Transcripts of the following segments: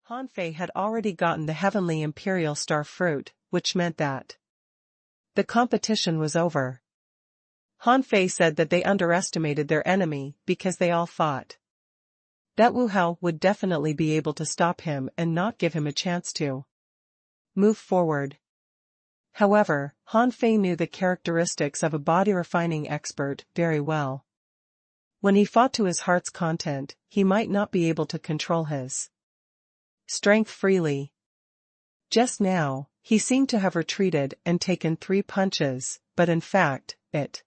Han Fei had already gotten the heavenly imperial star fruit, which meant that the competition was over. Han Fei said that they underestimated their enemy because they all thought that Wu Hao would definitely be able to stop him and not give him a chance to move forward. However, Han Fei knew the characteristics of a body refining expert very well. When he fought to his heart's content, he might not be able to control his strength freely. Just now, he seemed to have retreated and taken 3 punches, but in fact, it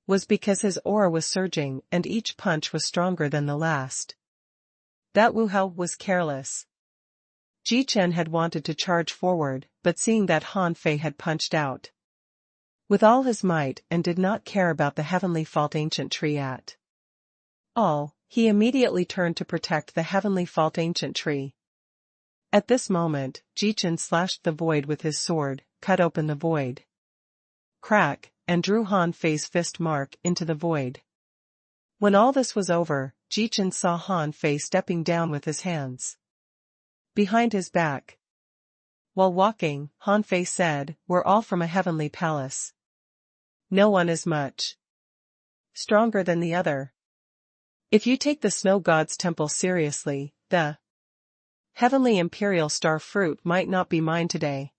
was because his aura was surging and each punch was stronger than the last. That Wu Hao was careless. Ji Chen had wanted to charge forward, but seeing that Han Fei had punched out with all his might and did not care about the heavenly fault ancient tree at all, he immediately turned to protect the heavenly fault ancient tree. At this moment, Ji Chen slashed the void with his sword, cut open the void crack, and drew Han Fei's fist mark into the void. When all this was over, Ji Chen saw Han Fei stepping down with his hands behind his back. While walking, Han Fei said, "We're all from a heavenly palace. No one is much stronger than the other. If you take the Snow God's temple seriously, the heavenly imperial star fruit might not be mine today."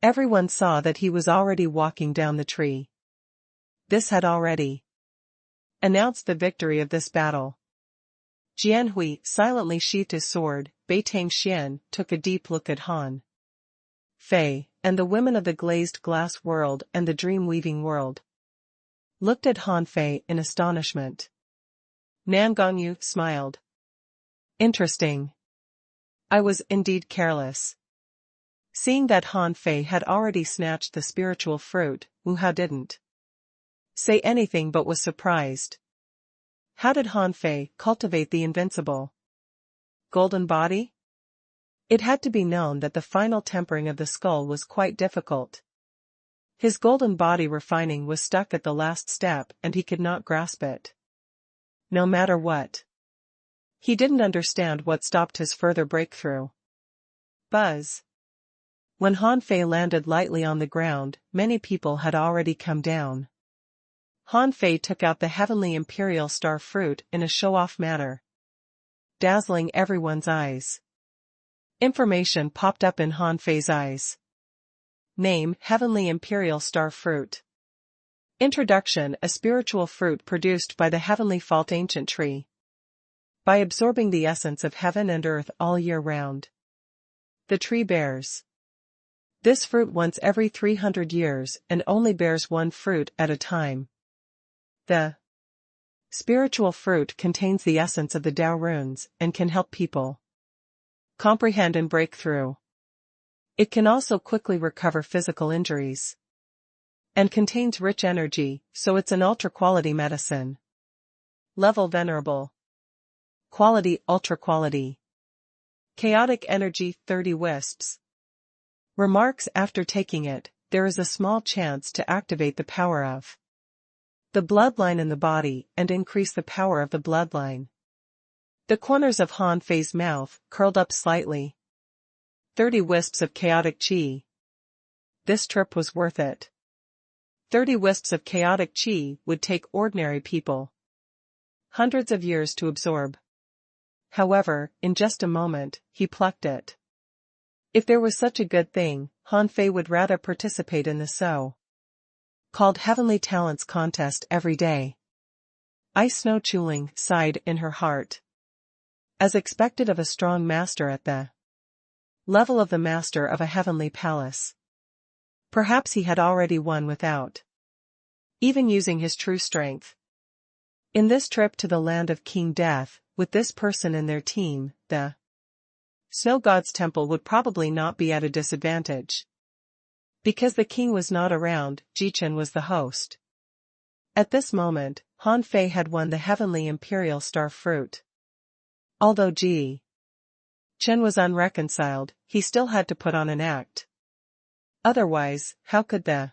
Everyone saw that he was already walking down the tree. This had already announced the victory of this battle. Jian Hui silently sheathed his sword. Bei Tangxian took a deep look at Han Fei, and the women of the glazed glass world and the dream-weaving world looked at Han Fei in astonishment. Nan Gongyu smiled. "Interesting. I was indeed careless." Seeing that Han Fei had already snatched the spiritual fruit, Wu Hao didn't say anything but was surprised. How did Han Fei cultivate the invincible golden body? It had to be known that the final tempering of the skull was quite difficult. His golden body refining was stuck at the last step and he could not grasp it. No matter what. He didn't understand what stopped his further breakthrough. Buzz. When Han Fei landed lightly on the ground, many people had already come down. Han Fei took out the heavenly imperial star fruit in a show-off manner, dazzling everyone's eyes. Information popped up in Han Fei's eyes. Name: Heavenly Imperial Star Fruit. Introduction: a spiritual fruit produced by the heavenly fault ancient tree. By absorbing the essence of heaven and earth all year round, the tree bears this fruit once every 300 years and only bears 1 fruit at a time. The spiritual fruit contains the essence of the Tao runes and can help people comprehend and break through. It can also quickly recover physical injuries and contains rich energy, so it's an ultra-quality medicine. Level Venerable. Quality Ultra Quality. Chaotic Energy 30 Wisps. Remarks: after taking it, there is a small chance to activate the power of the bloodline in the body and increase the power of the bloodline. The corners of Han Fei's mouth curled up slightly. 30 wisps of chaotic qi. This trip was worth it. 30 wisps of chaotic qi would take ordinary people hundreds of years to absorb. However, in just a moment, he plucked it. If there was such a good thing, Han Fei would rather participate in the so-called Heavenly Talents contest every day. Ai Snow Chuling sighed in her heart. As expected of a strong master at the level of the master of a heavenly palace, perhaps he had already won without even using his true strength. In this trip to the land of King Death, with this person in their team, the Snow God's temple would probably not be at a disadvantage. Because the king was not around, Ji Chen was the host. At this moment, Han Fei had won the heavenly imperial star fruit. Although Ji Chen was unreconciled, he still had to put on an act. Otherwise, how could the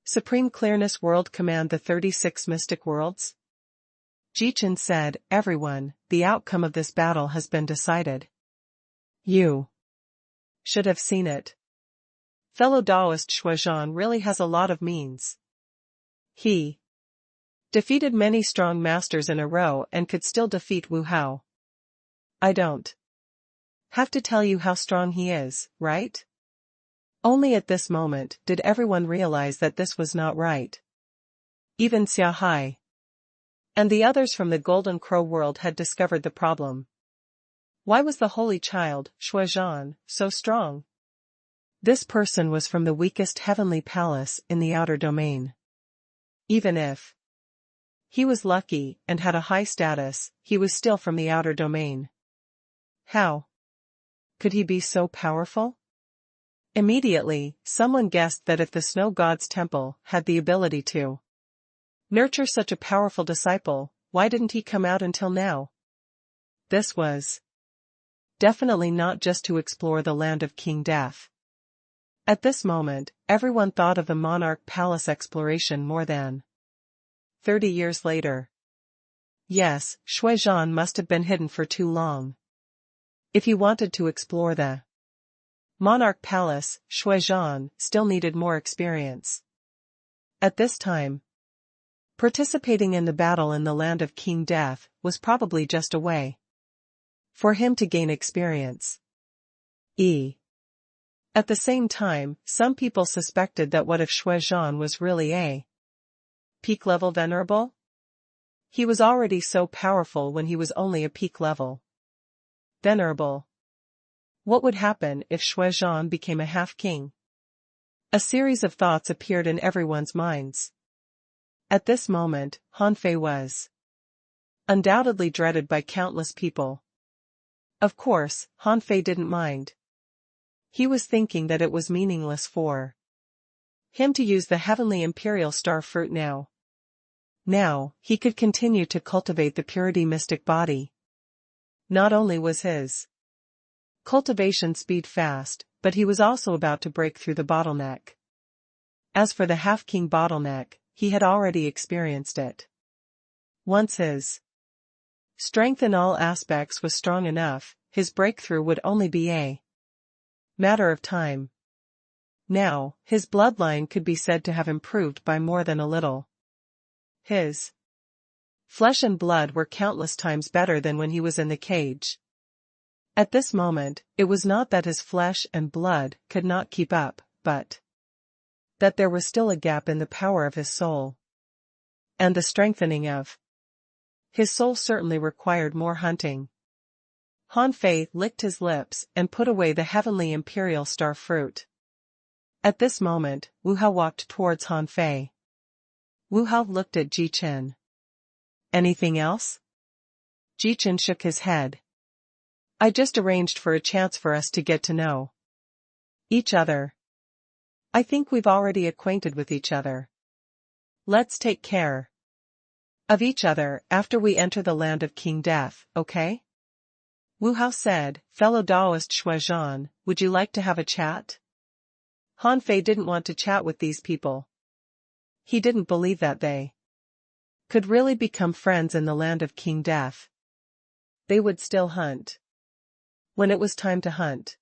Supreme Clearness World command the 36 mystic worlds? Ji Chen said, "Everyone, the outcome of this battle has been decided." You should have seen it. Fellow Taoist Shuizhan really has a lot of means. He defeated many strong masters in a row and could still defeat Wu Hao. I don't have to tell you how strong he is, right? Only at this moment did everyone realize that this was not right. Even Xia Hai and the others from the Golden Crow world had discovered the problem. Why was the holy child, Shuizhan, so strong? This person was from the weakest heavenly palace in the outer domain. Even if he was lucky and had a high status, he was still from the outer domain. How could he be so powerful? Immediately, someone guessed that if the Snow God's temple had the ability to nurture such a powerful disciple, why didn't he come out until now? This was definitely not just to explore the land of King Death. At this moment, everyone thought of the Monarch Palace exploration more than 30 years later. Yes, Shuizhan must have been hidden for too long. If he wanted to explore the Monarch Palace, Shuizhan still needed more experience. At this time, participating in the battle in the land of King Death was probably just a way for him to gain experience. At the same time, some people suspected that what if Shuizhan was really a peak-level venerable? He was already so powerful when he was only a peak-level venerable. What would happen if Shuizhan became a half-king? A series of thoughts appeared in everyone's minds. At this moment, Han Fei was undoubtedly dreaded by countless people. Of course, Han Fei didn't mind. He was thinking that it was meaningless for him to use the heavenly imperial star fruit now. Now, he could continue to cultivate the purity mystic body. Not only was his cultivation speed fast, but he was also about to break through the bottleneck. As for the half-king bottleneck, he had already experienced it. Once his strength in all aspects was strong enough, his breakthrough would only be a matter of time. Now, his bloodline could be said to have improved by more than a little. His flesh and blood were countless times better than when he was in the cage. At this moment, it was not that his flesh and blood could not keep up, but that there was still a gap in the power of his soul. And the strengthening of his soul certainly required more hunting. Han Fei licked his lips and put away the heavenly imperial star fruit. At this moment, Wu Hao walked towards Han Fei. Wu Hao looked at Ji Qin. Anything else? Ji Qin shook his head. I just arranged for a chance for us to get to know each other. I think we've already acquainted with each other. Let's take care of each other after we enter the land of King Death, okay? Wu Hao said, fellow Taoist Shuizhan, would you like to have a chat? Han Fei didn't want to chat with these people. He didn't believe that they could really become friends in the land of King Death. They would still hunt when it was time to hunt.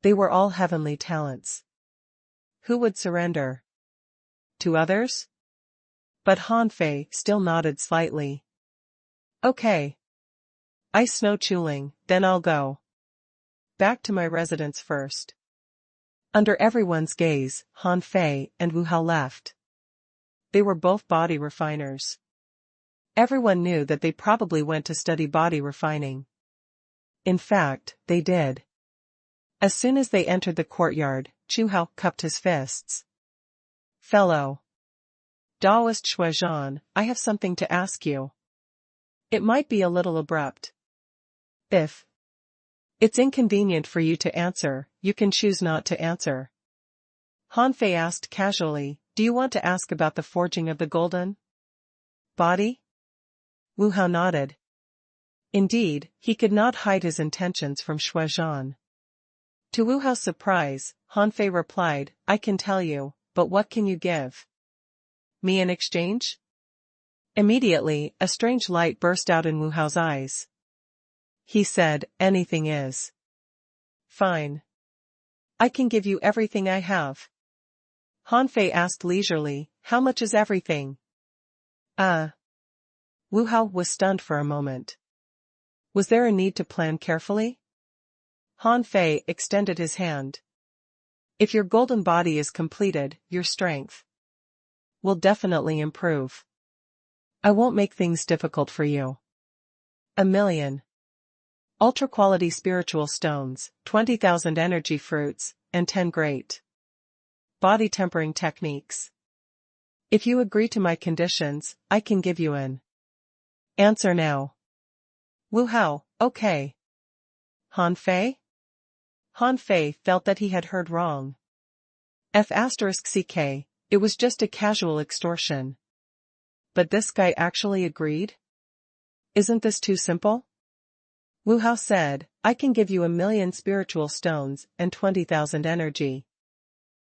They were all heavenly talents. Who would surrender to others? But Han Fei still nodded slightly. Okay. Ice snow chuling, then I'll go back to my residence first. Under everyone's gaze, Han Fei and Wu Hao left. They were both body refiners. Everyone knew that they probably went to study body refining. In fact, they did. As soon as they entered the courtyard, Chu Hao cupped his fists. Fellow Taoist Shuizhan, I have something to ask you. It might be a little abrupt. If it's inconvenient for you to answer, you can choose not to answer. Han Fei asked casually, do you want to ask about the forging of the golden body? Wu Hao nodded. Indeed, he could not hide his intentions from Shuizhan. To Wu Hao's surprise, Han Fei replied, I can tell you, but what can you give me in exchange? Immediately, a strange light burst out in Wu Hao's eyes. He said, anything is Fine. I can give you everything I have. Han Fei asked leisurely, how much is everything? Wu Hao was stunned for a moment. Was there a need to plan carefully? Han Fei extended his hand. If your golden body is completed, your strength will definitely improve. I won't make things difficult for you. 1,000,000. Ultra-quality spiritual stones, 20,000 energy fruits, and 10 great body tempering techniques. If you agree to my conditions, I can give you an answer now. Wu Hao, okay. Han Fei? Han Fei felt that he had heard wrong. *CK, it was just a casual extortion. But this guy actually agreed? Isn't this too simple? Wu Hao said, I can give you 1,000,000 spiritual stones and 20,000 energy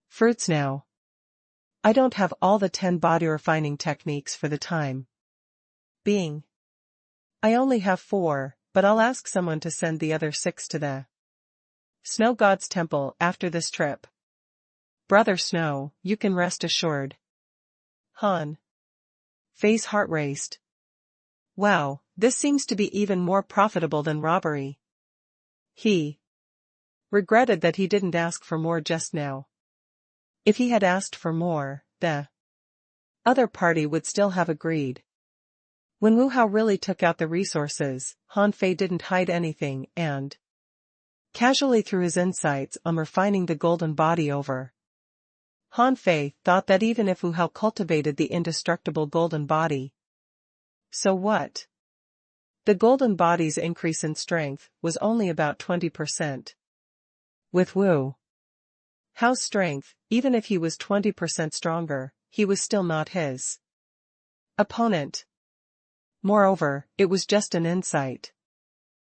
fruits now. I don't have all the 10 body refining techniques for the time being. I only have 4, but I'll ask someone to send the other 6 to the Snow God's temple after this trip. Brother Snow, you can rest assured. Han Fei's heart raced. Wow, this seems to be even more profitable than robbery. He regretted that he didn't ask for more just now. If he had asked for more, the other party would still have agreed. When Wu Hao really took out the resources, Han Fei didn't hide anything and casually threw his insights on refining the golden body over. Han Fei thought that even if Wu Hao cultivated the indestructible golden body, so what? The golden body's increase in strength was only about 20%. With Wu Hao's strength, even if he was 20% stronger, he was still not his opponent. Moreover, it was just an insight.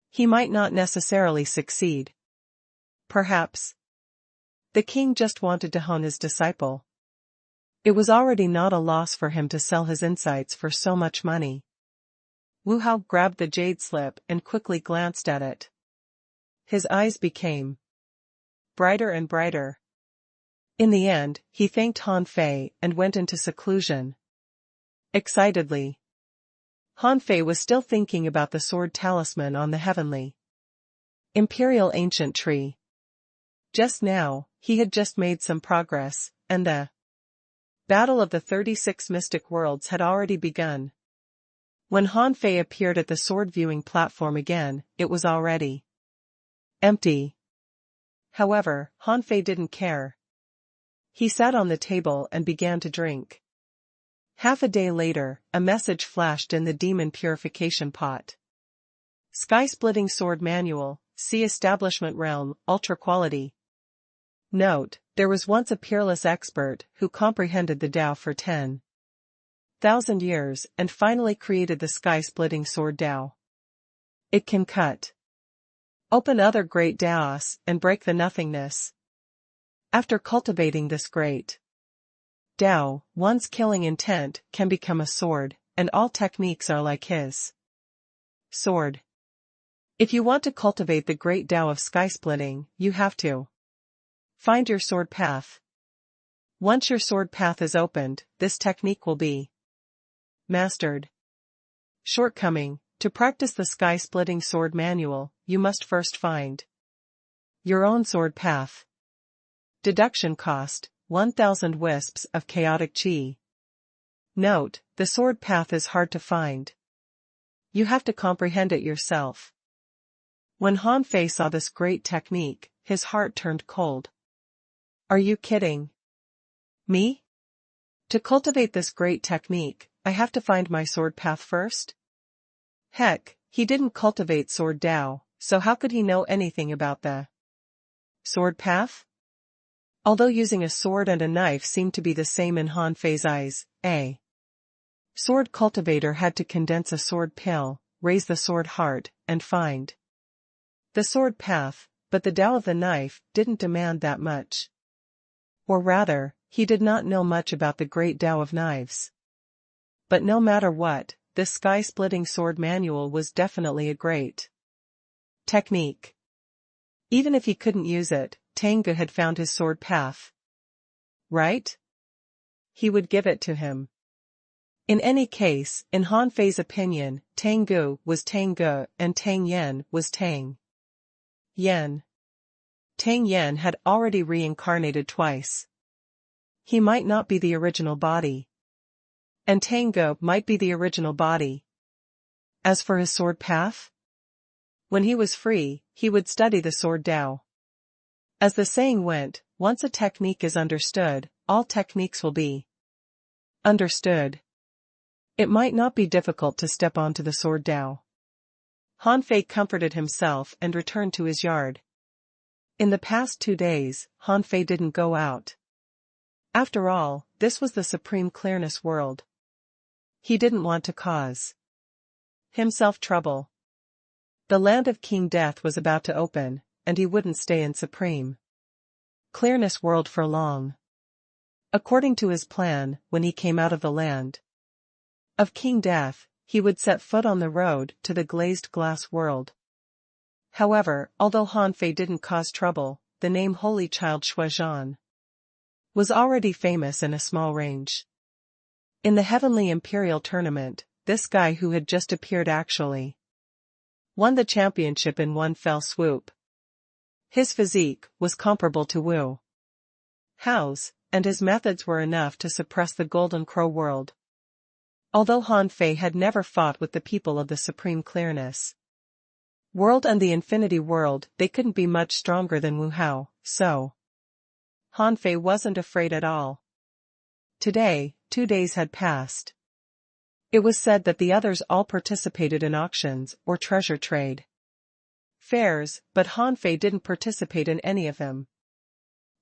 He might not necessarily succeed. Perhaps the king just wanted to hone his disciple. It was already not a loss for him to sell his insights for so much money. Wu Hao grabbed the jade slip and quickly glanced at it. His eyes became brighter and brighter. In the end, he thanked Han Fei and went into seclusion. Excitedly. Han Fei was still thinking about the sword talisman on the heavenly imperial ancient tree. Just now, he had just made some progress, and the battle of the 36 mystic worlds had already begun. When Han Fei appeared at the sword viewing platform again, it was already empty. However, Han Fei didn't care. He sat on the table and began to drink. Half a day later, a message flashed in the demon purification pot. Sky-splitting sword manual, see establishment realm, ultra quality. Note, there was once a peerless expert who comprehended the Tao for 10,000 years and finally created the sky-splitting sword Tao. It can cut open other great Taos and break the nothingness. After cultivating this great Tao, one's killing intent can become a sword, and all techniques are like his sword. If you want to cultivate the great Tao of sky-splitting, you have to find your sword path. Once your sword path is opened, this technique will be mastered. Shortcoming: to practice the sky-splitting sword manual, you must first find your own sword path. Deduction cost: 1,000 wisps of chaotic chi. Note, the sword path is hard to find. You have to comprehend it yourself. When Han Fei saw this great technique, his heart turned cold. Are you kidding me? To cultivate this great technique, I have to find my sword path first? Heck, he didn't cultivate sword Tao, so how could he know anything about the sword path? Although using a sword and a knife seemed to be the same in Han Fei's eyes, a sword cultivator had to condense a sword pill, raise the sword heart, and find the sword path, but the Tao of the knife didn't demand that much. Or rather, he did not know much about the great Tao of knives. But no matter what, this sky-splitting sword manual was definitely a great technique. Even if he couldn't use it, Tengu had found his sword path. Right? He would give it to him. In any case, in Han Fei's opinion, Tengu was Tengu and Tang Yen was Tang Yen. Tang Yen had already reincarnated twice. He might not be the original body. And Tengu might be the original body. As for his sword path? When he was free, he would study the sword Tao. As the saying went, once a technique is understood, all techniques will be understood. It might not be difficult to step onto the sword Tao. Han Fei comforted himself and returned to his yard. In the past 2 days, Han Fei didn't go out. After all, this was the supreme clearness world. He didn't want to cause himself trouble. The land of King Death was about to open, and he wouldn't stay in supreme clearness world for long. According to his plan, when he came out of the land of King Death, he would set foot on the road to the glazed glass world. However, although Han Fei didn't cause trouble, the name Holy Child Shuizhan was already famous in a small range. In the Heavenly Imperial Tournament, this guy who had just appeared actually won the championship in one fell swoop. His physique was comparable to Wu Hao's, and his methods were enough to suppress the Golden Crow world. Although Han Fei had never fought with the people of the Supreme Clearness world and the Infinity world, they couldn't be much stronger than Wu Hao, so Han Fei wasn't afraid at all. Today, 2 days had passed. It was said that the others all participated in auctions or treasure trade fairs, but Han Fei didn't participate in any of them.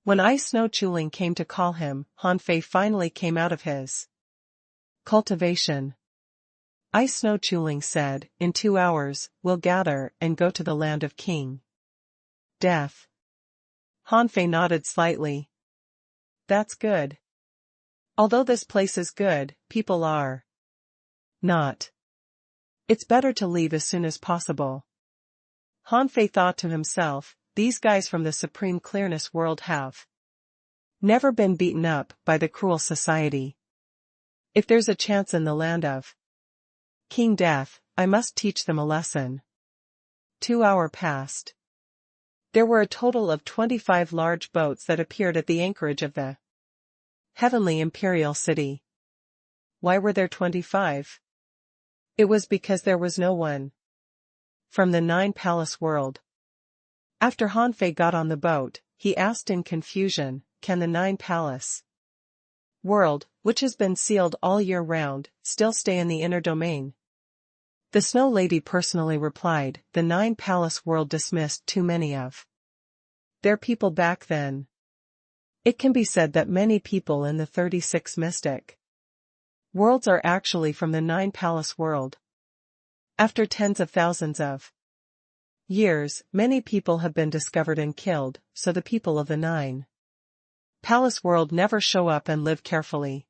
When Ice Snow Chuling came to call him, Han Fei finally came out of his cultivation. Ice Snow Chuling said, "In 2 hours, we'll gather and go to the land of King Death." Han Fei nodded slightly. That's good. Although this place is good, people are not. It's better to leave as soon as possible. Han Fei thought to himself, these guys from the Supreme Clearness world have never been beaten up by the cruel society. If there's a chance in the land of King Death, I must teach them a lesson. 2 hours passed. There were a total of 25 large boats that appeared at the anchorage of the Heavenly Imperial City. Why were there 25? It was because there was no one from the 9 Palace world. After Han Fei got on the boat, he asked in confusion, can the 9 Palace world, which has been sealed all year round, still stay in the inner domain? The Snow Lady personally replied, the 9 Palace world dismissed too many of their people back then. It can be said that many people in the 36 mystic worlds are actually from the 9 Palace world. After tens of thousands of years, many people have been discovered and killed, so the people of the 9 Palace world never show up and live carefully.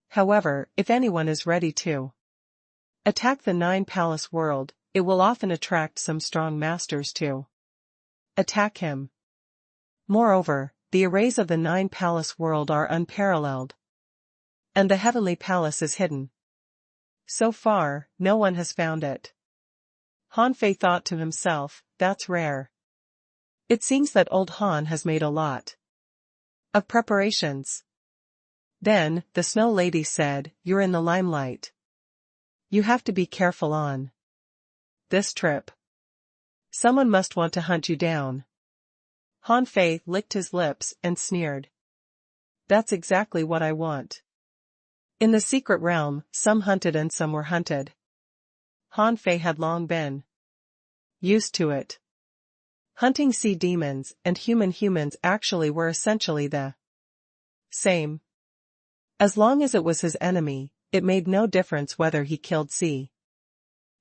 However, if anyone is ready to attack the 9 Palace world, it will often attract some strong masters to attack him. Moreover, the arrays of the 9 Palace world are unparalleled. And the Heavenly Palace is hidden. So far, no one has found it. Han Fei thought to himself, that's rare. It seems that old Han has made a lot of preparations. Then, the Snow Lady said, you're in the limelight. You have to be careful on this trip. Someone must want to hunt you down. Han Fei licked his lips and sneered. That's exactly what I want. In the secret realm, some hunted and some were hunted. Han Fei had long been used to it. Hunting sea demons and humans actually were essentially the same. As long as it was his enemy, it made no difference whether he killed sea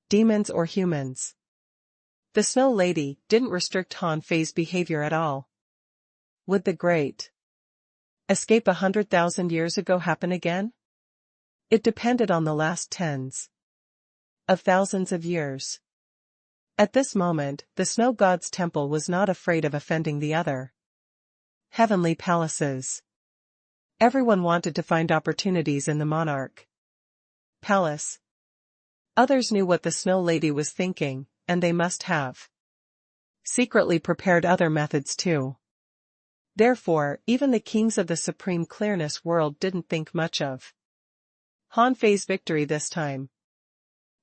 demons or humans. The Snow Lady didn't restrict Han Fei's behavior at all. Would the great escape 100,000 years ago happen again? It depended on the last tens of thousands of years. At this moment, the snow god's temple was not afraid of offending the other heavenly palaces. Everyone wanted to find opportunities in the monarch palace. Others knew what the snow lady was thinking, and they must have secretly prepared other methods too. Therefore, even the kings of the supreme clearness world didn't think much of Han Fei's victory this time.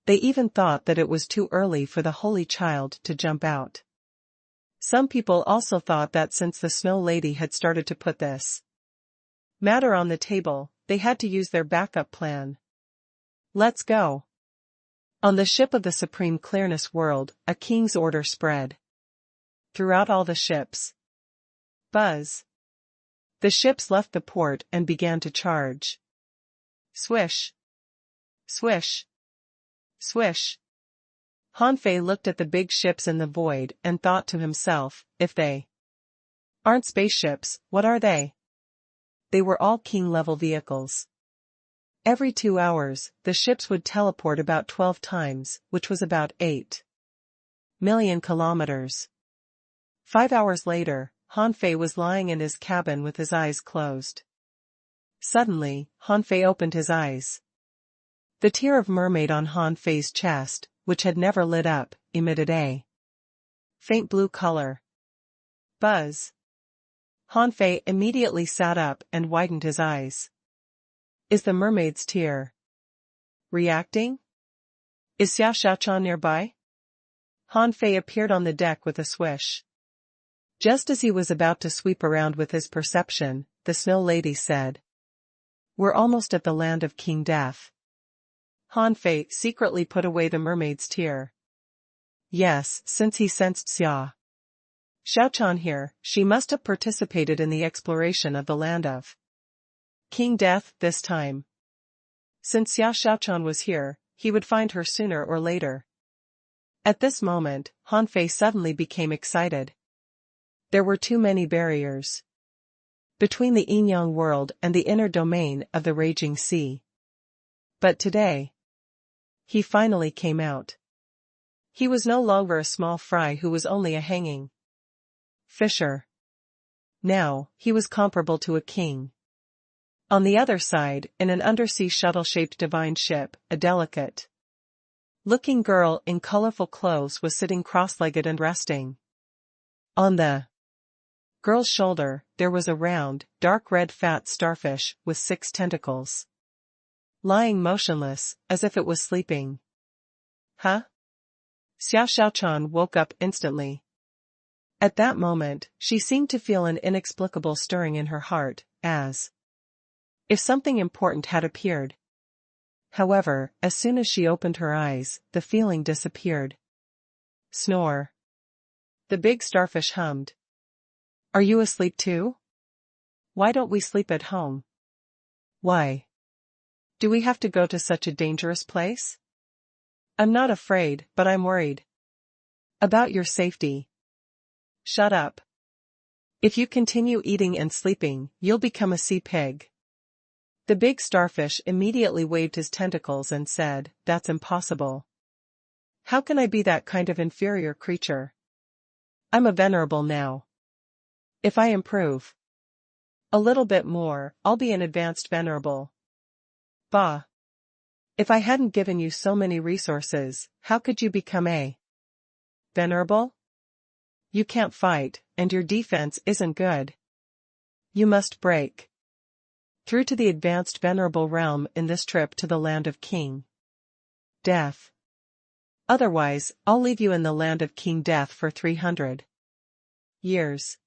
They even thought that it was too early for the holy child to jump out. Some people also thought that since the snow lady had started to put this matter on the table, they had to use their backup plan. Let's go. On the ship of the supreme clearness world, a king's order spread throughout all the ships. Buzz. The ships left the port and began to charge. Swish. Swish. Swish. Han Fei looked at the big ships in the void and thought to himself, if they aren't spaceships, what are they? They were all king-level vehicles. Every 2 hours, the ships would teleport about 12 times, which was about 8 million kilometers. 5 hours later, Han Fei was lying in his cabin with his eyes closed. Suddenly, Han Fei opened his eyes. The tear of mermaid on Han Fei's chest, which had never lit up, emitted a faint blue color. Buzz. Han Fei immediately sat up and widened his eyes. Is the mermaid's tear reacting? Is Xia Xiaochan nearby? Han Fei appeared on the deck with a swish. Just as he was about to sweep around with his perception, the snow lady said, "We're almost at the land of King Death." Han Fei secretly put away the mermaid's tear. Yes, since he sensed Xia Xiaochan here, she must have participated in the exploration of the land of King Death this time. Since Xia Xiaochan was here, he would find her sooner or later. At this moment, Han Fei suddenly became excited. There were too many barriers between the yin-yang world and the inner domain of the raging sea. But today, he finally came out. He was no longer a small fry who was only a hanging fisher. Now, he was comparable to a king. On the other side, in an undersea shuttle-shaped divine ship, a delicate-looking girl in colorful clothes was sitting cross-legged and resting. On the girl's shoulder, there was a round, dark red fat starfish with 6 tentacles. Lying motionless, as if it was sleeping. Huh? Xia Xiaochan woke up instantly. At that moment, she seemed to feel an inexplicable stirring in her heart, as if something important had appeared. However, as soon as she opened her eyes, the feeling disappeared. Snore. The big starfish hummed. Are you asleep too? Why don't we sleep at home? Why do we have to go to such a dangerous place? I'm not afraid, but I'm worried about your safety. Shut up. If you continue eating and sleeping, you'll become a sea pig. The big starfish immediately waved his tentacles and said, "That's impossible. How can I be that kind of inferior creature? I'm a venerable now. If I improve a little bit more, I'll be an advanced venerable." Bah. If I hadn't given you so many resources, how could you become a venerable? You can't fight, and your defense isn't good. You must break through to the advanced venerable realm in this trip to the land of King Death. Otherwise, I'll leave you in the land of King Death for 300 years.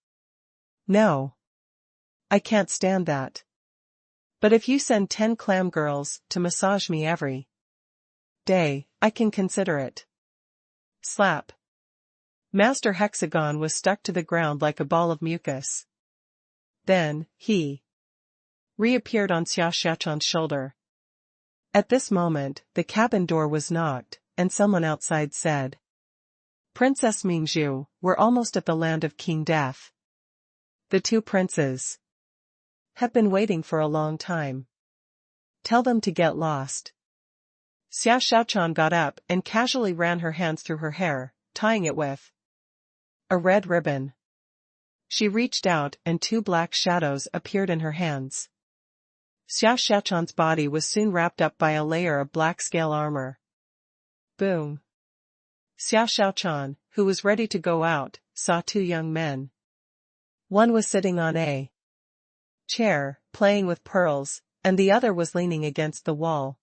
No. I can't stand that. But if you send 10 clam girls to massage me every day, I can consider it. Slap. Master Hexagon was stuck to the ground like a ball of mucus. Then, he reappeared on Xia Xiaochan's shoulder. At this moment, the cabin door was knocked, and someone outside said, "Princess Mingzhu, we're almost at the land of King Death. The 2 princes have been waiting for a long time. Tell them to get lost." Xia Xiaochan got up and casually ran her hands through her hair, tying it with a red ribbon. She reached out and two black shadows appeared in her hands. Xiao Xiaochan's body was soon wrapped up by a layer of black scale armor. Boom. Xiao Xiaochan, who was ready to go out, saw two young men. One was sitting on a chair, playing with pearls, and the other was leaning against the wall,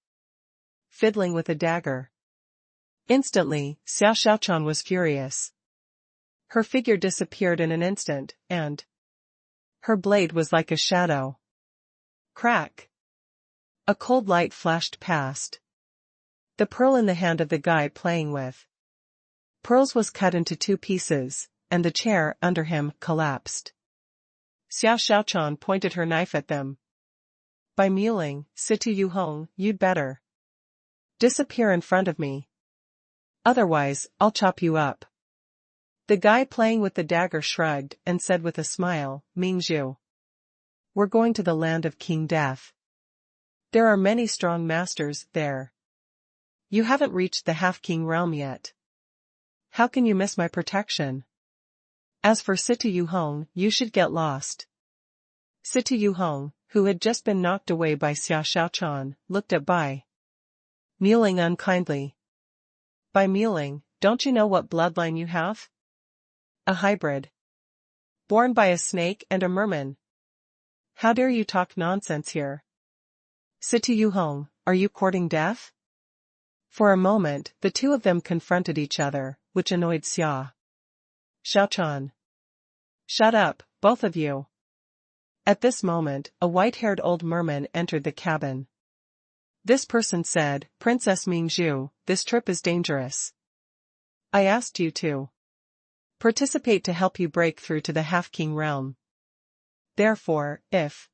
fiddling with a dagger. Instantly, Xiao Xiaochan was furious. Her figure disappeared in an instant, and her blade was like a shadow. Crack! A cold light flashed past. The pearl in the hand of the guy playing with pearls was cut into two pieces, and the chair under him collapsed. Xiao Xiaochan pointed her knife at them. By mewling, Situ Yu Hong, you'd better disappear in front of me. Otherwise, I'll chop you up. The guy playing with the dagger shrugged and said with a smile, Mingzhu. We're going to the land of King Death. There are many strong masters there. You haven't reached the half-king realm yet. How can you miss my protection? As for Situ Yu Hong, you should get lost. Situ Yu Hong, who had just been knocked away by Xiao Xiaochan, looked at Bai Mewling unkindly. Bai Mewling, don't you know what bloodline you have? A hybrid. Born by a snake and a merman. How dare you talk nonsense here? Situ Yu Hong, are you courting death? For a moment, the two of them confronted each other, which annoyed Xiao Xiaochan. Shut up, both of you. At this moment, a white-haired old merman entered the cabin. This person said, Princess Mingzhu, this trip is dangerous. I asked you to participate to help you break through to the half-king realm. Therefore, if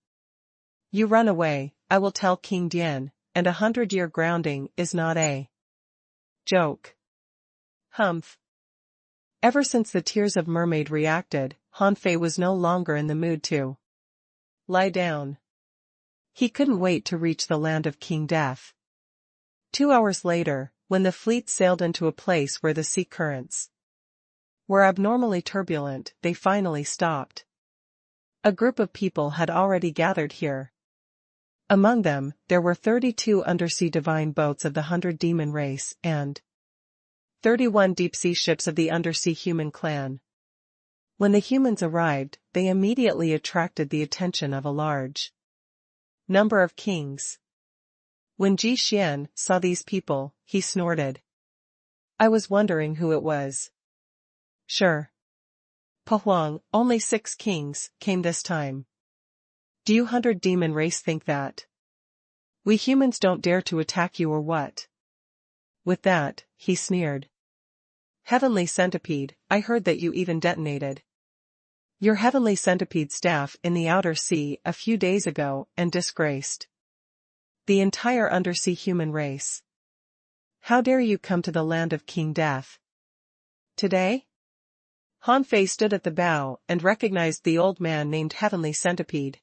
you run away, I will tell King Dian, and 100-year grounding is not a joke. Humph. Ever since the tears of mermaid reacted, Han Fei was no longer in the mood to lie down. He couldn't wait to reach the land of King Death. 2 hours later, when the fleet sailed into a place where the sea currents were abnormally turbulent, they finally stopped. A group of people had already gathered here. Among them, there were 32 undersea divine boats of the 100 demon race and 31 deep-sea ships of the undersea human clan. When the humans arrived, they immediately attracted the attention of a large number of kings. When Ji Xian saw these people, he snorted. I was wondering who it was. Sure. Pa Huang, only 6 kings came this time. Do you 100 demon race think that we humans don't dare to attack you or what? With that, he sneered. Heavenly Centipede, I heard that you even detonated your Heavenly Centipede staff in the outer sea a few days ago and disgraced the entire undersea human race. How dare you come to the land of King Death today? Han Fei stood at the bow and recognized the old man named Heavenly Centipede.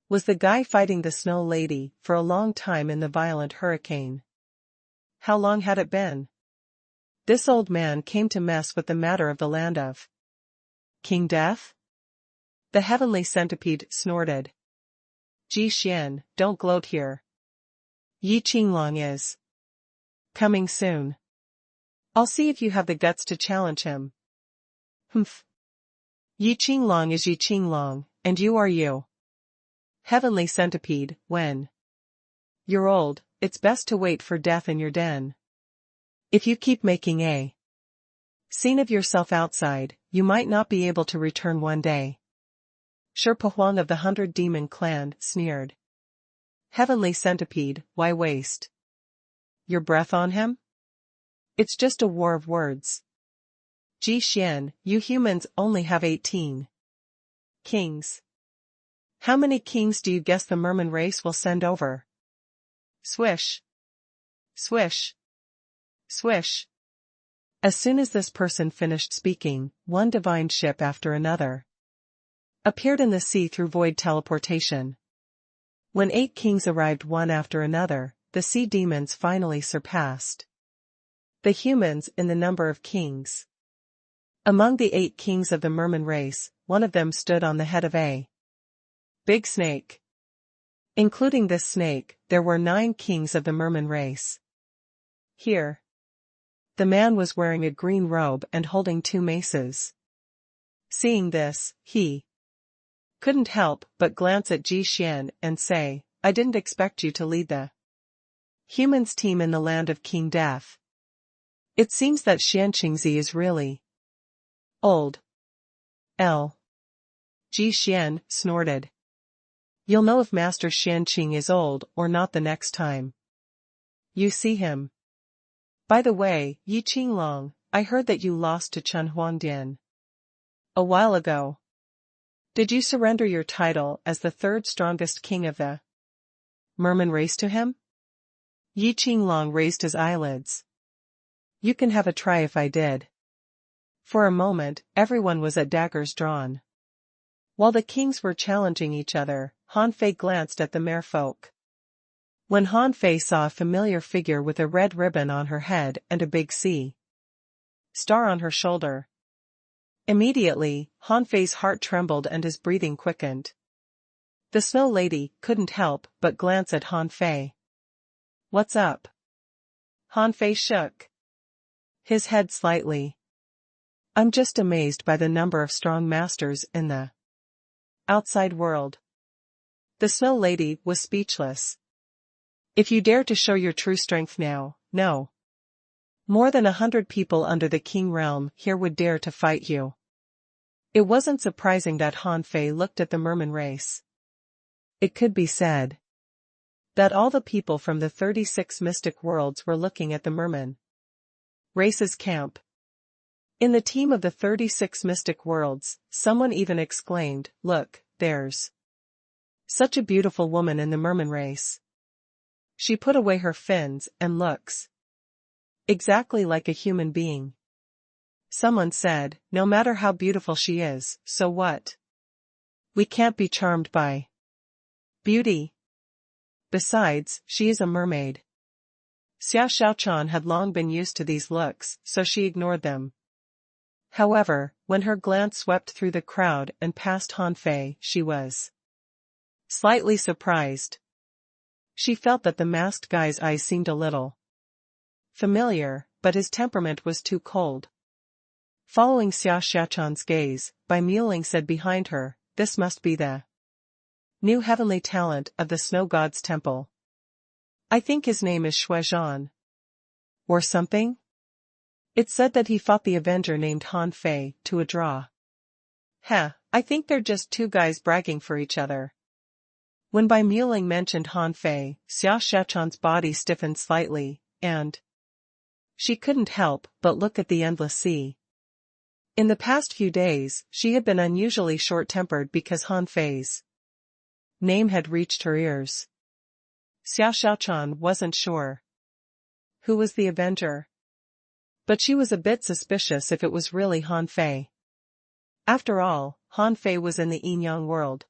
Was the guy fighting the Snow Lady for a long time in the violent hurricane? How long had it been? This old man came to mess with the matter of the land of King Death? The Heavenly Centipede snorted. Ji Xian, don't gloat here. Yi Qinglong is coming soon. I'll see if you have the guts to challenge him. Humph. Yi Qinglong is Yi Qinglong, and you are you. Heavenly Centipede, when you're old, it's best to wait for death in your den. If you keep making a scene of yourself outside, you might not be able to return one day. Sure, Pa Huang of the 100 Demon Clan sneered. Heavenly Centipede, why waste your breath on him? It's just a war of words. Ji Xian, you humans only have 18 kings. How many kings do you guess the merman race will send over? Swish. Swish. Swish. As soon as this person finished speaking, one divine ship after another appeared in the sea through void teleportation. When 8 kings arrived one after another, the sea demons finally surpassed The humans in the number of kings. Among the 8 kings of the merman race, one of them stood on the head of a big snake. Including this snake, there were 9 kings of the merman race. Here. The man was wearing a green robe and holding 2 maces. Seeing this, he couldn't help but glance at Ji Xian and say, I didn't expect you to lead the humans team in the land of King Death. It seems that Xian Qingzi is really old. Ji Xian snorted. You'll know if Master Xianqing is old or not the next time you see him. By the way, Yi Qinglong, I heard that you lost to Chen Huangdian a while ago. Did you surrender your title as the 3rd strongest king of the merman race to him? Yi Qinglong raised his eyelids. You can have a try if I did. For a moment, everyone was at daggers drawn. While the kings were challenging each other, Han Fei glanced at the merfolk. When Han Fei saw a familiar figure with a red ribbon on her head and a big C star on her shoulder, immediately, Han Fei's heart trembled and his breathing quickened. The Snow Lady couldn't help but glance at Han Fei. What's up? Han Fei shook his head slightly. I'm just amazed by the number of strong masters in the outside world. The Snow Lady was speechless. If you dare to show your true strength now, no. More than 100 people under the King realm here would dare to fight you. It wasn't surprising that Han Fei looked at the merman race. It could be said that all the people from the 36 mystic worlds were looking at the merman race's camp. In the team of the 36 mystic worlds, someone even exclaimed, look, there's such a beautiful woman in the merman race. She put away her fins and looks exactly like a human being. Someone said, no matter how beautiful she is, so what? We can't be charmed by beauty. Besides, she is a mermaid. Xia Xiaochan had long been used to these looks, so she ignored them. However, when her glance swept through the crowd and past Han Fei, she was slightly surprised. She felt that the masked guy's eyes seemed a little familiar, but his temperament was too cold. Following Xia Xiaochan's gaze, Bai Muling said behind her, this must be the new heavenly talent of the Snow God's temple. I think his name is Shuizhan. Or something? It said that he fought the Avenger named Han Fei to a draw. Heh, I think they're just 2 guys bragging for each other. When Bai Muling mentioned Han Fei, Xia Xiaochan's body stiffened slightly, and she couldn't help but look at the endless sea. In the past few days, she had been unusually short-tempered because Han Fei's name had reached her ears. Xia Xiaochan wasn't sure who was the Avenger, but she was a bit suspicious if it was really Han Fei. After all, Han Fei was in the Yinyang world.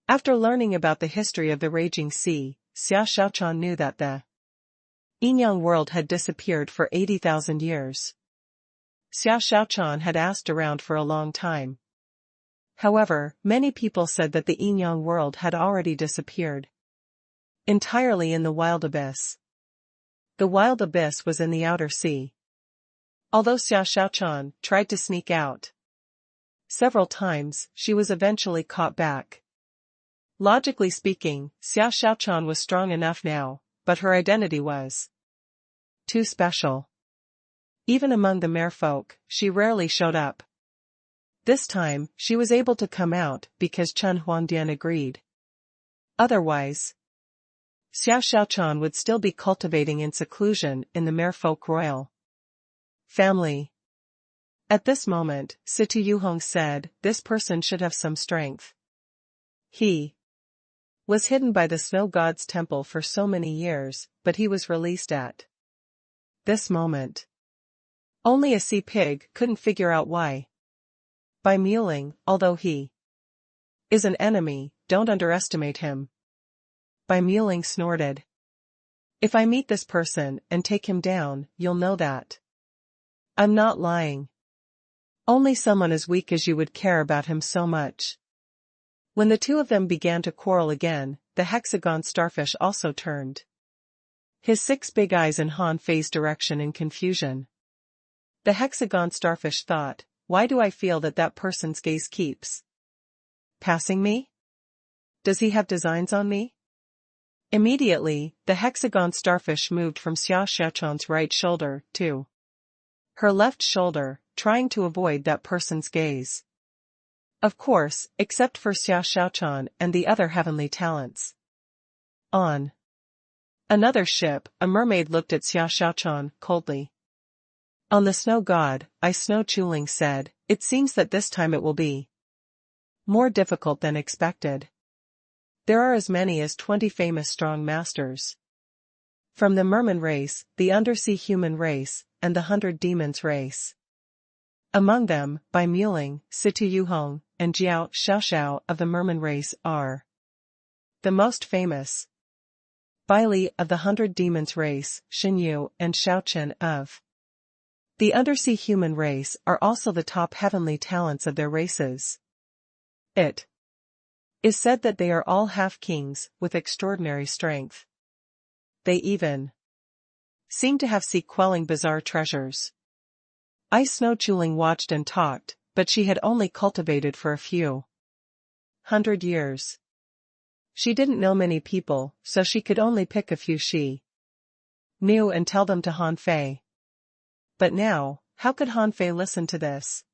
After learning about the history of the Raging Sea, Xia Xiaochan knew that the Yinyang world had disappeared for 80,000 years. Xia Xiaochan had asked around for a long time. However, many people said that the Yinyang world had already disappeared entirely in the wild abyss. The wild abyss was in the outer sea. Although Xia Xiaochan tried to sneak out several times, she was eventually caught back. Logically speaking, Xia Xiaochan was strong enough now, but her identity was too special. Even among the merfolk, she rarely showed up. This time, she was able to come out because Chen Huangdian agreed. Otherwise, Xia Xiaochan would still be cultivating in seclusion in the merfolk royal family. At this moment, Situ Yuhong said, this person should have some strength. He was hidden by the Snow God's temple for so many years, but he was released at this moment. Only a sea pig couldn't figure out why. Bai Muling, although he is an enemy, don't underestimate him. Bai Muling snorted. If I meet this person and take him down, you'll know that I'm not lying. Only someone as weak as you would care about him so much. When the two of them began to quarrel again, the hexagon starfish also turned his 6 big eyes in Han Fei's direction in confusion. The hexagon starfish thought, why do I feel that that person's gaze keeps passing me? Does he have designs on me? Immediately, the hexagon starfish moved from Xia Xiaochan's right shoulder to her left shoulder, trying to avoid that person's gaze. Of course, except for Xia Xiaochan and the other heavenly talents. On another ship, a mermaid looked at Xia Xiaochan coldly. On the snow god, Snow Chuling said, it seems that this time it will be more difficult than expected. There are as many as 20 famous strong masters from the merman race, the undersea human race, and the 100 demons race. Among them, Bai Muling, Situ Yuhong, and Jiao Xiaoxiao of the merman race are the most famous. Bai Li of the 100 demons race, Xin Yu and Xiao Chen of the undersea human race are also the top heavenly talents of their races. It is said that they are all half-kings, with extraordinary strength. They even seem to have sea-quelling bizarre treasures. Snow Chuling watched and talked, but she had only cultivated for a few 100 years. She didn't know many people, so she could only pick a few she knew and tell them to Han Fei. But now, how could Han Fei listen to this?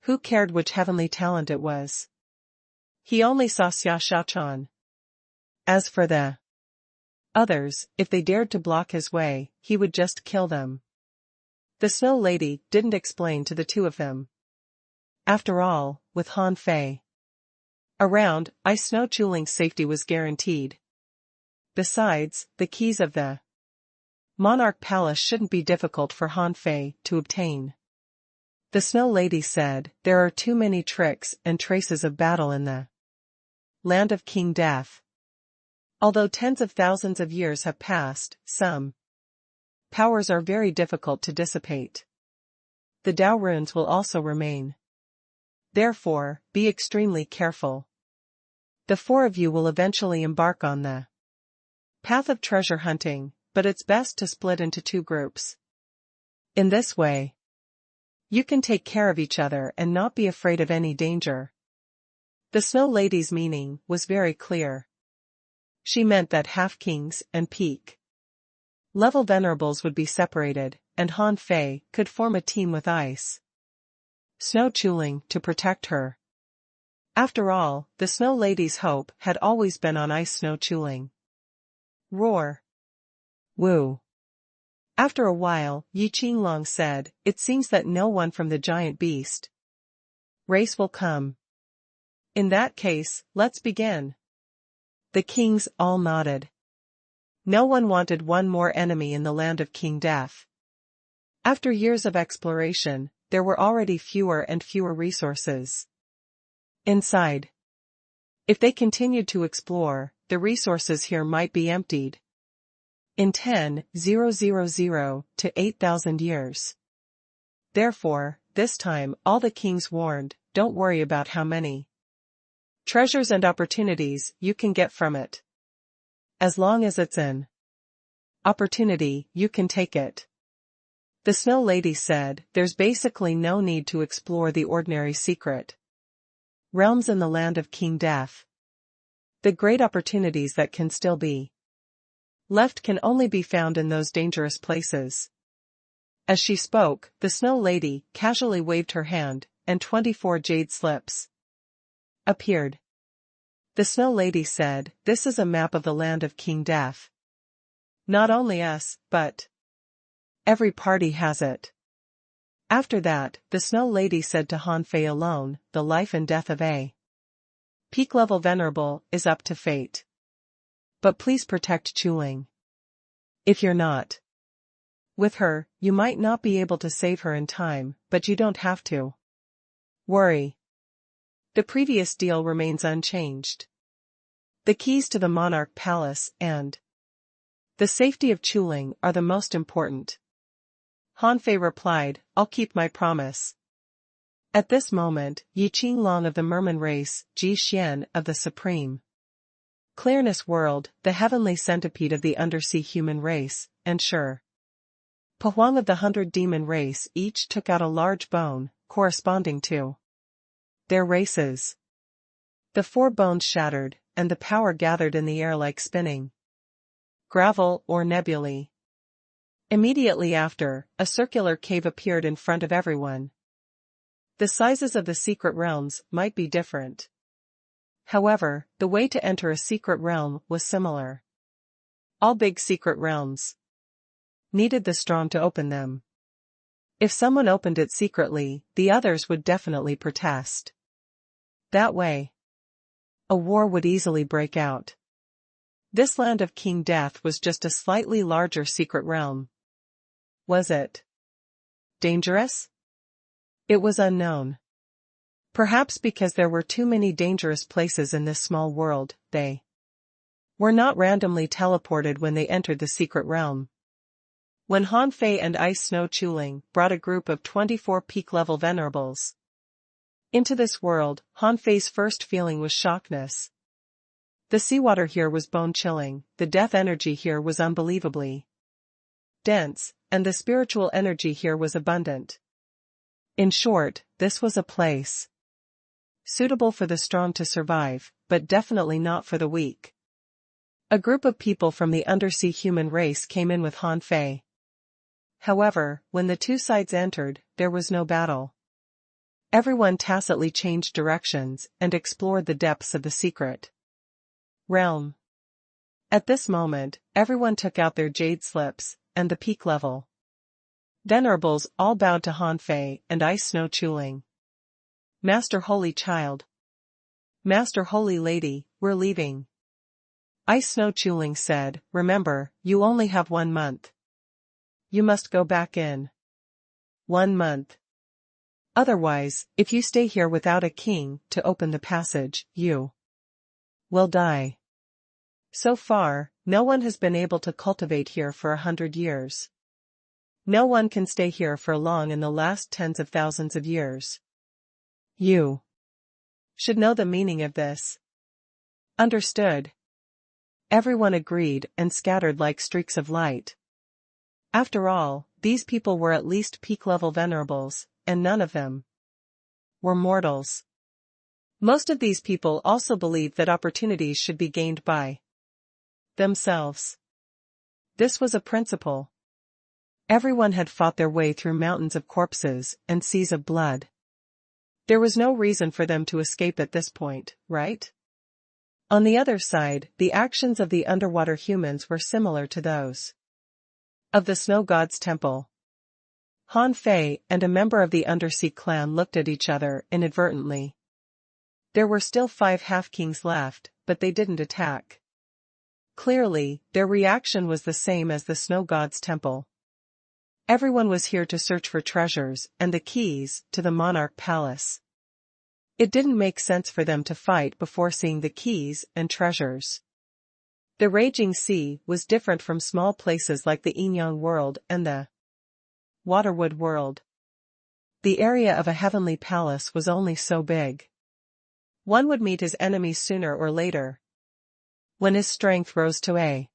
Who cared which heavenly talent it was? He only saw Xia Xiaochan. As for the others, if they dared to block his way, he would just kill them. The Snow Lady didn't explain to the two of them. After all, with Han Fei around, Snow Chuling's safety was guaranteed. Besides, the keys of the Monarch Palace shouldn't be difficult for Han Fei to obtain. The Snow Lady said, there are too many tricks and traces of battle in the land of King Death. Although tens of thousands of years have passed, some powers are very difficult to dissipate. The Dao runes will also remain. Therefore, be extremely careful. The 4 of you will eventually embark on the path of treasure hunting, but it's best to split into 2 groups. In this way, you can take care of each other and not be afraid of any danger. The Snow Lady's meaning was very clear. She meant that half-kings and peak level venerables would be separated, and Han Fei could form a team with Snow Chuling to protect her. After all, the Snow Lady's hope had always been on Snow Chuling. Roar. Woo. After a while, Yi Qinglong said, it seems that no one from the giant beast race will come. In that case, let's begin. The kings all nodded. No one wanted one more enemy in the land of King Death. After years of exploration, there were already fewer and fewer resources inside. If they continued to explore, the resources here might be emptied in 10,000 to 8,000 years. Therefore, this time, all the kings warned, don't worry about how many treasures and opportunities you can get from it. As long as it's an opportunity, you can take it. The Snow Lady said, there's basically no need to explore the ordinary secret realms in the land of King Death. The great opportunities that can still be left can only be found in those dangerous places. As she spoke, the Snow Lady casually waved her hand, and 24 jade slips appeared. The Snow Lady said, this is a map of the land of King Death. Not only us, but every party has it. After that, the Snow Lady said to Han Fei alone, the life and death of a peak-level venerable is up to fate. But please protect Chuling. If you're not with her, you might not be able to save her in time, but you don't have to worry. The previous deal remains unchanged. The keys to the Monarch Palace and The safety of Chuling are the most important. Han Fei replied, I'll keep my promise. At this moment, Yi Qinglong of the Merman race, Ji Xian of the Supreme Clearness World, the heavenly centipede of the undersea human race, and Shi Pahuang of the 100 demon race each took out a large bone, corresponding to their races. The 4 bones shattered, and the power gathered in the air like spinning gravel or nebulae. Immediately after, a circular cave appeared in front of everyone. The sizes of the secret realms might be different. However, the way to enter a secret realm was similar. All big secret realms needed the strong to open them. If someone opened it secretly, the others would definitely protest. That way, a war would easily break out. This land of King Death was just a slightly larger secret realm. Was it dangerous? It was unknown. Perhaps because there were too many dangerous places in this small world, they were not randomly teleported when they entered the secret realm. When Han Fei and Ice Snow Chuling brought a group of 24 peak-level venerables into this world, Han Fei's first feeling was shockness. The seawater here was bone-chilling, the death energy here was unbelievably dense, and the spiritual energy here was abundant. In short, this was a place suitable for the strong to survive, but definitely not for the weak. A group of people from the undersea human race came in with Han Fei. However, when the two sides entered, there was no battle. Everyone tacitly changed directions and explored the depths of the secret realm. At this moment, everyone took out their jade slips, and the peak level venerables all bowed to Han Fei and Ice Snow Chuling. Master Holy Child. Master Holy Lady, we're leaving. Ice Snow Chuling said, remember, you only have 1 month. You must go back in 1 month. Otherwise, if you stay here without a king to open the passage, you will die. So far, no one has been able to cultivate here for 100 years. No one can stay here for long in the last tens of thousands of years. You should know the meaning of this. Understood. Everyone agreed and scattered like streaks of light. After all, these people were at least peak-level venerables, and none of them were mortals. Most of these people also believed that opportunities should be gained by themselves. This was a principle. Everyone had fought their way through mountains of corpses and seas of blood. There was no reason for them to escape at this point, right? On the other side, the actions of the underwater humans were similar to those of the Snow God's temple. Han Fei and a member of the Undersea clan looked at each other inadvertently. There were still 5 half-kings left, but they didn't attack. Clearly, their reaction was the same as the Snow God's temple. Everyone was here to search for treasures and the keys to the monarch palace. It didn't make sense for them to fight before seeing the keys and treasures. The raging sea was different from small places like the Inyang world and the Waterwood world. The area of a heavenly palace was only so big. One would meet his enemies sooner or later. When his strength rose to a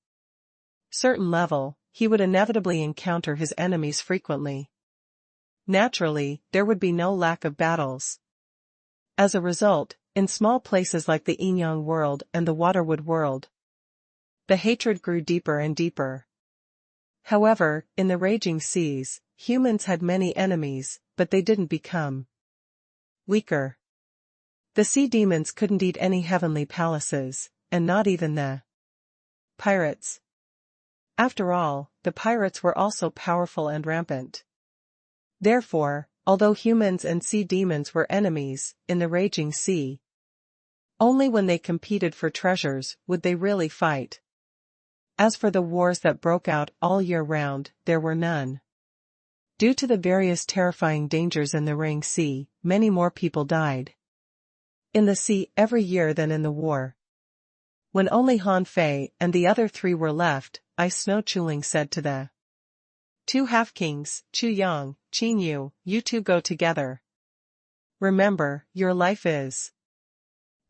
certain level, he would inevitably encounter his enemies frequently. Naturally, there would be no lack of battles. As a result, in small places like the Inyang world and the Waterwood world, the hatred grew deeper and deeper. However, in the raging seas, humans had many enemies, but they didn't become weaker. The sea demons couldn't eat any heavenly palaces, and not even the pirates. After all, the pirates were also powerful and rampant. Therefore, although humans and sea demons were enemies in the raging sea, only when they competed for treasures would they really fight. As for the wars that broke out all year round, there were none. Due to the various terrifying dangers in the Ring Sea, many more people died in the sea every year than in the war. When only Han Fei and the other 3 were left, I Snow Chuling said to the two half-kings, Chu Yang, Qin Yu, you two go together. Remember, your life is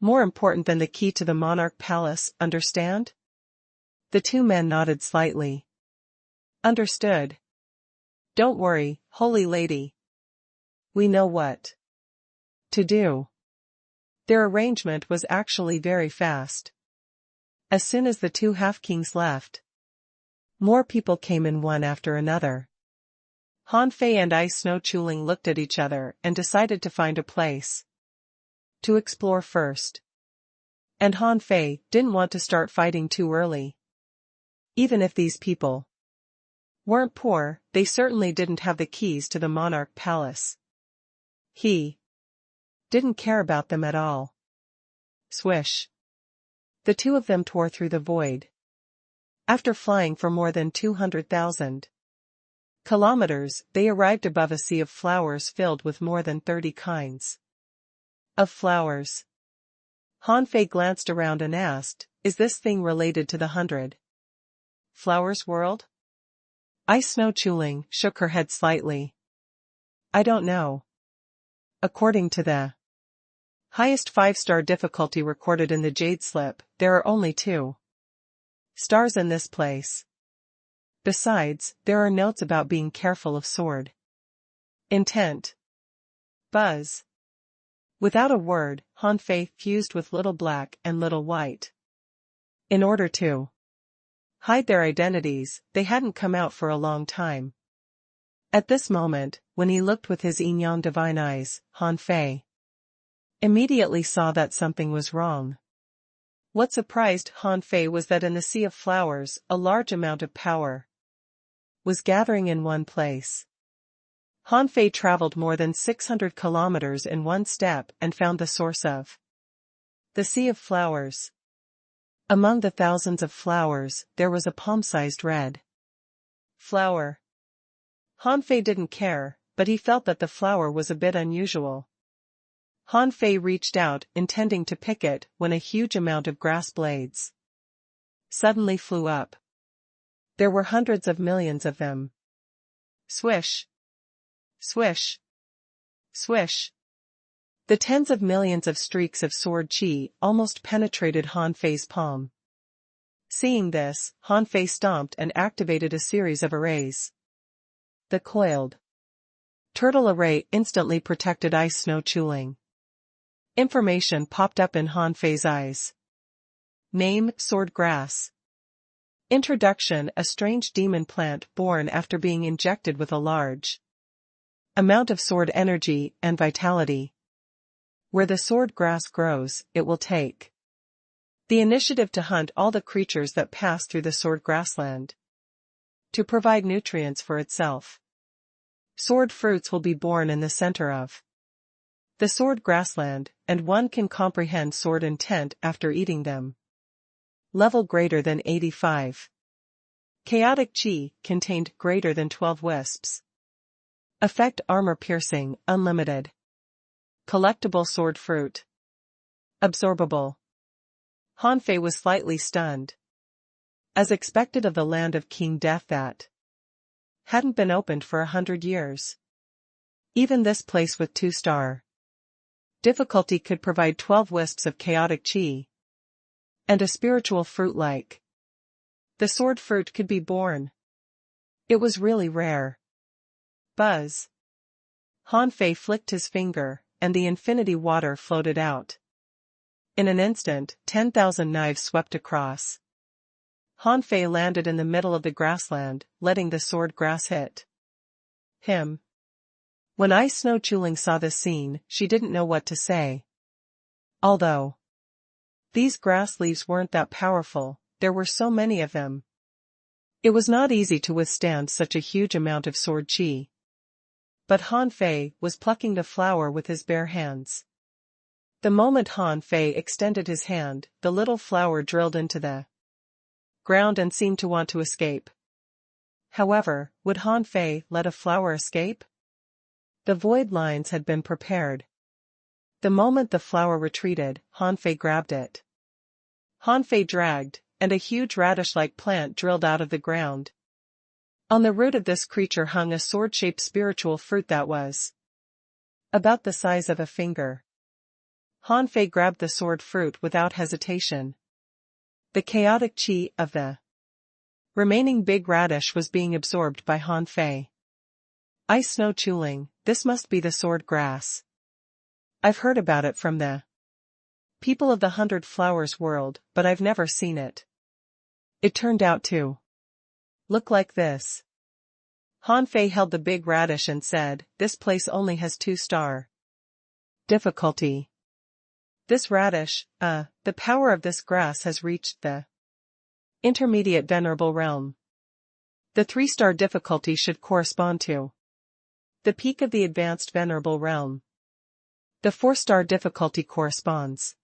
more important than the key to the monarch palace, understand? The two men nodded slightly. Understood. Don't worry, holy lady. We know what to do. Their arrangement was actually very fast. As soon as the two half-kings left, more people came in one after another. Han Fei and I Snow Chuling looked at each other and decided to find a place to explore first. And Han Fei didn't want to start fighting too early. Even if these people weren't poor, they certainly didn't have the keys to the monarch palace. He didn't care about them at all. Swish. The two of them tore through the void. After flying for more than 200,000 kilometers, they arrived above a sea of flowers filled with more than 30 kinds of flowers. Han Fei glanced around and asked, "Is this thing related to the 100 Flowers world?" I Snow Chuling shook her head slightly. I don't know. According to the highest 5-star difficulty recorded in the Jade Slip, there are only 2 stars in this place. Besides, there are notes about being careful of sword intent. Buzz. Without a word, Han Fei fused with Little Black and Little White. In order to hide their identities, they hadn't come out for a long time. At this moment, when he looked with his yin-yang divine eyes, Han Fei immediately saw that something was wrong. What surprised Han Fei was that in the sea of flowers, a large amount of power was gathering in one place. Han Fei traveled more than 600 kilometers in one step and found the source of the sea of flowers. Among the thousands of flowers, there was a palm-sized red flower. Han Fei didn't care, but he felt that the flower was a bit unusual. Han Fei reached out, intending to pick it, when a huge amount of grass blades suddenly flew up. There were hundreds of millions of them. Swish. Swish. Swish. The tens of millions of streaks of sword chi almost penetrated Han Fei's palm. Seeing this, Han Fei stomped and activated a series of arrays. The coiled turtle array instantly protected I Snow Chuling. Information popped up in Han Fei's eyes. Name: Sword Grass. Introduction: a strange demon plant born after being injected with a large amount of sword energy and vitality. Where the sword grass grows, it will take the initiative to hunt all the creatures that pass through the sword grassland to provide nutrients for itself. Sword fruits will be born in the center of the sword grassland, and one can comprehend sword intent after eating them. Level greater than 85. Chaotic Chi, contained greater than 12 wisps. Effect: armor piercing, unlimited. Collectible sword fruit. Absorbable. Han Fei was slightly stunned. As expected of the land of King Death that hadn't been opened for 100 years. Even this place with 2-star difficulty could provide 12 wisps of chaotic chi. And a spiritual fruit like the sword fruit could be born. It was really rare. Buzz. Han Fei flicked his finger, and the infinity water floated out. In an instant, 10,000 knives swept across. Han Fei landed in the middle of the grassland, letting the sword grass hit him. When I Snow Chuling saw this scene, she didn't know what to say. Although these grass leaves weren't that powerful, there were so many of them. It was not easy to withstand such a huge amount of sword chi. But Han Fei was plucking the flower with his bare hands. The moment Han Fei extended his hand, the little flower drilled into the ground and seemed to want to escape. However, would Han Fei let a flower escape? The void lines had been prepared. The moment the flower retreated, Han Fei grabbed it. Han Fei dragged, and a huge radish-like plant drilled out of the ground. On the root of this creature hung a sword-shaped spiritual fruit that was about the size of a finger. Han Fei grabbed the sword fruit without hesitation. The chaotic chi of the remaining big radish was being absorbed by Han Fei. Ice Snow Chuling, this must be the sword grass. I've heard about it from the people of the 100 Flowers world, but I've never seen it. It turned out to look like this. Han Fei held the big radish and said, this place only has 2-star difficulty. This radish, the power of this grass has reached the intermediate venerable realm. The 3-star difficulty should correspond to the peak of the advanced venerable realm. The 4-star difficulty corresponds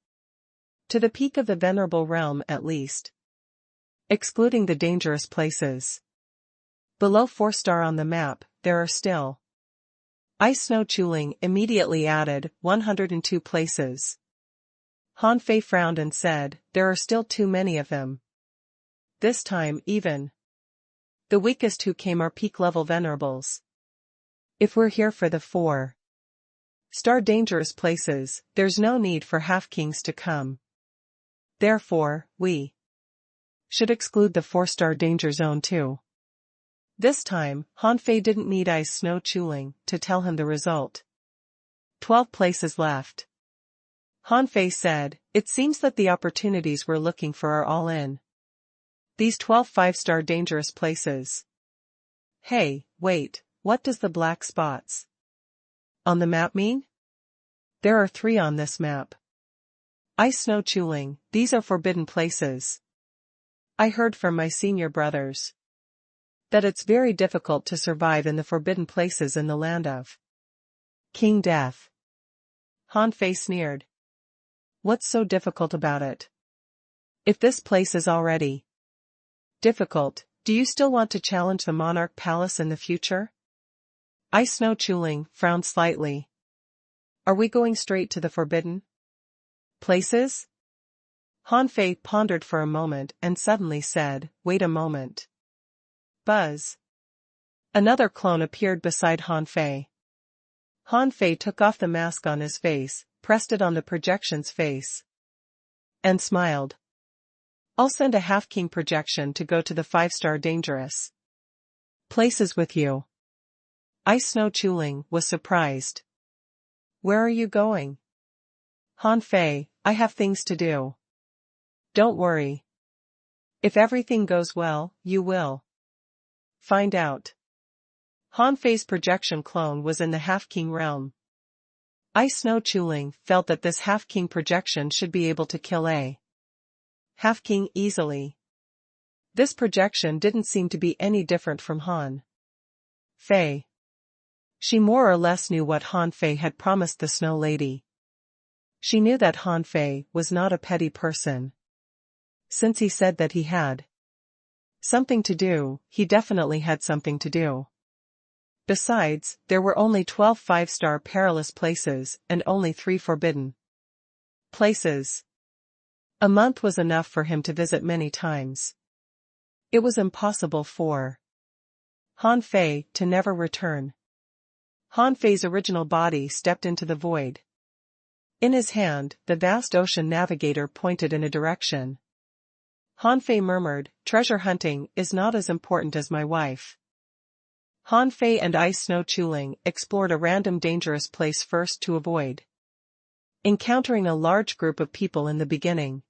to the peak of the venerable realm at least, excluding the dangerous places. Below 4-star on the map, there are still Ice Snow Chuling immediately added 102 places. Han Fei frowned and said, there are still too many of them. This time even the weakest who came are peak-level venerables. If we're here for the 4-star dangerous places, there's no need for half-kings to come. Therefore, we should exclude the 4-star danger zone too. This time, Han Fei didn't need Ice Snow Chuling to tell him the result. 12 places left. Han Fei said, it seems that the opportunities we're looking for are all in these 12 5-star dangerous places. Hey, wait, what does the black spots on the map mean? There are 3 on this map. Ice Snow Chuling, these are forbidden places. I heard from my senior brothers that it's very difficult to survive in the forbidden places in the land of King Death. Han Fei sneered. What's so difficult about it? If this place is already difficult, do you still want to challenge the Monarch Palace in the future? Ice Snow Chuling frowned slightly. Are we going straight to the forbidden places? Han Fei pondered for a moment and suddenly said, wait a moment. Buzz. Another clone appeared beside Han Fei. Han Fei took off the mask on his face, pressed it on the projection's face, and smiled. I'll send a half-king projection to go to the 5-star dangerous places with you. Ice Snow Chuling was surprised. Where are you going? Han Fei, I have things to do. Don't worry. If everything goes well, you will find out. Han Fei's projection clone was in the half-king realm. Ice Snow Chuling felt that this half-king projection should be able to kill a half-king easily. This projection didn't seem to be any different from Han Fei. She more or less knew what Han Fei had promised the Snow Lady. She knew that Han Fei was not a petty person. Since he said that he had something to do, he definitely had something to do. Besides, there were only 12 5-star perilous places and only 3 forbidden places. A month was enough for him to visit many times. It was impossible for Han Fei to never return. Han Fei's original body stepped into the void. In his hand, the vast ocean navigator pointed in a direction. Han Fei murmured, treasure hunting is not as important as my wife. Han Fei and Ice Snow Chuling explored a random dangerous place first to avoid encountering a large group of people in the beginning.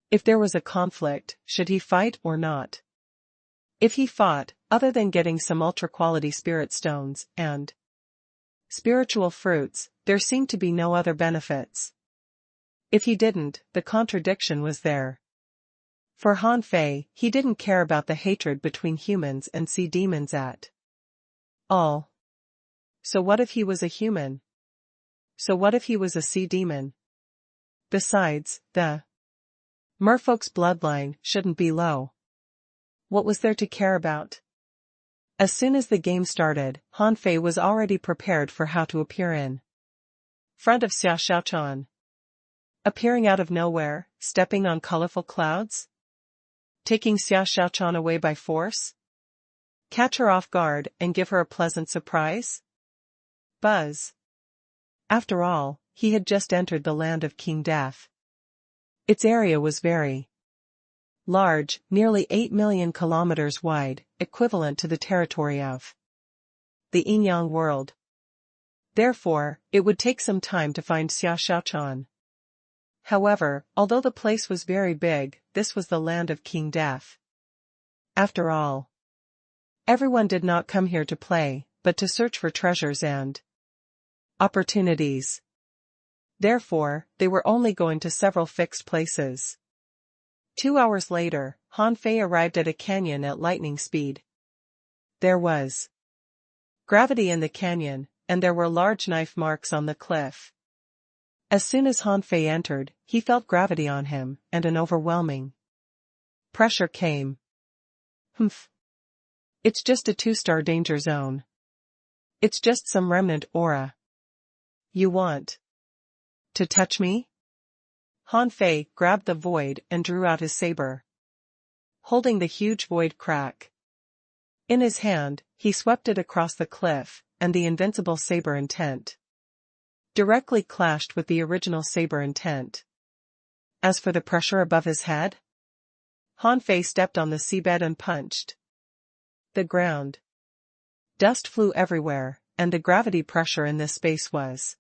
If there was a conflict, should he fight or not? If he fought, other than getting some ultra-quality spirit stones and spiritual fruits, there seemed to be no other benefits. If he didn't, the contradiction was there. For Han Fei, he didn't care about the hatred between humans and sea demons at all. So what if he was a human? So what if he was a sea demon? Besides, the merfolk's bloodline shouldn't be low. What was there to care about? As soon as the game started, Han Fei was already prepared for how to appear in front of Xia Xiaochan. Appearing out of nowhere, stepping on colorful clouds? Taking Xia Xiaochan away by force? Catch her off guard and give her a pleasant surprise? Buzz. After all, he had just entered the land of King Death. Its area was very large, nearly 8 million kilometers wide, equivalent to the territory of the Yin-Yang world. Therefore, it would take some time to find Xia Xiaochan. However, although the place was very big, this was the land of King Death. After all, everyone did not come here to play, but to search for treasures and opportunities. Therefore, they were only going to several fixed places. 2 hours later, Han Fei arrived at a canyon at lightning speed. There was gravity in the canyon, and there were large knife marks on the cliff. As soon as Han Fei entered, he felt gravity on him, and an overwhelming pressure came. Humph. It's just a 2-star danger zone. It's just some remnant aura. You want to touch me? Han Fei grabbed the void and drew out his saber, holding the huge void crack. In his hand, he swept it across the cliff, and the invincible saber intent directly clashed with the original saber intent. As for the pressure above his head, Han Fei stepped on the seabed and punched the ground. Dust flew everywhere, and the gravity pressure in this space was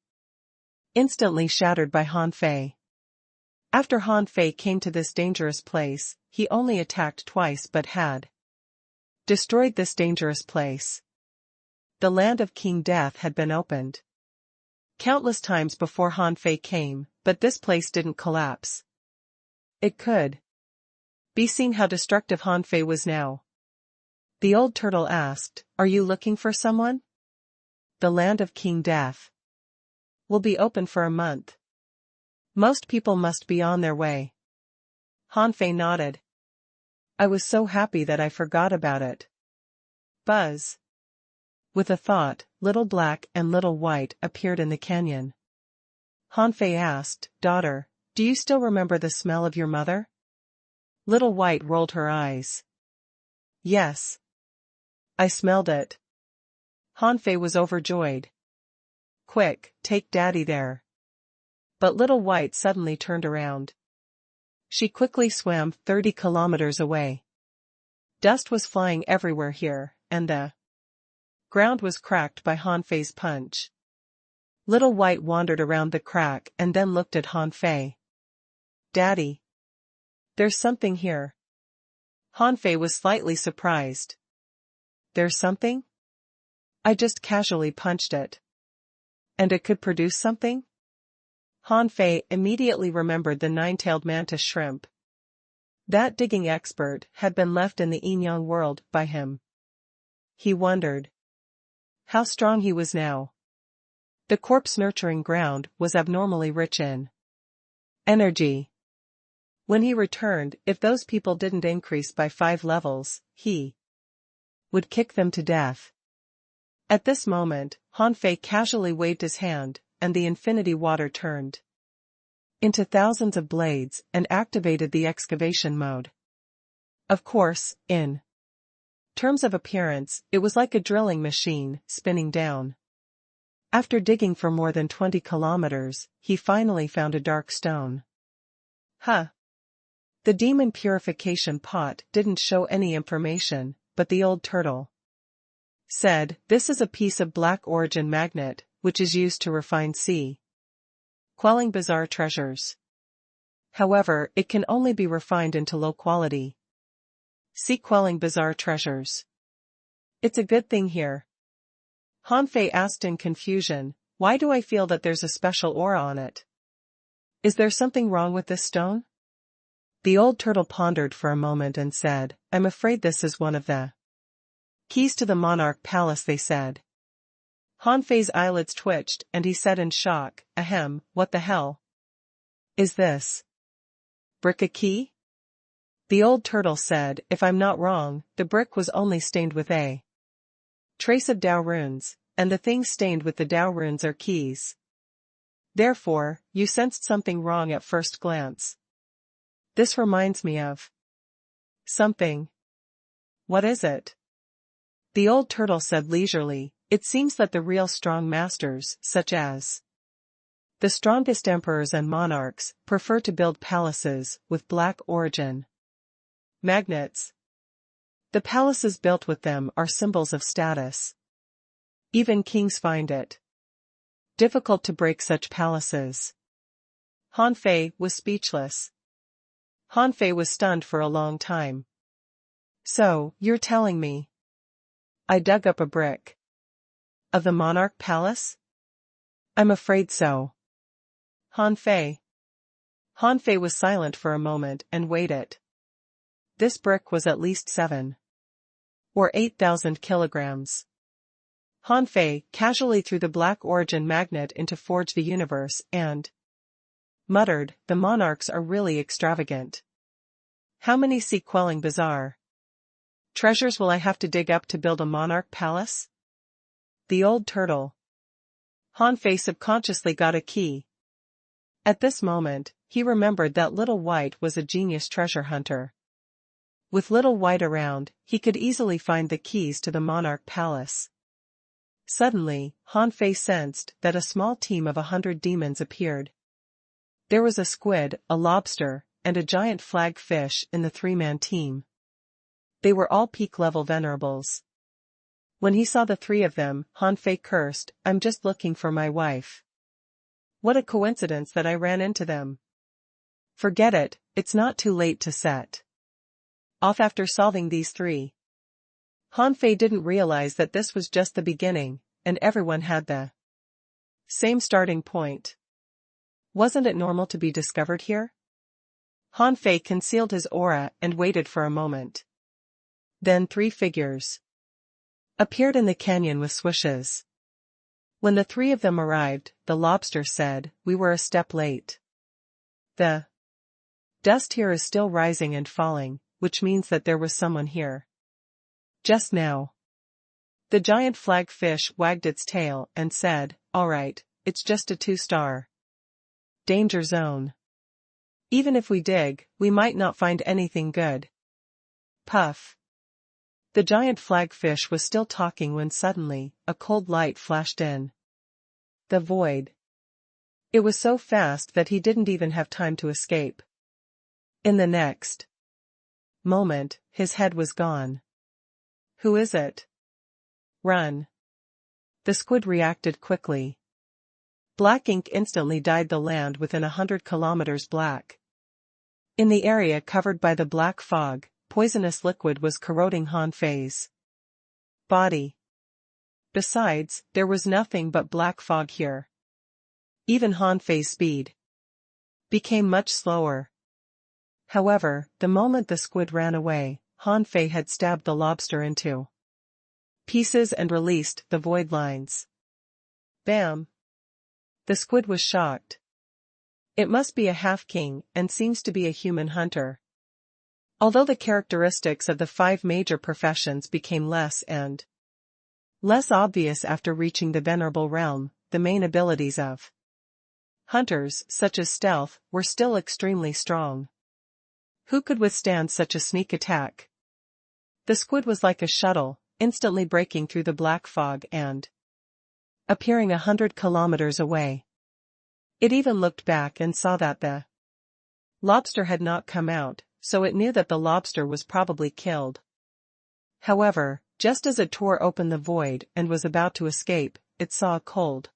instantly shattered by Han Fei. After Han Fei came to this dangerous place, he only attacked twice but had destroyed this dangerous place. The land of King Death had been opened countless times before Han Fei came, but this place didn't collapse. It could be seen how destructive Han Fei was now. The old turtle asked, "Are you looking for someone? The land of King Death will be open for a month. Most people must be on their way." Han Fei nodded. "I was so happy that I forgot about it." Buzz. With a thought, Little Black and Little White appeared in the canyon. Han Fei asked, "Daughter, do you still remember the smell of your mother?" Little White rolled her eyes. "Yes. I smelled it." Han Fei was overjoyed. "Quick, take Daddy there." But Little White suddenly turned around. She quickly swam 30 kilometers away. Dust was flying everywhere here, and the ground was cracked by Han Fei's punch. Little White wandered around the crack and then looked at Han Fei. "Daddy. There's something here." Han Fei was slightly surprised. "There's something? I just casually punched it. And it could produce something?" Han Fei immediately remembered the 9-tailed mantis shrimp. That digging expert had been left in the Yin-Yang world by him. He wondered how strong he was now. The corpse-nurturing ground was abnormally rich in energy. When he returned, if those people didn't increase by 5 levels, he would kick them to death. At this moment, Han Fei casually waved his hand, and the infinity water turned into thousands of blades and activated the excavation mode. Of course, in terms of appearance, it was like a drilling machine, spinning down. After digging for more than 20 kilometers, he finally found a dark stone. Huh. The demon purification pot didn't show any information, but the old turtle said, "This is a piece of black origin magnet, which is used to refine sea quelling bizarre treasures. However, it can only be refined into low-quality sea quelling bizarre treasures. It's a good thing here." Han Fei asked in confusion, "Why do I feel that there's a special aura on it? Is there something wrong with this stone?" The old turtle pondered for a moment and said, "I'm afraid this is one of the keys to the monarch palace," they said. Han Fei's eyelids twitched and he said in shock, "Ahem, what the hell is this? Brick a key?" The old turtle said, "If I'm not wrong, the brick was only stained with a trace of Dao runes, and the things stained with the Dao runes are keys. Therefore, you sensed something wrong at first glance. This reminds me of Something. What is it? The old turtle said leisurely, it seems that the real strong masters, such as the strongest emperors and monarchs, prefer to build palaces with black origin magnets. The palaces built with them are symbols of status. Even kings find it difficult to break such palaces. Han Fei was speechless. Han Fei was stunned for a long time. So, you're telling me I dug up a brick of the monarch palace? I'm afraid so. Han Fei. Han Fei was silent for a moment and weighed it. This brick was at least 7 or 8,000 kilograms. Han Fei casually threw the black origin magnet into Forge the Universe and muttered, the monarchs are really extravagant. How many sea-quelling bizarre treasures will I have to dig up to build a monarch palace? The old turtle. Han Fei subconsciously got a key. At this moment, he remembered that Little White was a genius treasure hunter. With Little White around, he could easily find the keys to the monarch palace. Suddenly, Han Fei sensed that a small team of 100 demons appeared. There was a squid, a lobster, and a giant flag fish in the 3-man team. They were all peak-level venerables. When he saw the 3 of them, Han Fei cursed, I'm just looking for my wife. What a coincidence that I ran into them. Forget it, it's not too late to set off after solving these 3. Han Fei didn't realize that this was just the beginning, and everyone had the same starting point. Wasn't it normal to be discovered here? Han Fei concealed his aura and waited for a moment. Then 3 figures appeared in the canyon with swishes. When the 3 of them arrived, the lobster said, we were a step late. The dust here is still rising and falling, which means that there was someone here just now. The giant flag fish wagged its tail and said, all right, it's just a 2-star danger zone. Even if we dig, we might not find anything good. Puff. The giant flagfish was still talking when suddenly, a cold light flashed in the void. It was so fast that he didn't even have time to escape. In the next moment, his head was gone. Who is it? Run. The squid reacted quickly. Black ink instantly dyed the land within 100 kilometers black. In the area covered by the black fog, poisonous liquid was corroding Han Fei's body. Besides, there was nothing but black fog here. Even Han Fei's speed became much slower. However, the moment the squid ran away, Han Fei had stabbed the lobster into pieces and released the void lines. Bam! The squid was shocked. It must be a half-king and seems to be a human hunter. Although the characteristics of the 5 major professions became less and less obvious after reaching the venerable realm, the main abilities of hunters, such as stealth, were still extremely strong. Who could withstand such a sneak attack? The squid was like a shuttle, instantly breaking through the black fog and appearing 100 kilometers away. It even looked back and saw that the lobster had not come out, so it knew that the lobster was probably killed. However, just as it tore open the void and was about to escape, it saw a cold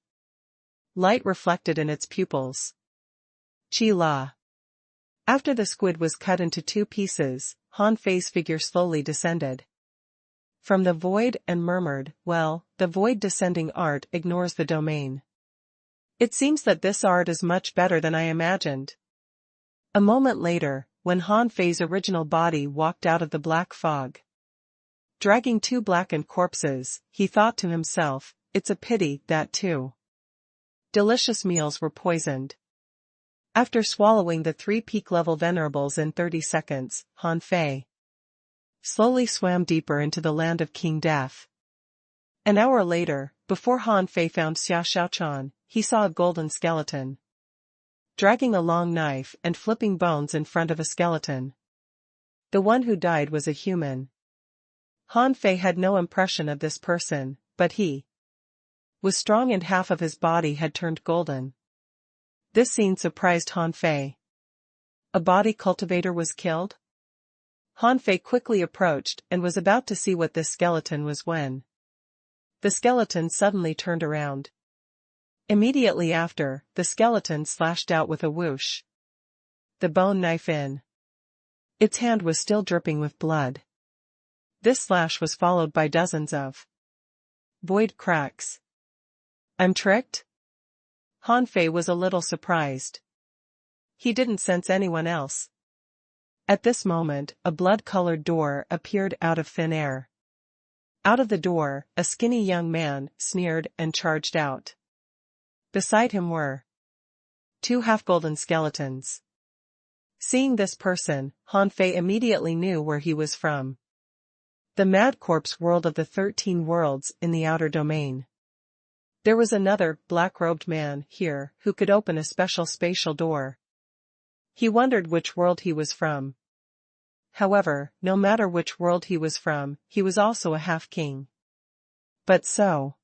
light reflected in its pupils. Chi La. After the squid was cut into 2 pieces, Han Fei's figure slowly descended from the void and murmured, well, the void descending art ignores the domain. It seems that this art is much better than I imagined. A moment later, when Han Fei's original body walked out of the black fog, dragging 2 blackened corpses, he thought to himself, it's a pity that 2 delicious meals were poisoned. After swallowing the 3 peak-level venerables in 30 seconds, Han Fei slowly swam deeper into the land of King Death. An hour later, before Han Fei found Xia Xiaochan, he saw a golden skeleton dragging a long knife and flipping bones in front of a skeleton. The one who died was a human. Han Fei had no impression of this person, but he was strong and half of his body had turned golden. This scene surprised Han Fei. A body cultivator was killed? Han Fei quickly approached and was about to see what this skeleton was when the skeleton suddenly turned around. Immediately after, the skeleton slashed out with a whoosh. The bone knife in its hand was still dripping with blood. This slash was followed by dozens of void cracks. I'm tricked? Han Fei was a little surprised. He didn't sense anyone else. At this moment, a blood-colored door appeared out of thin air. Out of the door, a skinny young man sneered and charged out. Beside him were two half-golden skeletons. Seeing this person, Han Fei immediately knew where he was from. The Mad Corpse world of the 13 worlds in the outer domain. There was another, black-robed man here who could open a special spatial door. He wondered which world he was from. However, no matter which world he was from, he was also a half-king. But so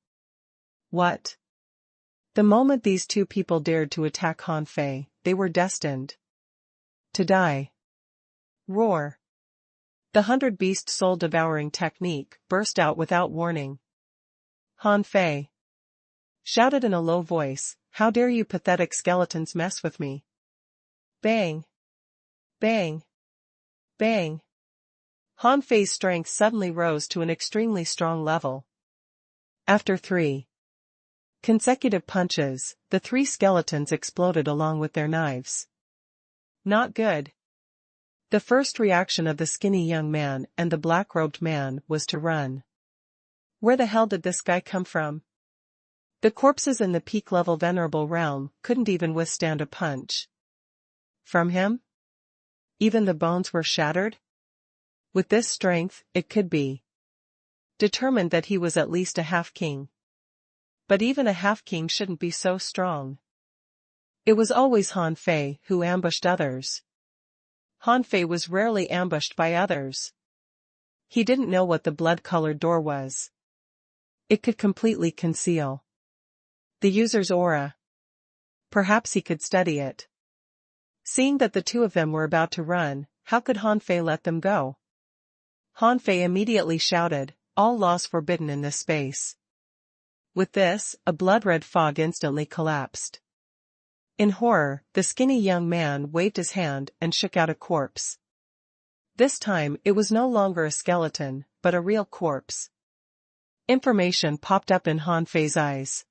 what? The moment these two people dared to attack Han Fei, they were destined to die. Roar. The 100-beast soul-devouring technique burst out without warning. Han Fei shouted in a low voice, "How dare you pathetic skeletons mess with me?" Bang! Bang! Bang! Han Fei's strength suddenly rose to an extremely strong level. After 3 consecutive punches, the 3 skeletons exploded along with their knives. Not good. The first reaction of the skinny young man and the black-robed man was to run. Where the hell did this guy come from? The corpses in the peak-level venerable realm couldn't even withstand a punch from him? Even the bones were shattered? With this strength, it could be determined that he was at least a half-king. But even a half-king shouldn't be so strong. It was always Han Fei who ambushed others. Han Fei was rarely ambushed by others. He didn't know what the blood-colored door was. It could completely conceal the user's aura. Perhaps he could study it. Seeing that the two of them were about to run, how could Han Fei let them go? Han Fei immediately shouted, "All laws forbidden in this space." With this, a blood-red fog instantly collapsed. In horror, the skinny young man waved his hand and shook out a corpse. This time, it was no longer a skeleton, but a real corpse. Information popped up in Han Fei's eyes.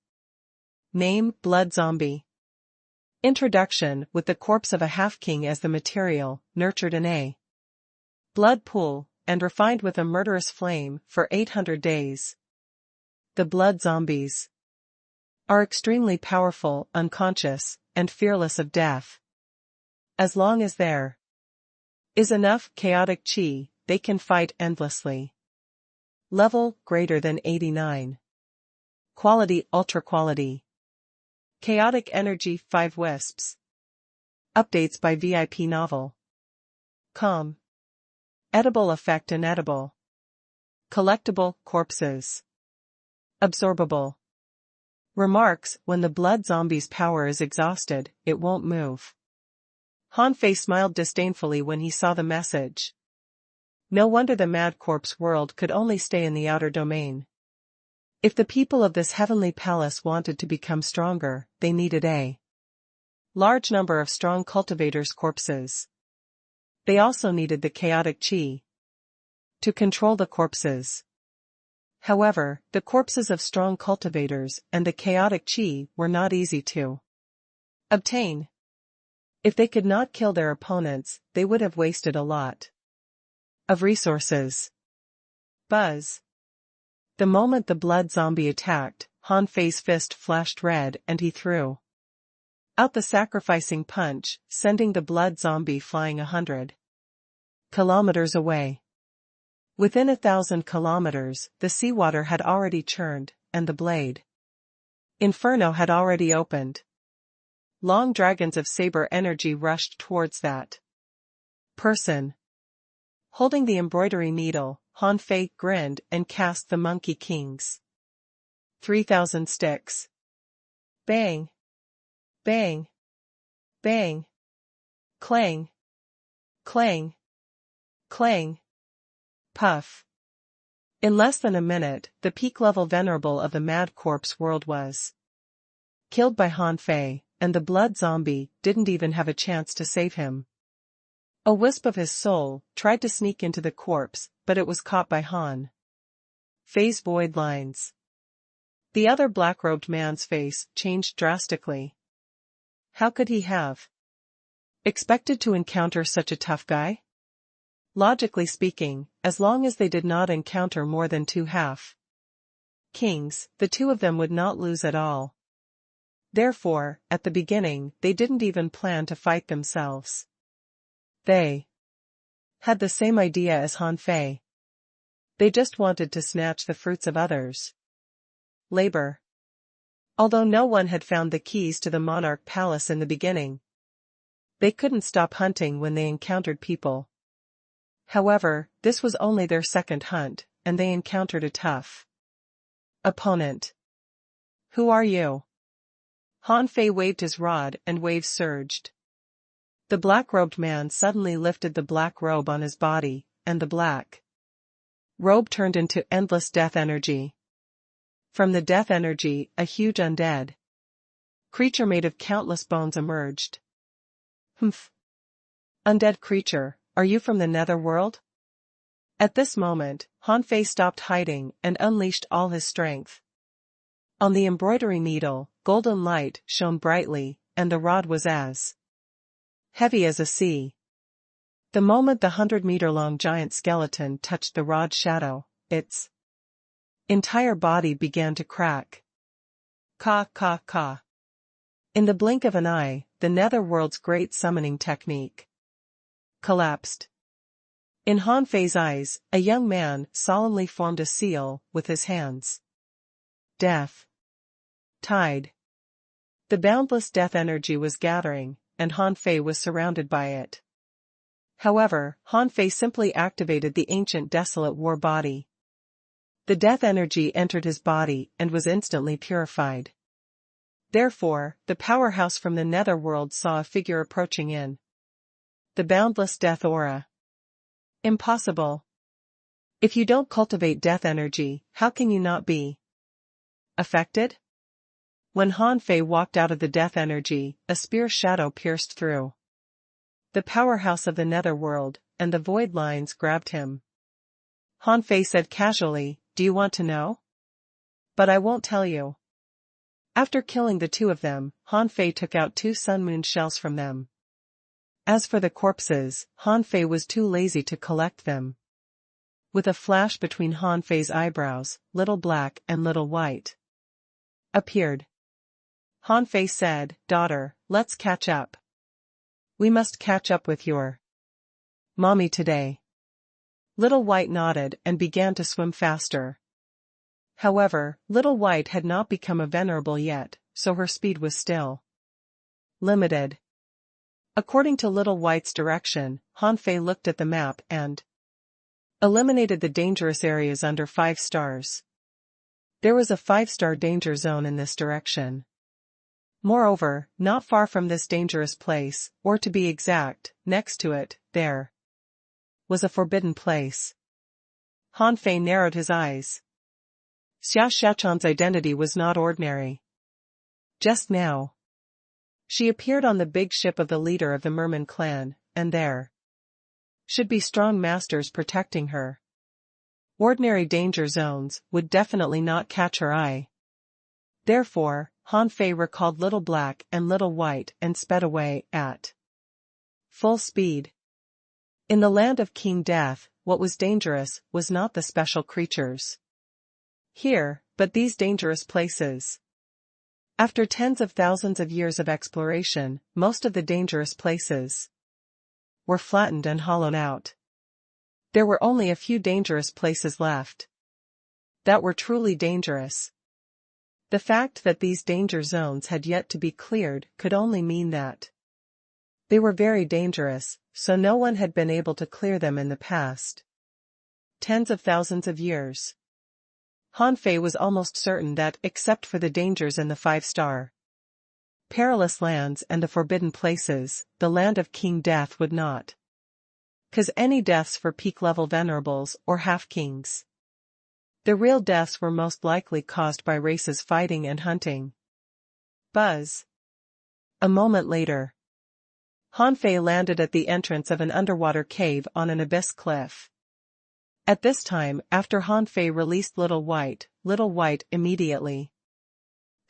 Name: Blood Zombie. Introduction: with the corpse of a half-king as the material, nurtured in a blood pool, and refined with a murderous flame for 800 days. The blood zombies are extremely powerful, unconscious, and fearless of death. As long as there is enough chaotic chi, they can fight endlessly. Level: greater than 89. Quality: ultra quality. Chaotic energy: 5 wisps. Updates by VIP novel. Com. Edible effect: inedible. Collectible: corpses. Absorbable. Remarks: when the blood zombie's power is exhausted, it won't move. Han Fei smiled disdainfully when he saw the message. No wonder the Mad Corpse world could only stay in the outer domain. If the people of this heavenly palace wanted to become stronger, they needed a large number of strong cultivators' corpses. They also needed the chaotic chi to control the corpses. However, the corpses of strong cultivators and the chaotic chi were not easy to obtain. If they could not kill their opponents, they would have wasted a lot of resources. Buzz. The moment the blood zombie attacked, Han Fei's fist flashed red and he threw out the sacrificing punch, sending the blood zombie flying 100 kilometers away. Within 1,000 kilometers, the seawater had already churned, and the blade inferno had already opened. Long dragons of saber energy rushed towards that person. Holding the embroidery needle, Han Fei grinned and cast the Monkey Kings. 3,000 sticks. Bang! Bang! Bang! Clang! Clang! Clang! Puff! In less than a minute, the peak-level venerable of the Mad Corpse world was killed by Han Fei, and the blood zombie didn't even have a chance to save him. A wisp of his soul tried to sneak into the corpse, but it was caught by Han Fei's void lines. The other black-robed man's face changed drastically. How could he have expected to encounter such a tough guy? Logically speaking, as long as they did not encounter more than 2 half-kings, the 2 of them would not lose at all. Therefore, at the beginning, they didn't even plan to fight themselves. They had the same idea as Han Fei. They just wanted to snatch the fruits of others' labor. Although no one had found the keys to the Monarch Palace in the beginning, they couldn't stop hunting when they encountered people. However, this was only their second hunt, and they encountered a tough opponent. Who are you? Han Fei waved his rod and waves surged. The black-robed man suddenly lifted the black robe on his body, and the black robe turned into endless death energy. From the death energy, a huge undead creature made of countless bones emerged. Humph! Undead creature, are you from the netherworld? At this moment, Han Fei stopped hiding and unleashed all his strength. On the embroidery needle, golden light shone brightly, and the rod was as heavy as a sea. The moment the 100-meter-long giant skeleton touched the rod's shadow, its entire body began to crack. Ka ka ka. In the blink of an eye, the netherworld's great summoning technique collapsed. In Han Fei's eyes, a young man solemnly formed a seal with his hands. Death. Tide. The boundless death energy was gathering, and Han Fei was surrounded by it. However, Han Fei simply activated the ancient desolate war body. The death energy entered his body and was instantly purified. Therefore, the powerhouse from the netherworld saw a figure approaching in the boundless death aura. Impossible. If you don't cultivate death energy, how can you not be affected? When Han Fei walked out of the death energy, a spear shadow pierced through the powerhouse of the netherworld, and the void lines grabbed him. Han Fei said casually, "Do you want to know? But I won't tell you." After killing the 2 of them, Han Fei took out 2 sun moon shells from them. As for the corpses, Han Fei was too lazy to collect them. With a flash between Han Fei's eyebrows, Little Black and Little White appeared. Han Fei said, "Daughter, let's catch up. We must catch up with your mommy today." Little White nodded and began to swim faster. However, Little White had not become a venerable yet, so her speed was still limited. According to Little White's direction, Han Fei looked at the map and eliminated the dangerous areas under 5 stars. There was a 5-star danger zone in this direction. Moreover, not far from this dangerous place, or to be exact, next to it, there was a forbidden place. Han Fei narrowed his eyes. Xia Shachan's identity was not ordinary. Just now, she appeared on the big ship of the leader of the Merman clan, and there should be strong masters protecting her. Ordinary danger zones would definitely not catch her eye. Therefore, Han Fei recalled Little Black and Little White and sped away at full speed. In the land of King Death, what was dangerous was not the special creatures here, but these dangerous places. After tens of thousands of years of exploration, most of the dangerous places were flattened and hollowed out. There were only a few dangerous places left that were truly dangerous. The fact that these danger zones had yet to be cleared could only mean that They were very dangerous, so no one had been able to clear them in the past. Tens of thousands of years. Han Fei was almost certain that, except for the dangers in the 5-star perilous lands and the forbidden places, the land of King Death would not cause any deaths for peak-level venerables or half-kings. The real deaths were most likely caused by races fighting and hunting. Buzz. A moment later, Han Fei landed at the entrance of an underwater cave on an abyss cliff. At this time, after Han Fei released Little White immediately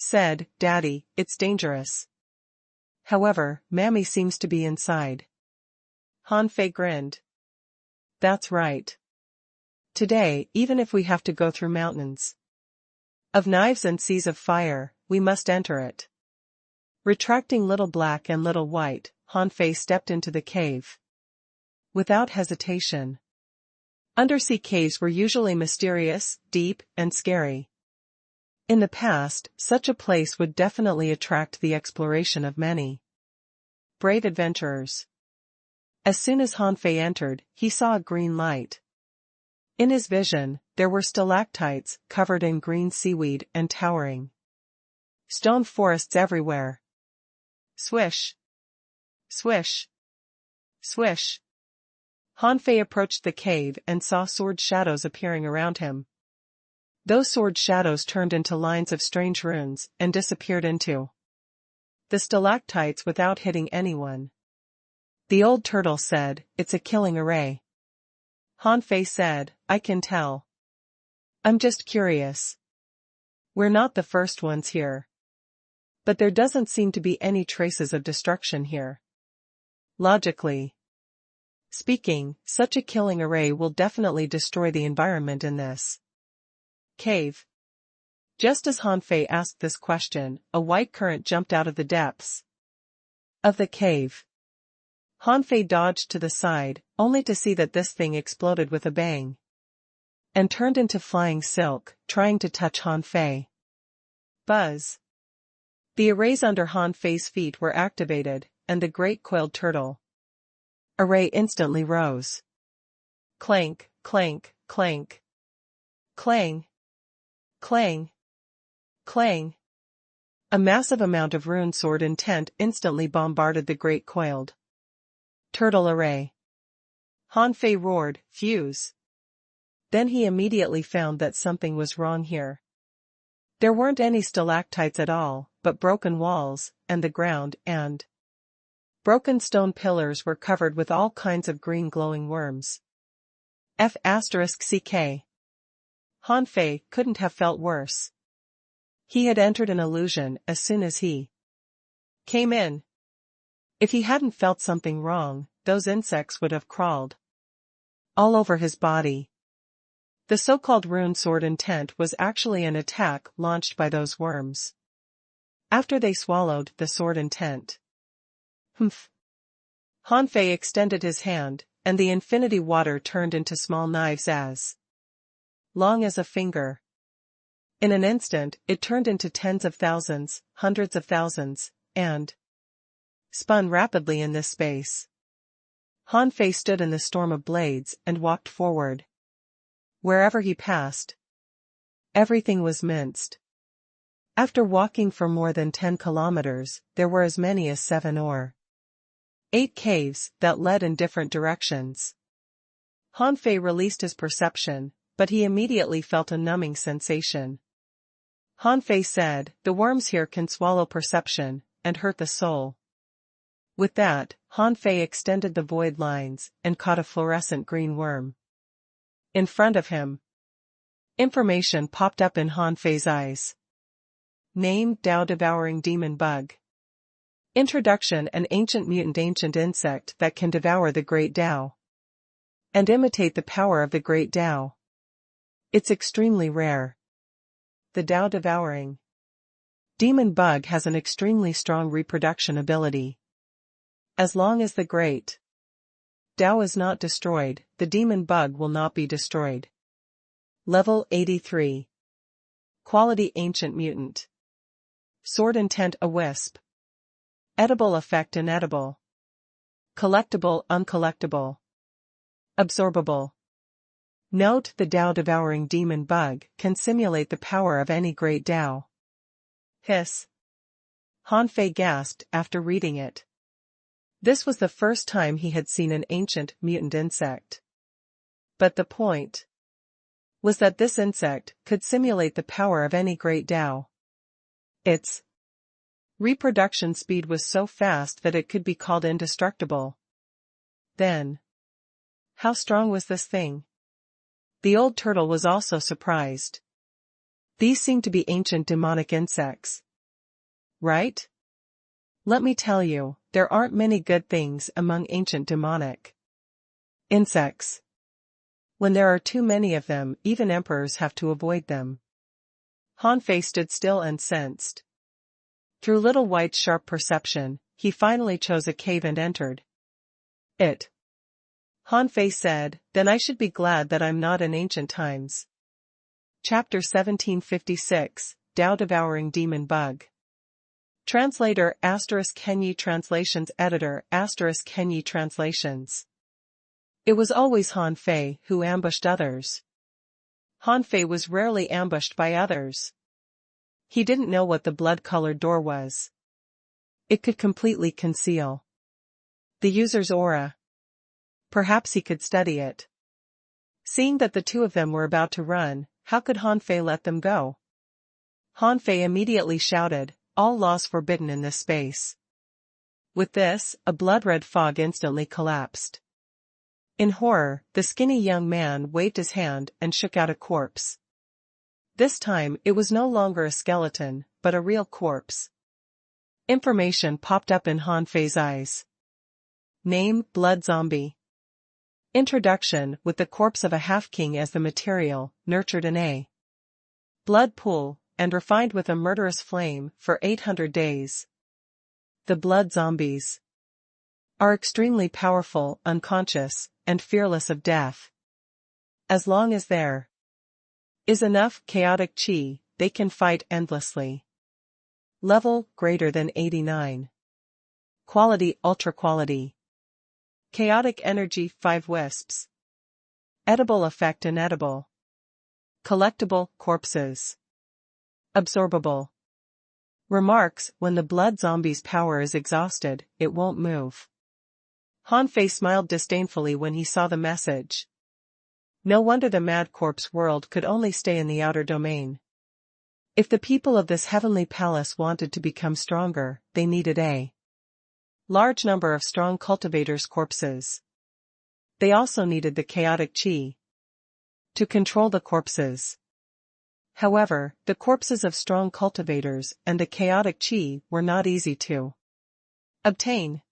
said, "Daddy, it's dangerous. However, Mammy seems to be inside." Han Fei grinned. "That's right. Today, even if we have to go through mountains of knives and seas of fire, we must enter it." Retracting Little Black and Little White, Han Fei stepped into the cave. Without hesitation. Undersea caves were usually mysterious, deep, and scary. In the past, such a place would definitely attract the exploration of many brave adventurers. As soon as Han Fei entered, he saw a green light. In his vision, there were stalactites covered in green seaweed and towering stone forests everywhere. Swish. Swish. Swish. Han Fei approached the cave and saw sword shadows appearing around him. Those sword shadows turned into lines of strange runes and disappeared into the stalactites without hitting anyone. The old turtle said, "It's a killing array." Han Fei said, "I can tell. I'm just curious. We're not the first ones here. But there doesn't seem to be any traces of destruction here. Logically speaking, such a killing array will definitely destroy the environment in this cave." Just as Han Fei asked this question, a white current jumped out of the depths of the cave. Han Fei dodged to the side, only to see that this thing exploded with a bang and turned into flying silk, trying to touch Han Fei. Buzz. The arrays under Han Fei's feet were activated, and the great coiled turtle array instantly rose. Clank, clank, clank. Clang. Clang. Clang. A massive amount of rune sword intent instantly bombarded the great coiled turtle array. Han Fei roared, "Fuse!" Then he immediately found that something was wrong here. There weren't any stalactites at all, but broken walls, and the ground and broken stone pillars were covered with all kinds of green glowing worms. F***ck. Han Fei couldn't have felt worse. He had entered an illusion as soon as he came in. If he hadn't felt something wrong, those insects would have crawled all over his body. The so-called rune sword intent was actually an attack launched by those worms after they swallowed the sword intent. Humph. Han Fei extended his hand, and the infinity water turned into small knives as long as a finger. In an instant, it turned into tens of thousands, hundreds of thousands, and spun rapidly in this space. Han Fei stood in the storm of blades and walked forward. Wherever he passed, everything was minced. After walking for more than 10 kilometers, there were as many as 7 or 8 caves that led in different directions. Han Fei released his perception, but he immediately felt a numbing sensation. Han Fei said, "The worms here can swallow perception and hurt the soul." With that, Han Fei extended the void lines and caught a fluorescent green worm in front of him. Information popped up in Han Fei's eyes. Name: Dao devouring demon bug. Introduction: an ancient mutant ancient insect that can devour the great Dao and imitate the power of the great Dao. It's extremely rare. The Dao devouring demon bug has an extremely strong reproduction ability. As long as the great Dao is not destroyed, the demon bug will not be destroyed. Level 83. Quality ancient mutant. Sword intent: a wisp. Edible effect: inedible. Collectible, uncollectible. Absorbable. Note: the Tao-devouring demon bug can simulate the power of any great Tao. Hiss. Han Fei gasped after reading it. This was the first time he had seen an ancient, mutant insect. But the point was that this insect could simulate the power of any great Tao. Its reproduction speed was so fast that it could be called indestructible. Then, how strong was this thing? The old turtle was also surprised. These seemed to be ancient demonic insects. Right? Let me tell you, there aren't many good things among ancient demonic insects. When there are too many of them, even emperors have to avoid them. Han Fei stood still and sensed. Through Little White's sharp perception, he finally chose a cave and entered it. Han Fei said, "Then I should be glad that I'm not in ancient times." Chapter 1756, Tao-devouring demon bug. Translator ** Kenyi Translations Editor ** Kenyi Translations. It was always Han Fei who ambushed others. Han Fei was rarely ambushed by others. He didn't know what the blood-colored door was. It could completely conceal the user's aura. Perhaps he could study it. Seeing that the two of them were about to run, how could Han Fei let them go? Han Fei immediately shouted, "All laws forbidden in this space." With this, a blood-red fog instantly collapsed. In horror, the skinny young man waved his hand and shook out a corpse. This time, it was no longer a skeleton, but a real corpse. Information popped up in Han Fei's eyes. Name: Blood Zombie. Introduction: with the corpse of a half-king as the material, nurtured in a blood pool, and refined with a murderous flame, for 800 days. The blood zombies are extremely powerful, unconscious, and fearless of death. As long as there is enough chaotic chi, they can fight endlessly. Level: greater than 89. Quality: ultra quality. Chaotic energy: 5 wisps. Edible effect: inedible. Collectible: corpses. Absorbable. Remarks: when the blood zombie's power is exhausted, it won't move. Han Fei smiled disdainfully when he saw the message. No wonder the mad corpse world could only stay in the outer domain. If the people of this heavenly palace wanted to become stronger, they needed a large number of strong cultivators' corpses. They also needed the chaotic chi to control the corpses. However, the corpses of strong cultivators and the chaotic chi were not easy to obtain.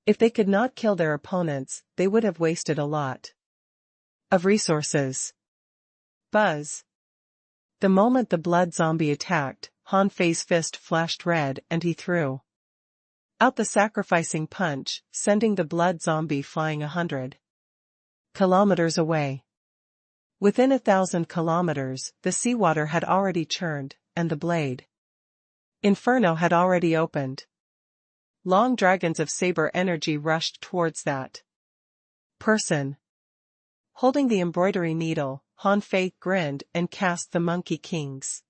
If they could not kill their opponents, they would have wasted a lot of resources. Buzz. The moment the blood zombie attacked, Han Fei's fist flashed red and he threw out the sacrificing punch, sending the blood zombie flying 100 kilometers away. Within 1,000 kilometers, the seawater had already churned, and the blade inferno had already opened. Long dragons of saber energy rushed towards that person. Holding the embroidery needle, Han Fei grinned and cast the Monkey Kings.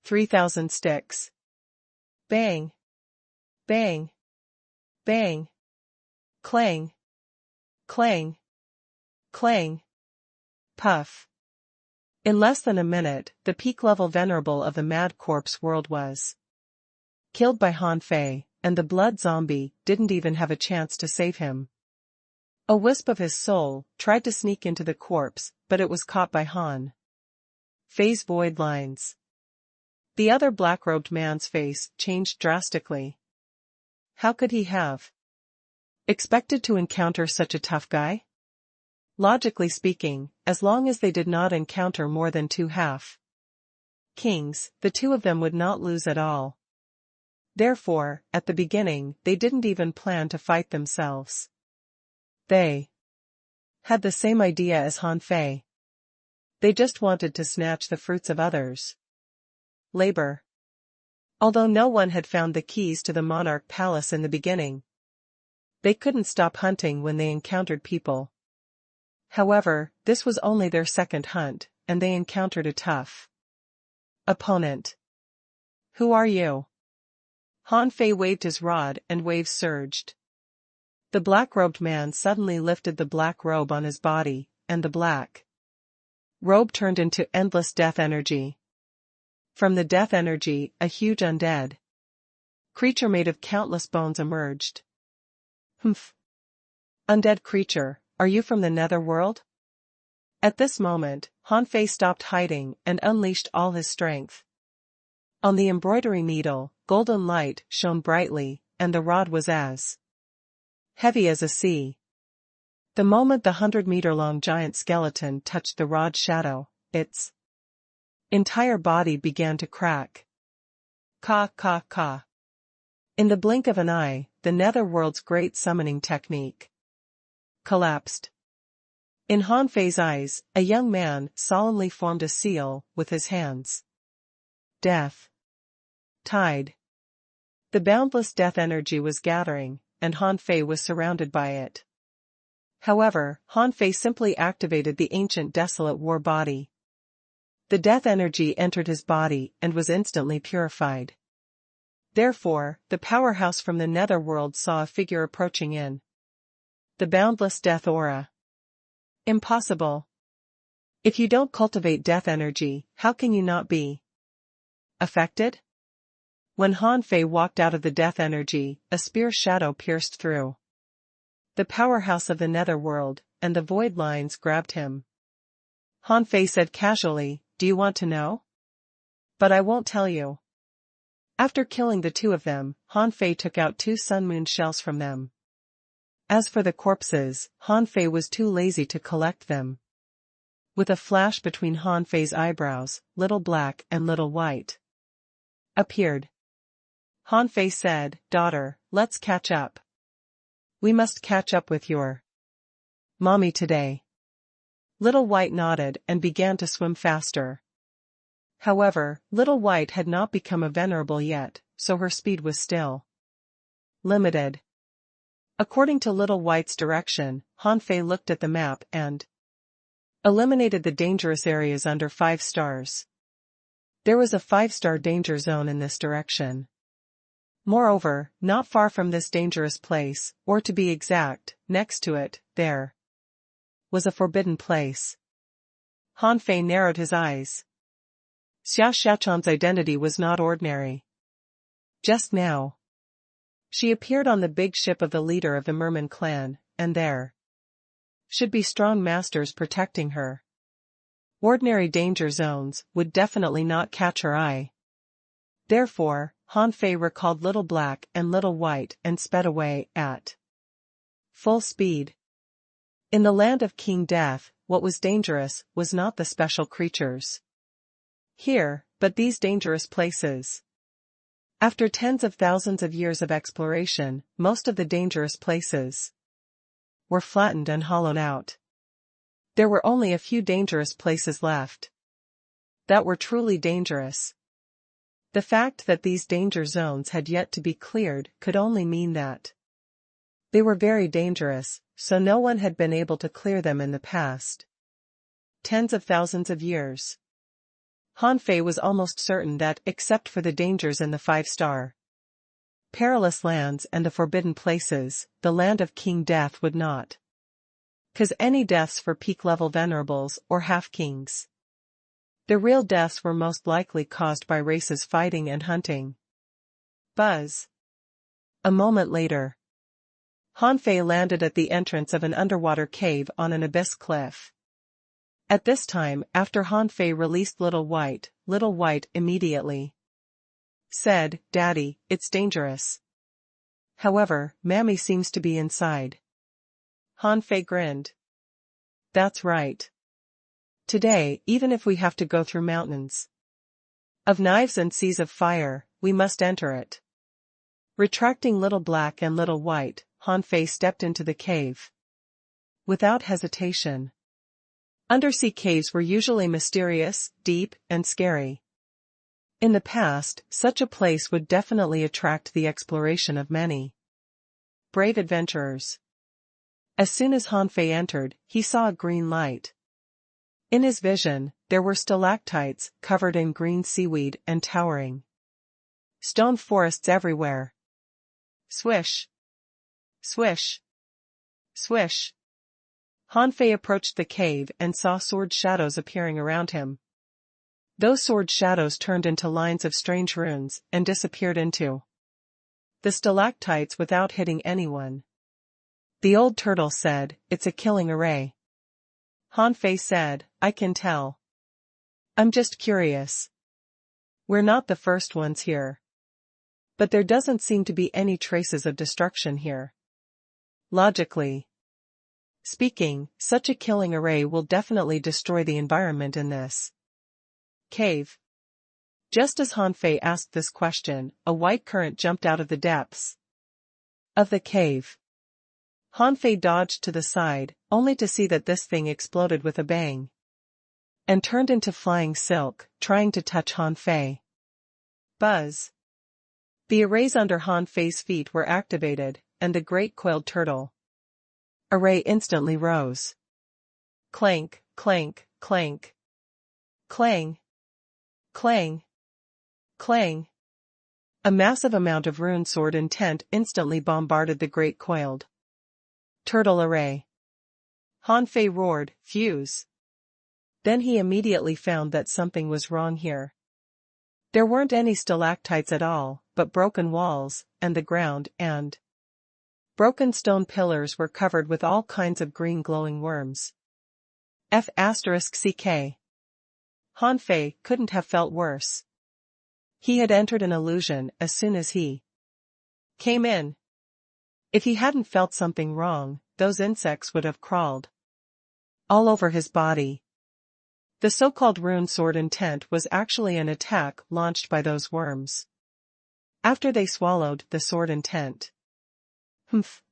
3,000 sticks. Bang! Bang! Bang! Clang! Clang! Clang! Puff. In less than a minute, the peak-level venerable of the mad corpse world was killed by Han Fei, and the blood zombie didn't even have a chance to save him. A wisp of his soul tried to sneak into the corpse, but it was caught by Han Fei's void lines. The other black-robed man's face changed drastically. How could he have expected to encounter such a tough guy? Logically speaking, as long as they did not encounter more than 2 half-kings, the two of them would not lose at all. Therefore, at the beginning, they didn't even plan to fight themselves. They had the same idea as Han Fei. They just wanted to snatch the fruits of others' labor. Although no one had found the keys to the monarch palace in the beginning, They couldn't stop hunting when they encountered people. However, this was only their second hunt, and they encountered a tough opponent. "Who are you?" Han Fei waved his rod and waves surged. The black-robed man suddenly lifted the black robe on his body, and the black robe turned into endless death energy. From the death energy, a huge undead creature made of countless bones emerged. "Humph. Undead creature, are you from the netherworld?" At this moment, Han Fei stopped hiding and unleashed all his strength. On the embroidery needle, golden light shone brightly, and the rod was as heavy as a sea. The moment the 100-meter-long giant skeleton touched the rod's shadow, its entire body began to crack. Ka ka ka. In the blink of an eye, the netherworld's great summoning technique collapsed. In Han Fei's eyes, a young man solemnly formed a seal with his hands. Death. Tide. The boundless death energy was gathering, and Han Fei was surrounded by it. However, Han Fei simply activated the ancient desolate war body. The death energy entered his body and was instantly purified. Therefore, the powerhouse from the netherworld saw a figure approaching in the boundless death aura. Impossible. If you don't cultivate death energy, how can you not be affected? When Han Fei walked out of the death energy, a spear shadow pierced through the powerhouse of the netherworld, and the void lines grabbed him. Han Fei said casually, "Do you want to know?" "But I won't tell you." After killing the two of them, Han Fei took out 2 sun moon shells from them. As for the corpses, Han Fei was too lazy to collect them. With a flash between Han Fei's eyebrows, Little Black and Little White appeared. Han Fei said, "Daughter, let's catch up. We must catch up with your mommy today." Little White nodded and began to swim faster. However, Little White had not become a venerable yet, so her speed was still limited. According to Little White's direction, Han Fei looked at the map and eliminated the dangerous areas under 5 stars. There was a 5-star danger zone in this direction. Moreover, not far from this dangerous place, or to be exact, next to it, there was a forbidden place. Han Fei narrowed his eyes. Xia Xiaochan's identity was not ordinary. Just now, she appeared on the big ship of the leader of the Merman clan, and there should be strong masters protecting her. Ordinary danger zones would definitely not catch her eye. Therefore, Han Fei recalled Little Black and Little White and sped away at full speed. In the land of King Death, what was dangerous was not the special creatures here, but these dangerous places. After tens of thousands of years of exploration, most of the dangerous places were flattened and hollowed out. There were only a few dangerous places left that were truly dangerous. The fact that these danger zones had yet to be cleared could only mean that they were very dangerous, so no one had been able to clear them in the past tens of thousands of years. Han Fei was almost certain that, except for the dangers in the 5-star perilous lands and the forbidden places, the land of King Death would not cause any deaths for peak-level venerables or half-kings. The real deaths were most likely caused by races fighting and hunting. Buzz. A moment later, Han Fei landed at the entrance of an underwater cave on an abyss cliff. At this time, after Han Fei released Little White immediately said, "Daddy, it's dangerous. However, Mammy seems to be inside." Han Fei grinned. "That's right. Today, even if we have to go through mountains of knives and seas of fire, we must enter it." Retracting Little Black and Little White, Han Fei stepped into the cave without hesitation. Undersea caves were usually mysterious, deep, and scary. In the past, such a place would definitely attract the exploration of many brave adventurers. As soon as Han Fei entered, he saw a green light. In his vision, there were stalactites covered in green seaweed and towering stone forests everywhere. Swish! Swish! Swish! Han Fei approached the cave and saw sword shadows appearing around him. Those sword shadows turned into lines of strange runes and disappeared into the stalactites without hitting anyone. The old turtle said, "It's a killing array." Han Fei said, "I can tell. I'm just curious. We're not the first ones here. But there doesn't seem to be any traces of destruction here. Logically speaking, such a killing array will definitely destroy the environment in this cave." Just as Han Fei asked this question, a white current jumped out of the depths of the cave. Han Fei dodged to the side, only to see that this thing exploded with a bang and turned into flying silk, trying to touch Han Fei. Buzz! The arrays under Han Fei's feet were activated, and the great coiled turtle array instantly rose. Clank, clank, clank. Clang. Clang. Clang. A massive amount of rune sword intent instantly bombarded the great coiled turtle array. Han Fei roared, "Fuse!" Then he immediately found that something was wrong here. There weren't any stalactites at all, but broken walls, and the ground and broken stone pillars were covered with all kinds of green glowing worms. F***ck. Han Fei couldn't have felt worse. He had entered an illusion as soon as he came in. If he hadn't felt something wrong, those insects would have crawled all over his body. The so-called rune sword intent was actually an attack launched by those worms after they swallowed the sword intent. Humph.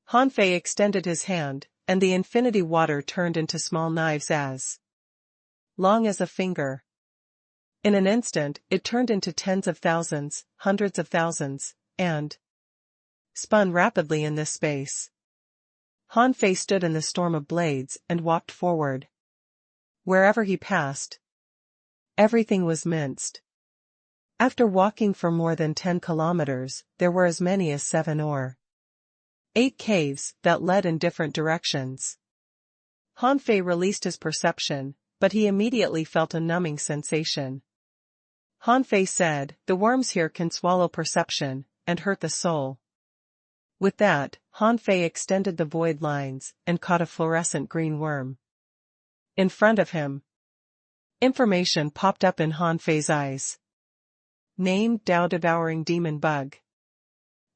Han Fei extended his hand, and the infinity water turned into small knives as long as a finger. In an instant, it turned into tens of thousands, hundreds of thousands, and spun rapidly in this space. Han Fei stood in the storm of blades and walked forward. Wherever he passed, everything was minced. After walking for more than 10 kilometers, there were as many as 7 or 8 caves that led in different directions. Han Fei released his perception, but he immediately felt a numbing sensation. Han Fei said, "The worms here can swallow perception and hurt the soul." With that, Han Fei extended the void lines and caught a fluorescent green worm in front of him. Information popped up in Han Fei's eyes. Name: Tao-devouring demon bug.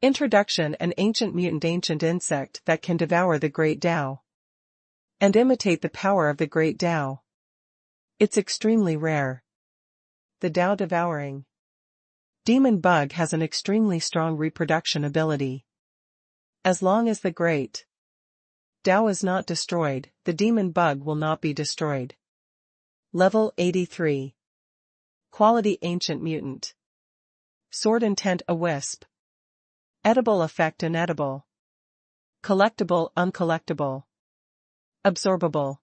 Introduction: an ancient ancient insect that can devour the great Tao and imitate the power of the great Tao. It's extremely rare. The Tao-devouring demon bug has an extremely strong reproduction ability. As long as the great Tao is not destroyed, the demon bug will not be destroyed. Level 83. Quality: ancient mutant. Sword intent: a wisp. Edible effect: inedible. Collectible: uncollectible. Absorbable.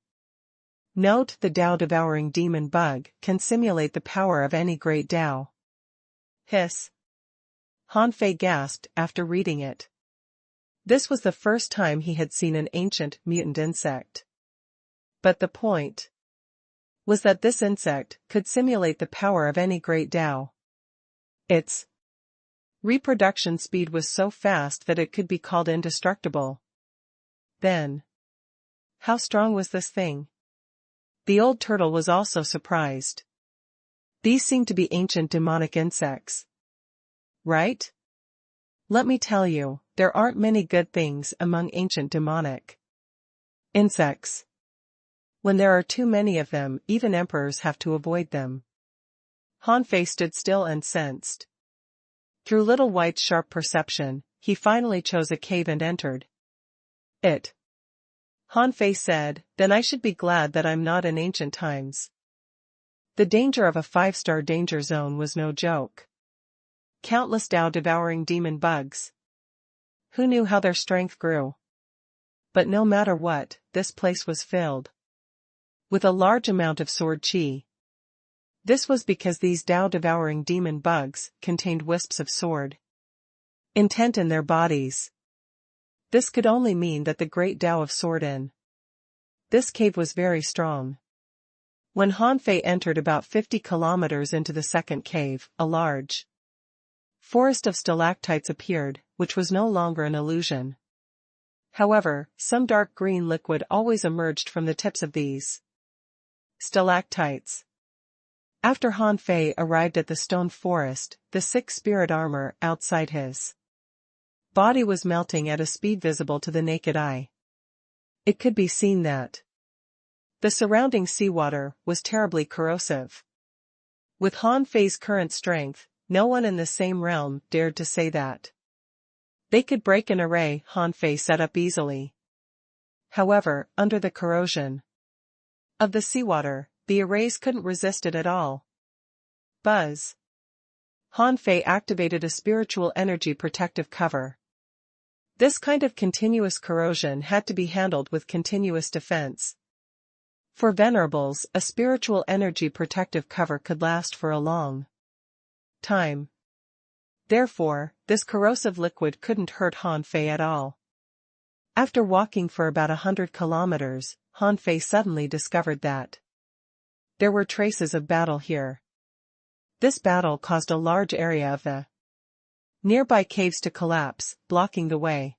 Note: the Tao-devouring demon bug can simulate the power of any great Tao. Hiss. Han Fei gasped after reading it. This was the first time he had seen an ancient mutant insect. But the point was that this insect could simulate the power of any great Tao. Its reproduction speed was so fast that it could be called indestructible. Then, how strong was this thing? The old turtle was also surprised. These seem to be ancient demonic insects, right? Let me tell you, there aren't many good things among ancient demonic insects. When there are too many of them, even emperors have to avoid them. Han Fei stood still and sensed. Through Little White's sharp perception, he finally chose a cave and entered it. Han Fei said, "Then I should be glad that I'm not in ancient times." The danger of a 5-star danger zone was no joke. Countless Tao-devouring demon bugs Who knew how their strength grew? But no matter what, this place was filled with a large amount of sword chi. This was because these Tao-devouring demon bugs contained wisps of sword intent in their bodies. This could only mean that the great Tao of sword in this cave was very strong. When Han Fei entered about 50 kilometers into the second cave, a large forest of stalactites appeared, which was no longer an illusion. However, some dark green liquid always emerged from the tips of these stalactites. After Han Fei arrived at the stone forest, the sixth spirit armor outside his body was melting at a speed visible to the naked eye. It could be seen that the surrounding seawater was terribly corrosive. With Han Fei's current strength, no one in the same realm dared to say that they could break an array Han Fei set up easily. However, under the corrosion of the seawater, the arrays couldn't resist it at all. Buzz. Han Fei activated a spiritual energy protective cover. This kind of continuous corrosion had to be handled with continuous defense. For venerables, a spiritual energy protective cover could last for a long time. Therefore, this corrosive liquid couldn't hurt Han Fei at all. After walking for about 100 kilometers, Han Fei suddenly discovered that there were traces of battle here. This battle caused a large area of the nearby caves to collapse, blocking the way.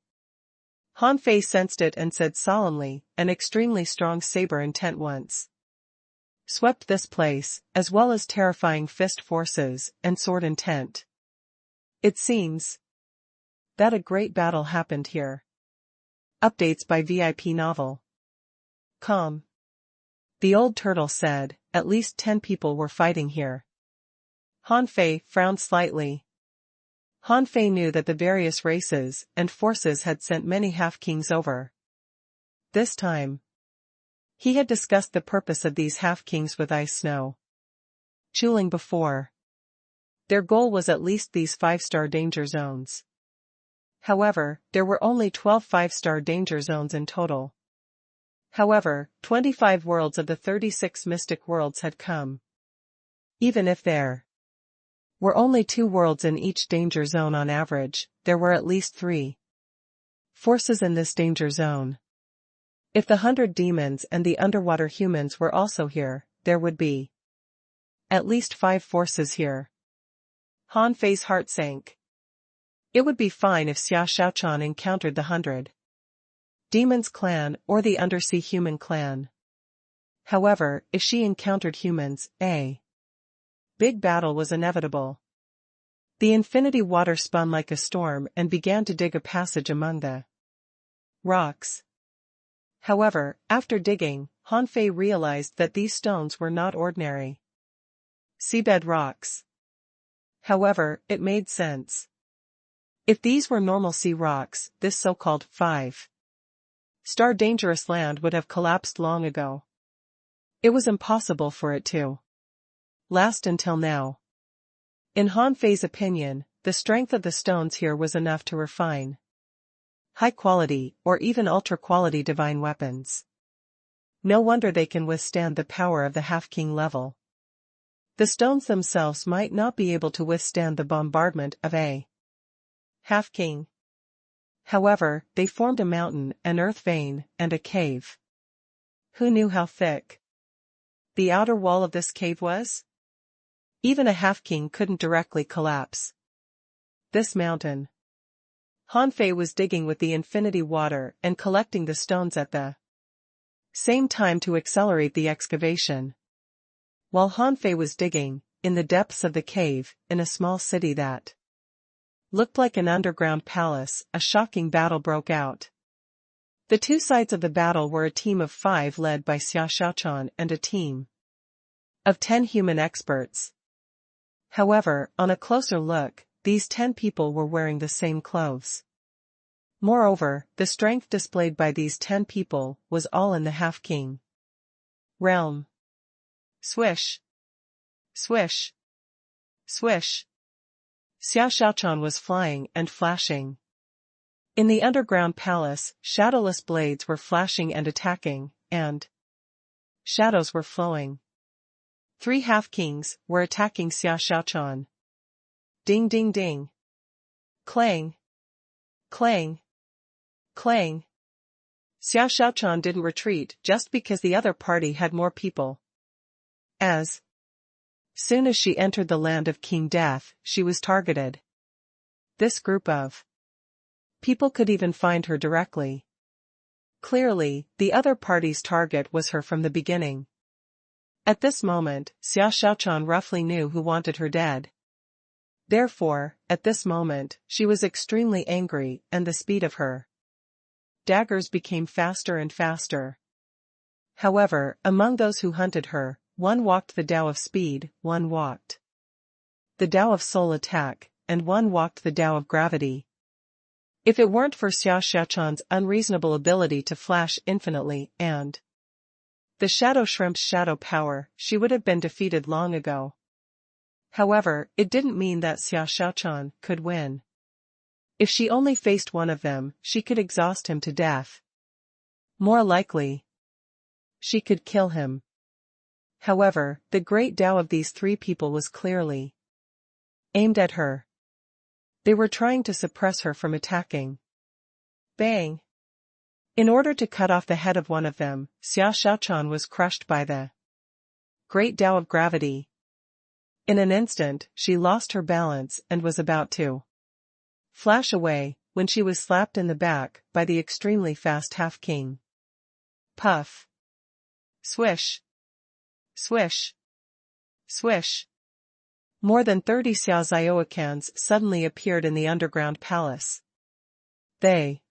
Han Fei sensed it and said solemnly, an extremely strong saber intent once swept this place, as well as terrifying fist forces and sword intent. It seems that a great battle happened here. Updates by VIP Novel. Com. The old turtle said, at least 10 people were fighting here. Han Fei frowned slightly. Han Fei knew that the various races and forces had sent many half-kings over. This time, he had discussed the purpose of these half-kings with Ice Snow Chuling before. Their goal was at least these 5-star danger zones. However, there were only 12 5-star danger zones in total. However, 25 worlds of the 36 mystic worlds had come. Even if there were only 2 worlds in each danger zone on average, there were at least 3 forces in this danger zone. If the 100 demons and the underwater humans were also here, there would be at least 5 forces here. Han Fei's heart sank. It would be fine if Xia Xiaochan encountered the 100 demons clan or the undersea human clan. However, if she encountered humans, a big battle was inevitable. The infinity water spun like a storm and began to dig a passage among the rocks. However, after digging, Han Fei realized that these stones were not ordinary seabed rocks. However, it made sense. If these were normal sea rocks, this so-called 5-star dangerous land would have collapsed long ago. It was impossible for it to last until now. In Han Fei's opinion, the strength of the stones here was enough to refine high-quality or even ultra-quality divine weapons. No wonder they can withstand the power of the half-king level. The stones themselves might not be able to withstand the bombardment of a half-king. However, they formed a mountain, an earth vein, and a cave. Who knew how thick the outer wall of this cave was? Even a half-king couldn't directly collapse this mountain. Han Fei was digging with the infinity water and collecting the stones at the same time to accelerate the excavation. While Han Fei was digging, in the depths of the cave, in a small city that looked like an underground palace, a shocking battle broke out. The 2 sides of the battle were a team of 5 led by Xia Xiaochan and a team of 10 human experts. However, on a closer look, these 10 people were wearing the same clothes. Moreover, the strength displayed by these 10 people was all in the half-king realm. Swish! Swish! Swish! Xia Xiaochan was flying and flashing. In the underground palace, shadowless blades were flashing and attacking, and shadows were flowing. 3 half-kings were attacking Xia Xiaochan. Ding ding ding. Clang. Clang. Clang. Xia Xiaochan didn't retreat just because the other party had more people. As soon as she entered the land of King Death, she was targeted. This group of people could even find her directly. Clearly, the other party's target was her from the beginning. At this moment, Xia Xiaochan roughly knew who wanted her dead. Therefore, at this moment, she was extremely angry, and the speed of her daggers became faster and faster. However, among those who hunted her, one walked the Tao of speed, one walked the Tao of soul attack, and one walked the Tao of gravity. If it weren't for Xia Xiaochan's unreasonable ability to flash infinitely and the Shadow Shrimp's shadow power, she would have been defeated long ago. However, it didn't mean that Xia Xiaochan could win. If she only faced one of them, she could exhaust him to death. More likely, she could kill him. However, the great Tao of these 3 people was clearly aimed at her. They were trying to suppress her from attacking. Bang! In order to cut off the head of one of them, Xia Xiaochan was crushed by the great Tao of gravity. In an instant, she lost her balance and was about to flash away, when she was slapped in the back by the extremely fast half-king. Puff. Swish. Swish. Swish. More than 30 Xiao Xiaoakans suddenly appeared in the underground palace. They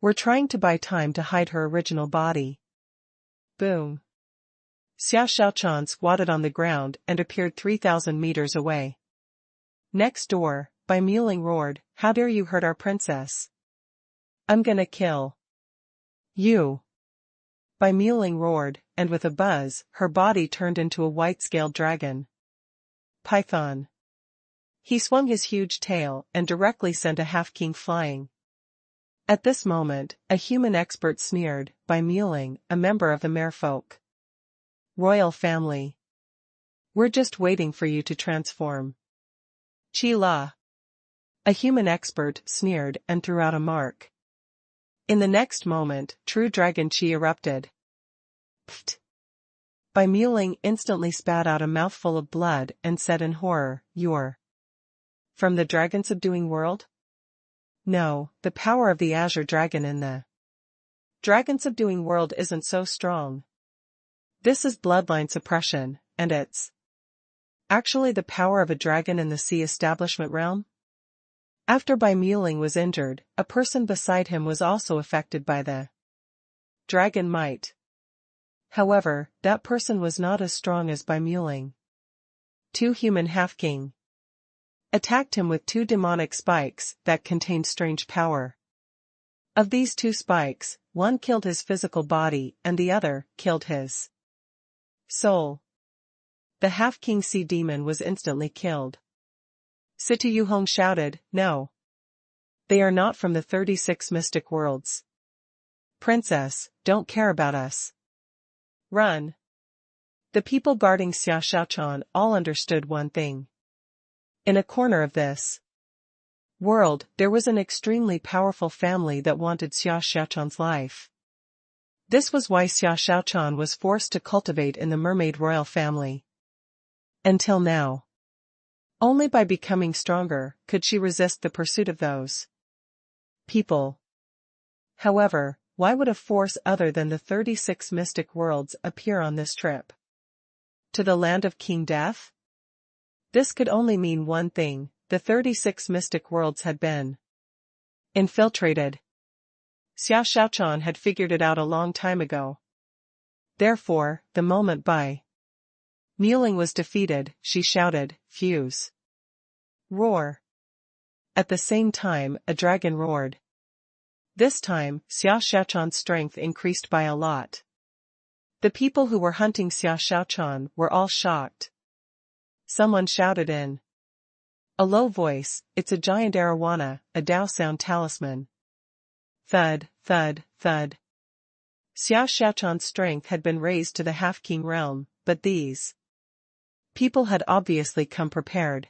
were trying to buy time to hide her original body. Boom. Xia Xiaochan squatted on the ground and appeared 3,000 meters away. Next door, Bai Muling roared, "How dare you hurt our princess? I'm gonna kill you." Bai Muling roared, and with a buzz, her body turned into a white-scaled dragon. Python. He swung his huge tail and directly sent a half-king flying. At this moment, a human expert sneered, "Bai Muling, a member of the merfolk royal family. We're just waiting for you to transform." Chi La. A human expert sneered and threw out a mark. In the next moment, true dragon chi erupted. Pfft. Bai Muling instantly spat out a mouthful of blood and said in horror, "You're from the dragon-subduing world?" "No, the power of the Azure Dragon in the dragon-subduing world isn't so strong. This is bloodline suppression, and it's actually the power of a dragon in the sea establishment realm." After Bai Muling was injured, a person beside him was also affected by the dragon might. However, that person was not as strong as Bai Muling. 2 human half-king attacked him with 2 demonic spikes that contained strange power. Of these 2 spikes, one killed his physical body and the other killed his soul. The half-king sea demon was instantly killed. Situ Yuhong shouted, "No. They are not from the 36 mystic worlds. Princess, don't care about us. Run." The people guarding Xia Xiaochan all understood one thing. In a corner of this world, there was an extremely powerful family that wanted Xia Xiaochan's life. This was why Xia Xiaochan was forced to cultivate in the mermaid royal family. Until now, only by becoming stronger could she resist the pursuit of those people. However, why would a force other than the 36 mystic worlds appear on this trip to the land of King Death? This could only mean one thing: the 36 mystic worlds had been infiltrated. Xia Xiaochan had figured it out a long time ago. Therefore, the moment Bai Muling was defeated, she shouted, "Fuse! Roar!" At the same time, a dragon roared. This time, Xia Xiaochan's strength increased by a lot. The people who were hunting Xia Xiaochan were all shocked. Someone shouted in a low voice, "It's a giant arowana, a Dao sound talisman." Thud, thud, thud. Xiao Xiaochan's strength had been raised to the half-king realm, but these people had obviously come prepared.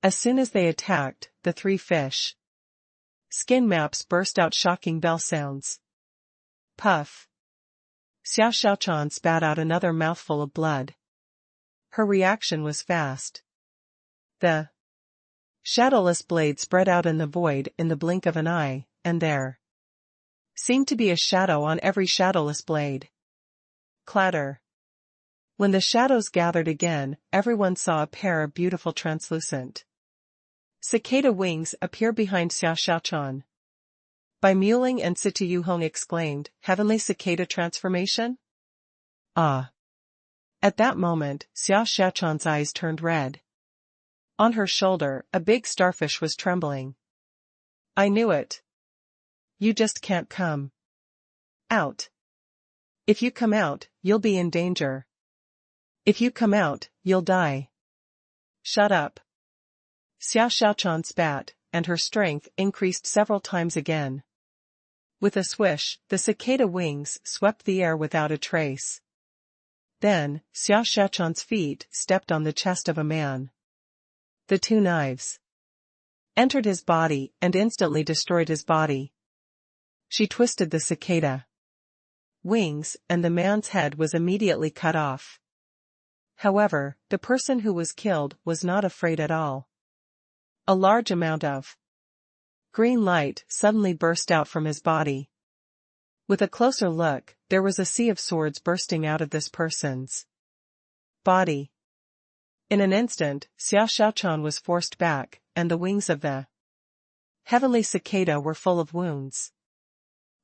As soon as they attacked, the three fish skin maps burst out shocking bell sounds. Puff. Xiao Xiaochan spat out another mouthful of blood. Her reaction was fast. The shadowless blade spread out in the void in the blink of an eye, and there seemed to be a shadow on every shadowless blade. Clatter. When the shadows gathered again, everyone saw a pair of beautiful translucent cicada wings appear behind Xiao Xiaochan. By Muling and Situ Yuhong exclaimed, "Heavenly cicada transformation?" Ah! At that moment, Xiao Xiaochan's eyes turned red. On her shoulder, a big starfish was trembling. "I knew it. You just can't come out. If you come out, you'll be in danger. If you come out, you'll die." "Shut up." Xiao Xiaochan spat, and her strength increased several times again. With a swish, the cicada wings swept the air without a trace. Then, Xiao Xiaochan's feet stepped on the chest of a man. The two knives entered his body and instantly destroyed his body. She twisted the cicada wings, and the man's head was immediately cut off. However, the person who was killed was not afraid at all. A large amount of green light suddenly burst out from his body. With a closer look, there was a sea of swords bursting out of this person's body. In an instant, Xiao Xiaochan was forced back, and the wings of the heavenly cicada were full of wounds.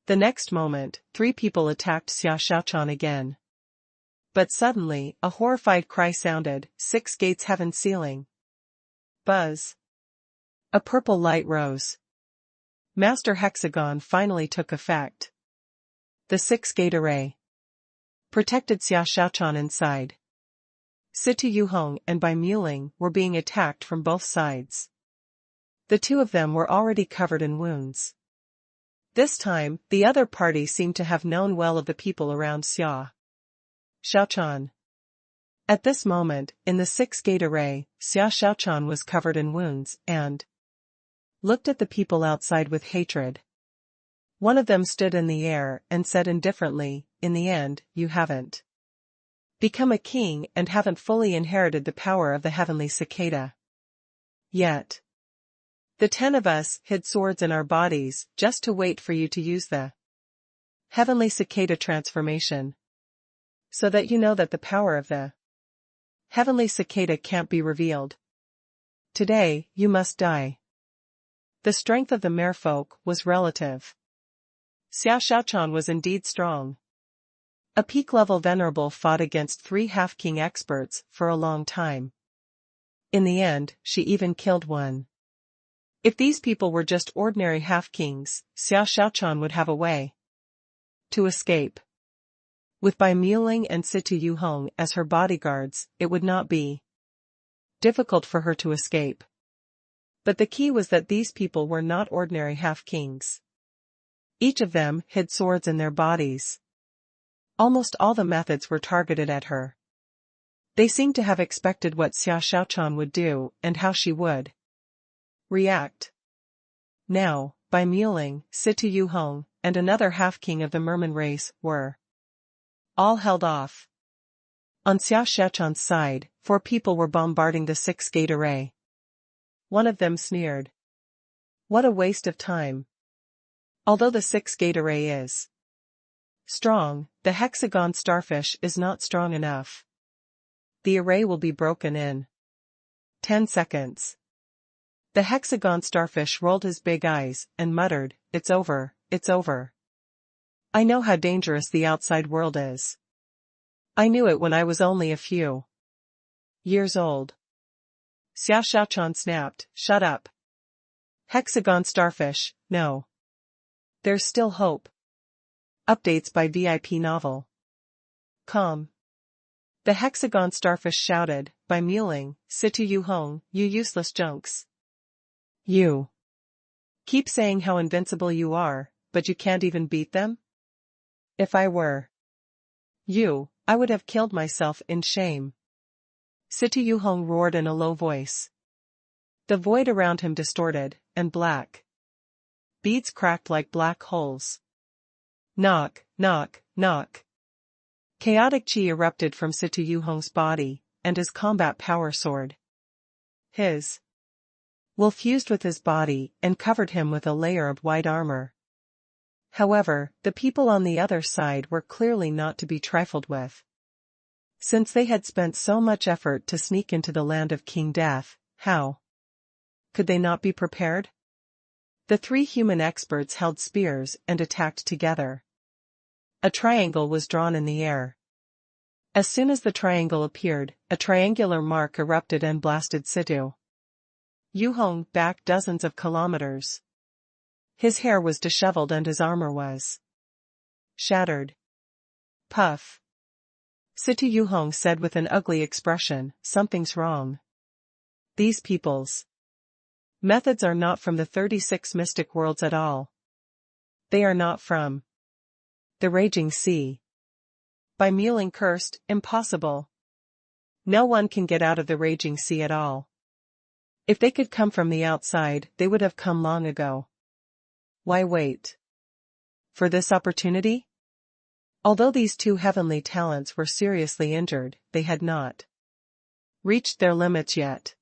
The next moment, three people attacked Xiao Xiaochan again. But suddenly, a horrified cry sounded, "Six gates heaven ceiling!" Buzz. A purple light rose. Master Hexagon finally took effect. The six-gate array protected Xiao Xiaochan inside. Situ Yuhong and Bai Muling were being attacked from both sides. The two of them were already covered in wounds. This time, the other party seemed to have known well of the people around Xiao Xiaochan. At this moment, in the six-gate array, Xiao Xiaochan was covered in wounds and looked at the people outside with hatred. One of them stood in the air and said indifferently, "In the end, you haven't become a king and haven't fully inherited the power of the heavenly cicada yet. The 10 of us hid swords in our bodies just to wait for you to use the heavenly cicada transformation, so that you know that the power of the heavenly cicada can't be revealed. Today, you must die." The strength of the merfolk was relative. Xiao Xiaochan was indeed strong. A peak-level venerable fought against 3 half-king experts for a long time. In the end, she even killed one. If these people were just ordinary half-kings, Xiao Xiaochan would have a way to escape. With Bai Muling and Situ Yuhong as her bodyguards, it would not be difficult for her to escape. But the key was that these people were not ordinary half-kings. Each of them hid swords in their bodies. Almost all the methods were targeted at her. They seemed to have expected what Xiao Xiaochan would do and how she would react. Now, Bai Muling, Situ Yuhong, and another half-king of the merman race were all held off. On Xiao Xiaochan's side, 4 people were bombarding the six-gate array. One of them sneered, "What a waste of time. Although the six-gate array is strong, the hexagon starfish is not strong enough. The array will be broken in 10 seconds. The hexagon starfish rolled his big eyes and muttered, "It's over, it's over. I know how dangerous the outside world is. I knew it when I was only a few years old." Xiao Xiaochan snapped, "Shut up. Hexagon starfish, no. There's still hope." Updates by VIP Novel. Calm. The hexagon starfish shouted, "By Muling, Situ Yuhong, you useless junks. You keep saying how invincible you are, but you can't even beat them? If I were you, I would have killed myself in shame. Situ Yuhong roared in a low voice. The void around him distorted, and black beads cracked like black holes. Knock, knock, knock. Chaotic chi erupted from Situ Yuhong's body, and his combat power soared. His will fused with his body and covered him with a layer of white armor. However, the people on the other side were clearly not to be trifled with. Since they had spent so much effort to sneak into the land of King Death, how could they not be prepared? The three human experts held spears and attacked together. A triangle was drawn in the air. As soon as the triangle appeared, a triangular mark erupted and blasted Situ Yuhong back dozens of kilometers. His hair was disheveled and his armor was shattered. Puff. Situ Yuhong said with an ugly expression, "Something's wrong. These people's methods are not from the 36 mystic worlds at all. They are not from the raging sea." By Muling cursed, "Impossible. No one can get out of the raging sea at all. If they could come from the outside, they would have come long ago. Why wait for this opportunity?" Although these two heavenly talents were seriously injured, they had not reached their limits yet.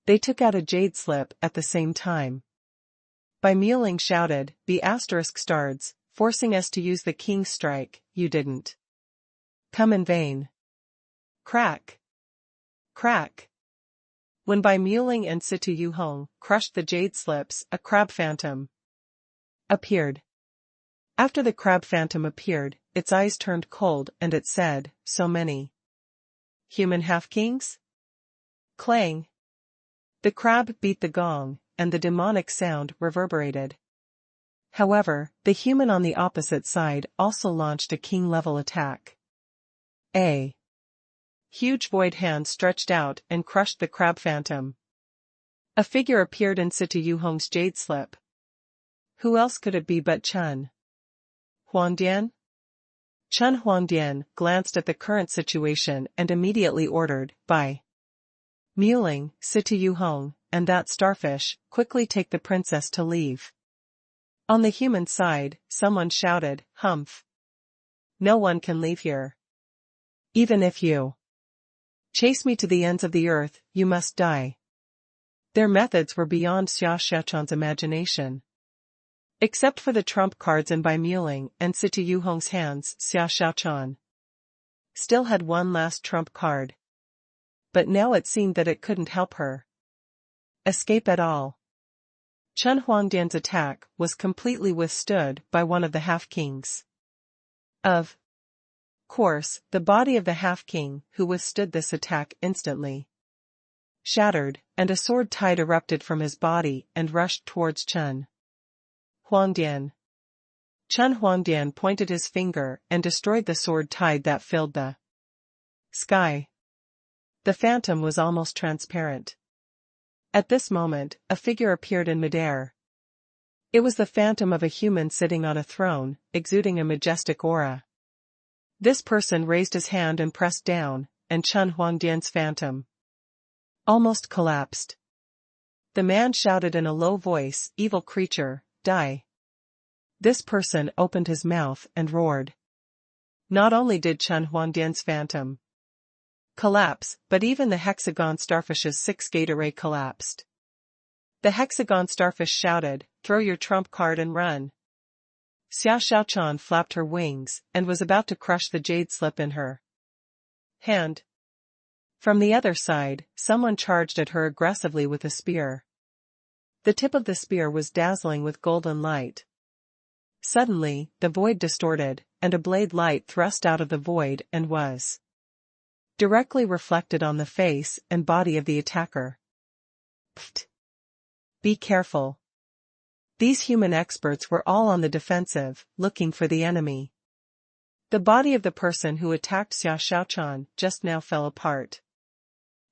They took out a jade slip at the same time. By Muling shouted, "Be asterisk stards, forcing us to use the king's strike, you didn't come in vain." Crack! Crack! When Bai Muling and Situ Yuhong crushed the jade slips, a crab phantom appeared. After the crab phantom appeared, its eyes turned cold and it said, "So many human half-kings?" Clang! The crab beat the gong, and the demonic sound reverberated. However, the human on the opposite side also launched a king-level attack. A huge void hand stretched out and crushed the crab phantom. A figure appeared in Situ Yuhong's jade slip. Who else could it be but Chun Huangdian? Chun Huangdian glanced at the current situation and immediately ordered, "By Muling, Situ Yuhong, and that starfish, quickly take the princess to leave." On the human side, someone shouted, "Humph! No one can leave here. Even if you chase me to the ends of the earth, you must die." Their methods were beyond Xia Xiaochan's imagination. Except for the trump cards in Bai Muling and Situ Yuhong's hands, Xia Xiaochan still had one last trump card. But now it seemed that it couldn't help her escape at all. Chun Huangdian's attack was completely withstood by one of the half-kings. Of course, the body of the half-king, who withstood this attack instantly, shattered, and a sword tide erupted from his body and rushed towards Chun Huangdian. Chun Huangdian pointed his finger and destroyed the sword tide that filled the sky. The phantom was almost transparent. At this moment, a figure appeared in midair. It was the phantom of a human sitting on a throne, exuding a majestic aura. This person raised his hand and pressed down, and Chun Huangdian's phantom almost collapsed. The man shouted in a low voice, "Evil creature, die." This person opened his mouth and roared. Not only did Chun Huangdian's phantom collapse, but even the hexagon starfish's 6-gate array collapsed. The hexagon starfish shouted, "Throw your trump card and run." Xia Xiaochan flapped her wings and was about to crush the jade slip in her hand. From the other side, someone charged at her aggressively with a spear. The tip of the spear was dazzling with golden light. Suddenly, the void distorted, and a blade light thrust out of the void and was directly reflected on the face and body of the attacker. Pfft! Be careful. These human experts were all on the defensive, looking for the enemy. The body of the person who attacked Xia Xiaochan just now fell apart.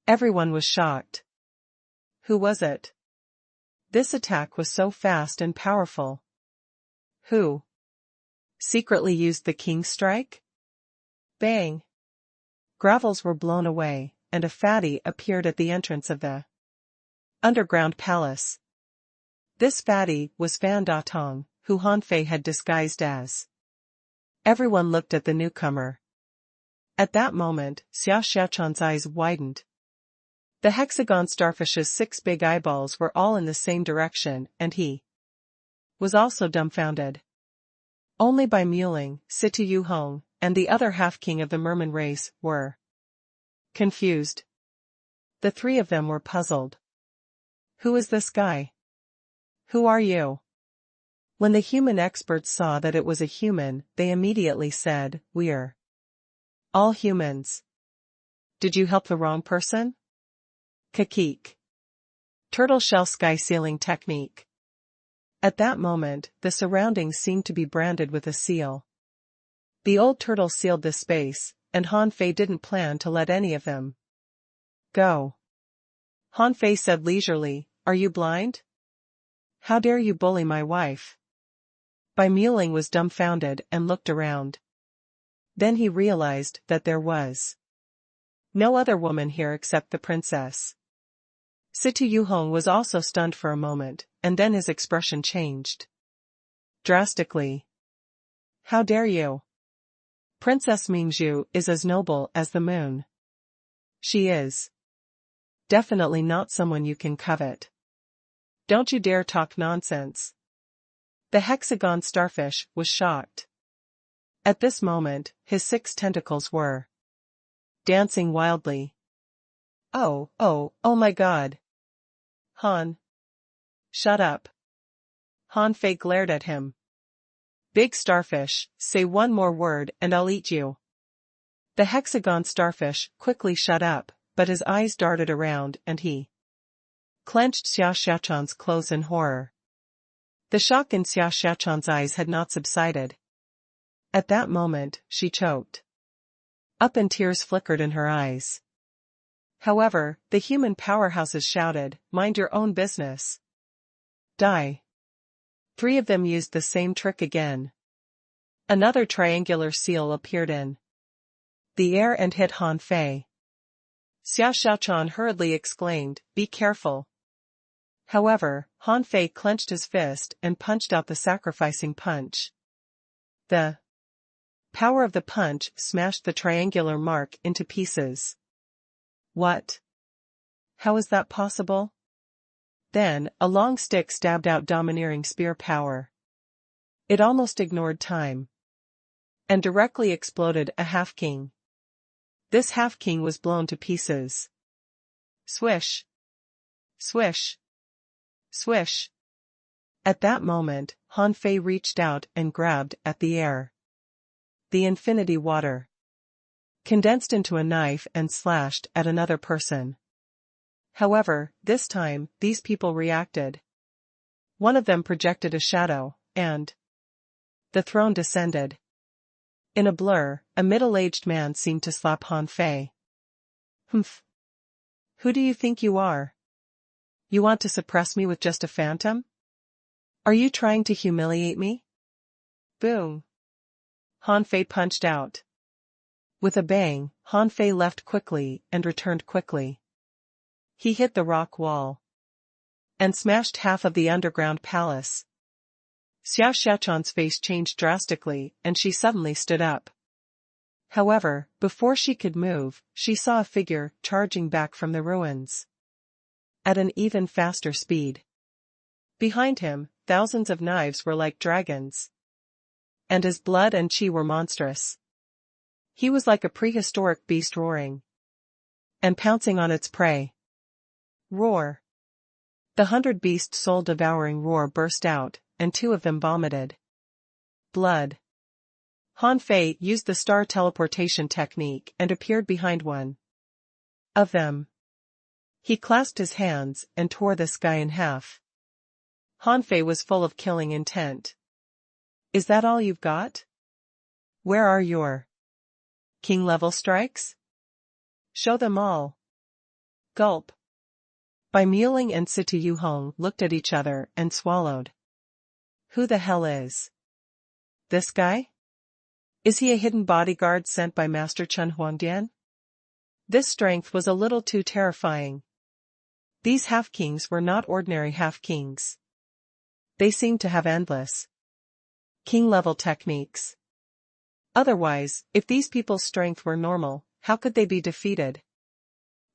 Everyone was shocked. Who was it? This attack was so fast and powerful. Who secretly used the king's strike? Bang! Gravels were blown away, and a fatty appeared at the entrance of the underground palace. This fatty was Fan Datong, who Han Fei had disguised as. Everyone looked at the newcomer. At that moment, Xia Xiaochan's eyes widened. The hexagon starfish's 6 big eyeballs were all in the same direction, and he was also dumbfounded. Only Bai Muling, Situ Yu Hong, and the other half-king of the merman race were confused. The 3 of them were puzzled. Who is this guy? Who are you? When the human experts saw that it was a human, they immediately said, "We're all humans. Did you help the wrong person?" Kakik. Turtle shell sky sealing technique. At that moment, the surroundings seemed to be branded with a seal. The old turtle sealed the space, and Han Fei didn't plan to let any of them go. Han Fei said leisurely, "Are you blind? How dare you bully my wife?" Bai Muling was dumbfounded and looked around. Then he realized that there was no other woman here except the princess. Situ Yu Hong was also stunned for a moment, and then his expression changed drastically. "How dare you? Princess Mingzhu is as noble as the moon. She is definitely not someone you can covet. Don't you dare talk nonsense." The hexagon starfish was shocked. At this moment, his 6 tentacles were dancing wildly. Oh my God. Han. Shut up. Han Fei glared at him. "Big starfish, say one more word and I'll eat you." The hexagon starfish quickly shut up, but his eyes darted around and he clenched Xia Xiaochan's clothes in horror. The shock in Xia Xiaochan's eyes had not subsided. At that moment, she choked up and tears flickered in her eyes. However, the human powerhouses shouted, "Mind your own business. Die." 3 of them used the same trick again. Another triangular seal appeared in the air and hit Han Fei. Xia Xiaochan hurriedly exclaimed, "Be careful." However, Han Fei clenched his fist and punched out the sacrificing punch. The power of the punch smashed the triangular mark into pieces. What? How is that possible? Then, a long stick stabbed out domineering spear power. It almost ignored time and directly exploded a half-king. This half-king was blown to pieces. Swish! Swish! Swish! At that moment, Han Fei reached out and grabbed at the air. The infinity water condensed into a knife and slashed at another person. However, this time, these people reacted. One of them projected a shadow, and the throne descended. In a blur, a middle-aged man seemed to slap Han Fei. "Humph. Who do you think you are? You want to suppress me with just a phantom? Are you trying to humiliate me?" Boom! Han Fei punched out. With a bang, Han Fei left quickly and returned quickly. He hit the rock wall and smashed half of the underground palace. Xia Xiaochan's face changed drastically and she suddenly stood up. However, before she could move, she saw a figure charging back from the ruins at an even faster speed. Behind him, thousands of knives were like dragons, and his blood and chi were monstrous. He was like a prehistoric beast roaring and pouncing on its prey. Roar! The 100-beast soul-devouring roar burst out, and 2 of them vomited blood. Han Fei used the star teleportation technique and appeared behind one of them. He clasped his hands and tore the sky in half. Han Fei was full of killing intent. "Is that all you've got? Where are your king-level strikes? Show them all." Gulp. Bai Muling and Situ Yu Hong looked at each other and swallowed. Who the hell is This guy? Is he a hidden bodyguard sent by Master Chen Huangdian? This strength was a little too terrifying. These half-kings were not ordinary half-kings. They seemed to have endless king-level techniques. Otherwise, if these people's strength were normal, how could they be defeated?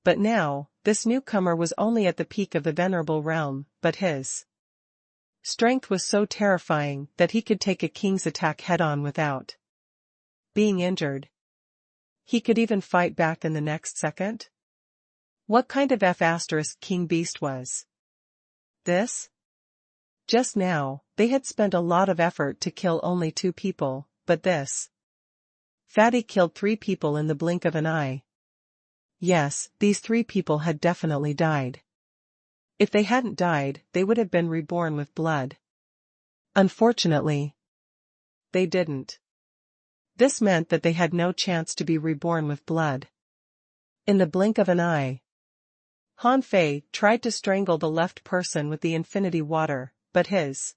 But now, this newcomer was only at the peak of the venerable realm, but his strength was so terrifying that he could take a king's attack head-on without being injured. He could even fight back in the next second? What kind of king beast was this? Just now, they had spent a lot of effort to kill only 2 people, but this fatty killed 3 people in the blink of an eye. Yes, these 3 people had definitely died. If they hadn't died, they would have been reborn with blood. Unfortunately, they didn't. This meant that they had no chance to be reborn with blood. In the blink of an eye, Han Fei tried to strangle the left person with the infinity water, but his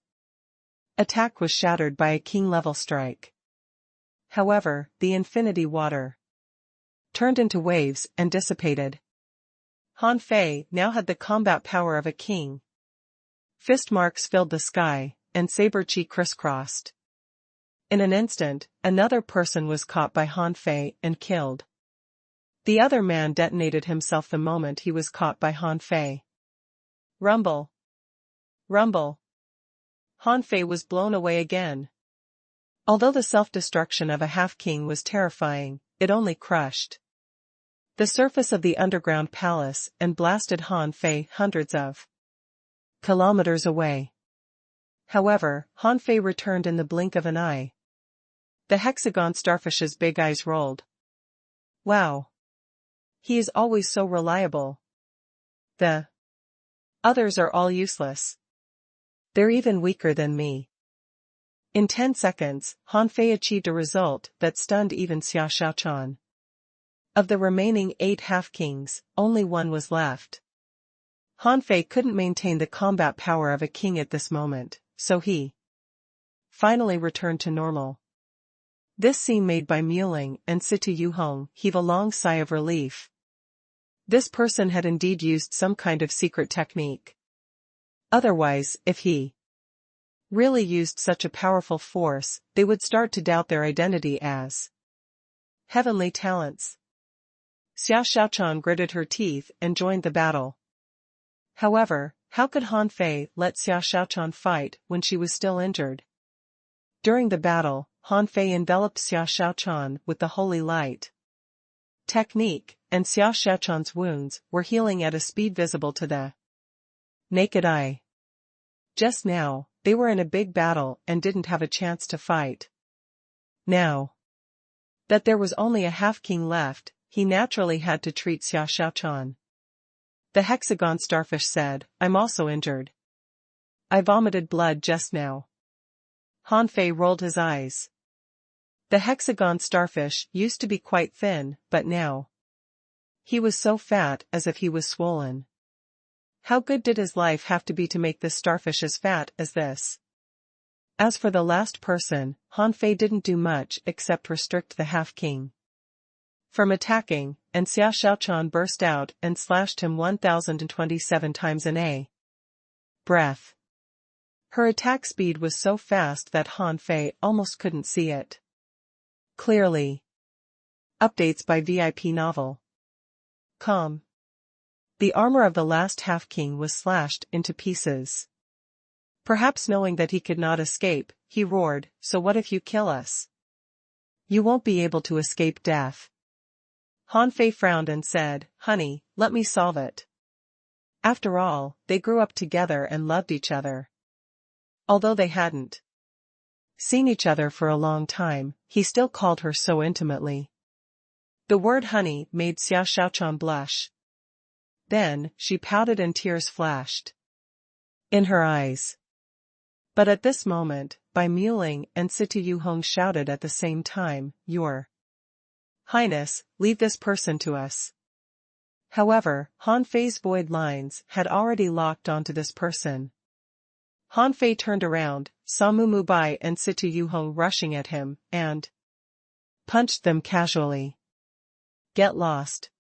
attack was shattered by a king-level strike. However, the infinity water turned into waves and dissipated. Han Fei now had the combat power of a king. Fist marks filled the sky, and saber chi crisscrossed. In an instant, another person was caught by Han Fei and killed. The other man detonated himself the moment he was caught by Han Fei. Rumble! Rumble! Han Fei was blown away again. Although the self-destruction of a half-king was terrifying, it only crushed the surface of the underground palace and blasted Han Fei hundreds of kilometers away. However, Han Fei returned in the blink of an eye. The hexagon starfish's big eyes rolled. Wow! He is always so reliable. The others are all useless. They're even weaker than me. In 10 seconds, Han Fei achieved a result that stunned even Xia Xiaochan. Of the remaining 8 half-kings, only 1 was left. Han Fei couldn't maintain the combat power of a king at this moment, so he finally returned to normal. This scene made by Muling and Situ Yuhong heave a long sigh of relief. This person had indeed used some kind of secret technique. Otherwise, if he really used such a powerful force, they would start to doubt their identity as heavenly talents. Xia Xiaochan gritted her teeth and joined the battle. However, how could Han Fei let Xia Xiaochan fight when she was still injured? During the battle, Han Fei enveloped Xia Xiaochan with the holy light technique, and Xia Xiaochan's wounds were healing at a speed visible to the naked eye. Just now, they were in a big battle and didn't have a chance to fight. Now that there was only a half-king left, he naturally had to treat Xia Xiaochan. The hexagon starfish said, "I'm also injured. I vomited blood just now." Han Fei rolled his eyes. The hexagon starfish used to be quite thin, but now he was so fat as if he was swollen. How good did his life have to be to make this starfish as fat as this? As for the last person, Han Fei didn't do much except restrict the half-king from attacking, and Xia Xiaochan burst out and slashed him 1027 times in a breath. Her attack speed was so fast that Han Fei almost couldn't see it clearly. Updates by VIP Novel. The armor of the last half-king was slashed into pieces. Perhaps knowing that he could not escape, he roared, "So what if you kill us? You won't be able to escape death." Han Fei frowned and said, "Honey, let me solve it." After all, they grew up together and loved each other. Although they hadn't seen each other for a long time, he still called her so intimately. The word honey made Xia Xiaochan blush. Then, she pouted and tears flashed in her eyes. But at this moment, Bai Muling and Situ Yuhong shouted at the same time, "Your Highness, leave this person to us." However, Han Fei's void lines had already locked onto this person. Han Fei turned around, saw Mumubai and Situ Yuhong rushing at him, and punched them casually. Get lost.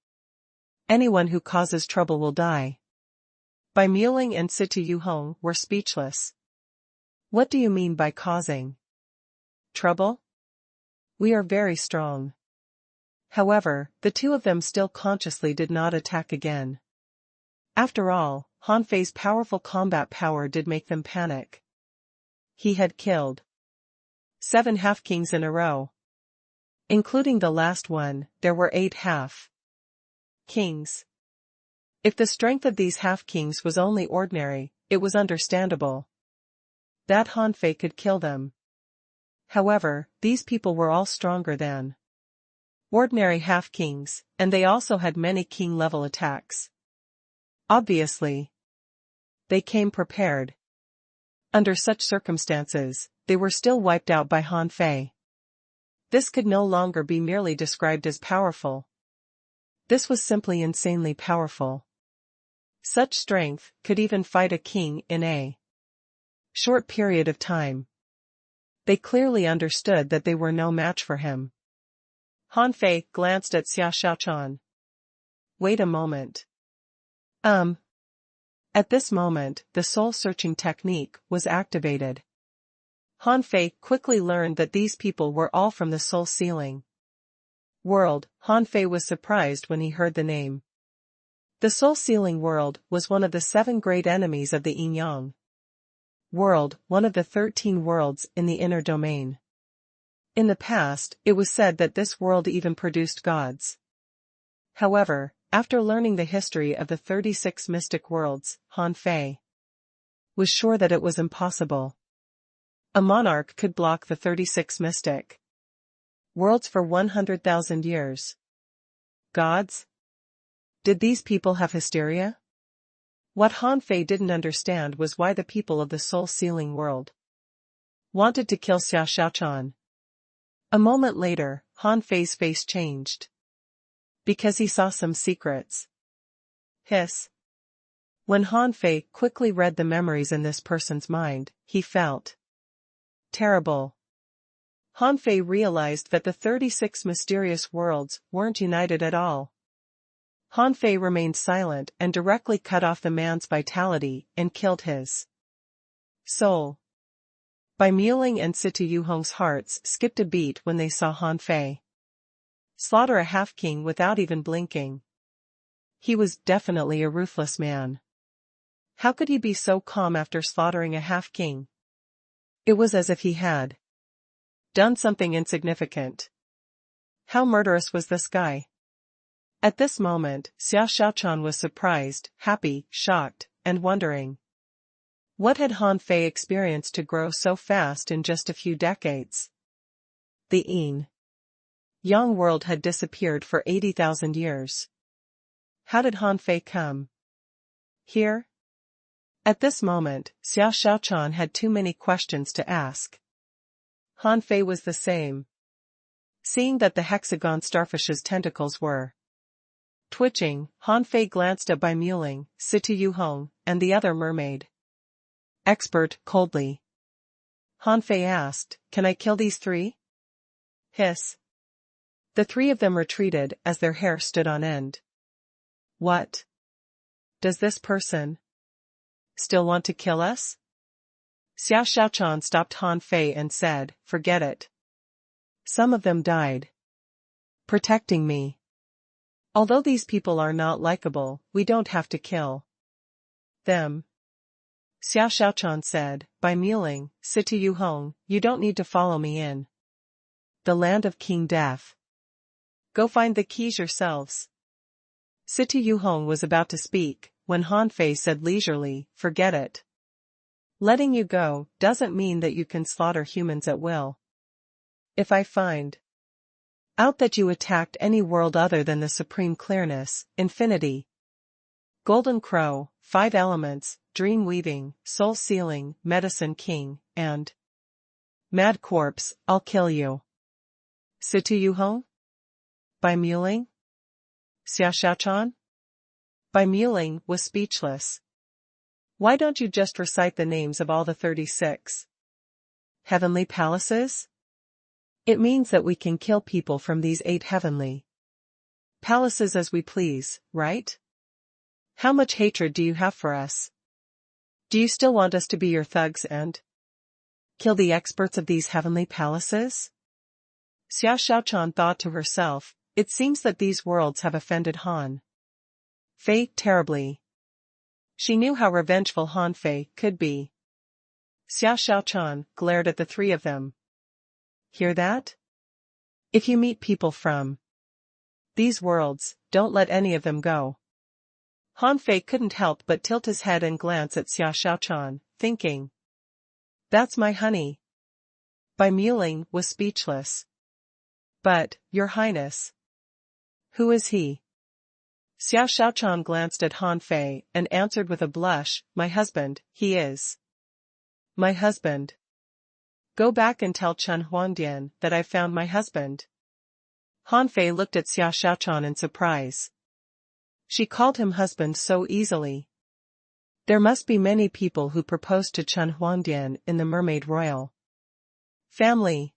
Anyone who causes trouble will die. Bai Muling and Situ Yuhong were speechless. What do you mean by causing trouble? We are very strong. However, the two of them still consciously did not attack again. After all, Han Fei's powerful combat power did make them panic. He had killed 7 half-kings in a row. Including the last one, there were 8 half-kings. If the strength of these half-kings was only ordinary, it was understandable that Han Fei could kill them. However, these people were all stronger than ordinary half-kings, and they also had many king-level attacks. Obviously, they came prepared. Under such circumstances, they were still wiped out by Han Fei. This could no longer be merely described as powerful. This was simply insanely powerful. Such strength could even fight a king in a short period of time. They clearly understood that they were no match for him. Han Fei glanced at Xia Xiaochan. Wait a moment. At this moment, the soul-searching technique was activated. Han Fei quickly learned that these people were all from the soul-sealing world. Han Fei was surprised when he heard the name. The soul-sealing world was one of the 7 great enemies of the Yin-Yang world, one of the 13 worlds in the inner domain. In the past, it was said that this world even produced gods. However, after learning the history of the 36 mystic worlds, Han Fei was sure that it was impossible. A monarch could block the 36 mystic worlds for 100,000 years. Gods? Did these people have hysteria? What Han Fei didn't understand was why the people of the soul-sealing world wanted to kill Xia Xiaochan. A moment later, Han Fei's face changed. Because he saw some secrets. Hiss. When Han Fei quickly read the memories in this person's mind, he felt terrible. Han Fei realized that the 36 mysterious worlds weren't united at all. Han Fei remained silent and directly cut off the man's vitality and killed his soul. Bai Muling and Situ Yuhong's hearts skipped a beat when they saw Han Fei slaughter a half-king without even blinking. He was definitely a ruthless man. How could he be so calm after slaughtering a half-king? It was as if he had done something insignificant. How murderous was this guy? At this moment, Xia Xiaochan was surprised, happy, shocked, and wondering. What had Han Fei experienced to grow so fast in just a few decades? The Yin-Yang world had disappeared for 80,000 years. How did Han Fei come here? At this moment, Xia Xiaochan had too many questions to ask. Han Fei was the same. Seeing that the hexagon starfish's tentacles were twitching, Han Fei glanced at Bai Muling, Situ Yuhong, and the other mermaid expert coldly. Han Fei asked, "Can I kill these 3?" Hiss. The 3 of them retreated as their hair stood on end. What? Does this person still want to kill us? Xia Xiaochan stopped Han Fei and said, "Forget it. Some of them died protecting me. Although these people are not likable, we don't have to kill them." Xia Xiaochan said, "Bai Muling, Situ Yuhong, you don't need to follow me in the land of King Death. Go find the keys yourselves." Situ Yuhong was about to speak, when Han Fei said leisurely, "Forget it. Letting you go doesn't mean that you can slaughter humans at will. If I find out that you attacked any world other than the supreme clearness, infinity, golden crow, 5 elements, dream weaving, soul sealing, medicine king, and mad corpse, I'll kill you." Situ Yuhong? Bai Muling? Xia Xiaochan? Bai Muling was speechless. Why don't you just recite the names of all the 36 heavenly palaces? It means that we can kill people from these 8 heavenly palaces as we please, right? How much hatred do you have for us? Do you still want us to be your thugs and kill the experts of these heavenly palaces? Xia Xiaochan thought to herself, it seems that these worlds have offended Han Fei terribly. She knew how revengeful Han Fei could be. Xia Xiaochan glared at the 3 of them. Hear that? If you meet people from these worlds, don't let any of them go. Han Fei couldn't help but tilt his head and glance at Xia Xiaochan, thinking, that's my honey. Bai Muling was speechless. But, Your Highness. Who is he? Xia Xiaochan glanced at Han Fei and answered with a blush, my husband, he is. My husband. Go back and tell Chen Huangdian that I've found my husband. Han Fei looked at Xia Xiaochan in surprise. She called him husband so easily. There must be many people who proposed to Chen Huangdian in the Mermaid Royal family.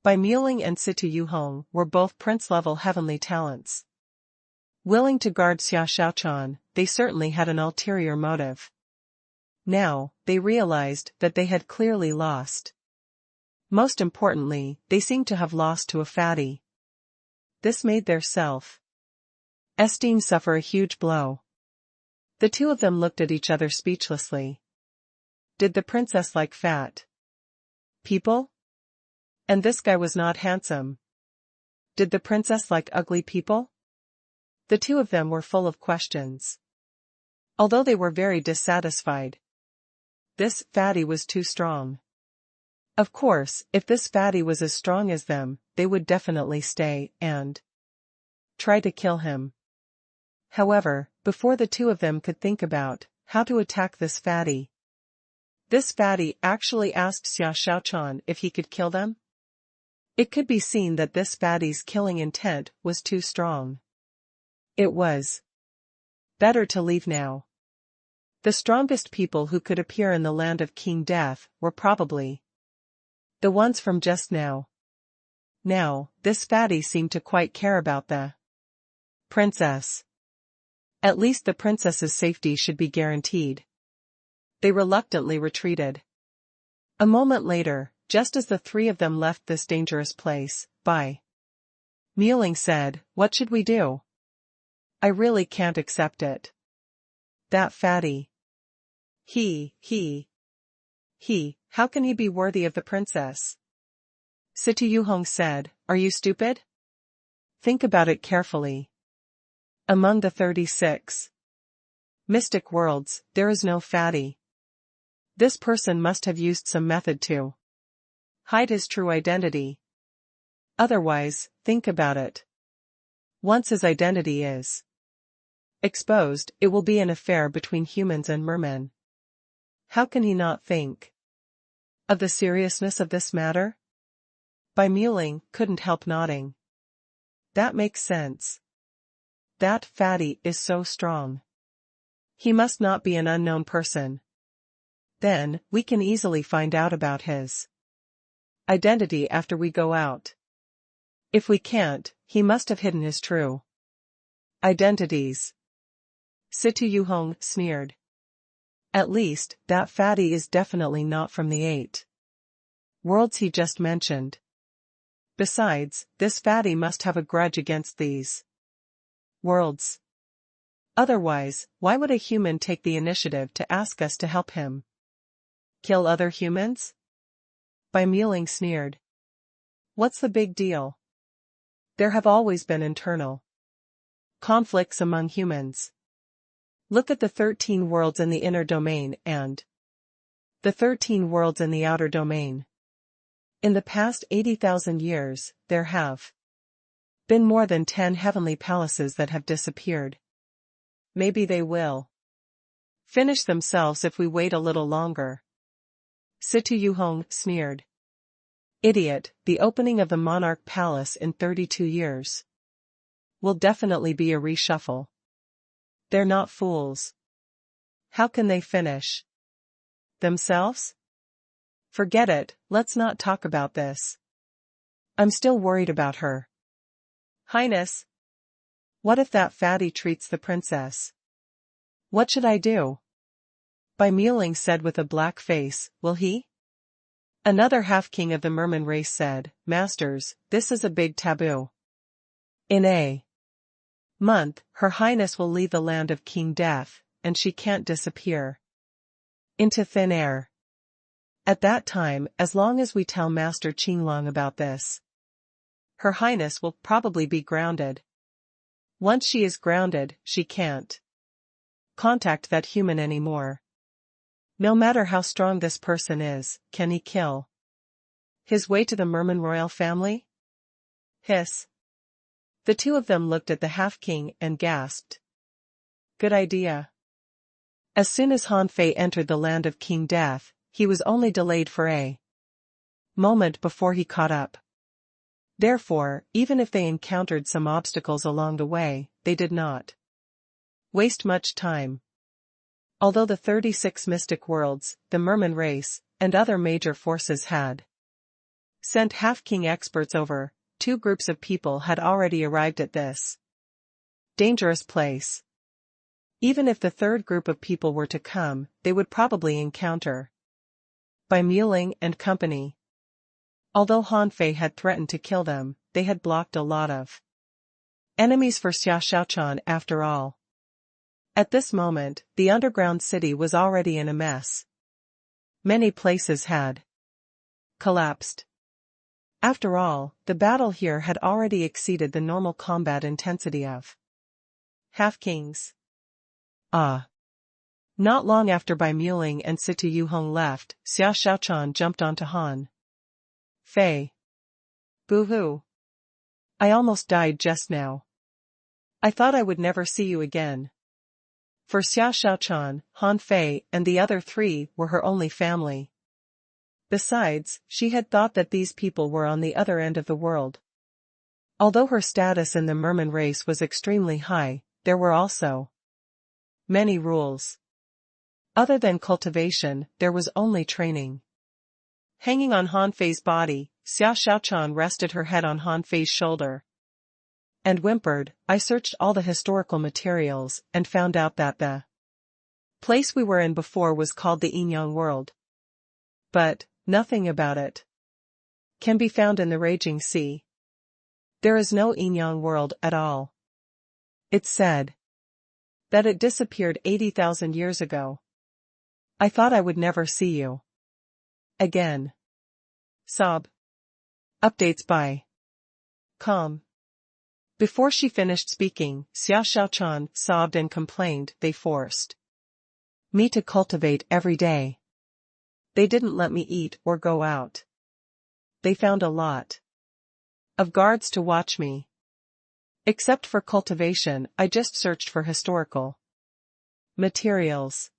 Bai Muling and Situ Yuhong were both prince-level heavenly talents. Willing to guard Xia Xiaochan, they certainly had an ulterior motive. Now, they realized that they had clearly lost. Most importantly, they seemed to have lost to a fatty. This made their self-esteem suffer a huge blow. The 2 of them looked at each other speechlessly. Did the princess like fat people? And this guy was not handsome. Did the princess like ugly people? The 2 of them were full of questions. Although they were very dissatisfied. This fatty was too strong. Of course, if this fatty was as strong as them, they would definitely stay and try to kill him. However, before the 2 of them could think about how to attack this fatty actually asked Xia Xiaochan if he could kill them. It could be seen that this fatty's killing intent was too strong. It was better to leave now. The strongest people who could appear in the land of King Death were probably the ones from just now. Now, this fatty seemed to quite care about the princess. At least the princess's safety should be guaranteed. They reluctantly retreated. A moment later, just as the 3 of them left this dangerous place, Bai Muling said, what should we do? I really can't accept it. That fatty. How can he be worthy of the princess? Situ Yuhong said, are you stupid? Think about it carefully. Among the 36 mystic worlds, there is no fatty. This person must have used some method to hide his true identity. Otherwise, think about it. Once his identity is exposed, it will be an affair between humans and mermen. How can he not think of the seriousness of this matter? Bai Muling couldn't help nodding. That makes sense. That fatty is so strong. He must not be an unknown person. Then, we can easily find out about his identity after we go out. If we can't, he must have hidden his true identities. Situ Yuhong sneered. At least, that fatty is definitely not from the 8 worlds he just mentioned. Besides, this fatty must have a grudge against these worlds. Otherwise, why would a human take the initiative to ask us to help him kill other humans? Bai Muling sneered. What's the big deal? There have always been internal conflicts among humans. Look at the 13 worlds in the inner domain and the 13 worlds in the outer domain. In the past 80,000 years, there have been more than 10 heavenly palaces that have disappeared. Maybe they will finish themselves if we wait a little longer. Situ Yuhong sneered. Idiot, the opening of the Monarch Palace in 32 years will definitely be a reshuffle. They're not fools. How can they finish themselves? Forget it, let's not talk about this. I'm still worried about her. Highness. What if that fatty treats the princess? What should I do? Bai Muling said with a black face, will he? Another half-king of the merman race said, Masters, this is a big taboo. In a month, Her Highness will leave the land of King Death, and she can't disappear into thin air. At that time, as long as we tell Master Qinglong about this, Her Highness will probably be grounded. Once she is grounded, she can't contact that human anymore. No matter how strong this person is, can he kill his way to the merman royal family? Hiss. The two of them looked at the half-king and gasped. Good idea. As soon as Han Fei entered the land of King Death, he was only delayed for a moment before he caught up. Therefore, even if they encountered some obstacles along the way, they did not waste much time. Although the 36 mystic worlds, the merman race, and other major forces had sent half-king experts over, 2 groups of people had already arrived at this dangerous place. Even if the third group of people were to come, they would probably encounter Bai Muling and company. Although Han Fei had threatened to kill them, they had blocked a lot of enemies for Xia Xiaochan after all. At this moment, the underground city was already in a mess. Many places had collapsed. After all, the battle here had already exceeded the normal combat intensity of half-kings. Not long after Bai Muling and Situ Yuhong left, Xia Xiaochan jumped onto Han Fei. Boo-hoo. I almost died just now. I thought I would never see you again. For Xia Xiaochan, Han Fei and the other 3 were her only family. Besides, she had thought that these people were on the other end of the world. Although her status in the merman race was extremely high, there were also many rules. Other than cultivation, there was only training. Hanging on Han Fei's body, Xia Xiaochan rested her head on Han Fei's shoulder and whimpered, I searched all the historical materials and found out that the place we were in before was called the Yinyang world. But nothing about it can be found in the raging sea. There is no Yinyang world at all. It's said that it disappeared 80,000 years ago. I thought I would never see you again. Sob. Updates by Com. Before she finished speaking, Xia Xiaochan sobbed and complained they forced me to cultivate every day. They didn't let me eat or go out. They found a lot of guards to watch me. Except for cultivation, I just searched for historical materials.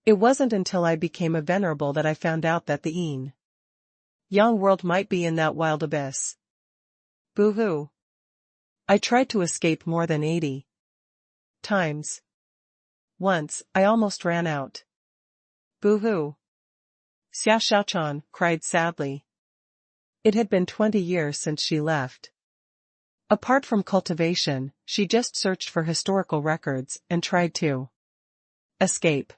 It wasn't until I became a venerable that I found out that the Yinyang world might be in that wild abyss. Boo-hoo. I tried to escape more than 80 times. Once, I almost ran out. Boo-hoo. Xia Xiaochan cried sadly. It had been 20 years since she left. Apart from cultivation, she just searched for historical records and tried to escape.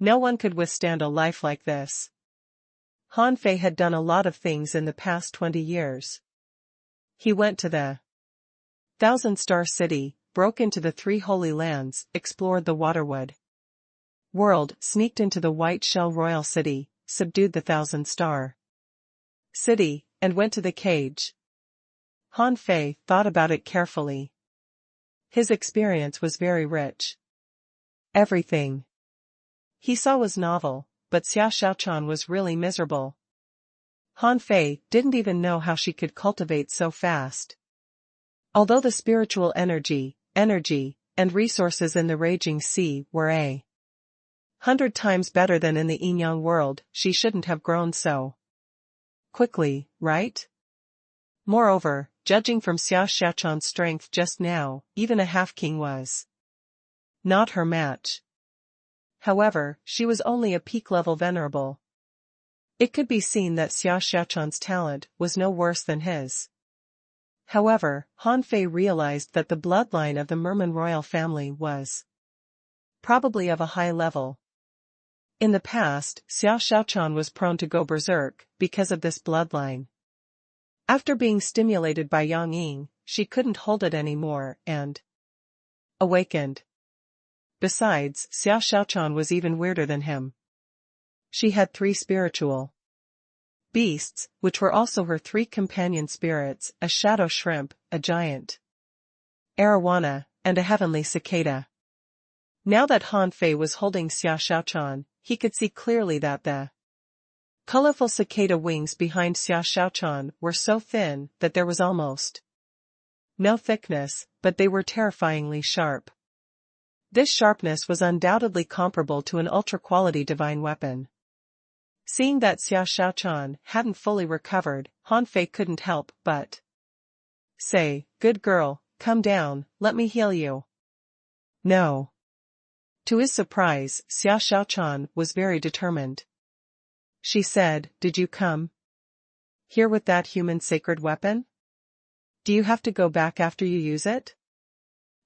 No one could withstand a life like this. Han Fei had done a lot of things in the past 20 years. He went to the Thousand-Star City, broke into the 3 Holy Lands, explored the Waterwood world, sneaked into the White Shell Royal City, subdued the Thousand-Star City, and went to the cage. Han Fei thought about it carefully. His experience was very rich. Everything he saw was novel, but Xia Xiaochan was really miserable. Han Fei didn't even know how she could cultivate so fast. Although the spiritual energy, and resources in the raging sea were 100 times better than in the Yinyang world, she shouldn't have grown so quickly, right? Moreover, judging from Xia Xiaochan's strength just now, even a half-king was not her match. However, she was only a peak-level venerable. It could be seen that Xiao Xiaochan's talent was no worse than his. However, Han Fei realized that the bloodline of the Merman royal family was probably of a high level. In the past, Xiao Xiaochan was prone to go berserk because of this bloodline. After being stimulated by Yang Ying, she couldn't hold it anymore and awakened. Besides, Xiao Xiaochan was even weirder than him. She had 3 spiritual beasts, which were also her 3 companion spirits, a shadow shrimp, a giant arowana, and a heavenly cicada. Now that Han Fei was holding Xiao Xiaochan, he could see clearly that the colorful cicada wings behind Xiao Xiaochan were so thin that there was almost no thickness, but they were terrifyingly sharp. This sharpness was undoubtedly comparable to an ultra-quality divine weapon. Seeing that Xiao Xiaochan hadn't fully recovered, Han Fei couldn't help but say, "Good girl, come down, let me heal you." No. To his surprise, Xiao Xiaochan was very determined. She said, "Did you come here with that human sacred weapon? Do you have to go back after you use it?"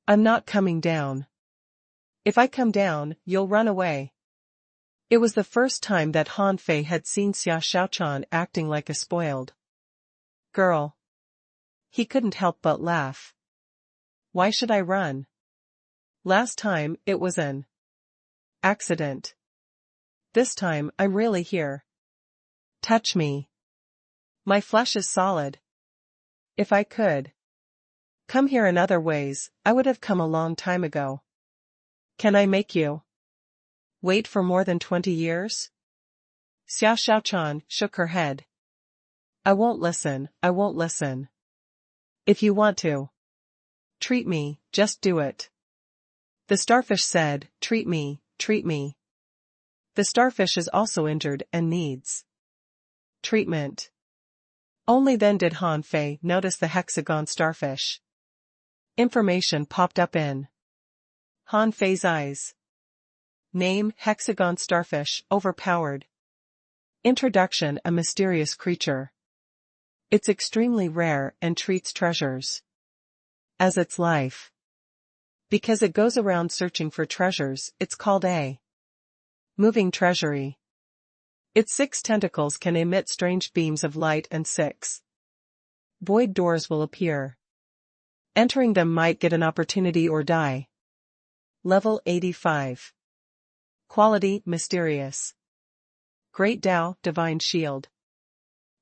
"I'm not coming down. If I come down, you'll run away." It was the first time that Han Fei had seen Xiao Xiaochan acting like a spoiled girl. He couldn't help but laugh. "Why should I run? Last time, it was an accident. This time, I'm really here. Touch me. My flesh is solid. If I could come here in other ways, I would have come a long time ago. Can I make you wait for more than 20 years? Xiao Xiaochan shook her head. "I won't listen, I won't listen. If you want to treat me, just do it." The starfish said, treat me, treat me." The starfish is also injured and needs treatment. Only then did Han Fei notice the hexagon starfish. Information popped up in Han Fei's eyes. Name, hexagon starfish, overpowered. Introduction, a mysterious creature. It's extremely rare and treats treasures as its life. Because it goes around searching for treasures, it's called a moving treasury. Its 6 tentacles can emit strange beams of light and 6 void doors will appear. Entering them might get an opportunity or die. Level 85. Quality, mysterious. Great Tao, divine shield.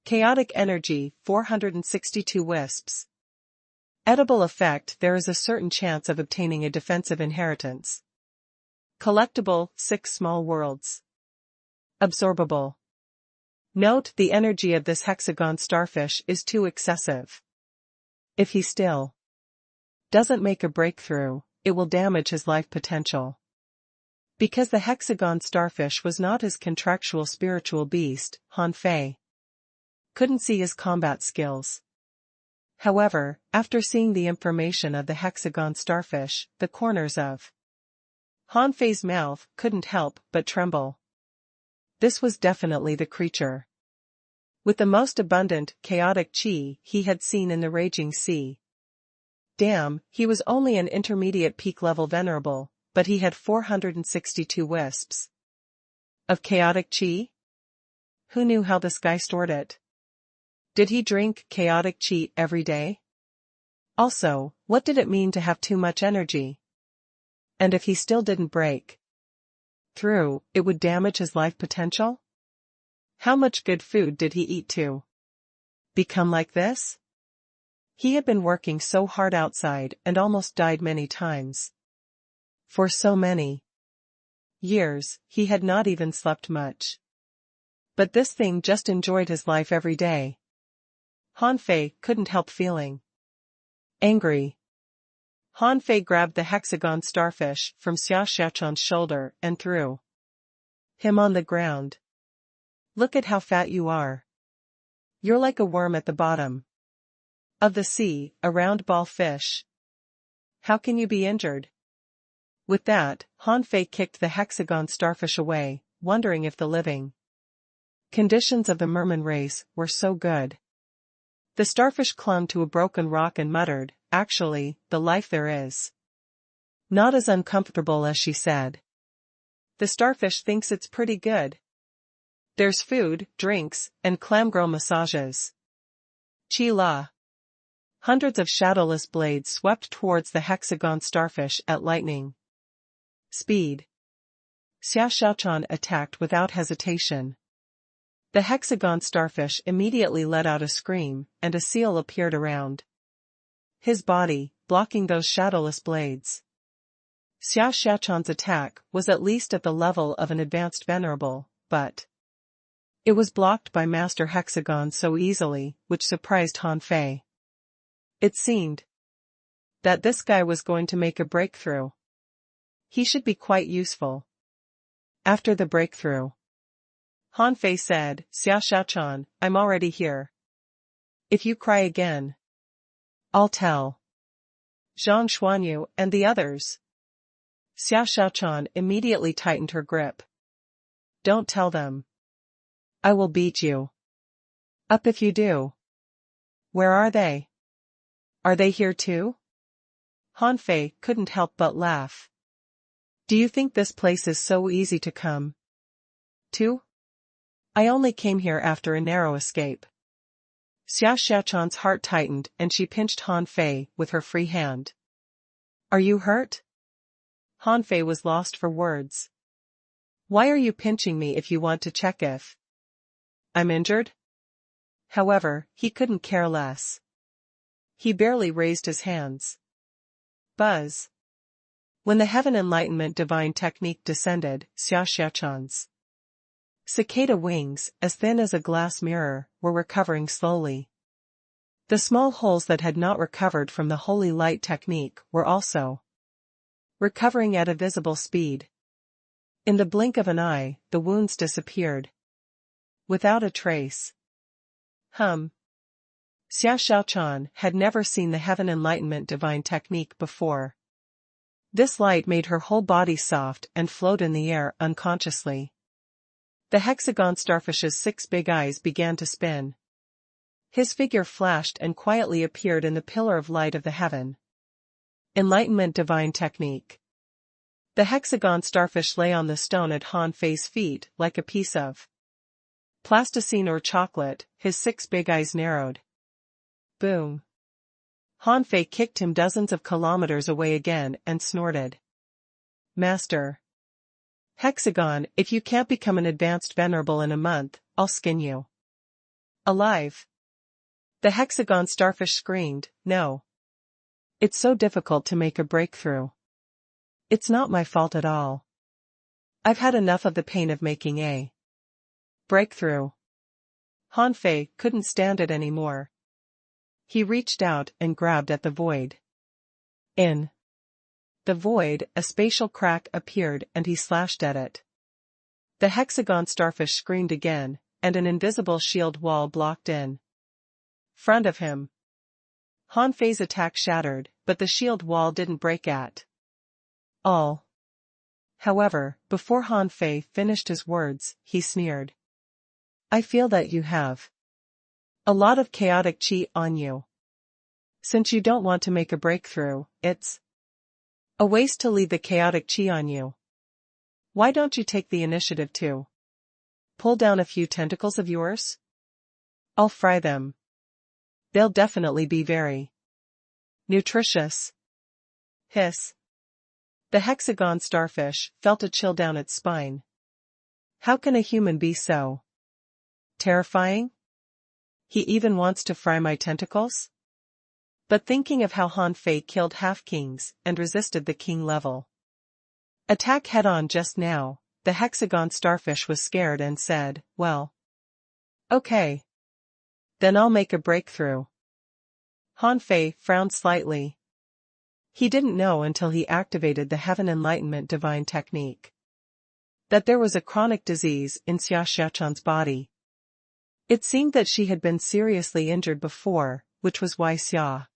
Chaotic energy, 462 wisps. Edible effect, there is a certain chance of obtaining a defensive inheritance. Collectible, 6 small worlds. Absorbable. Note, the energy of this hexagon starfish is too excessive. If he still doesn't make a breakthrough, it will damage his life potential. Because the hexagon starfish was not his contractual spiritual beast, Han Fei couldn't see his combat skills. However, after seeing the information of the hexagon starfish, the corners of Han Fei's mouth couldn't help but tremble. This was definitely the creature with the most abundant, chaotic qi he had seen in the raging sea. Damn, he was only an intermediate peak level venerable, but he had 462 wisps of chaotic qi? Who knew how this guy stored it? Did he drink chaotic qi every day? Also, what did it mean to have too much energy? And if he still didn't break through, it would damage his life potential? How much good food did he eat to become like this? He had been working so hard outside and almost died many times. For so many years, he had not even slept much. But this thing just enjoyed his life every day. Han Fei couldn't help feeling angry. Han Fei grabbed the hexagon starfish from Xiao Xiaochan's shoulder and threw him on the ground. "Look at how fat you are. You're like a worm at the bottom of the sea, a round ball fish. How can you be injured?" With that, Han Fei kicked the hexagon starfish away, wondering if the living Conditions of the merman race were so good. The starfish clung to a broken rock and muttered, "Actually, the life there is not as uncomfortable as she said. The starfish thinks it's pretty good. There's food, drinks, and clam-girl massages. Chi-la." Hundreds of shadowless blades swept towards the hexagon starfish at lightning speed. Xia Xiaochan attacked without hesitation. The hexagon starfish immediately let out a scream, and a seal appeared around his body, blocking those shadowless blades. Xia Xiaochan's attack was at least at the level of an advanced venerable, but it was blocked by Master Hexagon so easily, which surprised Han Fei. It seemed that this guy was going to make a breakthrough. He should be quite useful. After the breakthrough, Han Fei said, "Xia Xiaochan, I'm already here. If you cry again, I'll tell Zhang Xuanyu and the others." Xia Xiaochan immediately tightened her grip. "Don't tell them. I will beat you up if you do." "Where are they? Are they here too?" Han Fei couldn't help but laugh. "Do you think this place is so easy to come to? I only came here after a narrow escape." Xia Xiaochan's heart tightened and she pinched Han Fei with her free hand. "Are you hurt?" Han Fei was lost for words. "Why are you pinching me if you want to check if I'm injured?" However, he couldn't care less. He barely raised his hands. Buzz. When the Heaven Enlightenment Divine Technique descended, Xia Xiaochan's cicada wings, as thin as a glass mirror, were recovering slowly. The small holes that had not recovered from the Holy Light Technique were also recovering at a visible speed. In the blink of an eye, the wounds disappeared without a trace. Xia Xiaochan had never seen the Heaven Enlightenment Divine Technique before. This light made her whole body soft and float in the air unconsciously. The hexagon starfish's 6 big eyes began to spin. His figure flashed and quietly appeared in the pillar of light of the heaven. Enlightenment Divine Technique. The hexagon starfish lay on the stone at Han Fei's feet like a piece of plasticine or chocolate, his 6 big eyes narrowed. Boom. Han Fei kicked him dozens of kilometers away again and snorted. "Master Hexagon, if you can't become an advanced venerable in a month, I'll skin you alive." The hexagon starfish screamed, "No. It's so difficult to make a breakthrough. It's not my fault at all. I've had enough of the pain of making a breakthrough." Han Fei couldn't stand it anymore. He reached out and grabbed at the void. In the void, a spatial crack appeared and he slashed at it. The hexagon starfish screamed again, and an invisible shield wall blocked in front of him. Han Fei's attack shattered, but the shield wall didn't break at all. However, before Han Fei finished his words, he sneered. "I feel that you have a lot of chaotic chi on you. Since you don't want to make a breakthrough, it's a waste to leave the chaotic chi on you. Why don't you take the initiative to pull down a few tentacles of yours? I'll fry them. They'll definitely be very nutritious." Hiss. The hexagon starfish felt a chill down its spine. How can a human be so terrifying? He even wants to fry my tentacles? But thinking of how Han Fei killed half-kings and resisted the king-level attack head-on just now, the hexagon starfish was scared and said, "Well, okay. Then I'll make a breakthrough." Han Fei frowned slightly. He didn't know until he activated the Heaven Enlightenment Divine Technique that there was a chronic disease in Xia Xiaochan's body. It seemed that she had been seriously injured before, which was why Xia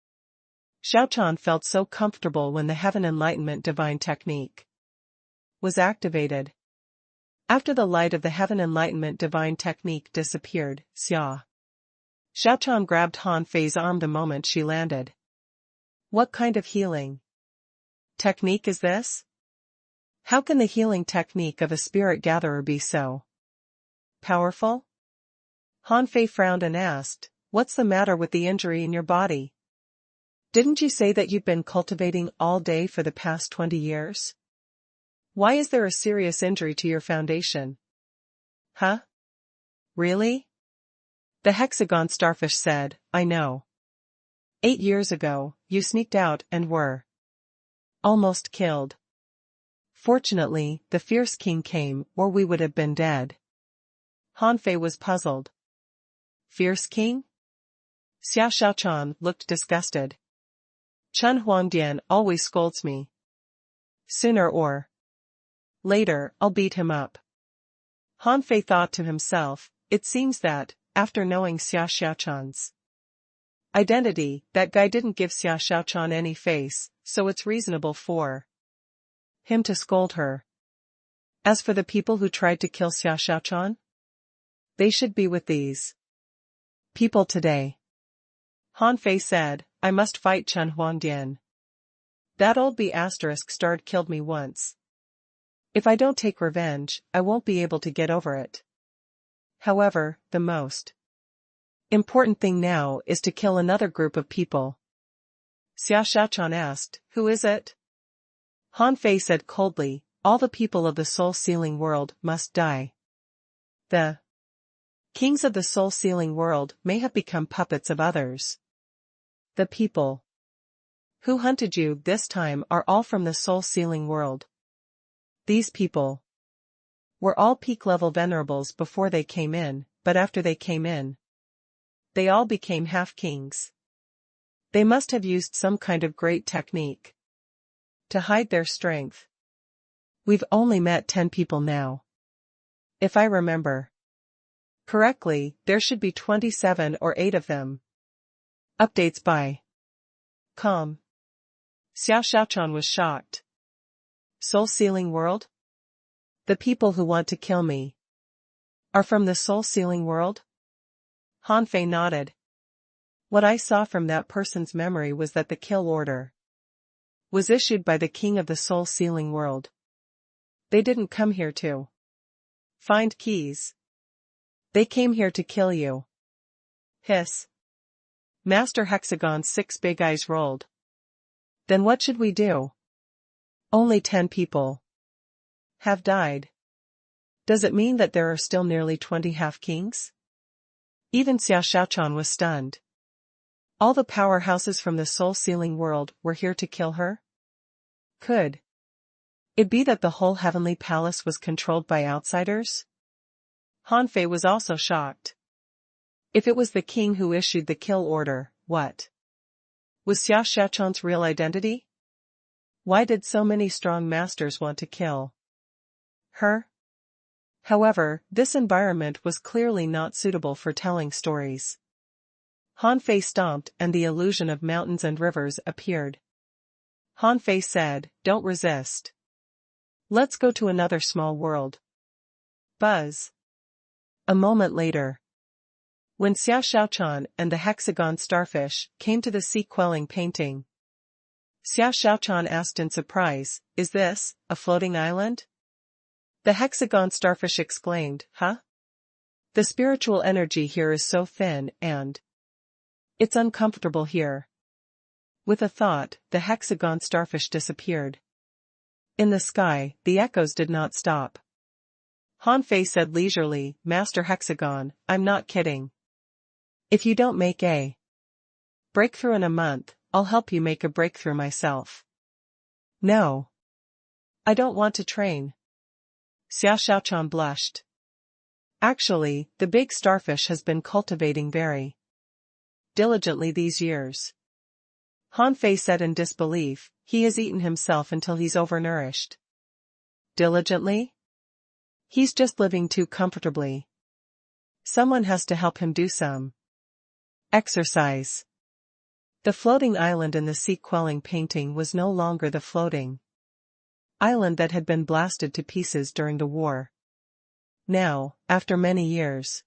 Xiaochan felt so comfortable when the Heaven Enlightenment Divine Technique was activated. After the light of the heaven enlightenment divine technique disappeared, Xiaochan grabbed Han Fei's arm the moment she landed. What kind of healing technique is this? How can the healing technique of a spirit gatherer be so powerful? Han Fei frowned and asked, what's the matter with the injury in your body? Didn't you say that you've been cultivating all day for the past 20 years? Why is there a serious injury to your foundation? Huh? Really? The hexagon starfish said, I know. 8 years ago, you sneaked out and were almost killed. Fortunately, the fierce king came, or we would have been dead. Han Fei was puzzled. Fierce king? Xia Xiaochan looked disgusted. Chen Huangdian always scolds me. Sooner or later, I'll beat him up. Han Fei thought to himself, it seems that, after knowing Xia Xiaochan's identity, that guy didn't give Xia Xiaochan any face, so it's reasonable for him to scold her. As for the people who tried to kill Xia Xiaochan, they should be with these people today. Han Fei said, I must fight Chen Huangdian. That old B***** killed me once. If I don't take revenge, I won't be able to get over it. However, the most important thing now is to kill another group of people. Xia Xiaochan asked, who is it? Han Fei said coldly, all the people of the soul-sealing world must die. The kings of the soul-sealing world may have become puppets of others. The people who hunted you this time are all from the soul-sealing world. These people were all peak-level venerables before they came in, but after they came in, they all became half-kings. They must have used some kind of great technique to hide their strength. We've only met 10 people now. If I remember correctly, there should be 27 or 8 of them. Updates by Com. Xia Xiaochan was shocked. Soul-sealing world? The people who want to kill me are from the soul-sealing world? Han Fei nodded. What I saw from that person's memory was that the kill order was issued by the king of the soul-sealing world. They didn't come here to find keys. They came here to kill you. Hiss. Master Hexagon's 6 big eyes rolled. Then what should we do? Only 10 people have died. Does it mean that there are still nearly 20 half-kings? Even Xia Xiaochan was stunned. All the powerhouses from the soul-sealing world were here to kill her? Could it be that the whole heavenly palace was controlled by outsiders? Han Fei was also shocked. If it was the king who issued the kill order, what was Xia Xiaochan's real identity? Why did so many strong masters want to kill her? However, this environment was clearly not suitable for telling stories. Han Fei stomped and the illusion of mountains and rivers appeared. Han Fei said, don't resist. Let's go to another small world. Buzz. A moment later, when Xia Xiaochan and the hexagon starfish came to the sea-quelling painting, Xia Xiaochan asked in surprise, is this a floating island? The hexagon starfish exclaimed, huh? The spiritual energy here is so thin and it's uncomfortable here. With a thought, the hexagon starfish disappeared. In the sky, the echoes did not stop. Han Fei said leisurely, Master Hexagon, I'm not kidding. If you don't make a breakthrough in a month, I'll help you make a breakthrough myself. No. I don't want to train. Xia Xiaochan blushed. Actually, the big starfish has been cultivating very diligently these years. Han Fei said in disbelief, he has eaten himself until he's overnourished. Diligently? He's just living too comfortably. Someone has to help him do some exercise. The floating island in the sea-quelling painting was no longer the floating island that had been blasted to pieces during the war. Now, after many years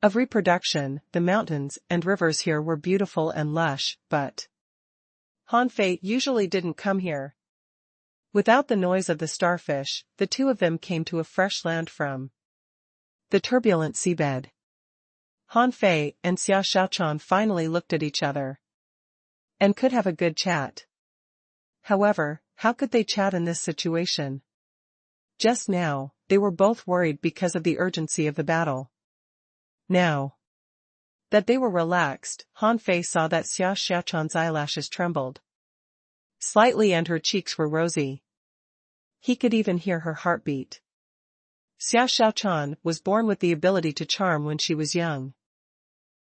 of reproduction, the mountains and rivers here were beautiful and lush, but Han Fei usually didn't come here. Without the noise of the starfish, the two of them came to a fresh land from the turbulent seabed. Han Fei and Xia Xiaochan finally looked at each other and could have a good chat. However, how could they chat in this situation? Just now, they were both worried because of the urgency of the battle. Now that they were relaxed, Han Fei saw that Xia Xiaochan's eyelashes trembled slightly and her cheeks were rosy. He could even hear her heartbeat. Xia Xiaochan was born with the ability to charm when she was young.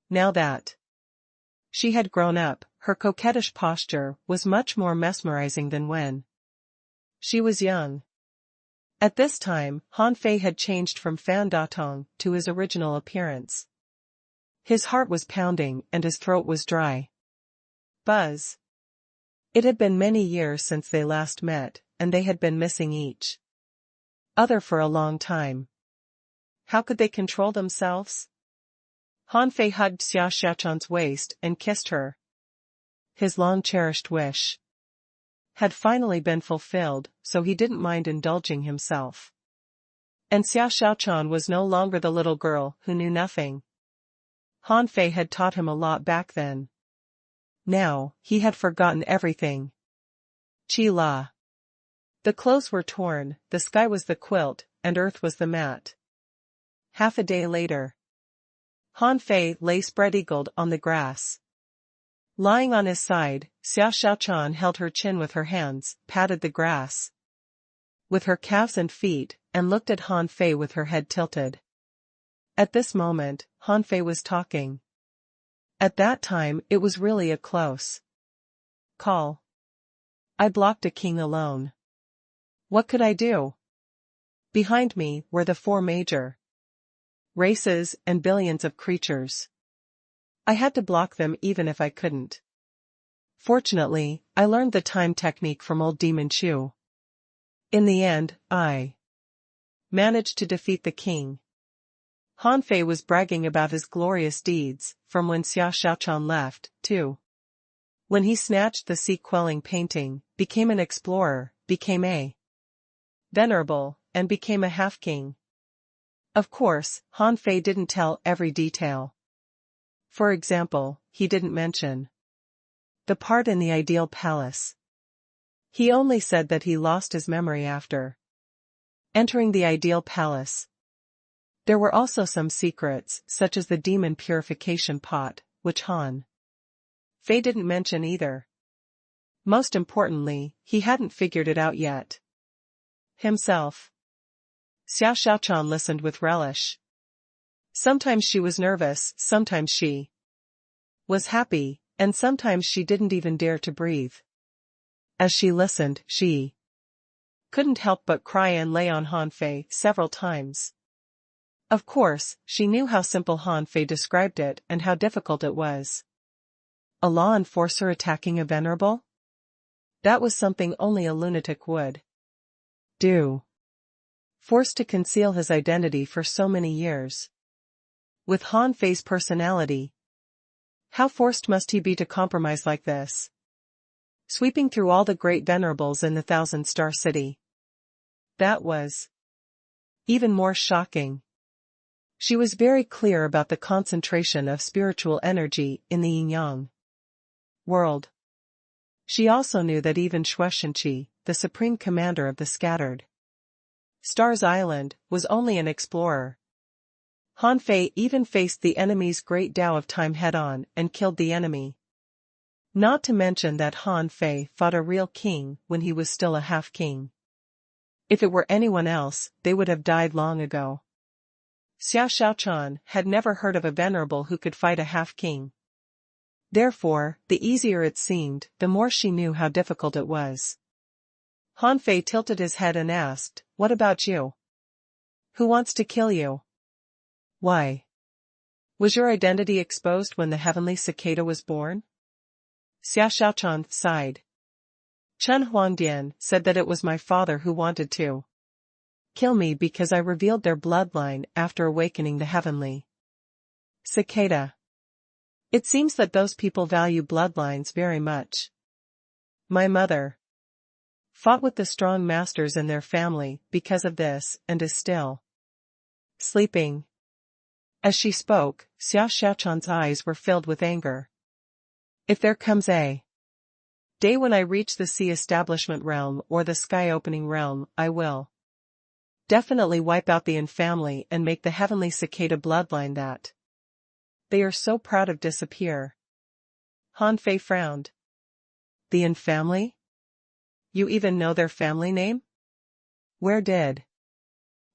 Now that she had grown up, her coquettish posture was much more mesmerizing than when she was young. At this time, Han Fei had changed from Fan Datong to his original appearance. His heart was pounding and his throat was dry. Buzz. It had been many years since they last met, and they had been missing each other for a long time. How could they control themselves? Han Fei hugged Xia Xiaochan's waist and kissed her. His long-cherished wish had finally been fulfilled, so he didn't mind indulging himself. And Xia Xiaochan was no longer the little girl who knew nothing. Han Fei had taught him a lot back then. Now, he had forgotten everything. Chi La. The clothes were torn, the sky was the quilt, and earth was the mat. Half a day later, Han Fei lay spread-eagled on the grass. Lying on his side, Xia Xiaochan held her chin with her hands, patted the grass with her calves and feet, and looked at Han Fei with her head tilted. At this moment, Han Fei was talking. At that time it was really a close call. I blocked a king alone. What could I do? Behind me were the 4 major races and billions of creatures. I had to block them even if I couldn't. Fortunately, I learned the time technique from old Demon Chu. In the end, I managed to defeat the king. Han Fei was bragging about his glorious deeds, from when Xia Xiaochan left, too. When he snatched the sea-quelling painting, became an explorer, became a venerable, and became a half-king. Of course, Han Fei didn't tell every detail. For example, he didn't mention the part in the ideal palace. He only said that he lost his memory after entering the ideal palace. There were also some secrets, such as the demon purification pot, which Han Fei didn't mention either. Most importantly, he hadn't figured it out yet himself. Xia Xiaochan listened with relish. Sometimes she was nervous, sometimes she was happy, and sometimes she didn't even dare to breathe. As she listened, she couldn't help but cry and lay on Han Fei several times. Of course, she knew how simple Han Fei described it and how difficult it was. A law enforcer attacking a venerable? That was something only a lunatic would do. Forced to conceal his identity for so many years. With Han Fei's personality, how forced must he be to compromise like this? Sweeping through all the great venerables in the 1,000-star city. That was even more shocking. She was very clear about the concentration of spiritual energy in the yin-yang world. She also knew that even Shueishenqi, the supreme commander of the scattered Stars Island, was only an explorer. Han Fei even faced the enemy's great Tao of time head-on and killed the enemy. Not to mention that Han Fei fought a real king when he was still a half-king. If it were anyone else, they would have died long ago. Xia Xiaochan had never heard of a venerable who could fight a half-king. Therefore, the easier it seemed, the more she knew how difficult it was. Han Fei tilted his head and asked, "What about you? Who wants to kill you? Why? Was your identity exposed when the heavenly cicada was born?" Xia Xiaochan sighed. Chen Huangdian said that it was my father who wanted to Kill me because I revealed their bloodline after awakening the heavenly cicada. It seems that those people value bloodlines very much. My mother fought with the strong masters in their family because of this and is still sleeping. As she spoke, Xiao Xiaochan's eyes were filled with anger. If there comes a day when I reach the sea establishment realm or the sky opening realm, I will definitely wipe out the Yin family and make the heavenly cicada bloodline that they are so proud of disappear. Han Fei frowned. The Yin family? You even know their family name? Where did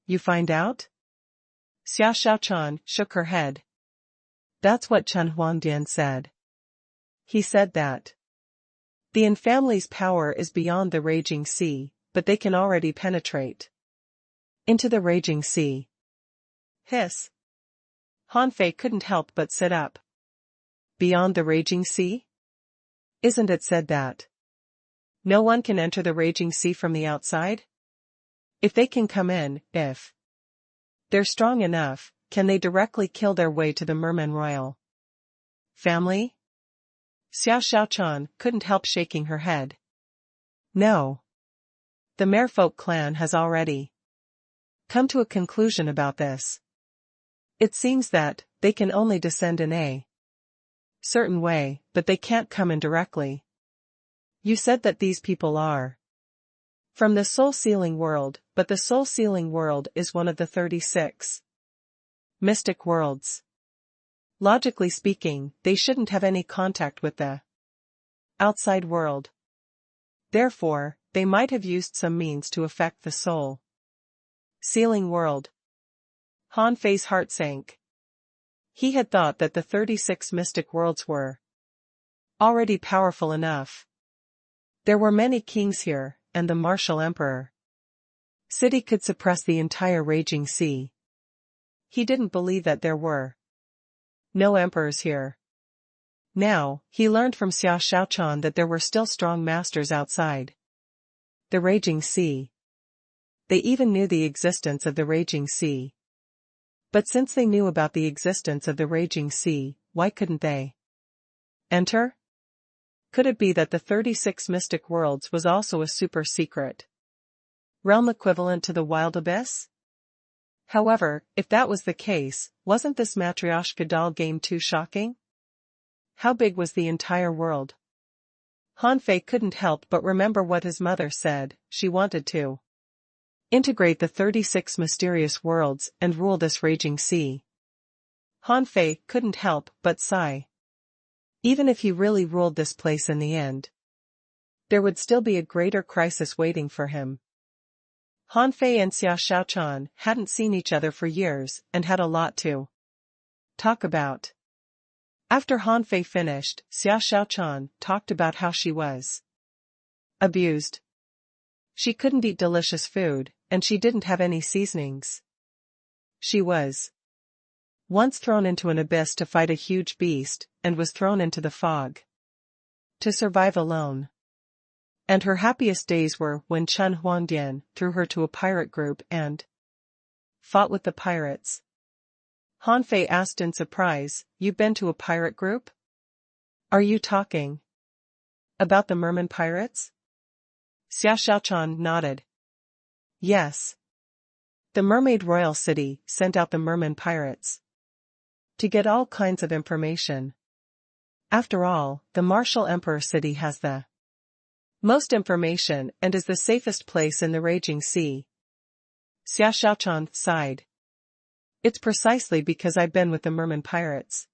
you find out? Xiao Xiaochan shook her head. That's what Chen Huangdian said. He said that the Yin family's power is beyond the raging sea, but they can already penetrate into the raging sea. Hiss. Han Fei couldn't help but sit up. Beyond the raging sea? Isn't it said that no one can enter the raging sea from the outside? If they can come in, if they're strong enough, can they directly kill their way to the Merman royal family? Xiao Xiaochan couldn't help shaking her head. No. The Merfolk clan has already come to a conclusion about this. It seems that they can only descend in a certain way, but they can't come in directly. You said that these people are from the soul-sealing world, but the soul-sealing world is one of the 36 mystic worlds. Logically speaking, they shouldn't have any contact with the outside world. Therefore, they might have used some means to affect the soul-sealing world. Han Fei's heart sank. He had thought that the 36 mystic worlds were already powerful enough. There were many kings here, and the martial emperor city could suppress the entire raging sea. He didn't believe that there were no emperors here. Now, he learned from Xiao Xiaochan that there were still strong masters outside the raging sea. They even knew the existence of the raging sea. But since they knew about the existence of the raging sea, why couldn't they enter? Could it be that the 36 mystic worlds was also a super secret realm equivalent to the wild abyss? However, if that was the case, wasn't this Matryoshka doll game too shocking? How big was the entire world? Han Fei couldn't help but remember what his mother said. She wanted to integrate the 36 mysterious worlds and rule this raging sea. Han Fei couldn't help but sigh. Even if he really ruled this place in the end, there would still be a greater crisis waiting for him. Han Fei and Xiao Xiaochan hadn't seen each other for years and had a lot to talk about. After Han Fei finished, Xiao Xiaochan talked about how she was abused. She couldn't eat delicious food, and she didn't have any seasonings. She was once thrown into an abyss to fight a huge beast, and was thrown into the fog to survive alone. And her happiest days were when Chen Huangdian threw her to a pirate group and fought with the pirates. Han Fei asked in surprise, "You've been to a pirate group? Are you talking about the Merman pirates?" Xiao Xiaochan nodded. Yes. The Mermaid Royal City sent out the Merman pirates to get all kinds of information. After all, the Martial Emperor City has the most information and is the safest place in the raging sea. Xiao Xiaochan sighed. It's precisely because I've been with the Merman pirates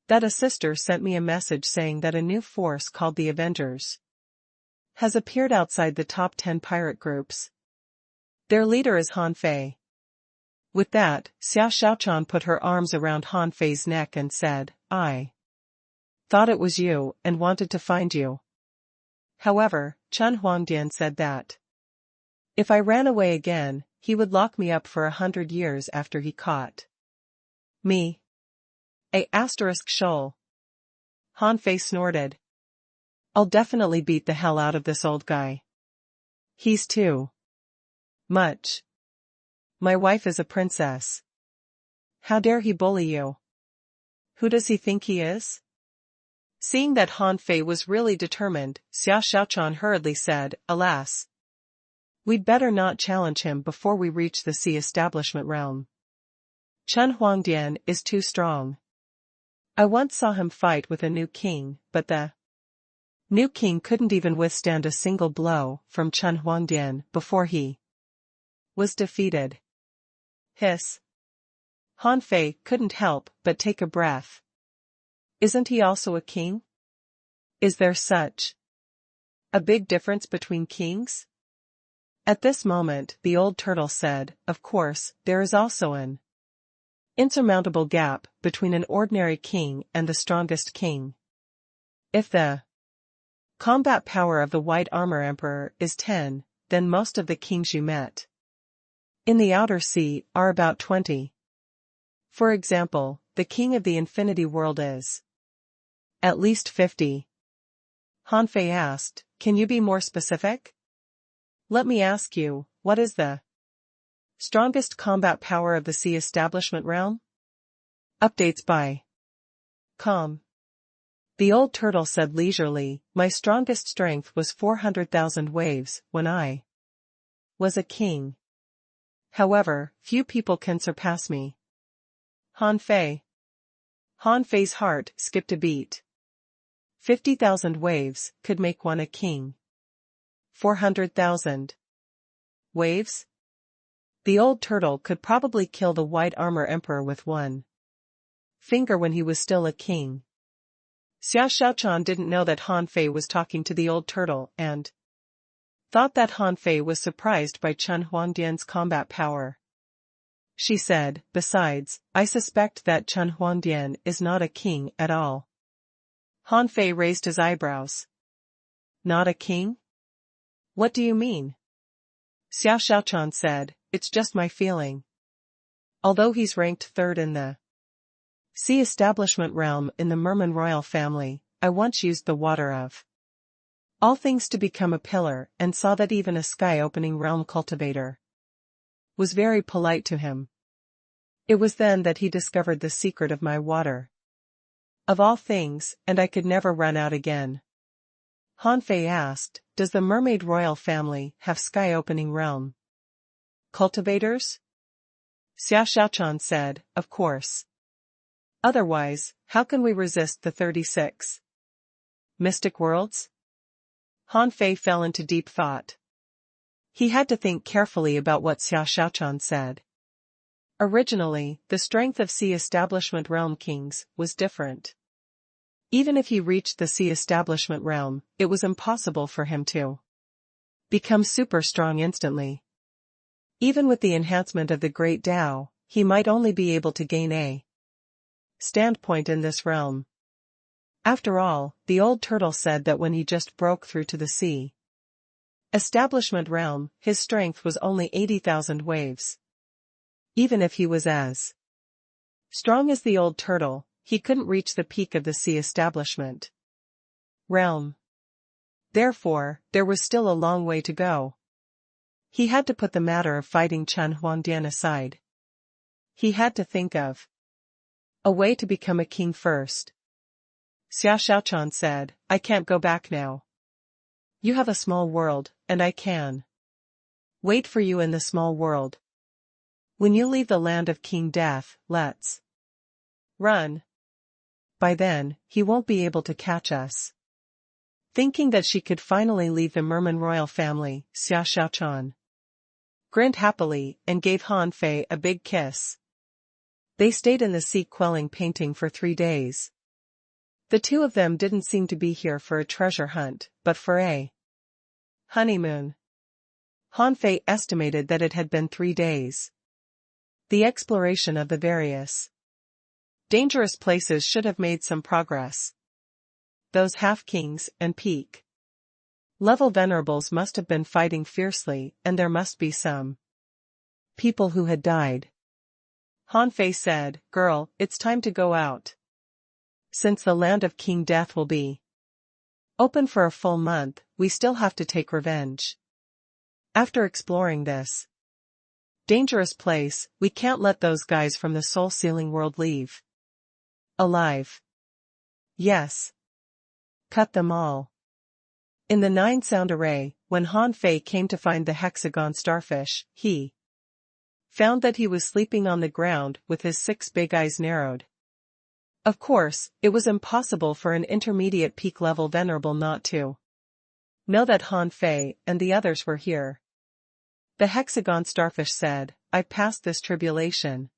that a sister sent me a message saying that a new force called the Avengers has appeared outside the top 10 pirate groups. Their leader is Han Fei. With that, Xiao Xiaochan put her arms around Han Fei's neck and said, "I thought it was you and wanted to find you." However, Chen Huangdian said that if I ran away again, he would lock me up for 100 years after he caught me. Shoal. Han Fei snorted. I'll definitely beat the hell out of this old guy. He's too much My wife is a princess. How dare he bully you? Who does he think he is? Seeing that Han Fei was really determined, Xia Xiaochan hurriedly said, alas. We'd better not challenge him before we reach the Sea Establishment realm. Chen Huangdian is too strong. I once saw him fight with a new king, but the new king couldn't even withstand a single blow from Chen Huangdian before he was defeated. Hiss. Han Fei couldn't help but take a breath. Isn't he also a king? Is there such a big difference between kings? At this moment, the old turtle said, of course, there is also an insurmountable gap between an ordinary king and the strongest king. If the combat power of the White Armor Emperor is 10, then most of the kings you met in the Outer Sea are about 20. For example, the king of the Infinity World is at least 50. Han Fei asked, can you be more specific? Let me ask you, what is the strongest combat power of the Sea Establishment realm? Updates by Com. The old turtle said leisurely, my strongest strength was 400,000 waves when I was a king. However, few people can surpass me. Han Fei. Han Fei's heart skipped a beat. 50,000 waves could make one a king. 400,000 waves? The old turtle could probably kill the White Armor Emperor with one finger when he was still a king. Xia Xiaochan didn't know that Han Fei was talking to the old turtle and thought that Han Fei was surprised by Chen Huangdian's combat power. She said, besides, I suspect that Chen Huangdian is not a king at all. Han Fei raised his eyebrows. Not a king? What do you mean? Xia Xiaochan said, it's just my feeling. Although he's ranked third in the Sea Establishment realm in the Merman royal family, I once used the water of all things to become a pillar and saw that even a sky-opening realm cultivator was very polite to him. It was then that he discovered the secret of my water of all things, and I could never run out again. Han Fei asked, does the mermaid royal family have sky-opening realm cultivators? Xia Xiaochan said, of course. Otherwise, how can we resist the 36 mystic worlds? Han Fei fell into deep thought. He had to think carefully about what Xia Xiaochan said. Originally, the strength of Sea Establishment realm kings was different. Even if he reached the Sea Establishment realm, it was impossible for him to become super strong instantly. Even with the enhancement of the Great Tao, he might only be able to gain a standpoint in this realm. After all, the old turtle said that when he just broke through to the Sea Establishment realm, his strength was only 80,000 waves. Even if he was as strong as the old turtle, he couldn't reach the peak of the Sea Establishment realm. Therefore, there was still a long way to go. He had to put the matter of fighting Chen Huangdian aside. He had to think of a way to become a king first. Xia Xiaochan said, I can't go back now. You have a small world, and I can wait for you in the small world. When you leave the land of King Death, let's run. By then, he won't be able to catch us. Thinking that she could finally leave the Merman royal family, Xia Xiaochan grinned happily and gave Han Fei a big kiss. They stayed in the sea quelling painting for 3 days. The two of them didn't seem to be here for a treasure hunt, but for a honeymoon. Han Fei estimated that it had been 3 days. The exploration of the various dangerous places should have made some progress. Those half-kings and peak level venerables must have been fighting fiercely, and there must be some people who had died. Han Fei said, girl, it's time to go out. Since the land of King Death will be open for a full month, we still have to take revenge. After exploring this Dangerous place, we can't let those guys from the soul-sealing world leave. Alive. Yes. Cut them all. In the 9-sound array, when Han Fei came to find the hexagon starfish, he found that he was sleeping on the ground with his 6 big eyes narrowed. Of course, it was impossible for an intermediate peak-level venerable not to know that Han Fei and the others were here. The hexagon starfish said, "I've passed this tribulation."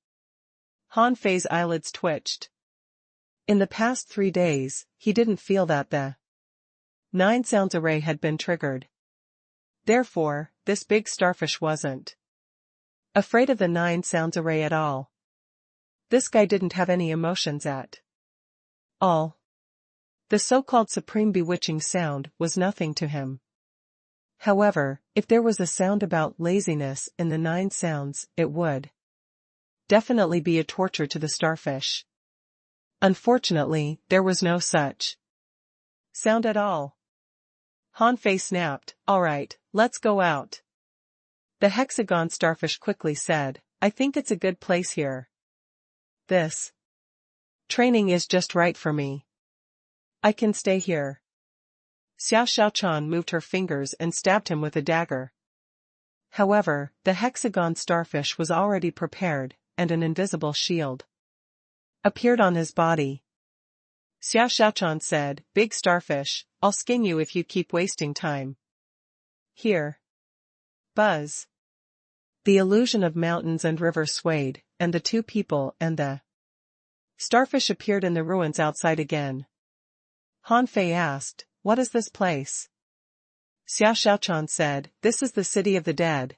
Han Fei's eyelids twitched. In the past 3 days, he didn't feel that the 9 sounds array had been triggered. Therefore, this big starfish wasn't afraid of the 9 sounds array at all. This guy didn't have any emotions at all. The so-called supreme bewitching sound was nothing to him. However, if there was a sound about laziness in the 9 sounds, it would definitely be a torture to the starfish. Unfortunately, there was no such sound at all. Han Fei snapped, "All right, let's go out." The hexagon starfish quickly said, "I think it's a good place here. This training is just right for me. I can stay here." Xiao Xiaochan moved her fingers and stabbed him with a dagger. However, the hexagon starfish was already prepared, and an invisible shield appeared on his body. Xiao Xiaochan said, "Big starfish, I'll skin you if you keep wasting time." Here. Buzz. The illusion of mountains and rivers swayed, and the 2 people and the starfish appeared in the ruins outside again. Han Fei asked, "What is this place?" Xiao Xiaochan said, "This is the city of the dead.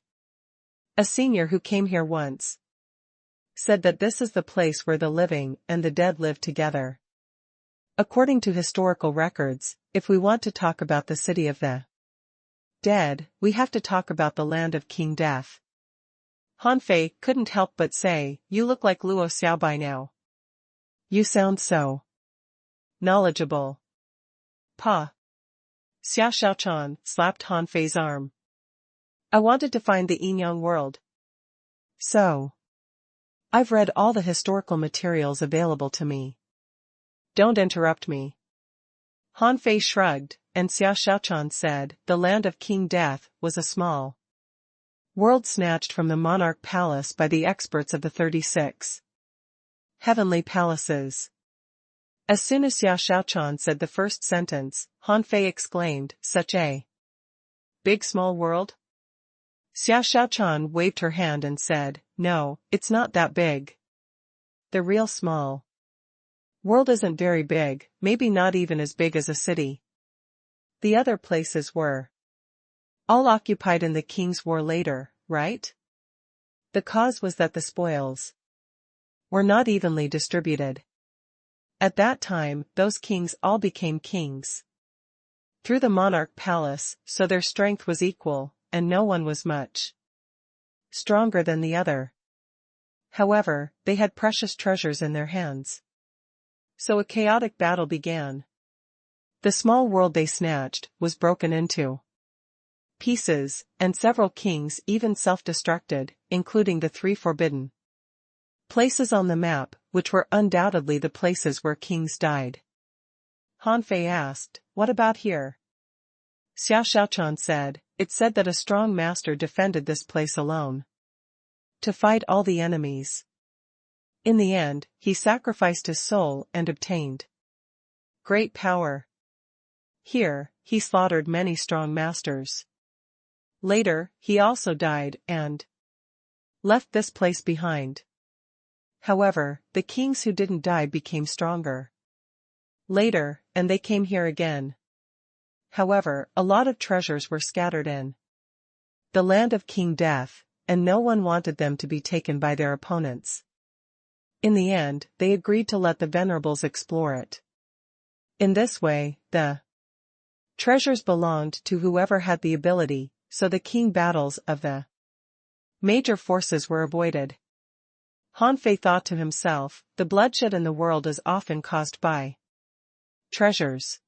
A senior who came here once said that this is the place where the living and the dead live together. According to historical records, if we want to talk about the city of the dead, we have to talk about the land of King Death." Han Fei couldn't help but say, "You look like Luo Xiao by now. You sound so knowledgeable." Pa. Xiao Xiaochan slapped Han Fei's arm. "I wanted to find the Yinyang world. So I've read all the historical materials available to me. Don't interrupt me." Han Fei shrugged, and Xiao Xiaochan said, "The land of King Death was a small world snatched from the monarch palace by the experts of the 36 heavenly palaces." As soon as Xiao Xiaochan said the first sentence, Han Fei exclaimed, "Such a big small world?" Xiao Xiaochan waved her hand and said, "No, it's not that big. The real small world isn't very big, maybe not even as big as a city. The other places were all occupied in the King's War later, right? The cause was that the spoils were not evenly distributed. At that time, those kings all became kings through the monarch palace, so their strength was equal, and no one was much stronger than the other. However, they had precious treasures in their hands. So a chaotic battle began. The small world they snatched was broken into pieces, and several kings even self-destructed, including the 3 forbidden places on the map, which were undoubtedly the places where kings died. Han Fei asked, "What about here?" Xiao Xiaochan said, "It said that a strong master defended this place alone to fight all the enemies. In the end, he sacrificed his soul and obtained great power. Here, he slaughtered many strong masters. Later, he also died and left this place behind. However, the kings who didn't die became stronger later, and they came here again. However, a lot of treasures were scattered in the land of King Death, and no one wanted them to be taken by their opponents. In the end, they agreed to let the venerables explore it. In this way, the treasures belonged to whoever had the ability, so the king battles of the major forces were avoided." Han Fei thought to himself, "The bloodshed in the world is often caused by treasures."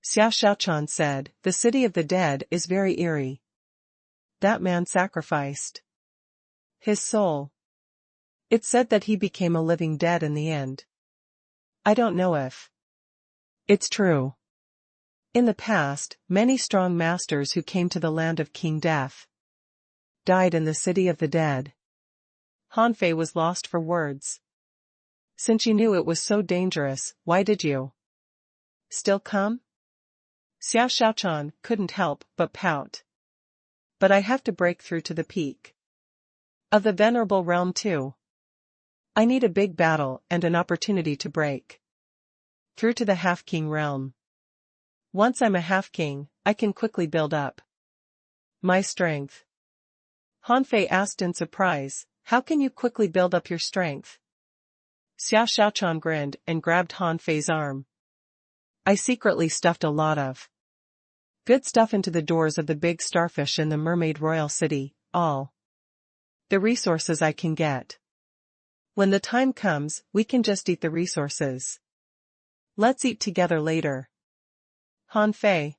Xiao Xiaochan said, "The city of the dead is very eerie. That man sacrificed His soul. It said that he became a living dead in the end. I don't know if it's true. In the past, many strong masters who came to the land of King Death died in the city of the dead. Hanfei was lost for words. Since you knew it was so dangerous, why did you still come? Xiao Xiaochan couldn't help but pout. But I have to break through to the peak of the venerable realm too. I need a big battle and an opportunity to break through to the half-king realm. Once I'm a half-king, I can quickly build up my strength. Hanfei asked in surprise, how can you quickly build up your strength? Xiao Xiaochan grinned and grabbed Hanfei's arm. I secretly stuffed a lot of good stuff into the doors of the big starfish in the Mermaid Royal City, all the resources I can get. When the time comes, we can just eat the resources. Let's eat together later. Hanfei.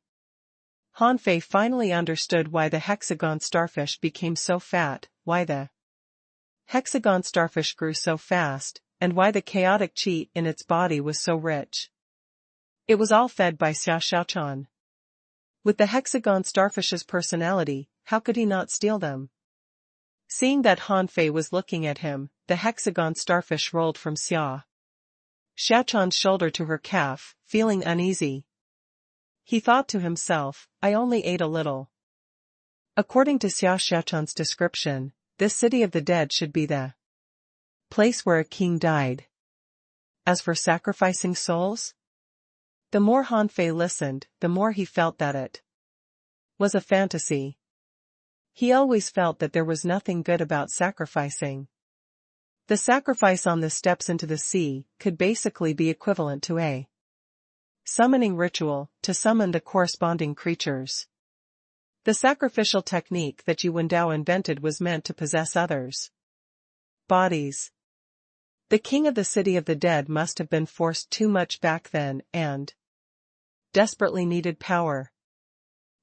Hanfei finally understood why the hexagon starfish became so fat, why the hexagon starfish grew so fast, and why the chaotic chi in its body was so rich. It was all fed by Xiao Xiaochan. With the hexagon starfish's personality, how could he not steal them? Seeing that Hanfei was looking at him, the hexagon starfish rolled from Xiao Xiaochan's shoulder to her calf, feeling uneasy. He thought to himself, I only ate a little. According to Xiao Xiaochan's description, this city of the dead should be the place where a king died. As for sacrificing souls? The more Hanfei listened, the more he felt that it was a fantasy. He always felt that there was nothing good about sacrificing. The sacrifice on the steps into the sea could basically be equivalent to a summoning ritual to summon the corresponding creatures. The sacrificial technique that Yu Wendao invented was meant to possess others' bodies. The king of the city of the dead must have been forced too much back then and desperately needed power.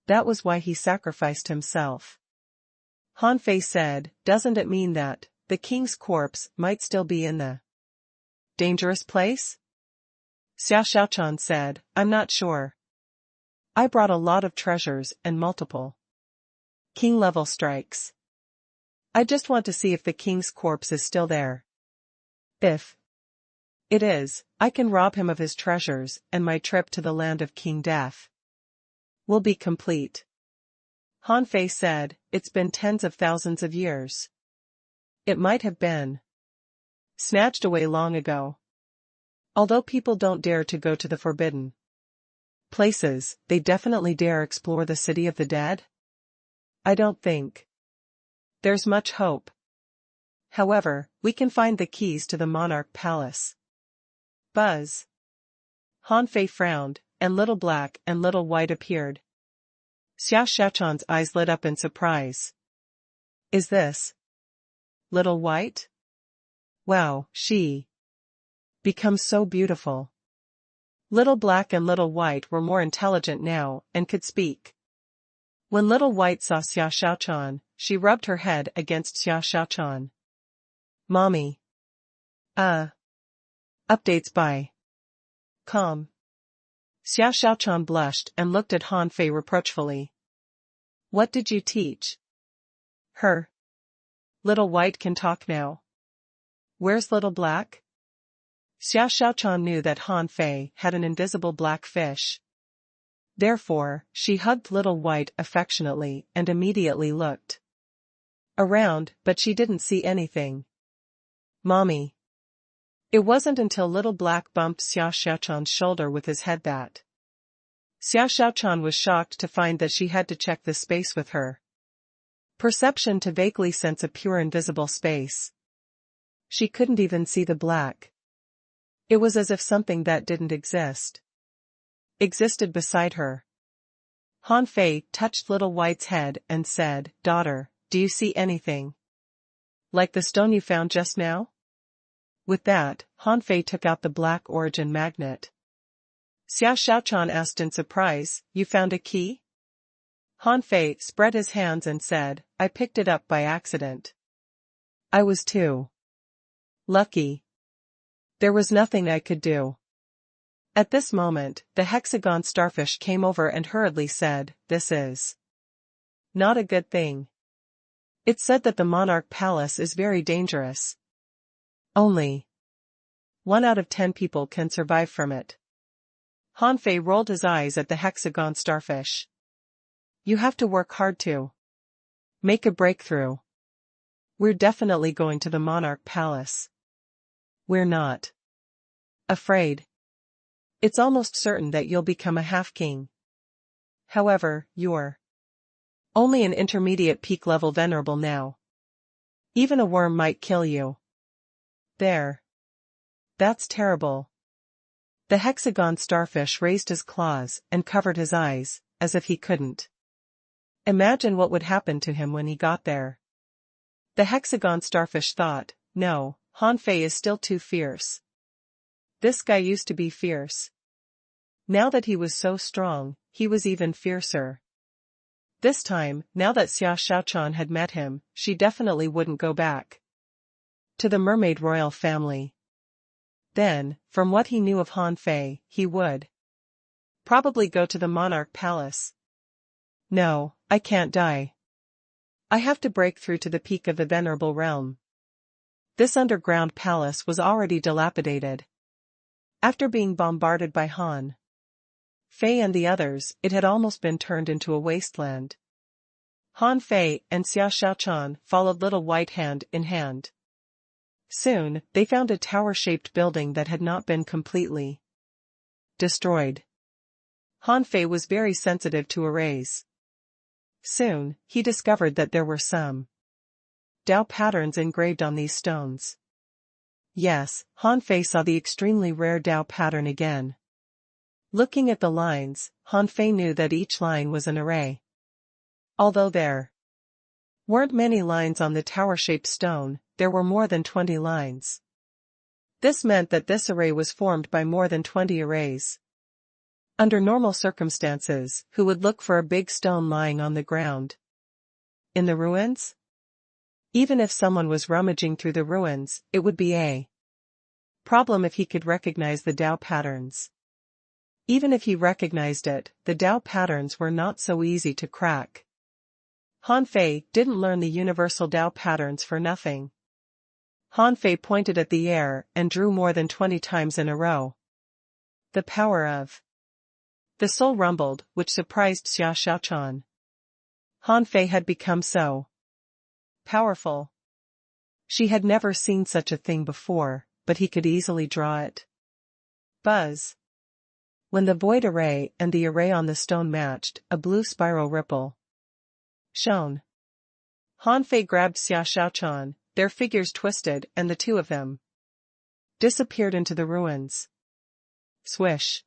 That was why he sacrificed himself. Hanfei said, doesn't it mean that the king's corpse might still be in the dangerous place? Xiao Xiaochan said, I'm not sure. I brought a lot of treasures and multiple king-level strikes. I just want to see if the king's corpse is still there. If it is, I can rob him of his treasures and my trip to the land of King Death will be complete. Hanfei said, it's been tens of thousands of years. It might have been snatched away long ago. Although people don't dare to go to the forbidden places, they definitely dare explore the city of the dead? I don't think there's much hope. However, we can find the keys to the monarch palace. Buzz. Hanfei frowned, and Little Black and Little White appeared. Xiao Xiaochan's eyes lit up in surprise. Is this Little White? Wow, she becomes so beautiful. Little Black and Little White were more intelligent now and could speak. When Little White saw Xiao Xiaochan, she rubbed her head against Xiao Xiaochan. Mommy. Updates by Com. Xiao Xiaochan blushed and looked at Hanfei reproachfully. What did you teach her? Little White can talk now. Where's Little Black? Xiao Xiaochan knew that Hanfei had an invisible black fish. Therefore, she hugged Little White affectionately and immediately looked around, but she didn't see anything. Mommy. It wasn't until Little Black bumped Xiao Xiaochan's shoulder with his head that Xiao Xiaochan was shocked to find that she had to check the space with her perception to vaguely sense a pure invisible space. She couldn't even see the black. It was as if something that didn't exist existed beside her. Hanfei touched Little White's head and said, Daughter, do you see anything like the stone you found just now? With that, Hanfei took out the black origin magnet. Xiao Xiaochan asked in surprise, You found a key? Hanfei spread his hands and said, I picked it up by accident. I was too lucky. There was nothing I could do. At this moment, the hexagon starfish came over and hurriedly said, "This is not a good thing. It said that the monarch palace is very dangerous. Only 1 out of 10 people can survive from it." Hanfei rolled his eyes at the hexagon starfish. "You have to work hard to make a breakthrough. We're definitely going to the monarch palace. We're not afraid. It's almost certain that you'll become a half-king. However, you're only an intermediate peak level venerable now. Even a worm might kill you." "There. That's terrible." The hexagon starfish raised his claws and covered his eyes, as if he couldn't imagine what would happen to him when he got there. The hexagon starfish thought, "No, Hanfei is still too fierce. This guy used to be fierce. Now that he was so strong, he was even fiercer." This time, now that Xia Xiaochan had met him, she definitely wouldn't go back to the mermaid royal family. Then, from what he knew of Hanfei, he would probably go to the monarch palace. "No, I can't die. I have to break through to the peak of the venerable realm." This underground palace was already dilapidated. After being bombarded by Han Fei and the others, it had almost been turned into a wasteland. Han Fei and Xia Xiaochan followed little white hand in hand. Soon, they found a tower-shaped building that had not been completely destroyed. Han Fei was very sensitive to arrays. Soon, he discovered that there were some Dao patterns engraved on these stones. Yes, Han Fei saw the extremely rare Dao pattern again. Looking at the lines, Han Fei knew that each line was an array. Although there weren't many lines on the tower-shaped stone, there were more than 20 lines. This meant that this array was formed by more than 20 arrays. Under normal circumstances, who would look for a big stone lying on the ground? In the ruins? Even if someone was rummaging through the ruins, it would be a problem if he could recognize the Dao patterns. Even if he recognized it, the Dao patterns were not so easy to crack. Han Fei didn't learn the universal Dao patterns for nothing. Han Fei pointed at the air and drew more than 20 times in a row. The power of the soul rumbled, which surprised Xia Xiaochan. Han Fei had become so powerful. She had never seen such a thing before, but he could easily draw it. Buzz. When the void array and the array on the stone matched, a blue spiral ripple shone. Han Fei grabbed Xia Xiaochan, their figures twisted, and the two of them disappeared into the ruins. Swish.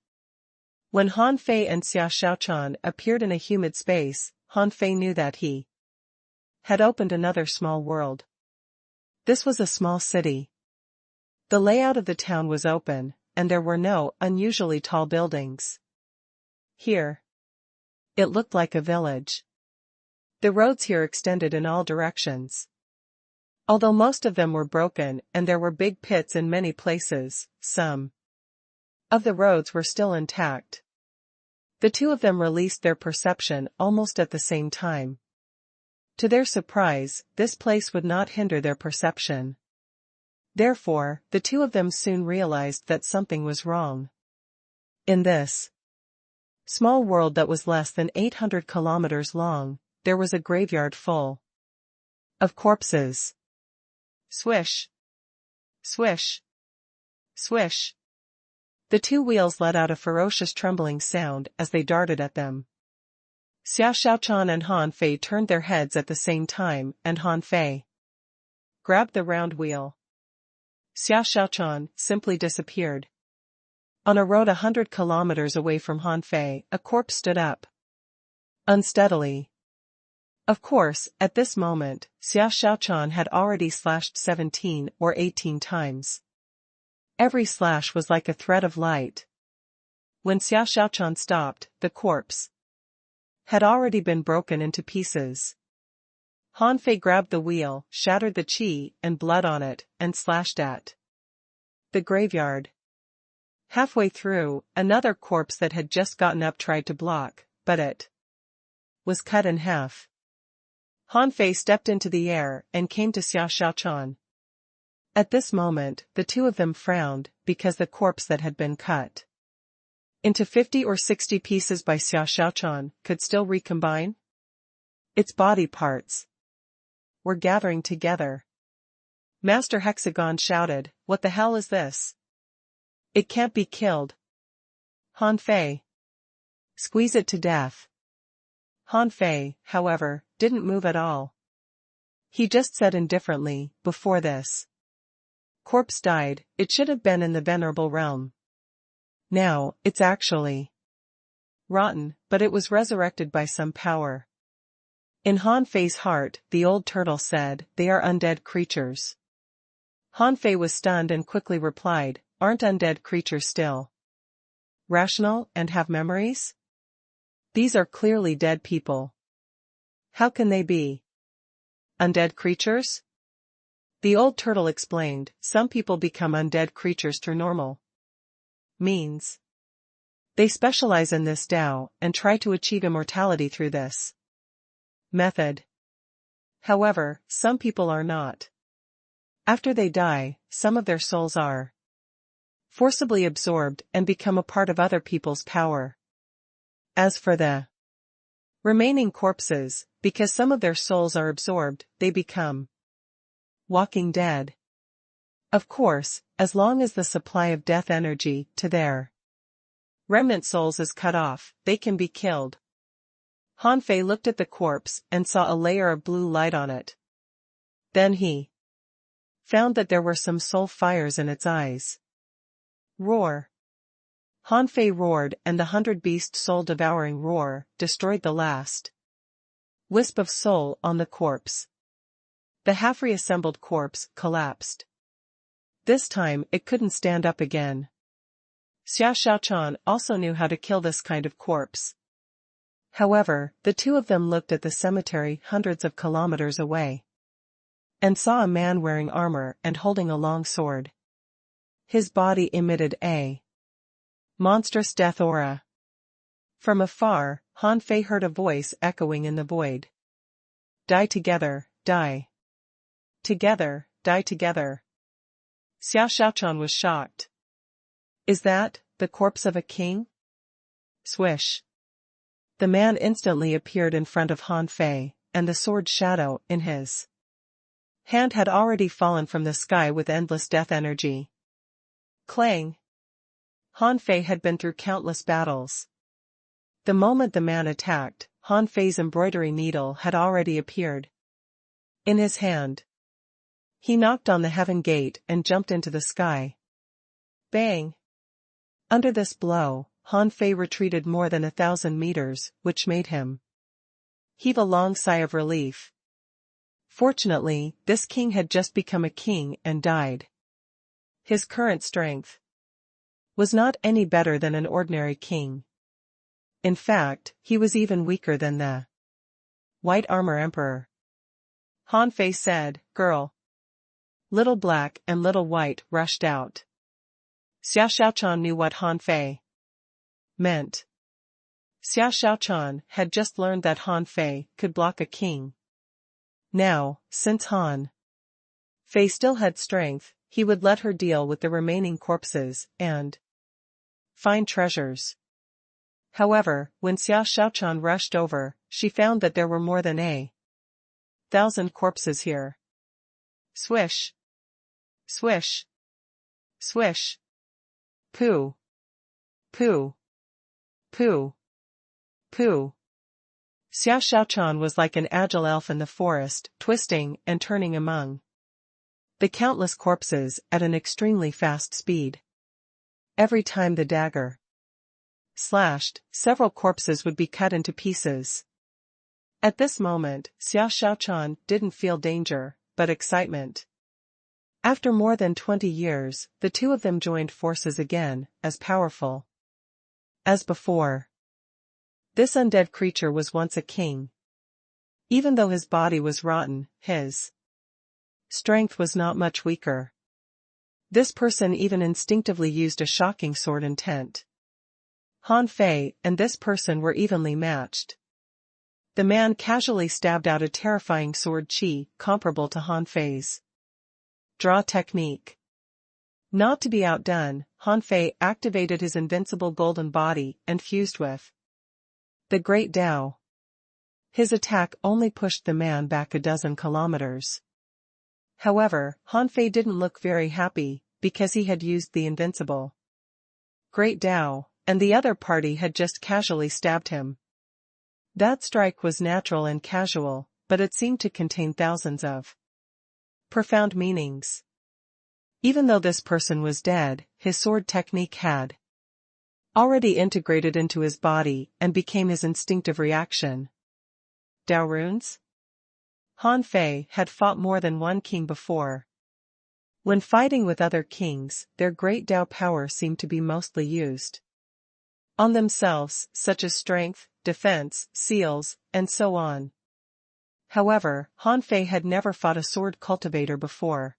When Han Fei and Xia Xiaochan appeared in a humid space, Han Fei knew that he had opened another small world. This was a small city. The layout of the town was open, and there were no unusually tall buildings. Here, it looked like a village. The roads here extended in all directions. Although most of them were broken and there were big pits in many places, some of the roads were still intact. The two of them released their perception almost at the same time. To their surprise, this place would not hinder their perception. Therefore, the two of them soon realized that something was wrong. In this small world that was less than 800 kilometers long, there was a graveyard full of corpses. Swish. Swish. Swish. The two wheels let out a ferocious trembling sound as they darted at them. Xia Xiaochan and Han Fei turned their heads at the same time, and Han Fei grabbed the round wheel. Xia Xiaochan simply disappeared. On a road 100 kilometers away from Han Fei, a corpse stood up unsteadily. Of course, at this moment, Xia Xiaochan had already slashed 17 or 18 times. Every slash was like a thread of light. When Xia Xiaochan stopped, the corpse had already been broken into pieces. Han Fei grabbed the wheel, shattered the qi and blood on it, and slashed at the graveyard. Halfway through, another corpse that had just gotten up tried to block, but it was cut in half. Han Fei stepped into the air and came to Xia Xiaochan. At this moment, the two of them frowned, because the corpse that had been cut into 50 or 60 pieces by Xia Xiaochan could still recombine. Its body parts were gathering together. Master Hexagon shouted, "What the hell is this? It can't be killed. Han Fei, squeeze it to death." Han Fei, however, didn't move at all. He just said indifferently, "Before this corpse died, it should have been in the venerable realm. Now, it's actually rotten, but it was resurrected by some power." In Han Fei's heart, the old turtle said, "They are undead creatures." Han Fei was stunned and quickly replied, "Aren't undead creatures still rational and have memories? These are clearly dead people. How can they be undead creatures?" The old turtle explained, "Some people become undead creatures through normal means. They specialize in this Tao and try to achieve immortality through this method. However, some people are not. After they die, some of their souls are forcibly absorbed and become a part of other people's power. As for the remaining corpses, because some of their souls are absorbed, they become walking dead. Of course, as long as the supply of death energy to their remnant souls is cut off, they can be killed." Han Fei looked at the corpse and saw a layer of blue light on it. Then he found that there were some soul fires in its eyes. Roar! Han Fei roared, and the 100-beast soul-devouring roar destroyed the last wisp of soul on the corpse. The half-reassembled corpse collapsed. This time it couldn't stand up again. Xia Xiaochan also knew how to kill this kind of corpse. However, the two of them looked at the cemetery hundreds of kilometers away and saw a man wearing armor and holding a long sword. His body emitted a monstrous death aura. From afar, Han Fei heard a voice echoing in the void. "Die together, die. Together, die together." Xia Xiaochan was shocked. "Is that the corpse of a king?" Swish. The man instantly appeared in front of Han Fei, and the sword shadow in his hand had already fallen from the sky with endless death energy. Clang! Han Fei had been through countless battles. The moment the man attacked, Han Fei's embroidery needle had already appeared in his hand. He knocked on the heaven gate and jumped into the sky. Bang! Under this blow, Han Fei retreated more than 1,000 meters, which made him heave a long sigh of relief. Fortunately, this king had just become a king and died. His current strength was not any better than an ordinary king. In fact, he was even weaker than the White Armor Emperor. Han Fei said, "Girl." Little Black and Little White rushed out. Xia Xiaochan knew what Han Fei meant. Xia Xiaochan had just learned that Han Fei could block a king. Now, since Han Fei still had strength, he would let her deal with the remaining corpses and find treasures. However, when Xia Xiaochan rushed over, she found that there were more than 1,000 corpses here. Swish! Swish! Swish! Pooh! Pooh! Pooh! Pooh! Xia Xiaochan was like an agile elf in the forest, twisting and turning among the countless corpses at an extremely fast speed. Every time the dagger slashed, several corpses would be cut into pieces. At this moment, Xia Xiaochan didn't feel danger, but excitement. After more than 20 years, the two of them joined forces again, as powerful as before. This undead creature was once a king. Even though his body was rotten, his strength was not much weaker. This person even instinctively used a shocking sword intent. Han Fei and this person were evenly matched. The man casually stabbed out a terrifying sword chi comparable to Han Fei's draw technique. Not to be outdone, Han Fei activated his invincible golden body and fused with the Great Tao. His attack only pushed the man back a dozen kilometers. However, Han Fei didn't look very happy, because he had used the invincible Great Tao, and the other party had just casually stabbed him. That strike was natural and casual, but it seemed to contain thousands of profound meanings. Even though this person was dead, his sword technique had already integrated into his body and became his instinctive reaction. Tao runes? Han Fei had fought more than one king before. When fighting with other kings, their great Tao power seemed to be mostly used on themselves, such as strength, defense, seals, and so on. However, Han Fei had never fought a sword cultivator before.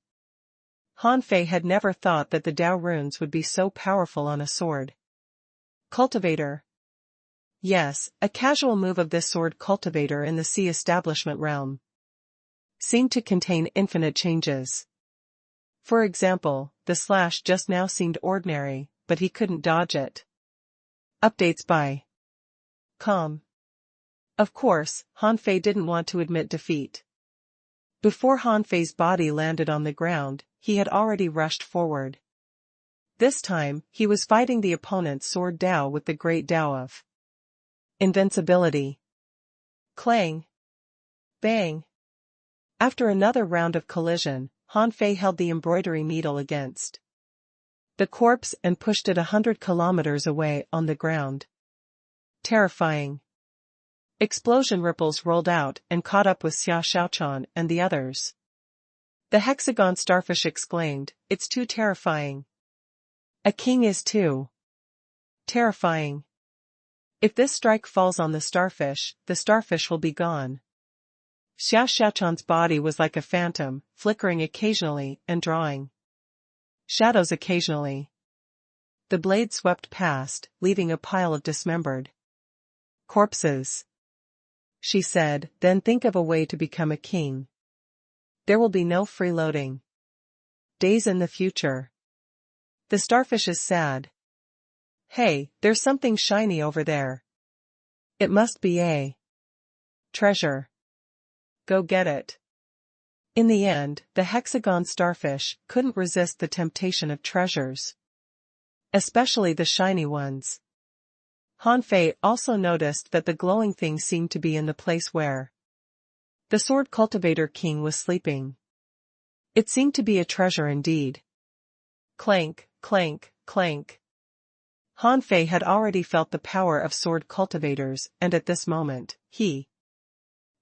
Han Fei had never thought that the Tao runes would be so powerful on a sword cultivator. Yes, a casual move of this sword cultivator in the sea establishment realm seemed to contain infinite changes. For example, the slash just now seemed ordinary, but he couldn't dodge it. Updates by Com. Of course, Han Fei didn't want to admit defeat. Before Han Fei's body landed on the ground, he had already rushed forward. This time, he was fighting the opponent's sword Tao with the great Tao of invincibility. Clang. Bang. After another round of collision, Han Fei held the embroidery needle against the corpse and pushed it 100 kilometers away on the ground. Terrifying. Explosion ripples rolled out and caught up with Xia Xiaochan and the others. The hexagon starfish exclaimed, "It's too terrifying. A king is too terrifying. If this strike falls on the starfish will be gone." Xia Xiaochan's body was like a phantom, flickering occasionally and drawing shadows occasionally. The blade swept past, leaving a pile of dismembered corpses. She said, "Then think of a way to become a king. There will be no freeloading days in the future." The starfish is sad. "Hey, there's something shiny over there. It must be a treasure. Go get it." In the end, the hexagon starfish couldn't resist the temptation of treasures, especially the shiny ones. Han Fei also noticed that the glowing thing seemed to be in the place where the sword cultivator king was sleeping. It seemed to be a treasure indeed. Clank, clank, clank. Han Fei had already felt the power of sword cultivators, and at this moment, he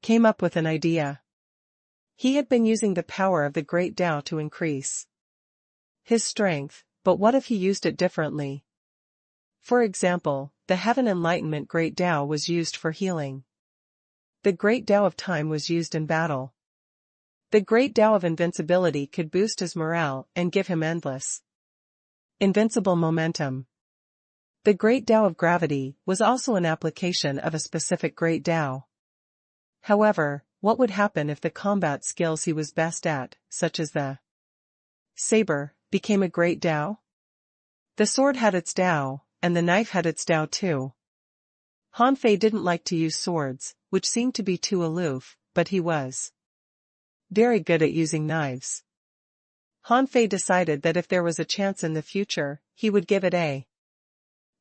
came up with an idea. He had been using the power of the Great Tao to increase his strength, but what if he used it differently? For example, the Heaven Enlightenment Great Tao was used for healing. The Great Tao of Time was used in battle. The Great Tao of Invincibility could boost his morale and give him endless invincible momentum. The Great Tao of Gravity was also an application of a specific Great Tao. However, what would happen if the combat skills he was best at, such as the saber, became a Great Tao? The sword had its Tao, and the knife had its Tao too. Han Fei didn't like to use swords, which seemed to be too aloof, but he was very good at using knives. Han Fei decided that if there was a chance in the future, he would give it a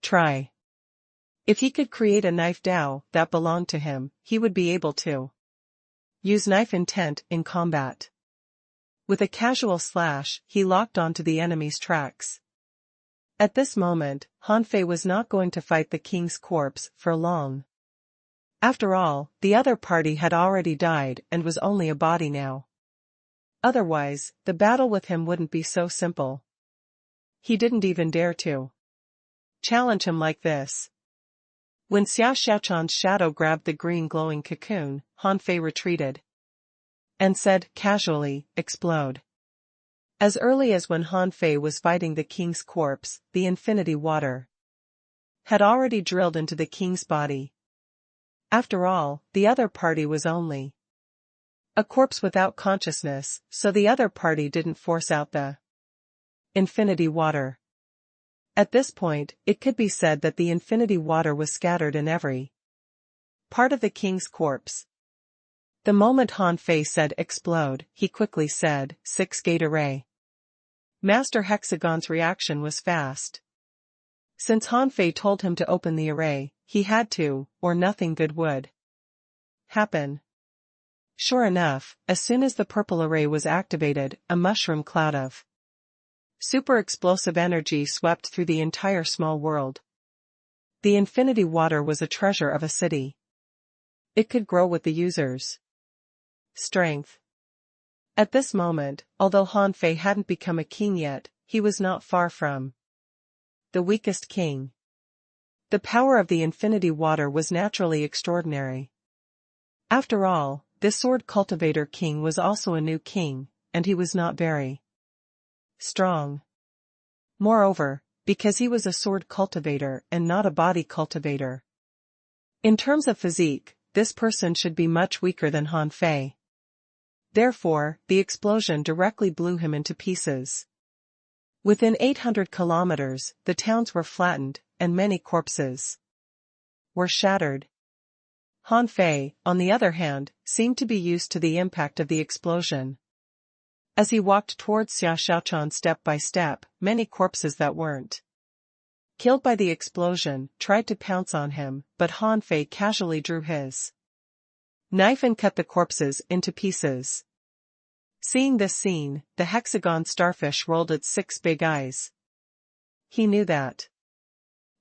try. If he could create a knife Tao that belonged to him, he would be able to use knife intent in combat. With a casual slash, he locked onto the enemy's tracks. At this moment, Han Fei was not going to fight the king's corpse for long. After all, the other party had already died and was only a body now. Otherwise, the battle with him wouldn't be so simple. He didn't even dare to challenge him like this. When Xiao Xiaochan's shadow grabbed the green glowing cocoon, Han Fei retreated. And said, casually, explode. As early as when Han Fei was fighting the king's corpse, the infinity water had already drilled into the king's body. After all, the other party was only a corpse without consciousness, so the other party didn't force out the infinity water. At this point, it could be said that the infinity water was scattered in every part of the king's corpse. The moment Han Fei said explode, he quickly said, 6-gate array. Master Hexagon's reaction was fast. Since Han Fei told him to open the array, he had to, or nothing good would happen. Sure enough, as soon as the purple array was activated, a mushroom cloud of super explosive energy swept through the entire small world. The infinity water was a treasure of a city. It could grow with the user's strength. At this moment, although Han Fei hadn't become a king yet, he was not far from the weakest king. The power of the infinity water was naturally extraordinary. After all, this sword cultivator king was also a new king, and he was not very strong. Moreover, because he was a sword cultivator and not a body cultivator. In terms of physique, this person should be much weaker than Han Fei. Therefore, the explosion directly blew him into pieces. Within 800 kilometers, the towns were flattened, and many corpses were shattered. Han Fei, on the other hand, seemed to be used to the impact of the explosion. As he walked towards Xiao Xiaochan step by step, many corpses that weren't killed by the explosion tried to pounce on him, but Han Fei casually drew his knife and cut the corpses into pieces. Seeing this scene, the hexagon starfish rolled its 6 big eyes. He knew that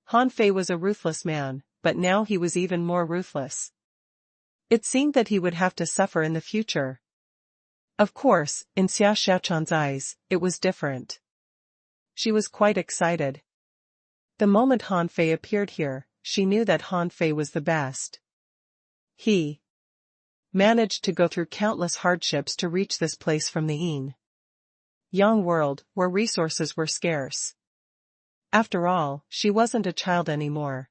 Han Fei was a ruthless man, but now he was even more ruthless. It seemed that he would have to suffer in the future. Of course, in Xiao Xiaochan's eyes, it was different. She was quite excited. The moment Han Fei appeared here, she knew that Han Fei was the best. He managed to go through countless hardships to reach this place from the young world, where resources were scarce. After all, she wasn't a child anymore.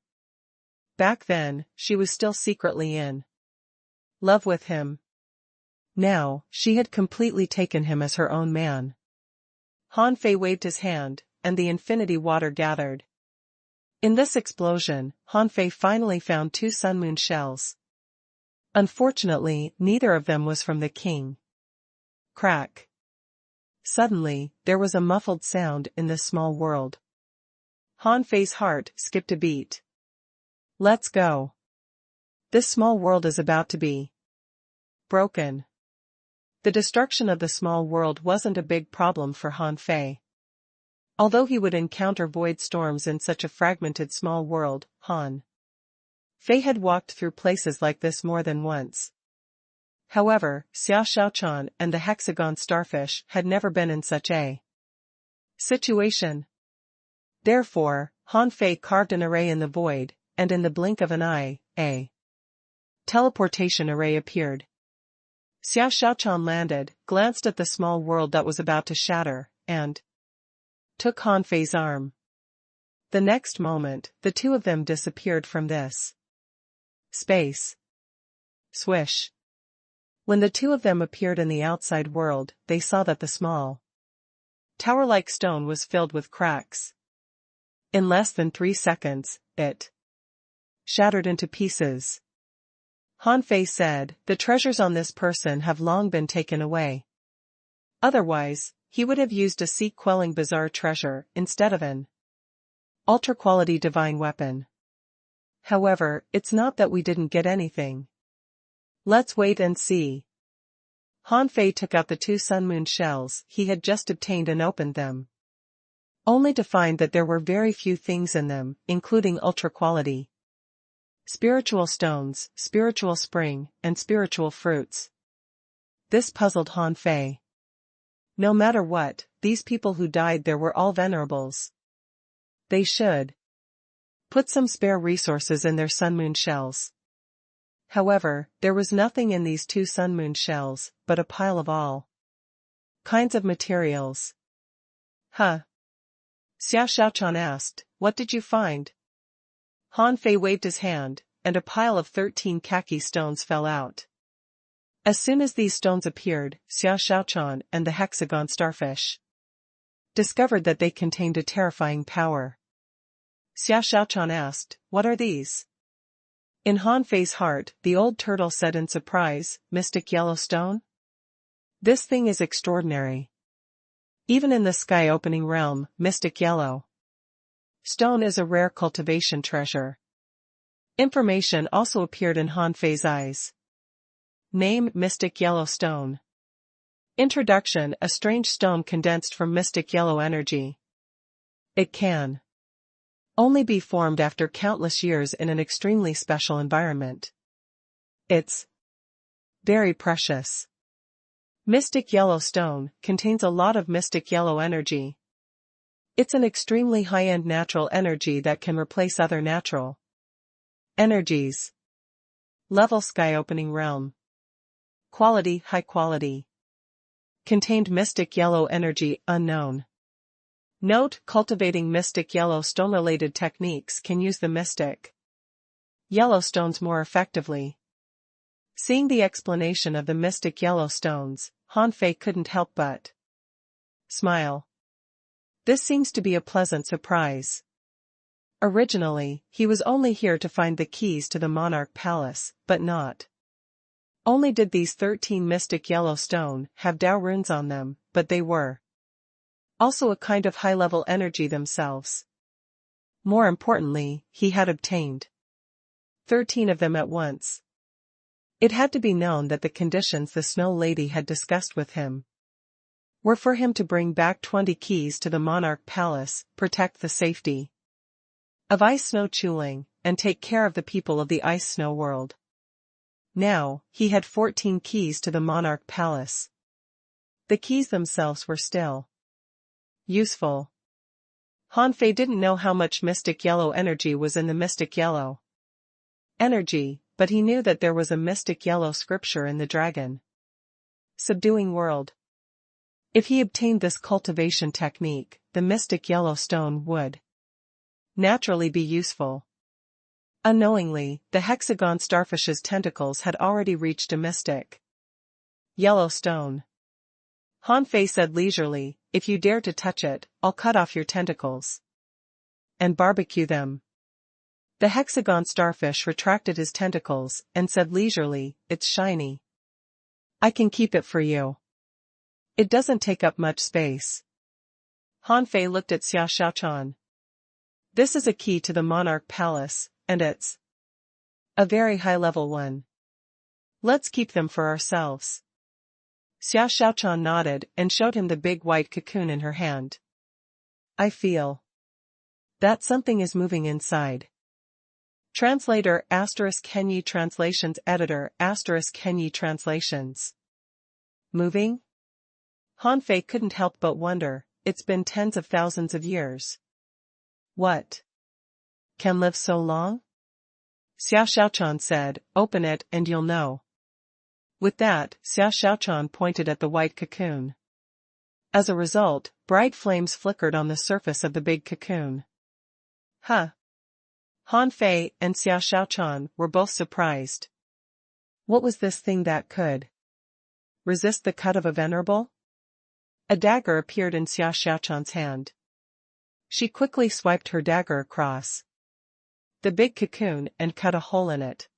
Back then, she was still secretly in love with him. Now, she had completely taken him as her own man. Han Fei waved his hand, and the infinity water gathered. In this explosion, Han Fei finally found 2 sun moon shells. Unfortunately, neither of them was from the king. Crack. Suddenly, there was a muffled sound in this small world. Han Fei's heart skipped a beat. Let's go. This small world is about to be broken. The destruction of the small world wasn't a big problem for Han Fei. Although he would encounter void storms in such a fragmented small world, Han Fei had walked through places like this more than once. However, Xiao Xiaochan and the hexagon starfish had never been in such a situation. Therefore, Han Fei carved an array in the void, and in the blink of an eye, a teleportation array appeared. Xiao Xiaochan landed, glanced at the small world that was about to shatter, and took Han Fei's arm. The next moment, the two of them disappeared from this space. Swish. When the two of them appeared in the outside world, they saw that the small tower-like stone was filled with cracks. In less than 3 seconds, it shattered into pieces. Han Fei said, "The treasures on this person have long been taken away. Otherwise, he would have used a sea-quelling bizarre treasure instead of an ultra-quality divine weapon. However, it's not that we didn't get anything. Let's wait and see." Han Fei took out the 2 sun moon shells he had just obtained and opened them, only to find that there were very few things in them, including ultra-quality spiritual stones, spiritual spring, and spiritual fruits. This puzzled Han Fei. No matter what, these people who died there were all venerables. They should put some spare resources in their sunmoon shells. However, there was nothing in these 2 sunmoon shells, but a pile of all kinds of materials. Huh? Xiao Xiaochan asked, what did you find? Han Fei waved his hand, and a pile of 13 khaki stones fell out. As soon as these stones appeared, Xiao Xiaochan and the hexagon starfish discovered that they contained a terrifying power. Xiao Xiaochan asked, what are these? In Han Fei's heart, the old turtle said in surprise, mystic yellow stone? This thing is extraordinary. Even in the sky-opening realm, mystic yellow stone is a rare cultivation treasure. Information also appeared in Han Fei's eyes. Name: Mystic Yellow Stone. Introduction: a strange stone condensed from mystic yellow energy. It can only be formed after countless years in an extremely special environment. It's very precious. Mystic yellow stone contains a lot of mystic yellow energy. It's an extremely high-end natural energy that can replace other natural energies. Level: sky-opening realm. Quality: high quality. Contained mystic yellow energy: unknown. Note: cultivating mystic yellow stone-related techniques can use the mystic yellow stones more effectively. Seeing the explanation of the mystic yellow stones, Han Fei couldn't help but smile. This seems to be a pleasant surprise. Originally, he was only here to find the keys to the monarch palace, but not only did these 13 mystic yellow stone have Dao runes on them, but they were also a kind of high-level energy themselves. More importantly, he had obtained 13 of them at once. It had to be known that the conditions the Snow Lady had discussed with him were for him to bring back 20 keys to the monarch palace, protect the safety of Ice Snow Chuling, and take care of the people of the Ice Snow world. Now, he had 14 keys to the monarch palace. The keys themselves were still useful. Han Fei didn't know how much mystic yellow energy was in the mystic yellow energy, but he knew that there was a mystic yellow scripture in the dragon subduing world. If he obtained this cultivation technique, the mystic yellow stone would naturally be useful. Unknowingly, the hexagon starfish's tentacles had already reached a mystic yellow stone. Han Fei said leisurely, if you dare to touch it, I'll cut off your tentacles and barbecue them. The hexagon starfish retracted his tentacles and said leisurely, it's shiny. I can keep it for you. It doesn't take up much space. Han Fei looked at Xiao Xiaochan. This is a key to the monarch palace, and it's a very high-level one. Let's keep them for ourselves. Xiao Xiaochan nodded and showed him the big white cocoon in her hand. I feel that something is moving inside. Translator ** Kenyi Translations Editor ** Kenyi Translations. Moving? Han Fei couldn't help but wonder, it's been tens of thousands of years. What can live so long? Xiao Xiaochan said, open it and you'll know. With that, Xiao Xiaochan pointed at the white cocoon. As a result, bright flames flickered on the surface of the big cocoon. Huh? Han Fei and Xiao Xiaochan were both surprised. What was this thing that could resist the cut of a venerable? A dagger appeared in Xiao Xiaochan's hand. She quickly swiped her dagger across the big cocoon and cut a hole in it.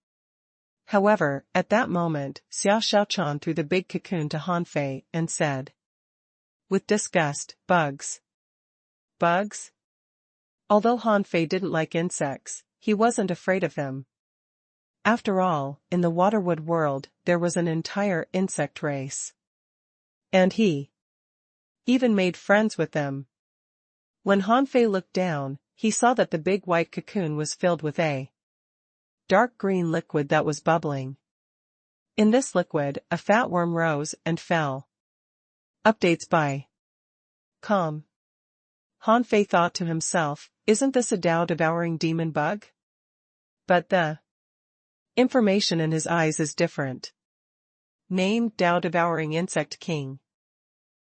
However, at that moment, Xiao Xiaochan threw the big cocoon to Han Fei and said with disgust, bugs. Bugs? Although Han Fei didn't like insects, he wasn't afraid of them. After all, in the Waterwood world, there was an entire insect race. And he even made friends with them. When Han Fei looked down, he saw that the big white cocoon was filled with a dark green liquid that was bubbling. In this liquid, a fat worm rose and fell. Updates by Com. Han Fei thought to himself, isn't this a Tao-devouring demon bug? But the information in his eyes is different. Name: Tao-devouring insect king.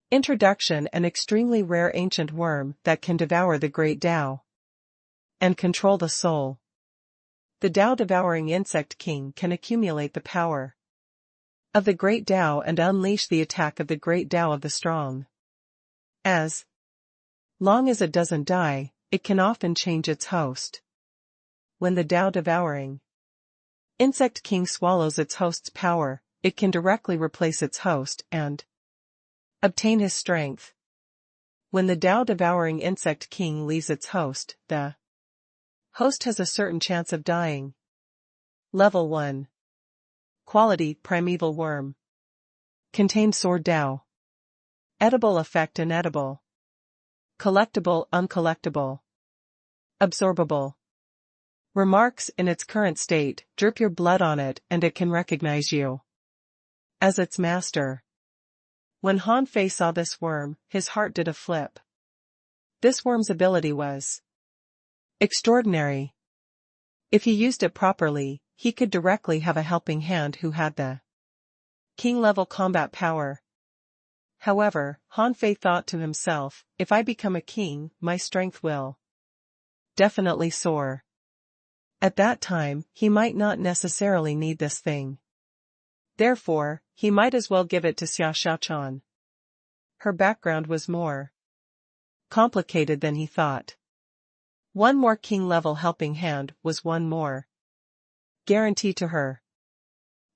Introduction: an extremely rare ancient worm that can devour the great Tao and control the soul. The Tao-devouring insect king can accumulate the power of the great Tao and unleash the attack of the great Tao of the strong. As long as it doesn't die, it can often change its host. When the Tao-devouring insect king swallows its host's power, it can directly replace its host and obtain his strength. When the Tao-devouring insect king leaves its host, the host has a certain chance of dying. Level 1. Quality: primeval worm. Contains sword Tao. Edible: effect inedible. Collectible: uncollectible. Absorbable. Remarks: in its current state, drip your blood on it and it can recognize you as its master. When Han Fei saw this worm, his heart did a flip. This worm's ability was extraordinary. If he used it properly, he could directly have a helping hand who had the king-level combat power. However, Han Fei thought to himself, if I become a king, my strength will definitely soar. At that time, he might not necessarily need this thing. Therefore, he might as well give it to Xia Xiaochan. Her background was more complicated than he thought. One more king-level helping hand was one more guarantee to her.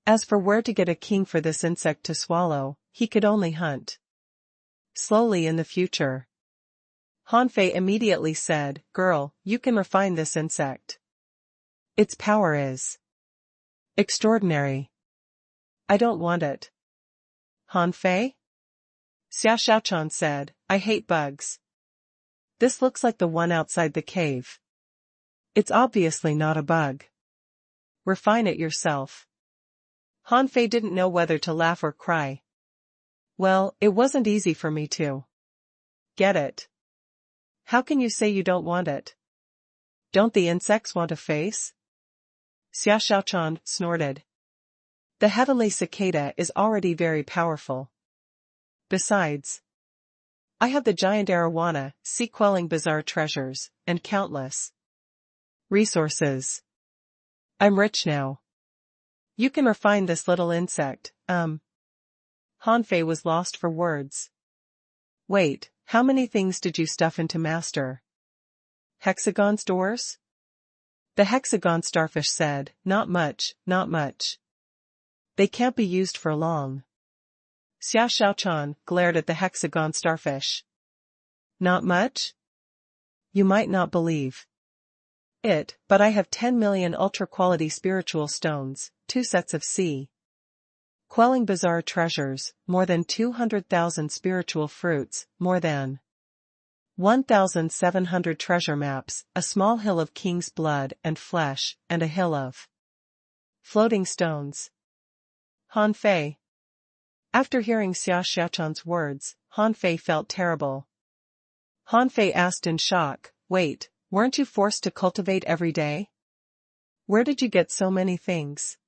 As for where to get a king for this insect to swallow, he could only hunt slowly in the future. Han Fei immediately said, "Girl, you can refine this insect. Its power is extraordinary. I don't want it." Han Fei? Xia Xiaochan said, "I hate bugs. This looks like the one outside the cave. It's obviously not a bug. Refine it yourself." Han Fei didn't know whether to laugh or cry. Well, it wasn't easy for me to get it. How can you say you don't want it? Don't the insects want a face? Xia Xiaochan snorted. The heavenly cicada is already very powerful. Besides, I have the giant arowana, sea-quelling bizarre treasures, and countless resources. I'm rich now. You can refine this little insect, Han Fei was lost for words. Wait, how many things did you stuff into master? Hexagon's doors? The hexagon starfish said, not much, not much. They can't be used for long. Xia Xiaochan glared at the hexagon starfish. Not much? You might not believe it, but I have 10 million ultra-quality spiritual stones, 2 sets of sea-quelling bizarre treasures, more than 200,000 spiritual fruits, more than 1,700 treasure maps, a small hill of king's blood and flesh, and a hill of floating stones. Han Fei. After hearing Xia Xiaochan's words, Han Fei felt terrible. Han Fei asked in shock, wait, weren't you forced to cultivate every day? Where did you get so many things?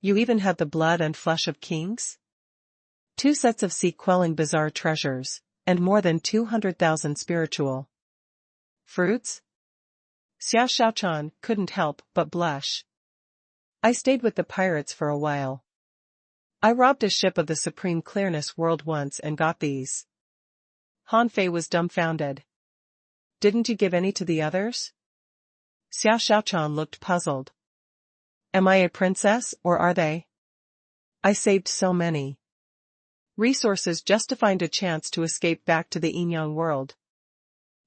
You even had the blood and flesh of kings? 2 sets of sea-quelling bizarre treasures, and more than 200,000 spiritual fruits? Xia Xiaochan couldn't help but blush. I stayed with the pirates for a while. I robbed a ship of the Supreme Clearness World once and got these. Han Fei was dumbfounded. Didn't you give any to the others? Xia Xiaochan looked puzzled. Am I a princess, or are they? I saved so many resources just to find a chance to escape back to the Inyang world.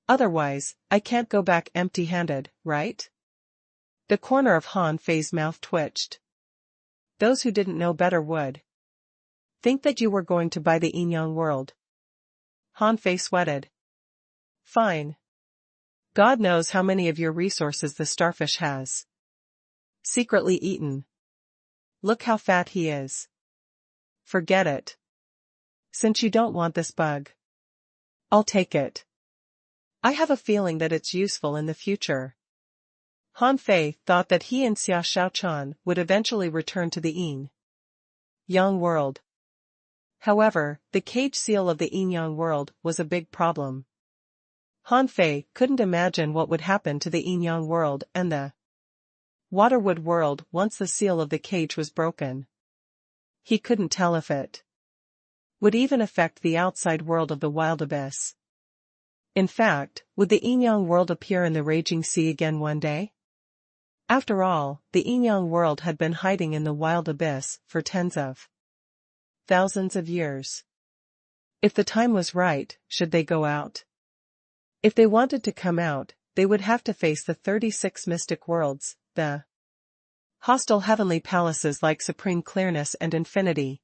Otherwise, I can't go back empty-handed, right? The corner of Han Fei's mouth twitched. Those who didn't know better would think that you were going to buy the Inyang world. Han Fei sweated. Fine. God knows how many of your resources the starfish has secretly eaten. Look how fat he is. Forget it. Since you don't want this bug, I'll take it. I have a feeling that it's useful in the future. Han Fei thought that he and Xia Xiaochan would eventually return to the yin yang world. However, the cage seal of the yin yang world was a big problem. Han Fei couldn't imagine what would happen to the yin yang world and the waterwood world once the seal of the cage was broken. He couldn't tell if it would even affect the outside world of the wild abyss. In fact, would the yin yang world appear in the raging sea again one day? After all, the yin yang world had been hiding in the wild abyss for tens of thousands of years. If the time was right, should they go out? If they wanted to come out, they would have to face the 36 mystic worlds, the hostile heavenly palaces like supreme clearness and infinity.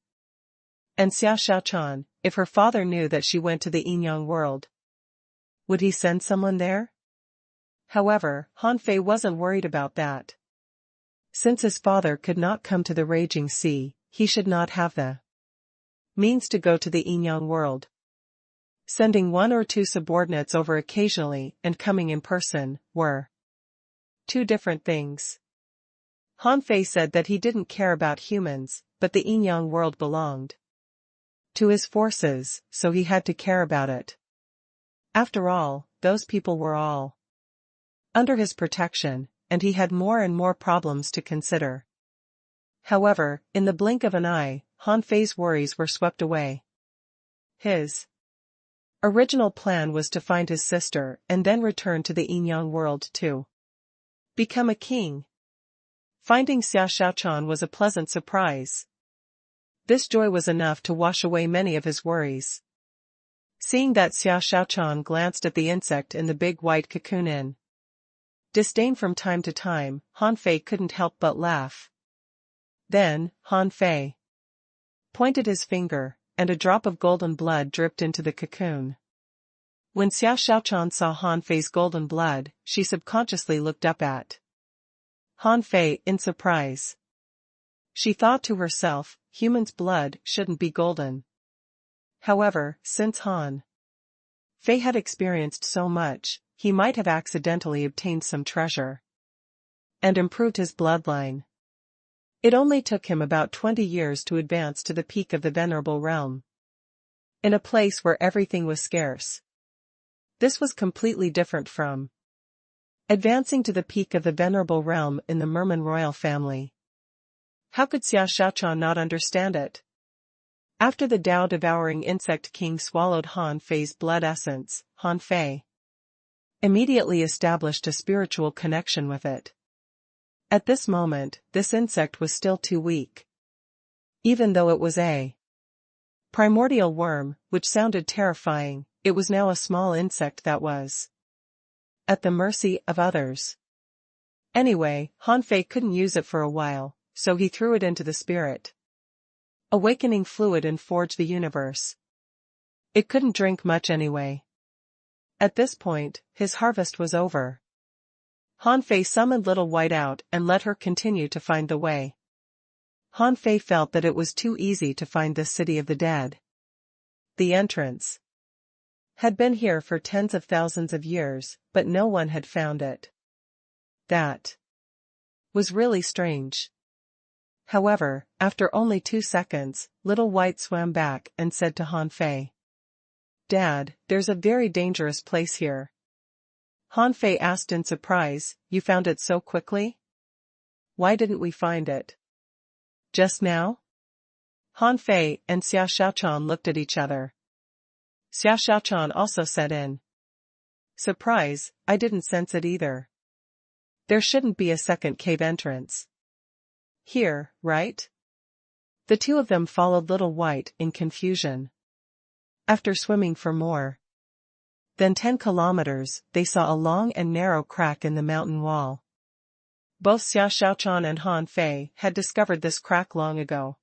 And Xia Xiaochan, if her father knew that she went to the yin yang world, would he send someone there? However, Han Fei wasn't worried about that. Since his father could not come to the raging sea, he should not have the means to go to the yin yang world. Sending one or two subordinates over occasionally and coming in person were two different things. Han Fei said that he didn't care about humans, but the yin yang world belonged to his forces, so he had to care about it. After all, those people were all under his protection, and he had more and more problems to consider. However, in the blink of an eye, Han Fei's worries were swept away. His original plan was to find his sister and then return to the yin yang world to become a king. Finding Xia Xiaochan was a pleasant surprise. This joy was enough to wash away many of his worries. Seeing that Xia Xiaochan glanced at the insect in the big white cocoon in disdain from time to time, Han Fei couldn't help but laugh. Then, Han Fei pointed his finger, and a drop of golden blood dripped into the cocoon. When Xia Xiaochan saw Han Fei's golden blood, she subconsciously looked up at Han Fei in surprise. She thought to herself, human's blood shouldn't be golden. However, since Han Fei had experienced so much, he might have accidentally obtained some treasure and improved his bloodline. It only took him about 20 years to advance to the peak of the Venerable Realm, in a place where everything was scarce. This was completely different from advancing to the peak of the Venerable Realm in the Merman royal family. How could Xia Xiaochan not understand it? After the Tao-devouring insect king swallowed Han Fei's blood essence, Han Fei immediately established a spiritual connection with it. At this moment, this insect was still too weak. Even though it was a primordial worm, which sounded terrifying, it was now a small insect that was at the mercy of others. Anyway, Han Fei couldn't use it for a while, so he threw it into the spirit awakening fluid and forged the universe. It couldn't drink much anyway. At this point, his harvest was over. Han Fei summoned Little White out and let her continue to find the way. Han Fei felt that it was too easy to find this city of the dead. The entrance had been here for tens of thousands of years, but no one had found it. That was really strange. However, after only 2 seconds, Little White swam back and said to Han Fei, "Dad, there's a very dangerous place here." Han Fei asked in surprise, "You found it so quickly? Why didn't we find it just now?" Han Fei and Xia Xiaochan looked at each other. Xia Xiaochan also said in surprise, "I didn't sense it either. There shouldn't be a second cave entrance here, right?" The two of them followed Little White in confusion. After swimming for more than 10 kilometers, they saw a long and narrow crack in the mountain wall. Both Xia Xiaochan and Han Fei had discovered this crack long ago.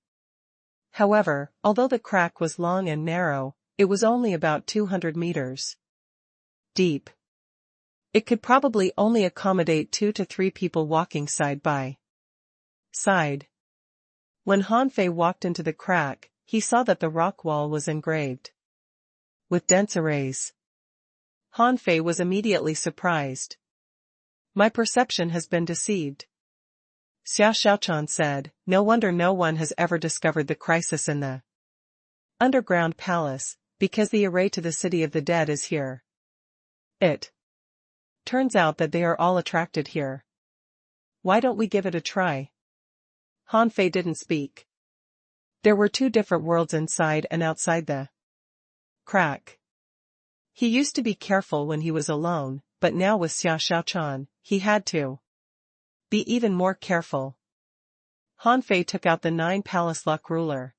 However, although the crack was long and narrow, it was only about 200 meters deep. It could probably only accommodate 2 to 3 people walking side by side. When Han Fei walked into the crack, he saw that the rock wall was engraved with dense arrays Han Fei was immediately surprised. My perception has been deceived. Xia Xiaochan said, no wonder no one has ever discovered the crisis in the underground palace, because the array to the city of the dead is here. It turns out that they are all attracted here. Why don't we give it a try? Han Fei didn't speak. There were two different worlds inside and outside the crack. He used to be careful when he was alone, but now with Xia Xiaochan, he had to be even more careful. Han Fei took out the 9-palace luck ruler.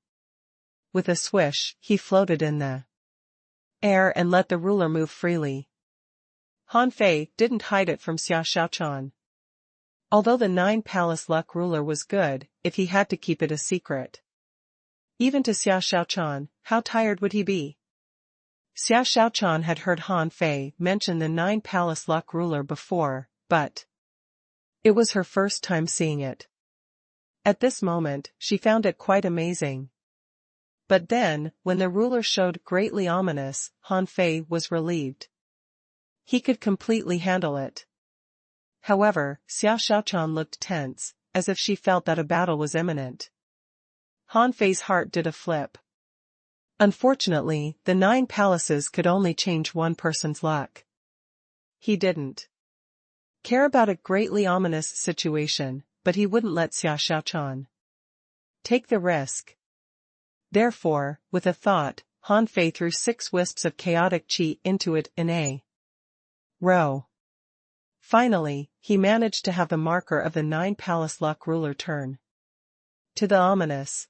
With a swish, he floated in the air and let the ruler move freely. Han Fei didn't hide it from Xia Xiaochan. Although the 9-palace luck ruler was good, if he had to keep it a secret. Even to Xia Xiaochan, how tired would he be? Xia Xiaochan had heard Han Fei mention the 9-palace luck ruler before, but it was her first time seeing it. At this moment, she found it quite amazing. But then, when the ruler showed greatly ominous, Han Fei was relieved. He could completely handle it. However, Xia Xiaochan looked tense, as if she felt that a battle was imminent. Han Fei's heart did a flip. Unfortunately, the 9 palaces could only change one person's luck. He didn't care about a greatly ominous situation, but he wouldn't let Xia Xiaochan take the risk. Therefore, with a thought, Han Fei threw 6 wisps of chaotic qi into it in a row. Finally, he managed to have the marker of the 9-palace luck ruler turn to the ominous.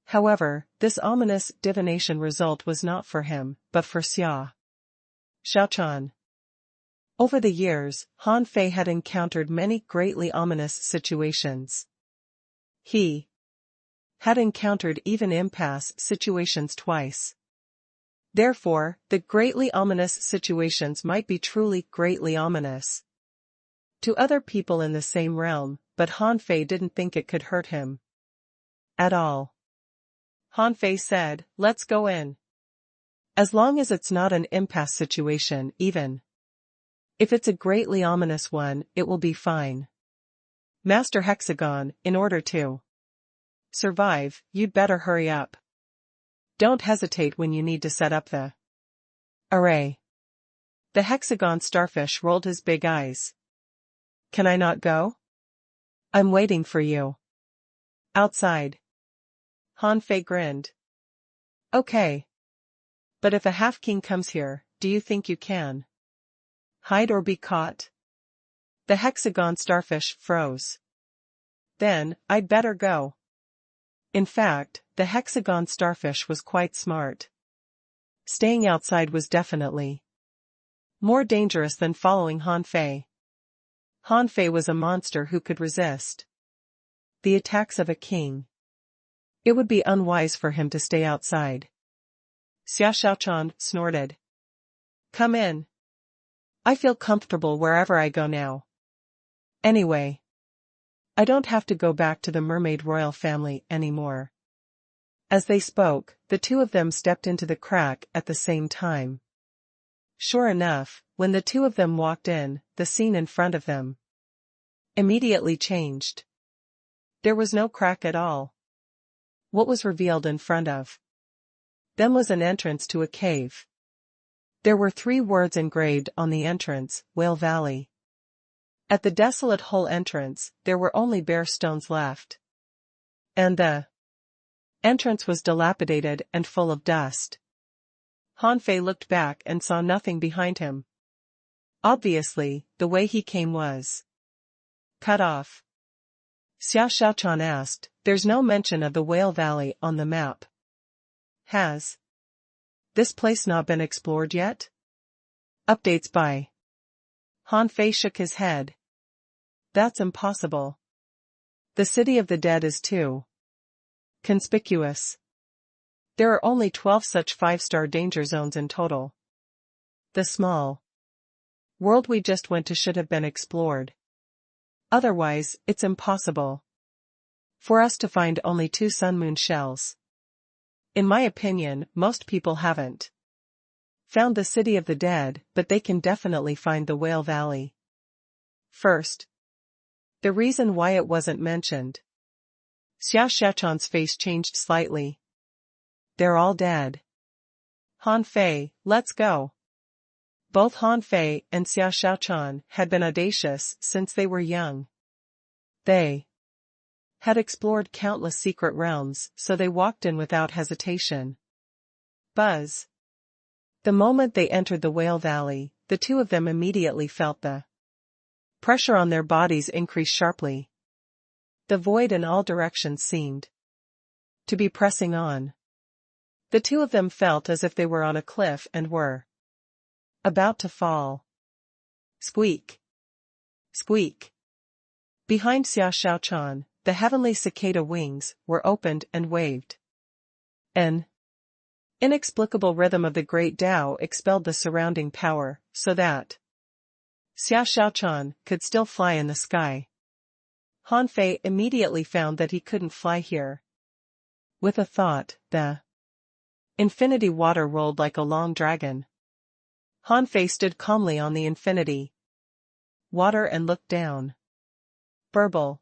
However, this ominous divination result was not for him, but for Xia Xiaochan. Over the years, Han Fei had encountered many greatly ominous situations. He had encountered even impasse situations twice. Therefore, the greatly ominous situations might be truly greatly ominous to other people in the same realm, but Han Fei didn't think it could hurt him at all. Han Fei said, let's go in. As long as it's not an impasse situation, even if it's a greatly ominous one, it will be fine. Master Hexagon, in order to survive, you'd better hurry up. Don't hesitate when you need to set up the array. The hexagon starfish rolled his big eyes. Can I not go? I'm waiting for you outside. Han Fei grinned. Okay. But if a half-king comes here, do you think you can hide or be caught? The hexagon starfish froze. Then, I'd better go. In fact, the hexagon starfish was quite smart. Staying outside was definitely more dangerous than following Han Fei. Han Fei was a monster who could resist the attacks of a king. It would be unwise for him to stay outside. Xia Xiaochan snorted. Come in. I feel comfortable wherever I go now. Anyway, I don't have to go back to the mermaid royal family anymore. As they spoke, the two of them stepped into the crack at the same time. Sure enough, when the two of them walked in, the scene in front of them immediately changed. There was no crack at all. What was revealed in front of them was an entrance to a cave. There were 3 words engraved on the entrance, Whale Valley. At the desolate hole entrance, there were only bare stones left. And the entrance was dilapidated and full of dust. Han Fei looked back and saw nothing behind him. Obviously, the way he came was cut off. Xia Xiaochan asked, there's no mention of the Whale Valley on the map. Has this place not been explored yet? Updates by Han Fei shook his head. That's impossible. The city of the dead is too conspicuous. There are only 12 such 5-star danger zones in total. The small world we just went to should have been explored. Otherwise, it's impossible for us to find only 2 sun moon shells. In my opinion, most people haven't Found the city of the dead, but they can definitely find the Whale Valley. First. The reason why it wasn't mentioned. Xia Xiaochan's face changed slightly. They're all dead. Han Fei, let's go. Both Han Fei and Xia Xiaochan had been audacious since they were young. They had explored countless secret realms, so they walked in without hesitation. Buzz. The moment they entered the Whale Valley, the two of them immediately felt the pressure on their bodies increase sharply. The void in all directions seemed to be pressing on. The two of them felt as if they were on a cliff and were about to fall. Squeak. Squeak. Behind Xia Xiaochan, the heavenly cicada wings were opened and waved. An inexplicable rhythm of the great Tao expelled the surrounding power, so that Xia Xiaochan could still fly in the sky. Han Fei immediately found that he couldn't fly here. With a thought, the infinity water rolled like a long dragon. Han Fei stood calmly on the infinity water and looked down. Burble.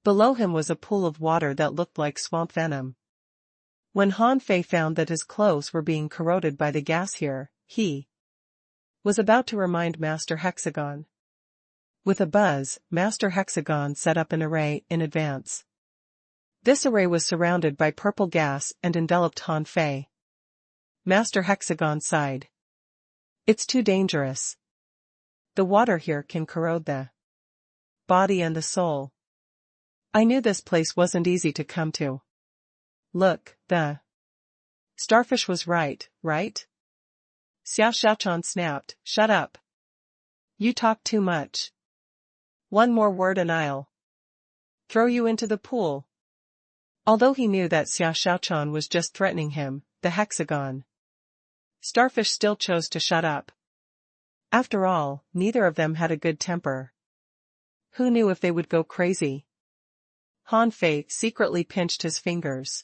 Below him was a pool of water that looked like swamp venom. When Han Fei found that his clothes were being corroded by the gas here, he was about to remind Master Hexagon. With a buzz, Master Hexagon set up an array in advance. This array was surrounded by purple gas and enveloped Han Fei. Master Hexagon sighed. It's too dangerous. The water here can corrode the body and the soul. I knew this place wasn't easy to come to. Look, the starfish was right, right? Xia Xiaochan snapped, shut up. You talk too much. One more word and I'll throw you into the pool. Although he knew that Xia Xiaochan was just threatening him, the hexagon starfish still chose to shut up. After all, neither of them had a good temper. Who knew if they would go crazy? Han Fei secretly pinched his fingers.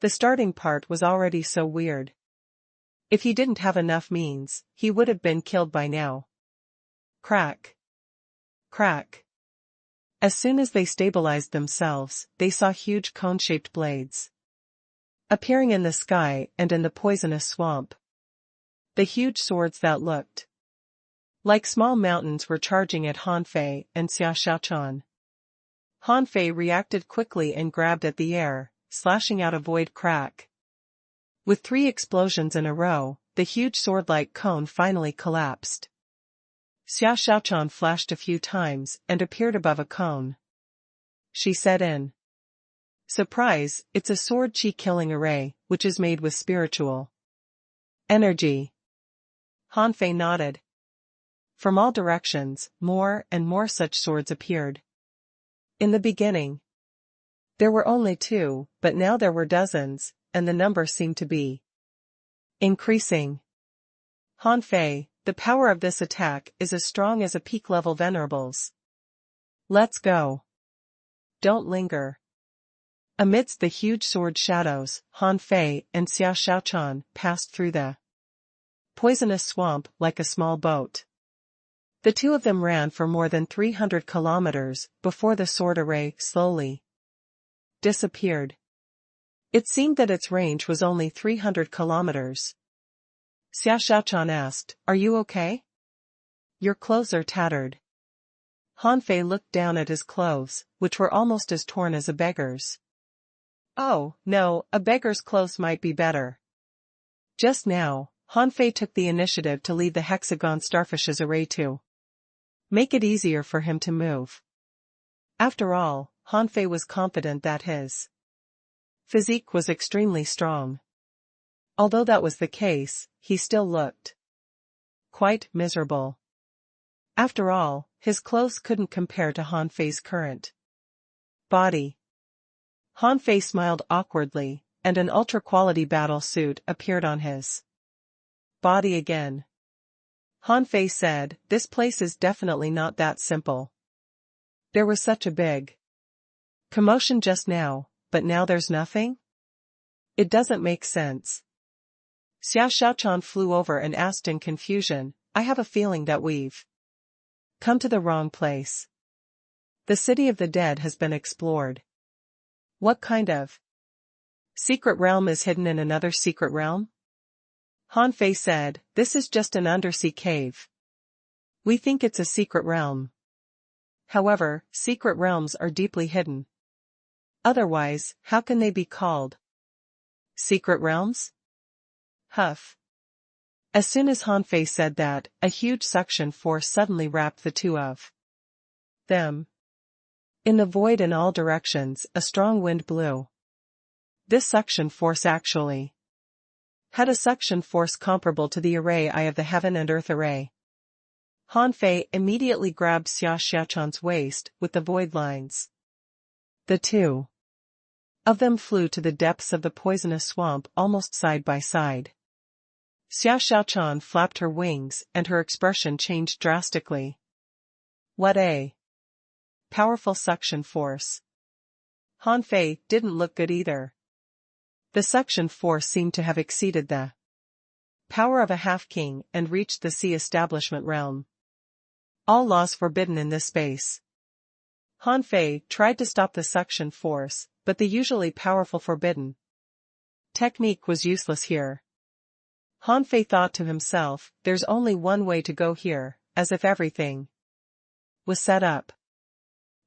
The starting part was already so weird. If he didn't have enough means, he would have been killed by now. Crack. Crack. As soon as they stabilized themselves, they saw huge cone-shaped blades appearing in the sky and in the poisonous swamp. The huge swords that looked like small mountains were charging at Han Fei and Xia Xiaochan. Han Fei reacted quickly and grabbed at the air, slashing out a void crack. With 3 explosions in a row, the huge sword-like cone finally collapsed. Xia Xiaochan flashed a few times and appeared above a cone. She said in surprise, it's a sword chi killing array, which is made with spiritual energy. Han Fei nodded. From all directions, more and more such swords appeared. In the beginning, there were only 2, but now there were dozens, and the number seemed to be increasing. Han Fei, the power of this attack is as strong as a peak-level venerables. Let's go. Don't linger. Amidst the huge sword shadows, Han Fei and Xia Xiaochan passed through the poisonous swamp like a small boat. The two of them ran for more than 300 kilometers before the sword array slowly disappeared. It seemed that its range was only 300 kilometers. Xia Xiaochan asked, "Are you okay? Your clothes are tattered." Han Fei looked down at his clothes, which were almost as torn as a beggar's. Oh, no, a beggar's clothes might be better. Just now, Han Fei took the initiative to lead the hexagon starfish's array to make it easier for him to move. After all, Han Fei was confident that his physique was extremely strong. Although that was the case, he still looked quite miserable. After all, his clothes couldn't compare to Han Fei's current body. Han Fei smiled awkwardly, and an ultra-quality battle suit appeared on his body again. Han Fei said, "This place is definitely not that simple. There was such a big commotion just now, but now there's nothing? It doesn't make sense." Xia Xiaochan flew over and asked in confusion, I have a feeling that we've come to the wrong place. The city of the dead has been explored. What kind of secret realm is hidden in another secret realm? Han Fei said, this is just an undersea cave. We think it's a secret realm. However, secret realms are deeply hidden. Otherwise, how can they be called secret realms? Huff. As soon as Han Fei said that, a huge suction force suddenly wrapped the two of them. In the void in all directions, a strong wind blew. This suction force actually had a suction force comparable to the array eye of the heaven and earth array. Han Fei immediately grabbed Xia Xiaochan's waist with the void lines. The two of them flew to the depths of the poisonous swamp almost side by side. Xia Xiaochan flapped her wings and her expression changed drastically. What a powerful suction force. Han Fei didn't look good either. The suction force seemed to have exceeded the power of a half-king and reached the sea establishment realm. All laws forbidden in this space. Han Fei tried to stop the suction force, but the usually powerful forbidden technique was useless here. Han Fei thought to himself, there's only one way to go here, as if everything was set up.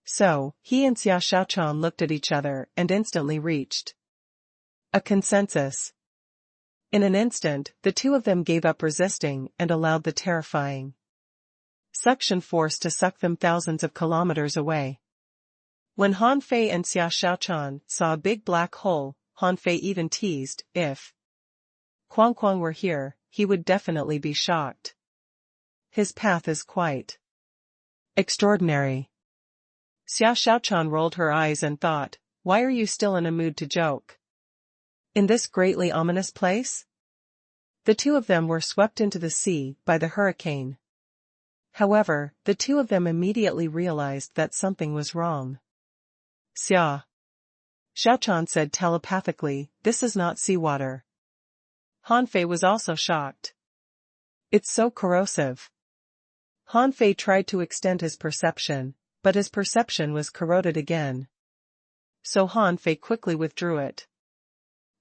So, he and Xia Xiaochan looked at each other and instantly reached a consensus. In an instant, the two of them gave up resisting and allowed the terrifying suction force to suck them thousands of kilometers away. When Han Fei and Xia Xiaochan saw a big black hole, Han Fei even teased, if Kuang Kuang were here, he would definitely be shocked. His path is quite extraordinary. Xia Xiaochan rolled her eyes and thought, why are you still in a mood to joke? In this greatly ominous place? The two of them were swept into the sea by the hurricane. However, the two of them immediately realized that something was wrong. Xia Xiaochan said telepathically, this is not seawater. Han Fei was also shocked. It's so corrosive. Han Fei tried to extend his perception, but his perception was corroded again. So Han Fei quickly withdrew it.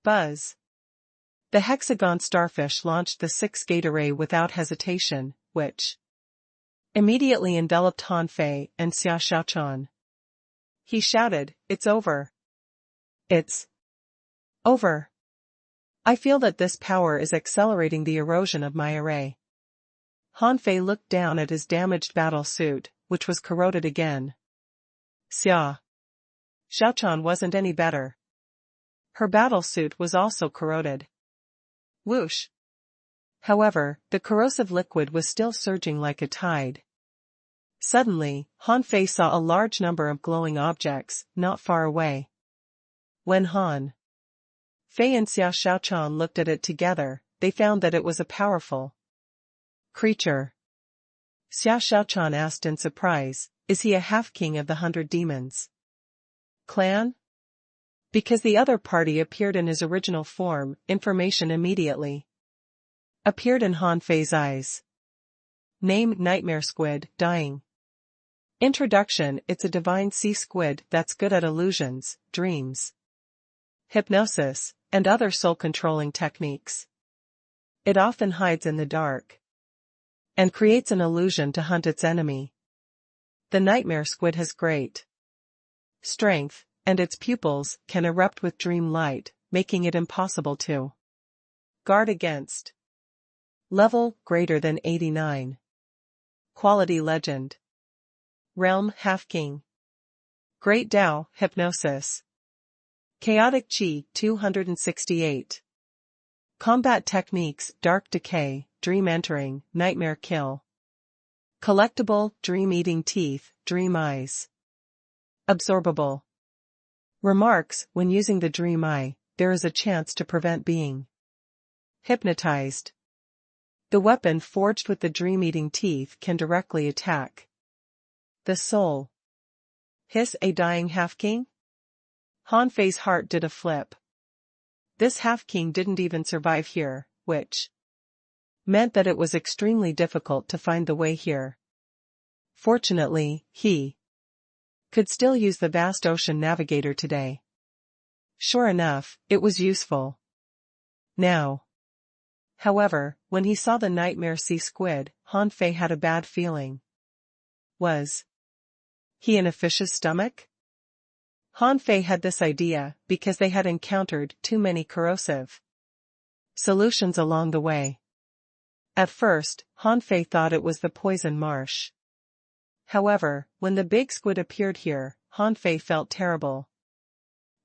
Buzz. The hexagon starfish launched the 6-gate array without hesitation, which immediately enveloped Han Fei and Xia Xiaochan. He shouted, it's over. It's over. I feel that this power is accelerating the erosion of my array. Han Fei looked down at his damaged battle suit, which was corroded again. Xia Xiaochan wasn't any better. Her battle suit was also corroded. Whoosh. However, the corrosive liquid was still surging like a tide. Suddenly, Han Fei saw a large number of glowing objects, not far away. When Han Fei and Xia Xiaochan looked at it together, they found that it was a powerful creature. Xia Xiaochan asked in surprise, is he a half-king of the 100 Demons clan? Because the other party appeared in his original form, information immediately appeared in Han Fei's eyes. Name Nightmare Squid, dying. Introduction, it's a divine sea squid that's good at illusions, dreams, hypnosis, and other soul-controlling techniques. It often hides in the dark and creates an illusion to hunt its enemy. The nightmare squid has great strength, and its pupils can erupt with dream light, making it impossible to guard against. Level greater than 89. Quality legend. Realm half-king. Great Tao, hypnosis. Chaotic Chi, 268. Combat techniques, dark decay, dream entering, nightmare kill. Collectible, dream-eating teeth, dream eyes. Absorbable. Remarks, when using the dream eye, there is a chance to prevent being hypnotized. The weapon forged with the dream-eating teeth can directly attack the soul. Hiss, a dying half-king? Han Fei's heart did a flip. This half-king didn't even survive here, which meant that it was extremely difficult to find the way here. Fortunately, he could still use the vast ocean navigator today. Sure enough, it was useful. Now, however, when he saw the nightmare sea squid, Han Fei had a bad feeling. Was he in a fish's stomach? Han Fei had this idea because they had encountered too many corrosive solutions along the way. At first, Han Fei thought it was the poison marsh. However, when the big squid appeared here, Han Fei felt terrible.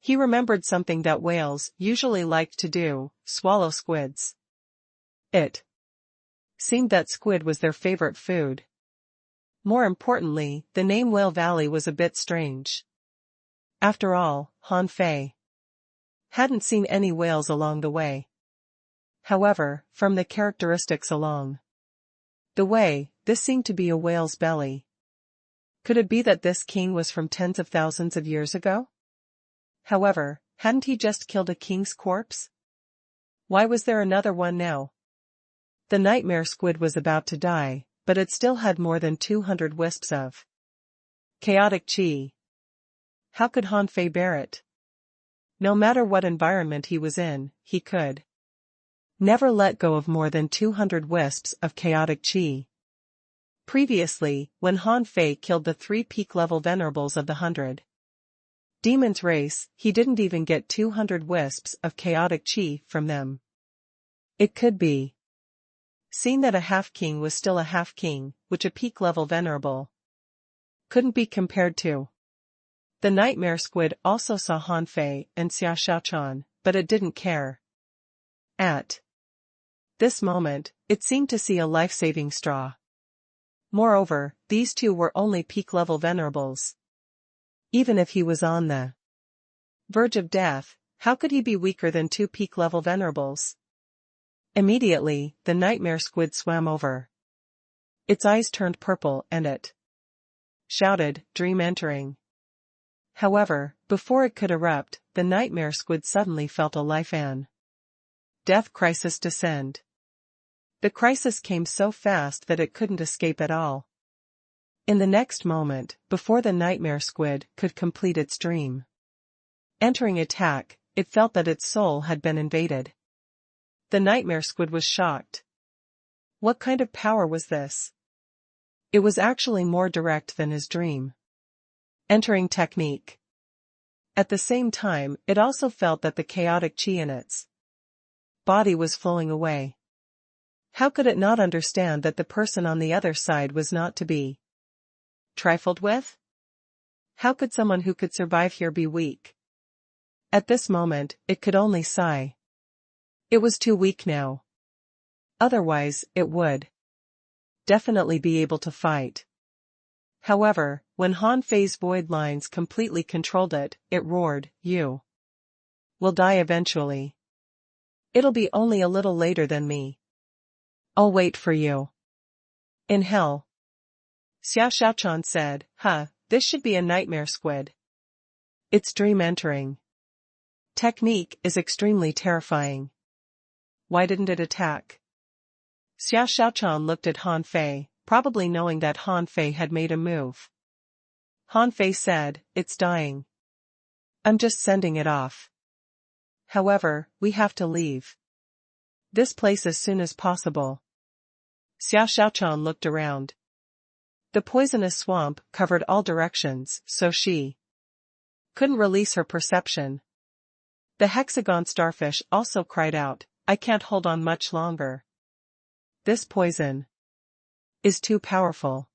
He remembered something that whales usually liked to do: swallow squids. It seemed that squid was their favorite food. More importantly, the name Whale Valley was a bit strange. After all, Han Fei hadn't seen any whales along the way. However, from the characteristics along the way, this seemed to be a whale's belly. Could it be that this king was from tens of thousands of years ago? However, hadn't he just killed a king's corpse? Why was there another one now? The nightmare squid was about to die, but it still had more than 200 wisps of chaotic chi. How could Han Fei bear it? No matter what environment he was in, he could never let go of more than 200 wisps of chaotic chi. Previously, when Han Fei killed the 3 peak-level venerables of the 100 demons race, he didn't even get 200 wisps of chaotic chi from them. It could be seen that a half-king was still a half-king, which a peak-level venerable couldn't be compared to. The nightmare squid also saw Han Fei and Xia Xiaochan, but it didn't care. At this moment, it seemed to see a life-saving straw. Moreover, these two were only peak-level venerables. Even if he was on the verge of death, how could he be weaker than 2 peak-level venerables? Immediately, the nightmare squid swam over. Its eyes turned purple and it shouted, "Dream entering." However, before it could erupt, the nightmare squid suddenly felt a life and death crisis descend. The crisis came so fast that it couldn't escape at all. In the next moment, before the nightmare squid could complete its dream entering attack, it felt that its soul had been invaded. The nightmare squid was shocked. What kind of power was this? It was actually more direct than his dream entering technique. At the same time, it also felt that the chaotic chi in its body was flowing away. How could it not understand that the person on the other side was not to be trifled with? How could someone who could survive here be weak? At this moment, it could only sigh. It was too weak now. Otherwise, it would definitely be able to fight. However, when Han Fei's void lines completely controlled it, it roared, "You will die eventually. It'll be only a little later than me. I'll wait for you in hell." Xia Xiaochan said, This should be a nightmare squid. Its dream entering technique is extremely terrifying. Why didn't it attack?" Xia Xiaochan looked at Han Fei, probably knowing that Han Fei had made a move. Han Fei said, "It's dying. I'm just sending it off. However, we have to leave this place as soon as possible." Xia Xiaochan looked around. The poisonous swamp covered all directions, so she couldn't release her perception. The hexagon starfish also cried out, "I can't hold on much longer. This poison is too powerful.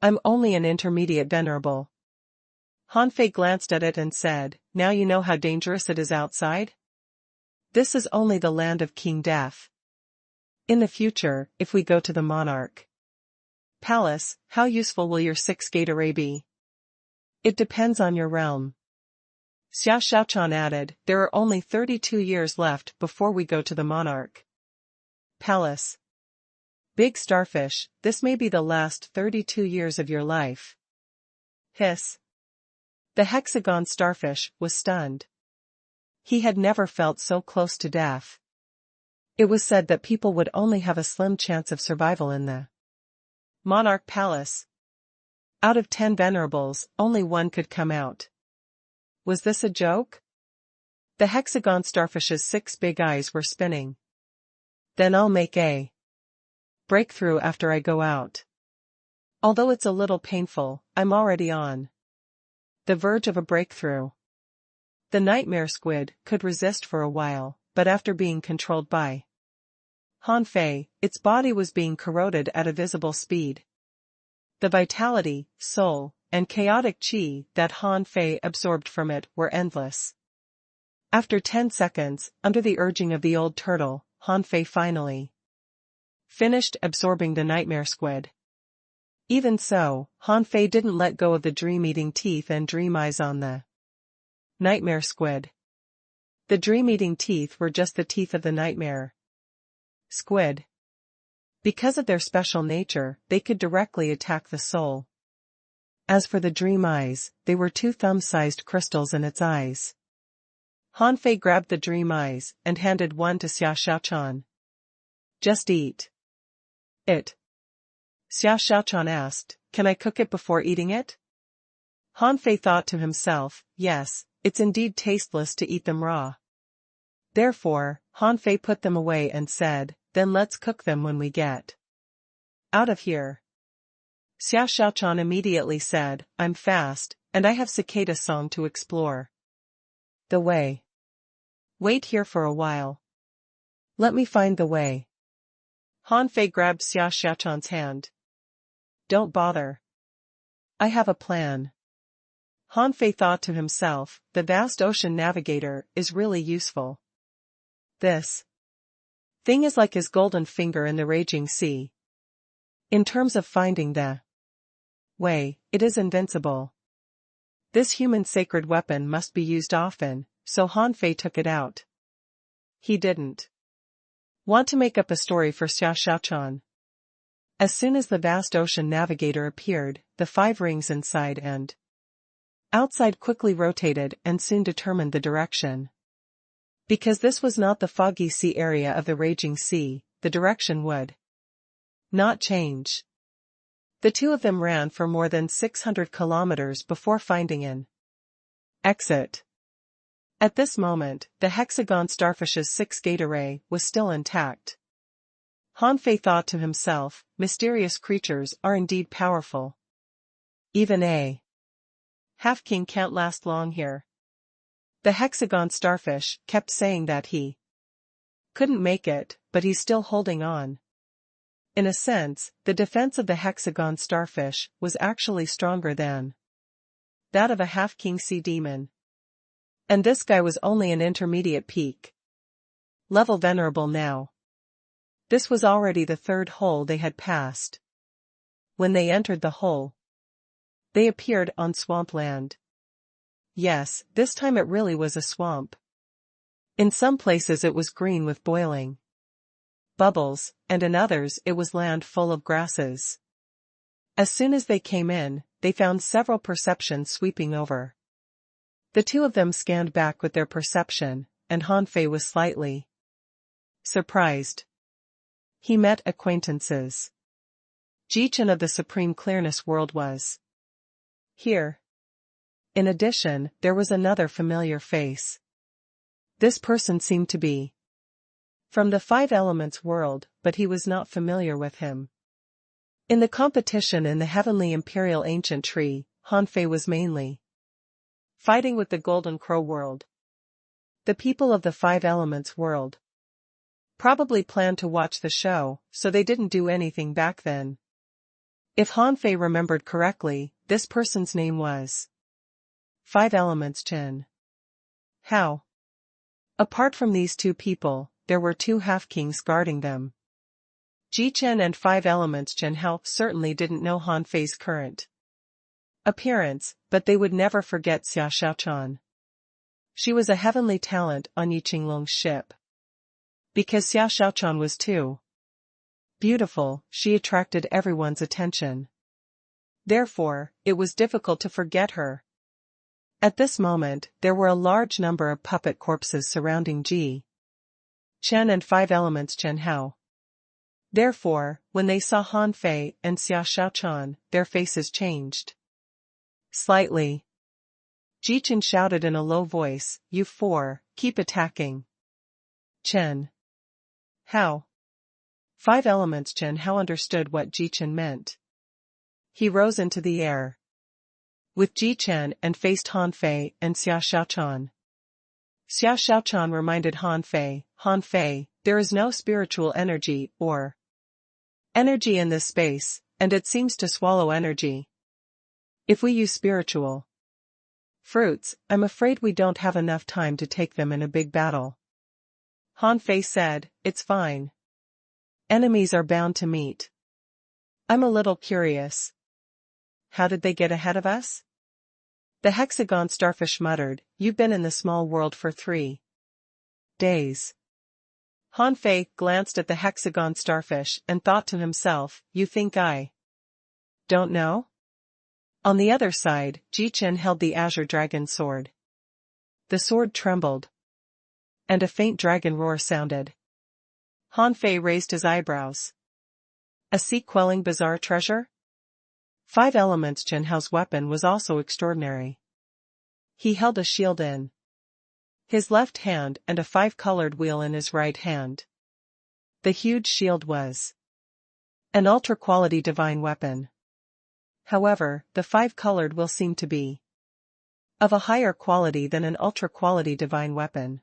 I'm only an intermediate venerable." Han Fei glanced at it and said, "Now you know how dangerous it is outside? This is only the land of King Death. In the future, if we go to the monarch palace, how useful will your 6-gate array be? It depends on your realm." Xia Xiaochan added, "There are only 32 years left before we go to the monarch palace. Big starfish, this may be the last 32 years of your life." Hiss. The hexagon starfish was stunned. He had never felt so close to death. It was said that people would only have a slim chance of survival in the monarch palace. Out of 10 venerables, only one could come out. Was this a joke? The hexagon starfish's 6 big eyes were spinning. Then I'll make a breakthrough after I go out. Although it's a little painful, I'm already on the verge of a breakthrough. The nightmare squid could resist for a while, but after being controlled by Han Fei, its body was being corroded at a visible speed. The vitality, soul, and chaotic qi that Han Fei absorbed from it were endless. After 10 seconds, under the urging of the old turtle, Han Fei finally finished absorbing the nightmare squid. Even so, Han Fei didn't let go of the dream-eating teeth and dream eyes on the nightmare squid. The dream-eating teeth were just the teeth of the nightmare squid. Because of their special nature, they could directly attack the soul. As for the dream eyes, they were 2 thumb-sized crystals in its eyes. Han Fei grabbed the dream eyes and handed one to Xia Xiaochan. Just eat it. Xia Xiaochan asked, can I cook it before eating it? Han Fei thought to himself, yes, it's indeed tasteless to eat them raw. Therefore, Han Fei put them away and said, then let's cook them when we get out of here. Xia Xiaochan immediately said, I'm fast, and I have cicada song to explore the way. Wait here for a while. Let me find the way. Han Fei grabbed Xia Xiaochan's hand. Don't bother. I have a plan. Han Fei thought to himself, the vast ocean navigator is really useful. This thing is like his golden finger in the raging sea. In terms of finding the way, it is invincible. This human sacred weapon must be used often, so Han Fei took it out. He didn't want to make up a story for Xia Xiaochan. As soon as the vast ocean navigator appeared, the 5 rings inside and outside quickly rotated and soon determined the direction. Because this was not the foggy sea area of the raging sea, the direction would not change. The 2 of them ran for more than 600 kilometers before finding an exit. At this moment, the hexagon starfish's 6-gate array was still intact. Han Fei thought to himself, mysterious creatures are indeed powerful. Even a half-king can't last long here. The hexagon starfish kept saying that he couldn't make it, but he's still holding on. In a sense, the defense of the hexagon starfish was actually stronger than that of a half-king sea demon. And this guy was only an intermediate peak level venerable now. This was already the 3rd hole they had passed. When they entered the hole, they appeared on swampland. Yes, this time it really was a swamp. In some places it was green with boiling bubbles, and in others it was land full of grasses. As soon as they came in, they found several perceptions sweeping over. The 2 of them scanned back with their perception, and Han Fei was slightly surprised. He met acquaintances. Jichen of the Supreme Clearness World was here. In addition, there was another familiar face. This person seemed to be from the 5 Elements world, but he was not familiar with him. In the competition in the Heavenly Imperial Ancient Tree, Han Fei was mainly fighting with the Golden Crow world. The people of the 5 Elements world probably planned to watch the show, so they didn't do anything back then. If Han Fei remembered correctly, this person's name was 5 Elements Chen. How? Apart from these 2 people, there were 2 half-kings guarding them. Jichen and 5 Elements Chen Hao certainly didn't know Han Fei's current appearance, but they would never forget Xia Xiaochan. She was a heavenly talent on Yi Qinglong's ship. Because Xia Xiaochan was too beautiful, she attracted everyone's attention. Therefore, it was difficult to forget her. At this moment, there were a large number of puppet corpses surrounding Ji Chen and five elements Chen Hao. Therefore, when they saw Han Fei and Xia Xiaochan, their faces changed. Slightly. Ji Chen shouted in a low voice, "You four, keep attacking." Chen Hao. Five elements Chen Hao understood what Ji Chen meant. He rose into the air with Ji Chen and faced Han Fei and Xia Xiaochan. Xia Xiaochan reminded Han Fei, there is no spiritual energy or energy in this space, and it seems to swallow energy. If we use spiritual fruits, I'm afraid we don't have enough time to take them in a big battle. Han Fei said, "It's fine. Enemies are bound to meet." "I'm a little curious. How did they get ahead of us?" The hexagon starfish muttered, "You've been in the small world for 3 days. Han Fei glanced at the hexagon starfish and thought to himself, "You think I don't know?" On the other side, Ji Chen held the azure dragon sword. The sword trembled, and a faint dragon roar sounded. Han Fei raised his eyebrows. A sea-quelling bizarre treasure? Five elements Chen Hao's weapon was also extraordinary. He held a shield in his left hand and a five-colored wheel in his right hand. The huge shield was an ultra-quality divine weapon. However, the five-colored wheel seemed to be of a higher quality than an ultra-quality divine weapon.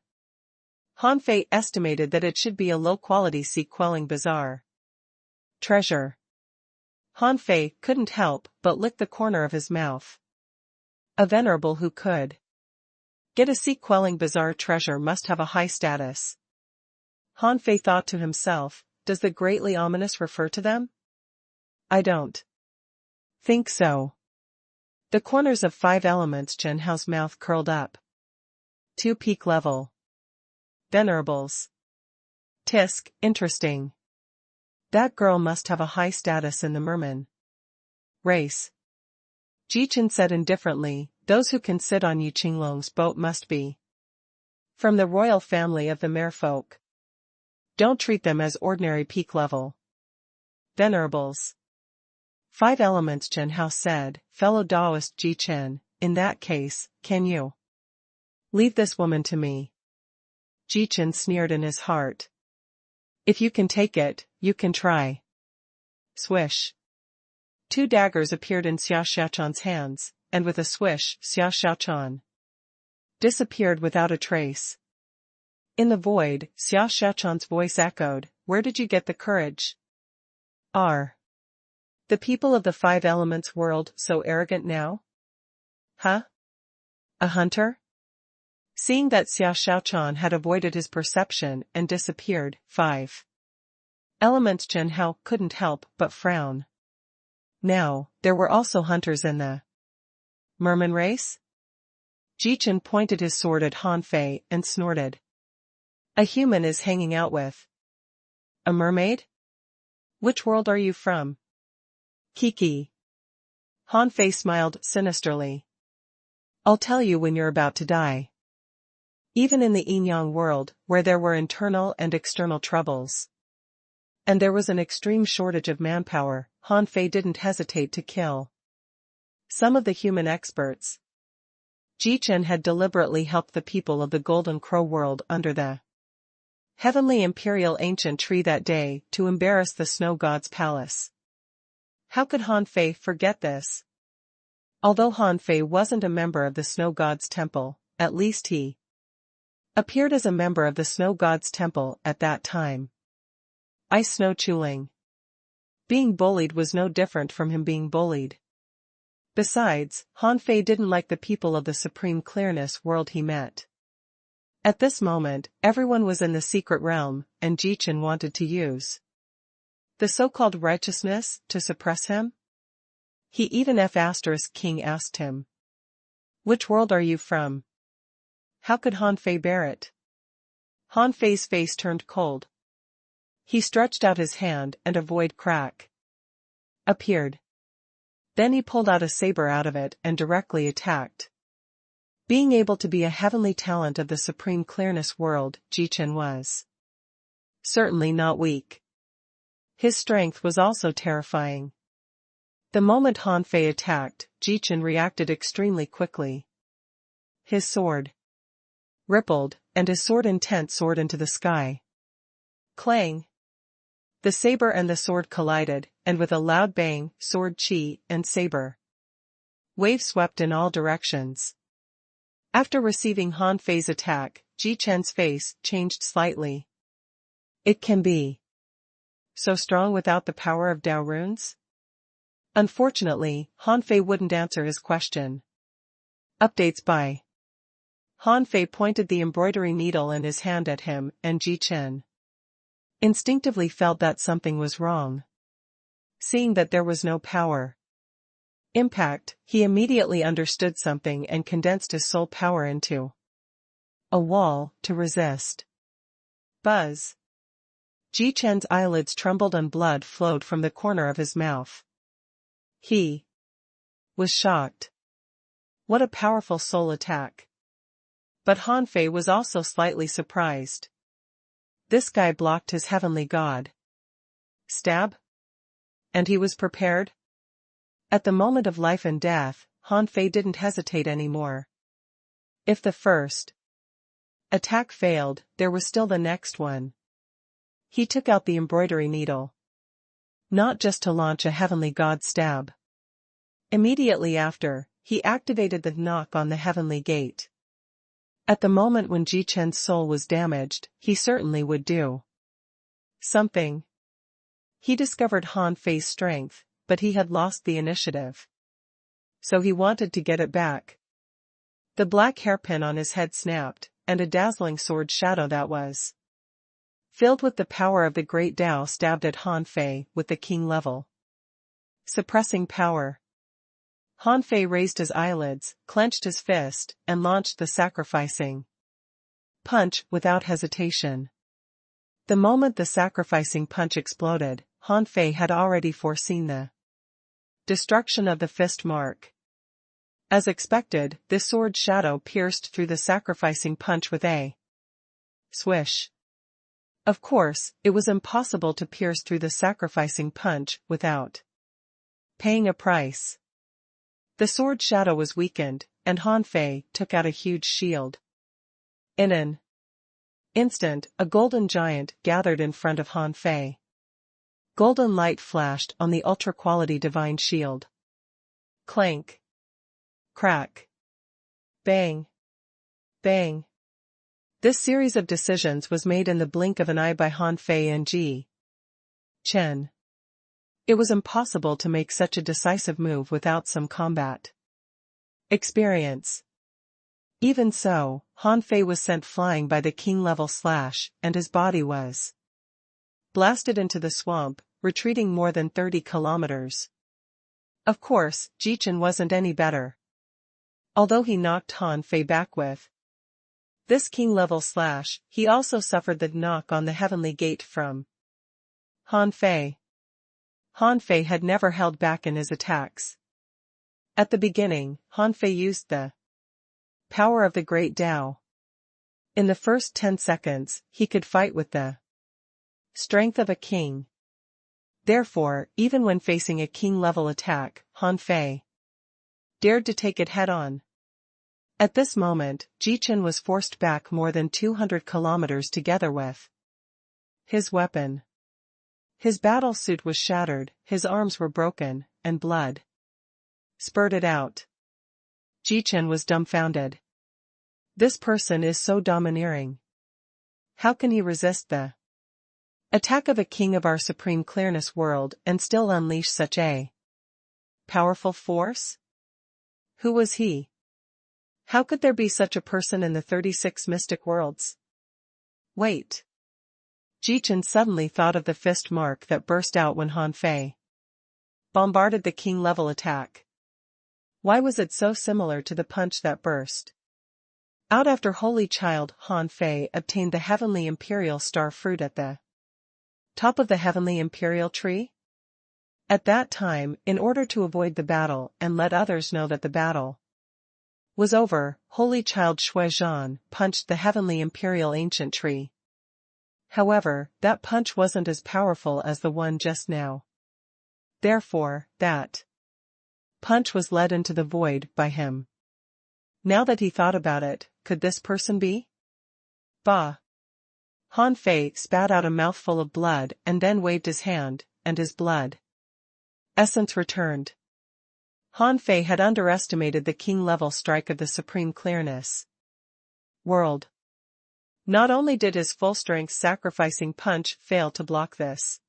Han Fei estimated that it should be a low-quality sea-quelling bizarre treasure. Han Fei couldn't help but lick the corner of his mouth. A venerable who could get a sea-quelling bizarre treasure must have a high status. Han Fei thought to himself, does the greatly ominous refer to them? I don't think so. The corners of five elements Chen Hao's mouth curled up. 2 peak level. Venerables. Tisk, interesting. That girl must have a high status in the merman race. Ji Chen said indifferently, those who can sit on Yu Qinglong's boat must be from the royal family of the merfolk. Don't treat them as ordinary peak level venerables. Five elements Chen Hao said, fellow Taoist Ji Chen, in that case, can you leave this woman to me? Ji Chen sneered in his heart. If you can take it, you can try. Swish. 2 daggers appeared in Xia Xiaochan's hands, and with a swish, Xia Xiaochan disappeared without a trace. In the void, Xia Xiaochan's voice echoed, where did you get the courage? Are the people of the five elements world so arrogant now? Huh? A hunter? Seeing that Xia Xiaochan had avoided his perception and disappeared, five elements Chen Hao couldn't help but frown. Now, there were also hunters in the merman race? Ji Chen pointed his sword at Han Fei and snorted. A human is hanging out with a mermaid? Which world are you from? Kiki. Han Fei smiled sinisterly. I'll tell you when you're about to die. Even in the yin-yang world, where there were internal and external troubles, and there was an extreme shortage of manpower, Han Fei didn't hesitate to kill some of the human experts. Ji Chen had deliberately helped the people of the Golden Crow world under the heavenly imperial ancient tree that day to embarrass the snow god's palace. How could Han Fei forget this? Although Han Fei wasn't a member of the snow god's temple, at least he appeared as a member of the snow god's temple at that time. Ice Snow Chuling. Being bullied was no different from him being bullied. Besides, Han Fei didn't like the people of the supreme clearness world he met. At this moment, everyone was in the secret realm, and Ji Chen wanted to use the so-called righteousness to suppress him. He even King asked him, which world are you from? How could Han Fei bear it? Han Fei's face turned cold. He stretched out his hand and a void crack appeared. Then he pulled out a saber out of it and directly attacked. Being able to be a heavenly talent of the supreme clearness world, Ji Chen was Certainly not weak. His strength was also terrifying. The moment Han Fei attacked, Jichen reacted extremely quickly. His sword rippled, and his sword intent soared into the sky. Clang! The saber and the sword collided, and with a loud bang, sword chi and saber waves swept in all directions. After receiving Han Fei's attack, Jichen's face changed slightly. It can be so strong without the power of Dao runes? Unfortunately, Han Fei wouldn't answer his question. Updates by Han Fei pointed the embroidery needle in his hand at him, and Jichen instinctively felt that something was wrong. Seeing that there was no power impact, he immediately understood something and condensed his soul power into a wall to resist. Buzz! Jichen's eyelids trembled and blood flowed from the corner of his mouth. He was shocked. What a powerful soul attack. But Han Fei was also slightly surprised. This guy blocked his heavenly god stab? And he was prepared? At the moment of life and death, Han Fei didn't hesitate anymore. If the first attack failed, there was still the next one. He took out the embroidery needle. Not just to launch a heavenly god stab. Immediately after, he activated the knock on the heavenly gate. At the moment when Jichen's soul was damaged, he certainly would do something. He discovered Han Fei's strength, but he had lost the initiative. So he wanted to get it back. The black hairpin on his head snapped, and a dazzling sword shadow that was filled with the power of the great Dao stabbed at Han Fei with the king level suppressing power. Han Fei raised his eyelids, clenched his fist, and launched the sacrificing punch without hesitation. The moment the sacrificing punch exploded, Han Fei had already foreseen the destruction of the fist mark. As expected, this sword shadow pierced through the sacrificing punch with a swish. Of course, it was impossible to pierce through the sacrificing punch without paying a price. The sword shadow was weakened, and Han Fei took out a huge shield. In an instant, a golden giant gathered in front of Han Fei. Golden light flashed on the ultra-quality divine shield. Clank. Crack. Bang. Bang. This series of decisions was made in the blink of an eye by Han Fei and Ji Chen. It was impossible to make such a decisive move without some combat experience. Even so, Han Fei was sent flying by the king-level slash, and his body was blasted into the swamp, retreating more than 30 kilometers. Of course, Jichen wasn't any better. Although he knocked Han Fei back with this king-level slash, he also suffered the knock on the heavenly gate from Han Fei. Han Fei had never held back in his attacks. At the beginning, Han Fei used the power of the great Dao. In the first 10 seconds, he could fight with the strength of a king. Therefore, even when facing a king-level attack, Han Fei dared to take it head-on. At this moment, Jichen was forced back more than 200 kilometers together with his weapon. His battle suit was shattered, his arms were broken, and blood spurted out. Jichen was dumbfounded. This person is so domineering. How can he resist the attack of a king of our supreme clearness world and still unleash such a powerful force? Who was he? How could there be such a person in the 36 mystic worlds? Wait. Jichen suddenly thought of the fist mark that burst out when Han Fei bombarded the king-level attack. Why was it so similar to the punch that burst out after Holy Child Han Fei obtained the heavenly imperial star fruit at the top of the heavenly imperial tree? At that time, in order to avoid the battle and let others know that the battle was over, Holy Child Shuizhan punched the heavenly imperial ancient tree. However, that punch wasn't as powerful as the one just now. Therefore, that punch was led into the void by him. Now that he thought about it, could this person be? Bah! Han Fei spat out a mouthful of blood and then waved his hand, and his blood essence returned. Han Fei had underestimated the king-level strike of the supreme clearness world. Not only did his full-strength sacrificing punch fail to block this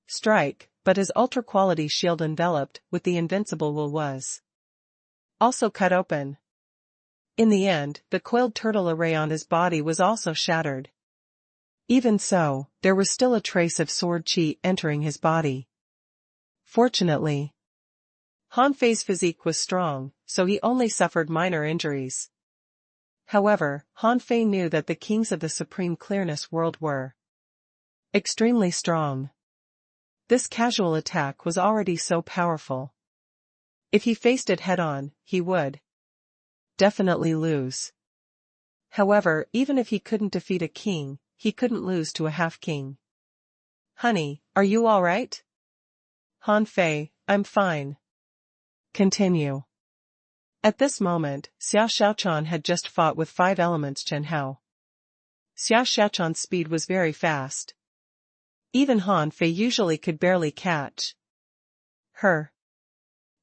strike, but his ultra-quality shield enveloped with the invincible will was also cut open. In the end, the coiled turtle array on his body was also shattered. Even so, there was still a trace of sword chi entering his body. Fortunately, Han Fei's physique was strong, so he only suffered minor injuries. However, Han Fei knew that the kings of the supreme clearness world were extremely strong. This casual attack was already so powerful. If he faced it head-on, he would definitely lose. However, even if he couldn't defeat a king, he couldn't lose to a half-king. Honey, are you all right? Han Fei, I'm fine. Continue. At this moment, Xia Xiaochan had just fought with 5 elements Chen Hao. Xia Xiaochan's speed was very fast. Even Han Fei usually could barely catch her.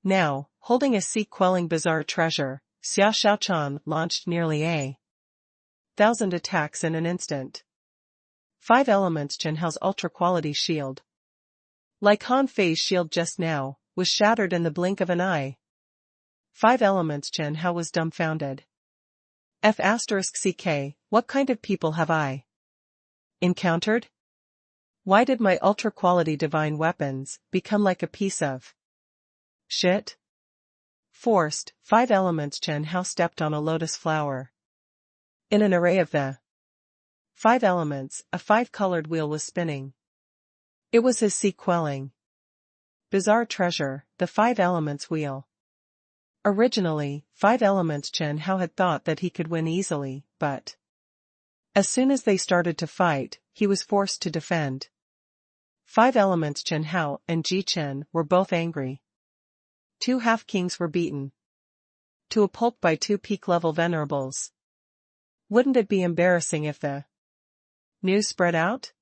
Now, holding a sea-quelling bizarre treasure, Xia Xiaochan launched nearly 1,000 attacks in an instant. 5 elements Chen Hao's ultra-quality shield, like Han Fei's shield just now, was shattered in the blink of an eye. 5 elements Chen Hao was dumbfounded. F***ck, what kind of people have I encountered? Why did my ultra-quality divine weapons become like a piece of shit? Forced, 5 elements Chen Hao stepped on a lotus flower. In an array of the 5 elements, a 5-colored wheel was spinning. It was his sea-quelling bizarre treasure, the 5 elements wheel. Originally, 5 elements Chen Hao had thought that he could win easily, but as soon as they started to fight, he was forced to defend. 5 elements Chen Hao and Ji Chen were both angry. 2 half-kings were beaten to a pulp by 2 peak-level venerables. Wouldn't it be embarrassing if the news spread out?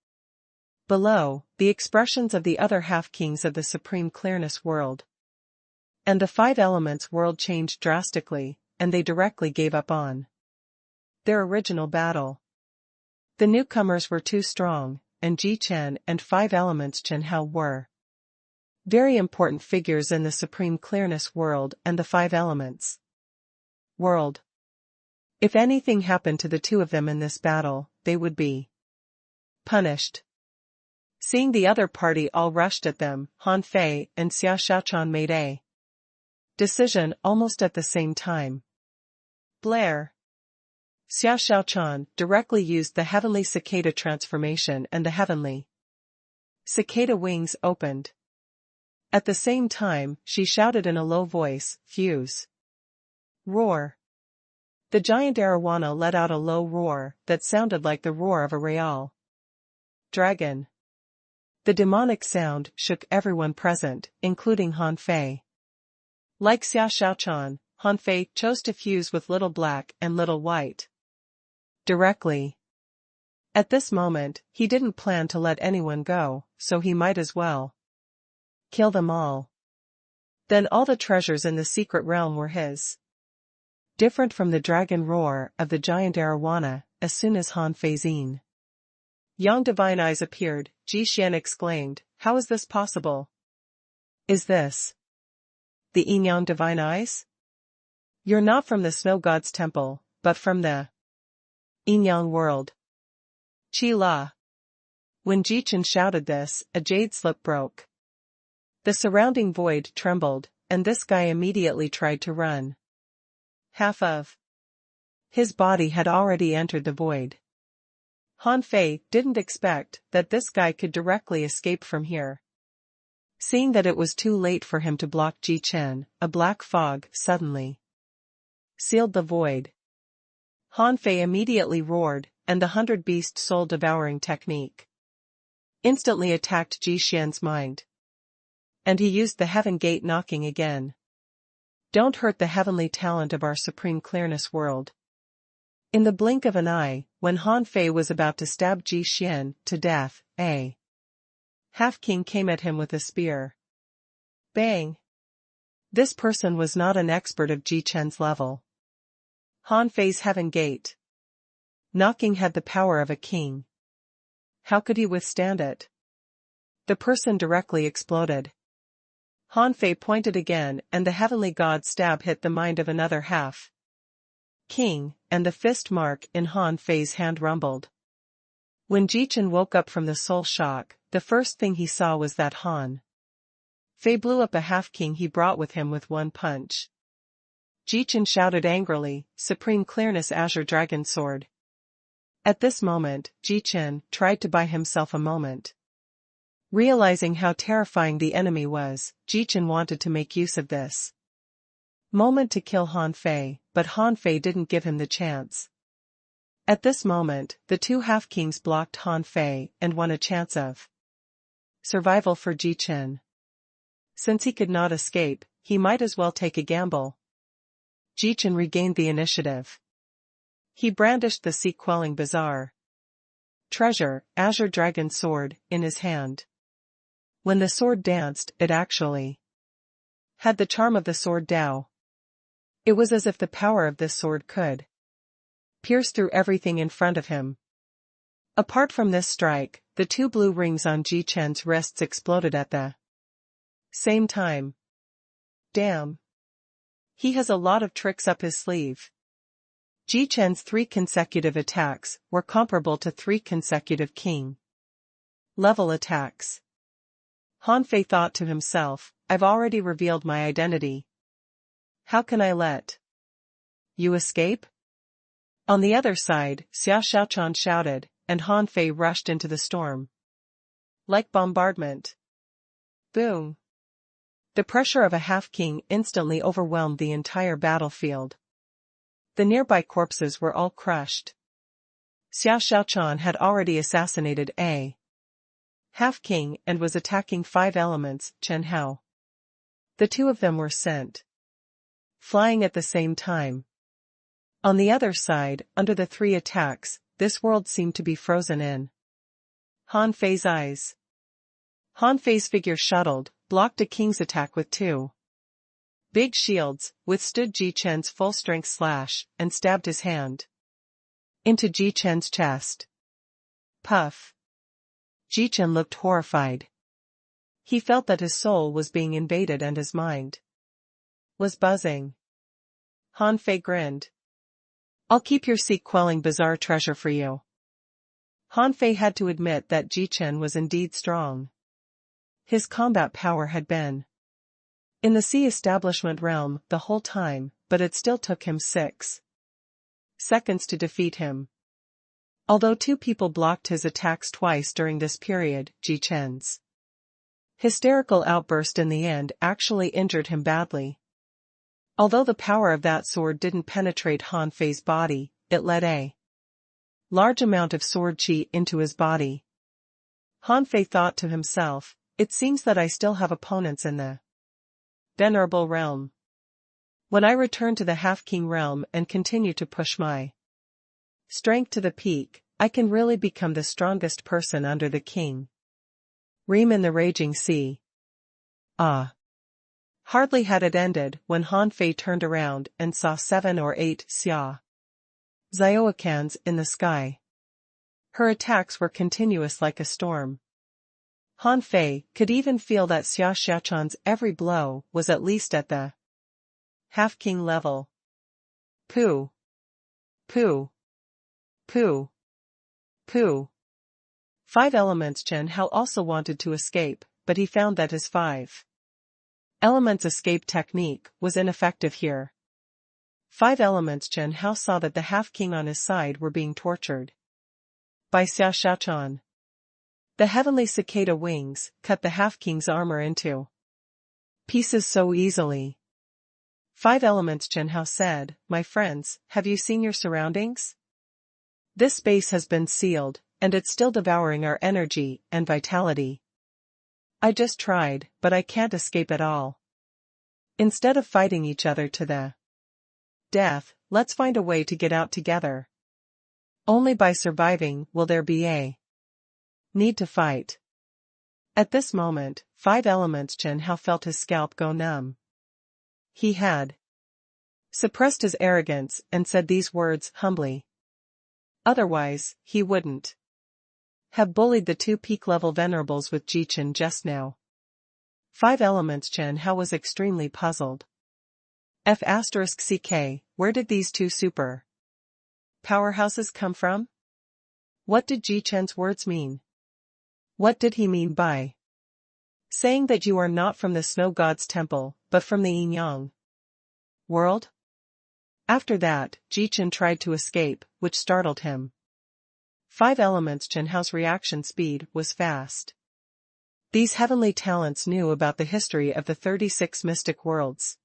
Below, the expressions of the other half-kings of the supreme clearness world and the 5 elements world changed drastically, and they directly gave up on their original battle. The newcomers were too strong, and Ji Chen and 5 elements Chen Hao were very important figures in the supreme clearness world and the 5 elements world. If anything happened to the 2 of them in this battle, they would be punished. Seeing the other party all rushed at them, Han Fei and Xia Xiaochan made a decision almost at the same time. Blair. Xia Xiaochan directly used the heavenly cicada transformation and the heavenly cicada wings opened. At the same time, she shouted in a low voice, "Fuse! Roar!" The giant arowana let out a low roar that sounded like the roar of a real dragon. The demonic sound shook everyone present, including Han Fei. Like Xia Xiaochan, Han Fei chose to fuse with Little Black and Little White directly. At this moment, he didn't plan to let anyone go, so he might as well kill them all. Then all the treasures in the secret realm were his. Different from the dragon roar of the giant arowana, as soon as Han Fei's yang divine eyes appeared, Ji Xian exclaimed, "How is this possible? Is this the yang divine eyes? You're not from the snow god's temple, but from the yang world." Qi La. When Ji Chen shouted this, a jade slip broke. The surrounding void trembled, and this guy immediately tried to run. Half of his body had already entered the void. Han Fei didn't expect that this guy could directly escape from here. Seeing that it was too late for him to block Ji Chen, a black fog suddenly sealed the void. Han Fei immediately roared, and the 100-beast soul-devouring technique instantly attacked Ji Xian's mind. And he used the heaven gate knocking again. Don't hurt the heavenly talent of our supreme clearness world. In the blink of an eye, when Han Fei was about to stab Ji Xian to death, a half-king came at him with a spear. Bang! This person was not an expert of Ji Chen's level. Han Fei's heaven gate knocking had the power of a king. How could he withstand it? The person directly exploded. Han Fei pointed again, and the heavenly god's stab hit the mind of another half-king, and the fist mark in Han Fei's hand rumbled. When Ji Chen woke up from the soul shock, the first thing he saw was that Han Fei blew up a half-king he brought with him with one punch. Ji Chen shouted angrily, "Supreme Clearness Azure Dragon Sword." At this moment, Ji Chen tried to buy himself a moment. Realizing how terrifying the enemy was, Ji Chen wanted to make use of this moment to kill Han Fei, but Han Fei didn't give him the chance. At this moment, the two half-kings blocked Han Fei and won a chance of survival for Ji Chen. Since he could not escape, he might as well take a gamble. Ji Chen regained the initiative. He brandished the sea-quelling bizarre treasure, Azure Dragon Sword, in his hand. When the sword danced, it actually had the charm of the sword Dao. It was as if the power of this sword could pierce through everything in front of him. Apart from this strike, the two blue rings on Ji Chen's wrists exploded at the same time. Damn. He has a lot of tricks up his sleeve. Ji Chen's 3 consecutive attacks were comparable to 3 consecutive king-level attacks. Han Fei thought to himself, "I've already revealed my identity. How can I let you escape?" On the other side, Xia Xiaochan shouted, and Han Fei rushed into the storm. Like bombardment. Boom! The pressure of a half-king instantly overwhelmed the entire battlefield. The nearby corpses were all crushed. Xia Xiaochan had already assassinated a half-king and was attacking 5 elements, Chen Hao. The two of them were sent flying at the same time. On the other side, under the 3 attacks, this world seemed to be frozen in Han Fei's eyes. Han Fei's figure shuttled, blocked a king's attack with 2 big shields, withstood Ji Chen's full-strength slash, and stabbed his hand into Ji Chen's chest. Puff. Ji Chen looked horrified. He felt that his soul was being invaded and his mind was buzzing. Han Fei grinned. "I'll keep your sea-quelling bizarre treasure for you." Han Fei had to admit that Ji Chen was indeed strong. His combat power had been in the sea establishment realm the whole time, but it still took him 6 seconds to defeat him. Although 2 people blocked his attacks twice during this period, Ji Chen's hysterical outburst in the end actually injured him badly. Although the power of that sword didn't penetrate Han Fei's body, it let a large amount of sword chi into his body. Han Fei thought to himself, "It seems that I still have opponents in the venerable realm. When I return to the half-king realm and continue to push my strength to the peak, I can really become the strongest person under the king Ream in the raging sea." Ah! Hardly had it ended when Han Fei turned around and saw 7 or 8 Xia Zioacans in the sky. Her attacks were continuous like a storm. Han Fei could even feel that Xia Xiaochan's every blow was at least at the half-king level. Pooh! Pooh! Pooh! Pooh! 5 elements. Chen Hao also wanted to escape, but he found that his 5 elements escape technique was ineffective here. 5 elements. Chen Hao saw that the half-king on his side were being tortured by Xia Xiaochan. The heavenly cicada wings cut the half-king's armor into pieces so easily. 5 elements. Chen Hao said, "My friends, have you seen your surroundings? This space has been sealed, and it's still devouring our energy and vitality. I just tried, but I can't escape at all. Instead of fighting each other to the death, let's find a way to get out together. Only by surviving will there be a need to fight. At this moment, 5 Elements Chen Hao felt his scalp go numb. He had suppressed his arrogance and said these words humbly. Otherwise, he wouldn't have bullied the 2 peak-level venerables with Jichen just now. 5 Elements Chen Hao was extremely puzzled. F***ck, where did these 2 super powerhouses come from? What did Jichen's words mean? What did he mean by saying that you are not from the Snow God's temple, but from the Yin-Yang world? After that, Jichen tried to escape, which startled him. 5 Elements Chen Hao's reaction speed was fast. These heavenly talents knew about the history of the 36 mystic worlds.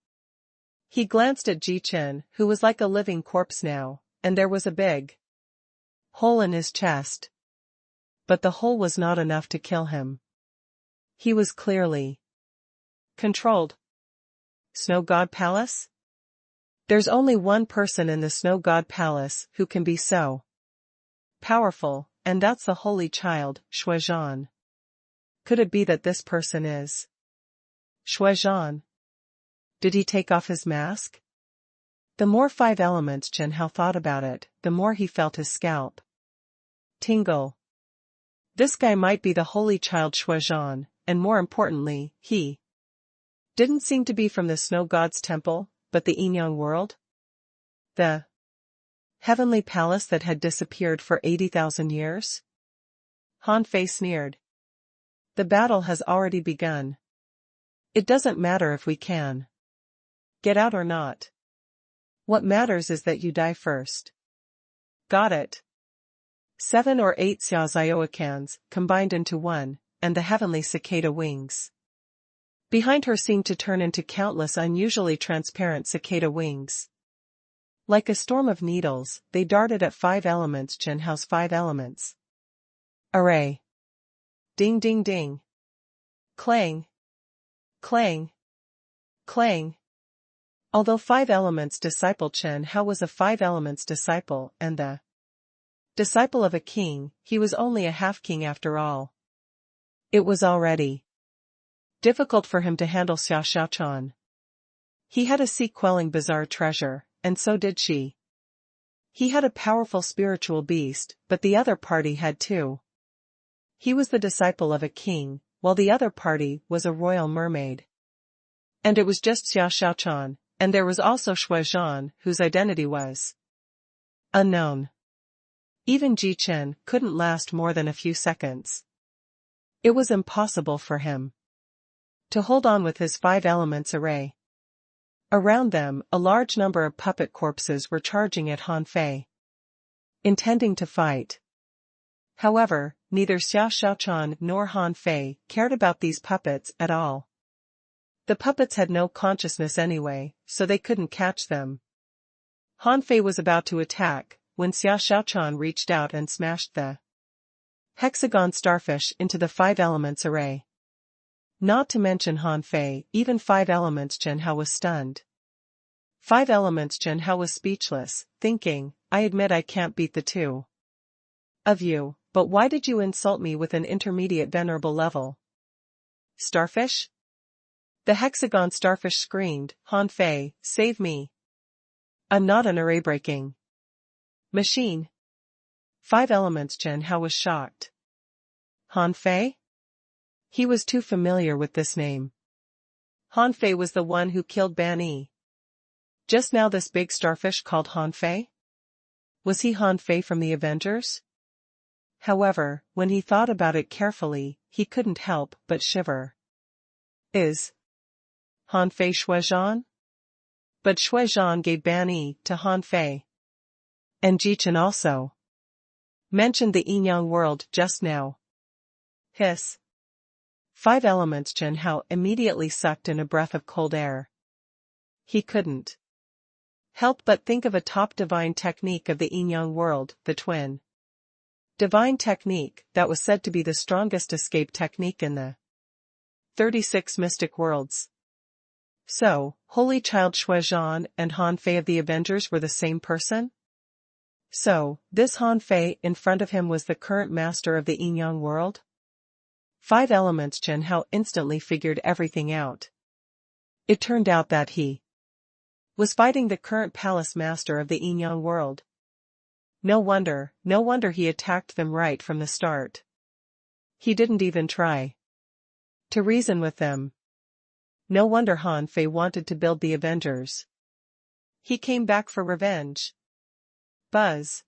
He glanced at Jichen, who was like a living corpse now, and there was a big hole in his chest. But the hole was not enough to kill him. He was clearly controlled. Snow God Palace? There's only one person in the Snow God Palace who can be so powerful, and that's the Holy Child, Shuizhan. Could it be that this person is Shuizhan? Did he take off his mask? The more 5 Elements Chen Hao thought about it, the more he felt his scalp tingle. This guy might be the Holy Child Shuizhan, and more importantly, he didn't seem to be from the Snow God's temple, but the Yin-Yang world? The heavenly palace that had disappeared for 80,000 years? Han Fei sneered. The battle has already begun. It doesn't matter if we can get out or not. What matters is that you die first. Got it. 7 or 8 Xiaozaoakans combined into one, and the heavenly cicada wings behind her seemed to turn into countless unusually transparent cicada wings. Like a storm of needles, they darted at 5 Elements Chen Hao's 5 elements array. Ding ding ding. Clang. Clang. Clang. Although 5 Elements disciple Chen Hao was a 5 Elements disciple and the disciple of a king, he was only a half-king after all. It was already difficult for him to handle Xiao Xiaochan. He had a sea-quelling bizarre treasure, and so did she. He had a powerful spiritual beast, but the other party had too. He was the disciple of a king, while the other party was a royal mermaid. And it was just Xiao Xiaochan, and there was also Shuizhan, whose identity was unknown. Even Jichen couldn't last more than a few seconds. It was impossible for him to hold on with his 5 elements array. Around them, a large number of puppet corpses were charging at Han Fei, intending to fight. However, neither Xiao Xiaochan nor Han Fei cared about these puppets at all. The puppets had no consciousness anyway, so they couldn't catch them. Han Fei was about to attack, when Xiao Xiaochan reached out and smashed the hexagon starfish into the 5 elements array. Not to mention Han Fei, even 5 Elements Chen Hao was stunned. 5 Elements Chen Hao was speechless, thinking, I admit I can't beat the 2 of you, but why did you insult me with an intermediate venerable level starfish? The hexagon starfish screamed, Han Fei, save me. I'm not an array-breaking machine. 5 Elements Chen Hao was shocked. Han Fei? He was too familiar with this name. Han Fei was the one who killed Ban Yi. Just now this big starfish called Han Fei? Was he Han Fei from the Avengers? However, when he thought about it carefully, he couldn't help but shiver. Is Han Fei Shuizhan? But Shuizhan gave Ban Yi to Han Fei. And Jichen also mentioned the Yin-Yang world just now. Hiss. 5 Elements Chen Hao immediately sucked in a breath of cold air. He couldn't help but think of a top divine technique of the yin-yang world, the twin divine technique that was said to be the strongest escape technique in the 36 mystic worlds. So, Holy Child Shuizhan and Han Fei of the Avengers were the same person? So, this Han Fei in front of him was the current master of the yin-yang world? Five Elements Chen Hao instantly figured everything out. It turned out that he was fighting the current palace master of the yin-yang world. No wonder he attacked them right from the start. He didn't even try to reason with them. No wonder Han Fei wanted to build the Avengers. He came back for revenge. Buzz.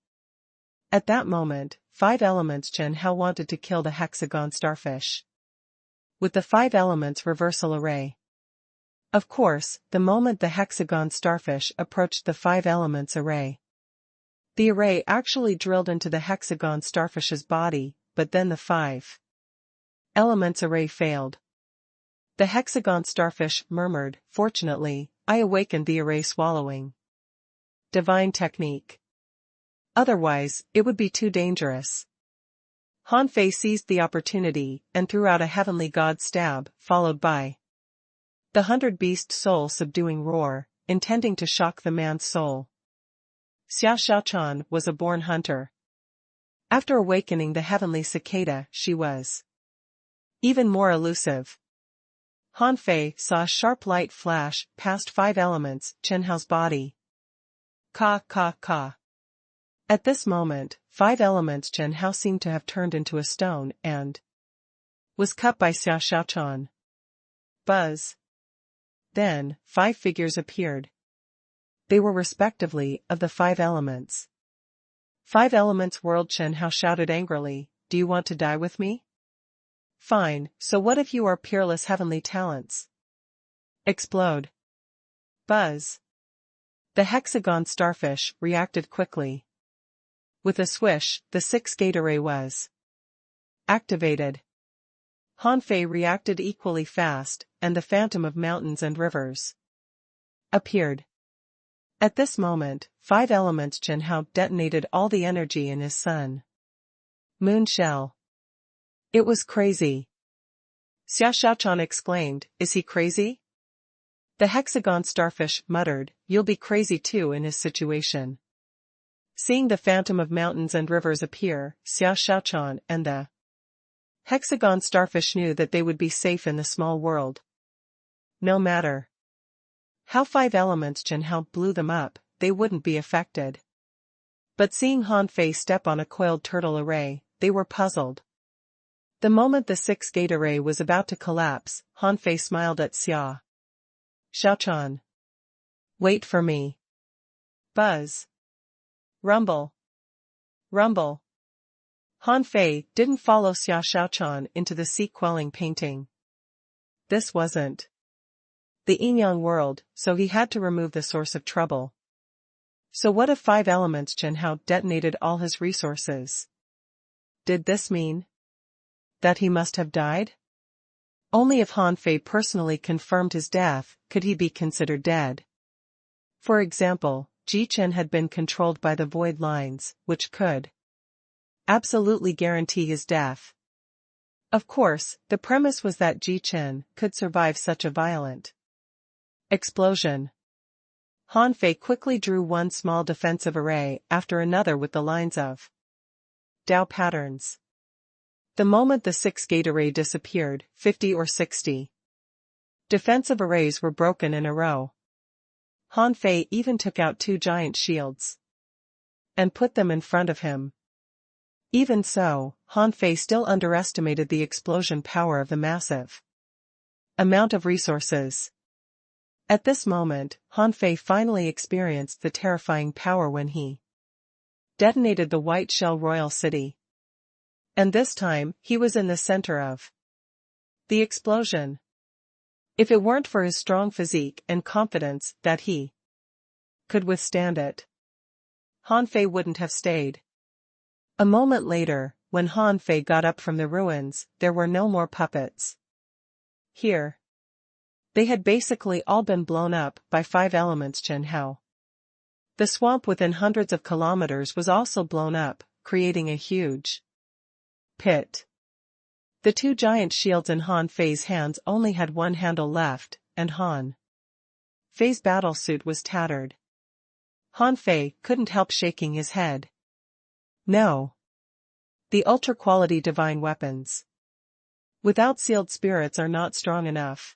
At that moment, Five Elements Chen Hao wanted to kill the hexagon starfish with the five elements reversal array. Of course, the moment the hexagon starfish approached the five elements array, the array actually drilled into the hexagon starfish's body, but then the five elements array failed. The hexagon starfish murmured, "Fortunately, I awakened the array swallowing divine technique. Otherwise, it would be too dangerous." Han Fei seized the opportunity and threw out a heavenly god stab, followed by the 100-beast soul subduing roar, intending to shock the man's soul. Xia Xiaochan was a born hunter. After awakening the heavenly cicada, she was even more elusive. Han Fei saw a sharp light flash past five elements Chen Hao's body. Ka ka ka. At this moment, five elements Chen Hao seemed to have turned into a stone and was cut by Xia Xiaochan. Buzz. Then, five figures appeared. They were respectively of the five elements. Five elements world. Chen Hao shouted angrily, "Do you want to die with me? Fine, so what if you are peerless heavenly talents? Explode." Buzz. The hexagon starfish reacted quickly. With a swish, the 6-gate array was activated. Han Fei reacted equally fast, and the phantom of mountains and rivers appeared. At this moment, five elements Chen Hao detonated all the energy in his sun moon shell. It was crazy. Xia Xiaochan exclaimed, "Is he crazy?" The hexagon starfish muttered, "You'll be crazy too in his situation." Seeing the phantom of mountains and rivers appear, Xia Xiaochan and the hexagon starfish knew that they would be safe in the small world. No matter how five elements Chen Hao blew them up, they wouldn't be affected. But seeing Han Fei step on a coiled turtle array, they were puzzled. The moment the 6-gate array was about to collapse, Han Fei smiled at Xia Xiaochan. "Wait for me." Buzz. Rumble. Rumble. Han Fei didn't follow Xia Xiaochan into the sea-quelling painting. This wasn't the yin-yang world, so he had to remove the source of trouble. So what if five elements Chen Hao detonated all his resources? Did this mean that he must have died? Only if Han Fei personally confirmed his death could he be considered dead. For example, Ji Chen had been controlled by the void lines, which could absolutely guarantee his death. Of course, the premise was that Ji Chen could survive such a violent explosion. Han Fei quickly drew one small defensive array after another with the lines of Dao patterns. The moment the 6-gate array disappeared, 50 or 60 defensive arrays were broken in a row. Han Fei even took out 2 giant shields and put them in front of him. Even so, Han Fei still underestimated the explosion power of the massive amount of resources. At this moment, Han Fei finally experienced the terrifying power when he detonated the White Shell Royal City. And this time, he was in the center of the explosion. If it weren't for his strong physique and confidence that he could withstand it, Han Fei wouldn't have stayed. A moment later, when Han Fei got up from the ruins, there were no more puppets here. They had basically all been blown up by 5 elements Chen Hao. The swamp within hundreds of kilometers was also blown up, creating a huge pit. The two giant shields in Han Fei's hands only had one handle left, and Han Fei's battlesuit was tattered. Han Fei couldn't help shaking his head. No. The ultra-quality divine weapons without sealed spirits are not strong enough.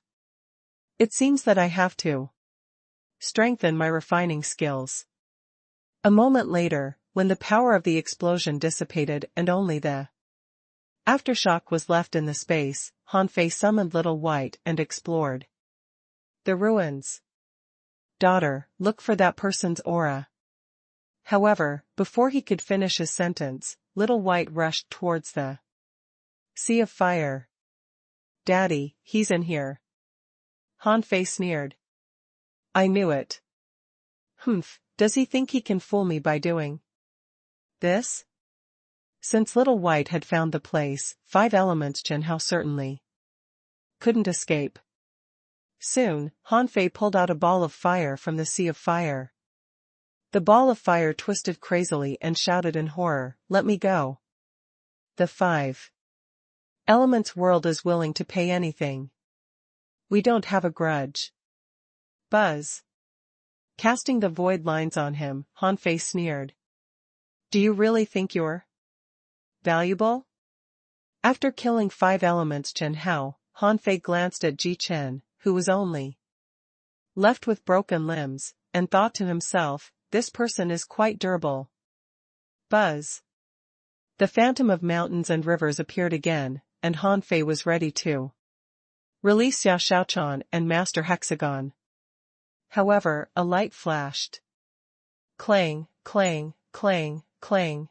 It seems that I have to strengthen my refining skills. A moment later, when the power of the explosion dissipated and only the aftershock was left in the space, Han Fei summoned Little White and explored the ruins. Daughter, look for that person's aura. However, before he could finish his sentence, Little White rushed towards the sea of fire. Daddy, he's in here. Han Fei sneered. I knew it. Humph, does he think he can fool me by doing this? Since Little White had found the place, 5 elements Jinhao certainly couldn't escape. Soon, Han Fei pulled out a ball of fire from the sea of fire. The ball of fire twisted crazily and shouted in horror, "Let me go." The 5 elements world is willing to pay anything. We don't have a grudge. Buzz. Casting the void lines on him, Han Fei sneered. Do you really think you're valuable? After killing 5 elements Jinhao, Han Fei glanced at Ji Chen, who was only left with broken limbs, and thought to himself, this person is quite durable. Buzz. The phantom of mountains and rivers appeared again, and Han Fei was ready to release Xiao Shaochan and Master Hexagon. However, a light flashed. Clang, clang, clang, clang.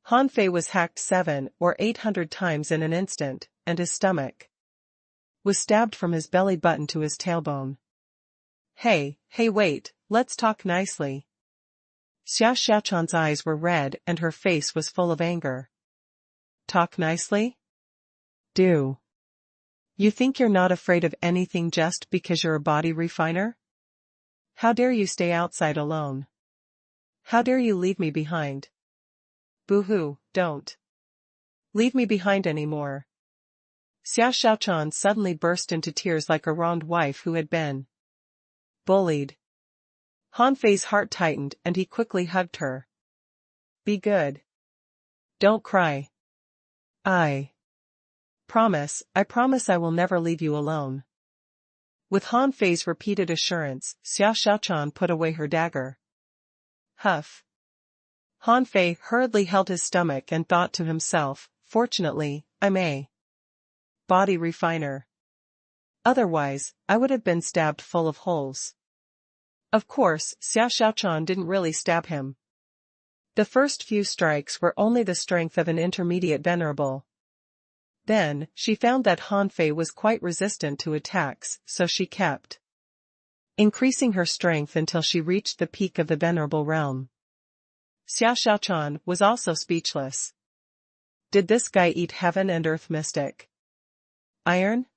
Han Fei was hacked 700 or 800 times in an instant, and his stomach was stabbed from his belly button to his tailbone. Hey, wait, let's talk nicely. Xiao Shaochan's eyes were red and her face was full of anger. Talk nicely? Do you think you're not afraid of anything just because you're a body refiner? How dare you stay outside alone? How dare you leave me behind? Boo-hoo, don't leave me behind anymore. Xiao Shaochan suddenly burst into tears like a wronged wife who had been bullied. Han Fei's heart tightened and he quickly hugged her. Be good. Don't cry. I promise I will never leave you alone. With Han Fei's repeated assurance, Xiao Shaochan put away her dagger. Huff. Han Fei hurriedly held his stomach and thought to himself, fortunately, I'm a body refiner. Otherwise, I would have been stabbed full of holes. Of course, Xiao Shaochan didn't really stab him. The first few strikes were only the strength of an intermediate venerable. Then, she found that Han Fei was quite resistant to attacks, so she kept increasing her strength until she reached the peak of the venerable realm. Xiao Shaochan was also speechless. Did this guy eat heaven and earth mystic iron?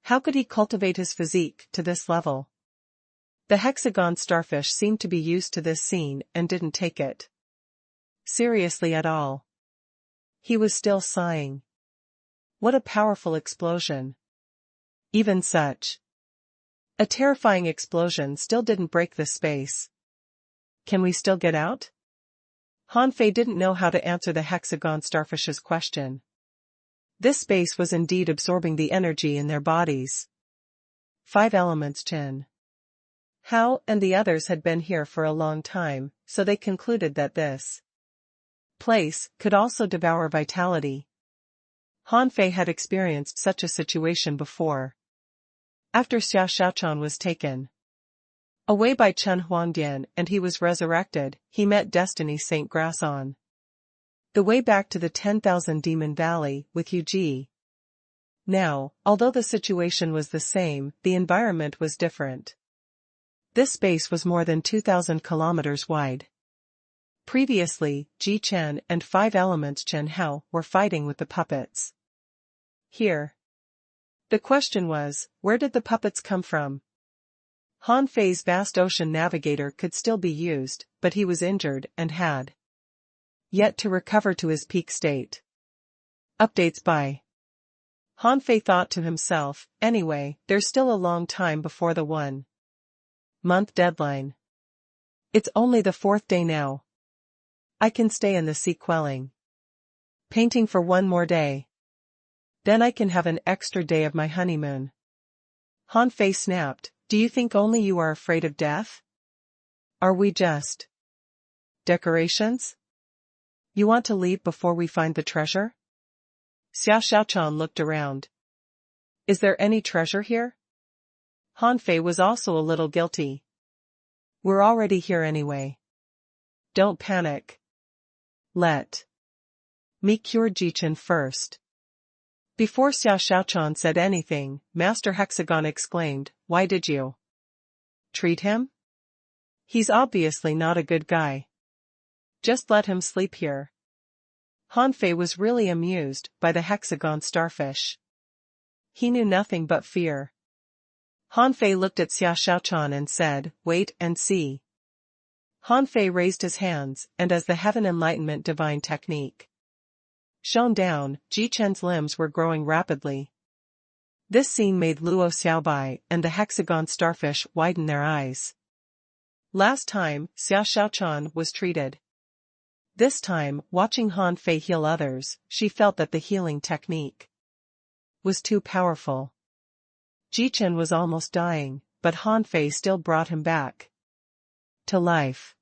How could he cultivate his physique to this level? The hexagon starfish seemed to be used to this scene and didn't take it seriously at all. He was still sighing. What a powerful explosion. Even such a terrifying explosion still didn't break the space. Can we still get out? Han Fei didn't know how to answer the hexagon starfish's question. This space was indeed absorbing the energy in their bodies. 5 elements Jin Hao and the others had been here for a long time, so they concluded that this place could also devour vitality. Han Fei had experienced such a situation before. After Xiao Shaochan was taken away by Chen Huangdian and he was resurrected, he met Destiny Saint Grass on the way back to the 10,000 Demon Valley with Yu Ji. Now, although the situation was the same, the environment was different. This space was more than 2,000 kilometers wide. Previously, Ji Chen and 5 elements Chen Hao were fighting with the puppets. Here. The question was, where did the puppets come from? Han Fei's vast ocean navigator could still be used, but he was injured and had yet to recover to his peak state. Updates by Han Fei thought to himself, anyway, there's still a long time before the 1-month deadline. It's only the 4th day now. I can stay in the sea quelling painting for 1 more day. Then I can have an extra day of my honeymoon. Han Fei snapped, do you think only you are afraid of death? Are we just decorations? You want to leave before we find the treasure? Xia Xiaochan looked around. Is there any treasure here? Han Fei was also a little guilty. We're already here anyway. Don't panic. Let me cure Jichen first. Before Xia Xiaochan said anything, Master Hexagon exclaimed, why did you treat him? He's obviously not a good guy. Just let him sleep here. Han Fei was really amused by the hexagon starfish. He knew nothing but fear. Han Fei looked at Xia Xiaochan and said, wait and see. Han Fei raised his hands, and as the heaven enlightenment divine technique shone down, Jichen's limbs were growing rapidly. This scene made Luo Xiaobai and the hexagon starfish widen their eyes. Last time, Xia Xiaochan was treated. This time, watching Han Fei heal others, she felt that the healing technique was too powerful. Jichen was almost dying, but Han Fei still brought him back to life.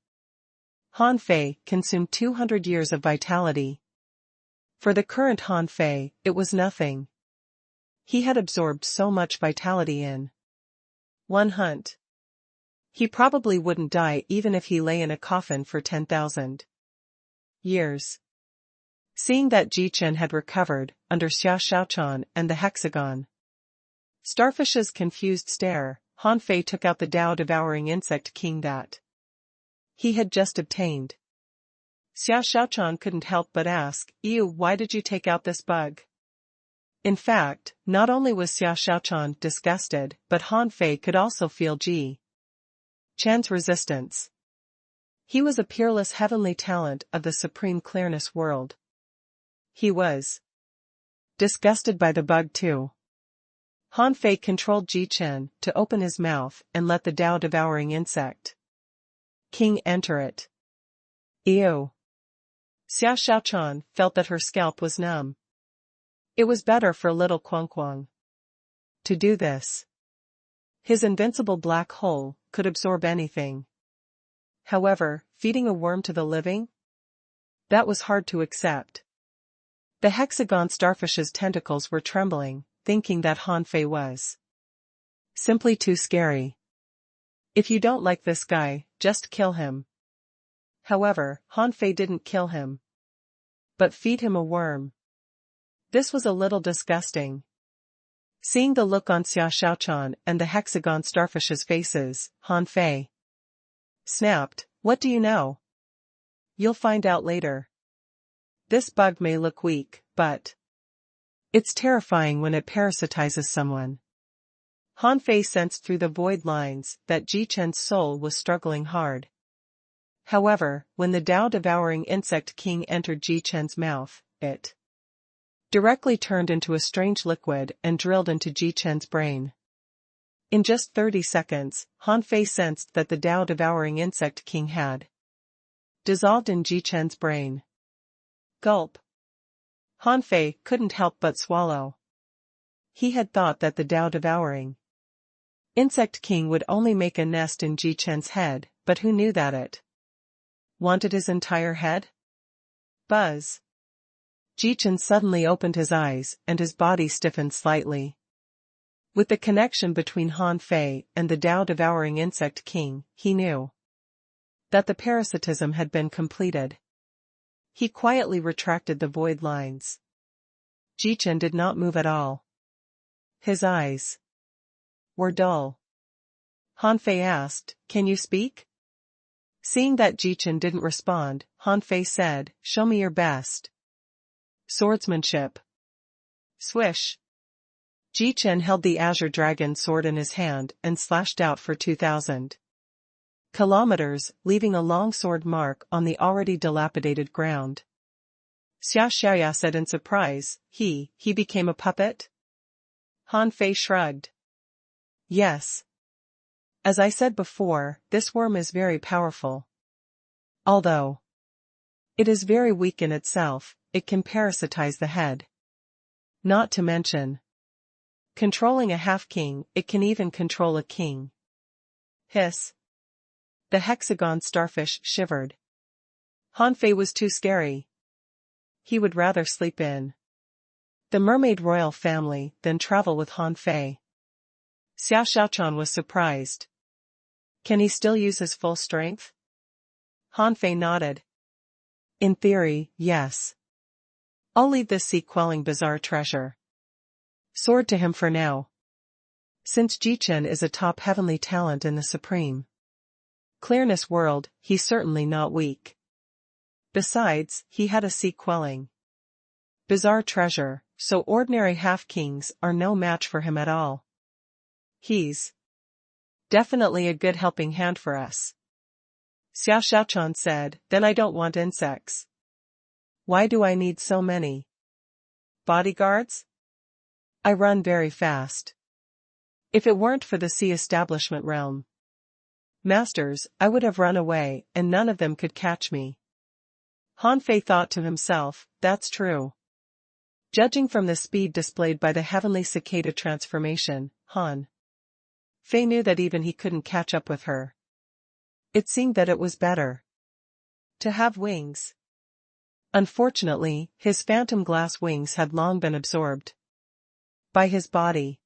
Han Fei consumed 200 years of vitality. For the current Han Fei, it was nothing. He had absorbed so much vitality in 1 hunt. He probably wouldn't die even if he lay in a coffin for 10,000 years. Seeing that Jichen had recovered, under Xia Xiaochan and the hexagon starfish's confused stare, Han Fei took out the Tao-devouring insect king that he had just obtained. Xia Xiaochan couldn't help but ask, ew, why did you take out this bug? In fact, not only was Xia Xiaochan disgusted, but Han Fei could also feel Ji Chen's resistance. He was a peerless heavenly talent of the supreme clearness world. He was disgusted by the bug too. Han Fei controlled Ji Chen to open his mouth and let the Tao-devouring insect king enter it. Ew. Xia Xiaochan felt that her scalp was numb. It was better for little Kuang Kuang to do this. His invincible black hole could absorb anything. However, feeding a worm to the living? That was hard to accept. The hexagon starfish's tentacles were trembling, thinking that Han Fei was simply too scary. If you don't like this guy, just kill him. However, Han Fei didn't kill him, but feed him a worm. This was a little disgusting. Seeing the look on Xia Xiaochan and the hexagon starfish's faces, Han Fei snapped, what do you know? You'll find out later. This bug may look weak, but it's terrifying when it parasitizes someone. Han Fei sensed through the void lines that Ji Chen's soul was struggling hard. However, when the Tao-devouring insect king entered Ji Chen's mouth, it directly turned into a strange liquid and drilled into Ji Chen's brain. In just 30 seconds, Han Fei sensed that the Tao-devouring insect king had dissolved in Ji Chen's brain. Gulp. Han Fei couldn't help but swallow. He had thought that the Tao-devouring insect king would only make a nest in Ji Chen's head, but who knew that it wanted his entire head? Buzz. Ji Chen suddenly opened his eyes and his body stiffened slightly. With the connection between Han Fei and the Tao-devouring insect king, he knew that the parasitism had been completed. He quietly retracted the void lines. Ji Chen did not move at all. His eyes were dull. Han Fei asked, can you speak? Seeing that Ji Chen didn't respond, Han Fei said, show me your best swordsmanship. Swish. Ji-Chen held the azure dragon sword in his hand and slashed out for 2,000 kilometers, leaving a long sword mark on the already dilapidated ground. Xia Xiaoya said in surprise, he became a puppet? Han Fei shrugged. Yes. As I said before, this worm is very powerful. Although it is very weak in itself, it can parasitize the head. Not to mention controlling a half-king, it can even control a king. Hiss. The hexagon starfish shivered. Han Fei was too scary. He would rather sleep in the mermaid royal family than travel with Han Fei. Xiao Xiaochan was surprised. Can he still use his full strength? Han Fei nodded. In theory, yes. I'll leave this sea-quelling bizarre treasure sword to him for now. Since Ji-Chen is a top heavenly talent in the supreme clearness world, he's certainly not weak. Besides, he had a sea-quelling bizarre treasure, so ordinary half-kings are no match for him at all. He's definitely a good helping hand for us. Xiao Xiaochan said, then I don't want insects. Why do I need so many bodyguards? I run very fast. If it weren't for the sea establishment realm masters, I would have run away and none of them could catch me. Han Fei thought to himself, that's true. Judging from the speed displayed by the heavenly cicada transformation, Han Fei knew that even he couldn't catch up with her. It seemed that it was better to have wings. Unfortunately, his phantom glass wings had long been absorbed by his body.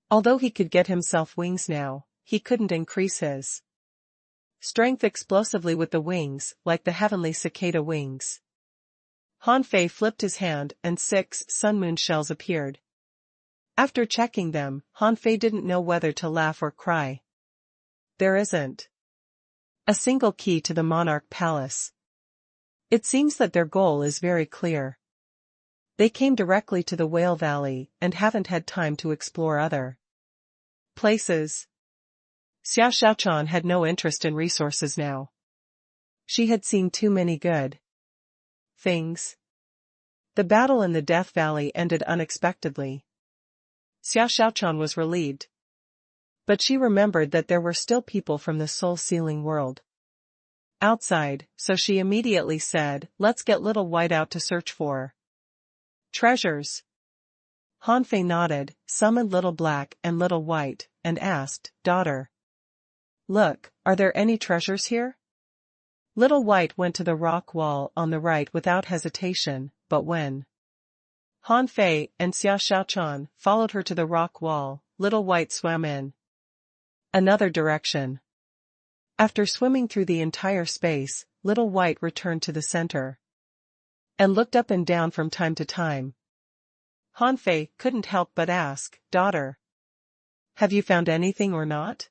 Although he could get himself wings now, he couldn't increase his strength explosively with the wings, like the heavenly cicada wings. Han Fei flipped his hand and 6 sunmoon shells appeared. After checking them, Han Fei didn't know whether to laugh or cry. There isn't a single key to the monarch palace. It seems that their goal is very clear. They came directly to the Whale Valley and haven't had time to explore other places. Xiao Xiaochan had no interest in resources now. She had seen too many good things. The battle in the Death Valley ended unexpectedly. Xiao Xiaochan was relieved. But she remembered that there were still people from the soul-sealing world outside, so she immediately said, let's get Little White out to search for treasures. Han Fei nodded, summoned Little Black and Little White, and asked, daughter, look, are there any treasures here? Little White went to the rock wall on the right without hesitation, but when Han Fei and Xiao Xiaochan followed her to the rock wall, Little White swam in another direction. After swimming through the entire space, Little White returned to the center and looked up and down from time to time. Han Fei couldn't help but ask, daughter, have you found anything or not?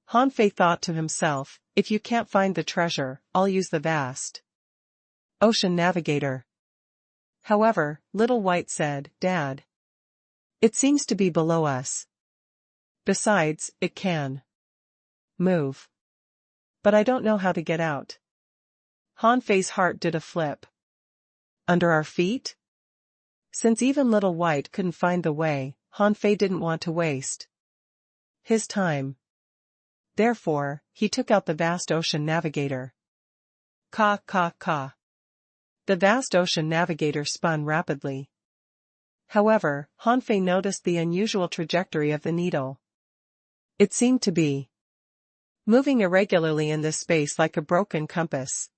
Han Fei thought to himself, if you can't find the treasure, I'll use the vast ocean navigator. However, Little White said, Dad, it seems to be below us. Besides, it can move. But I don't know how to get out. Han Fei's heart did a flip. Under our feet? Since even Little White couldn't find the way, Han Fei didn't want to waste his time. Therefore, he took out the vast ocean navigator. Ka ka ka. The vast ocean navigator spun rapidly. However, Han Fei noticed the unusual trajectory of the needle. It seemed to be moving irregularly in this space like a broken compass.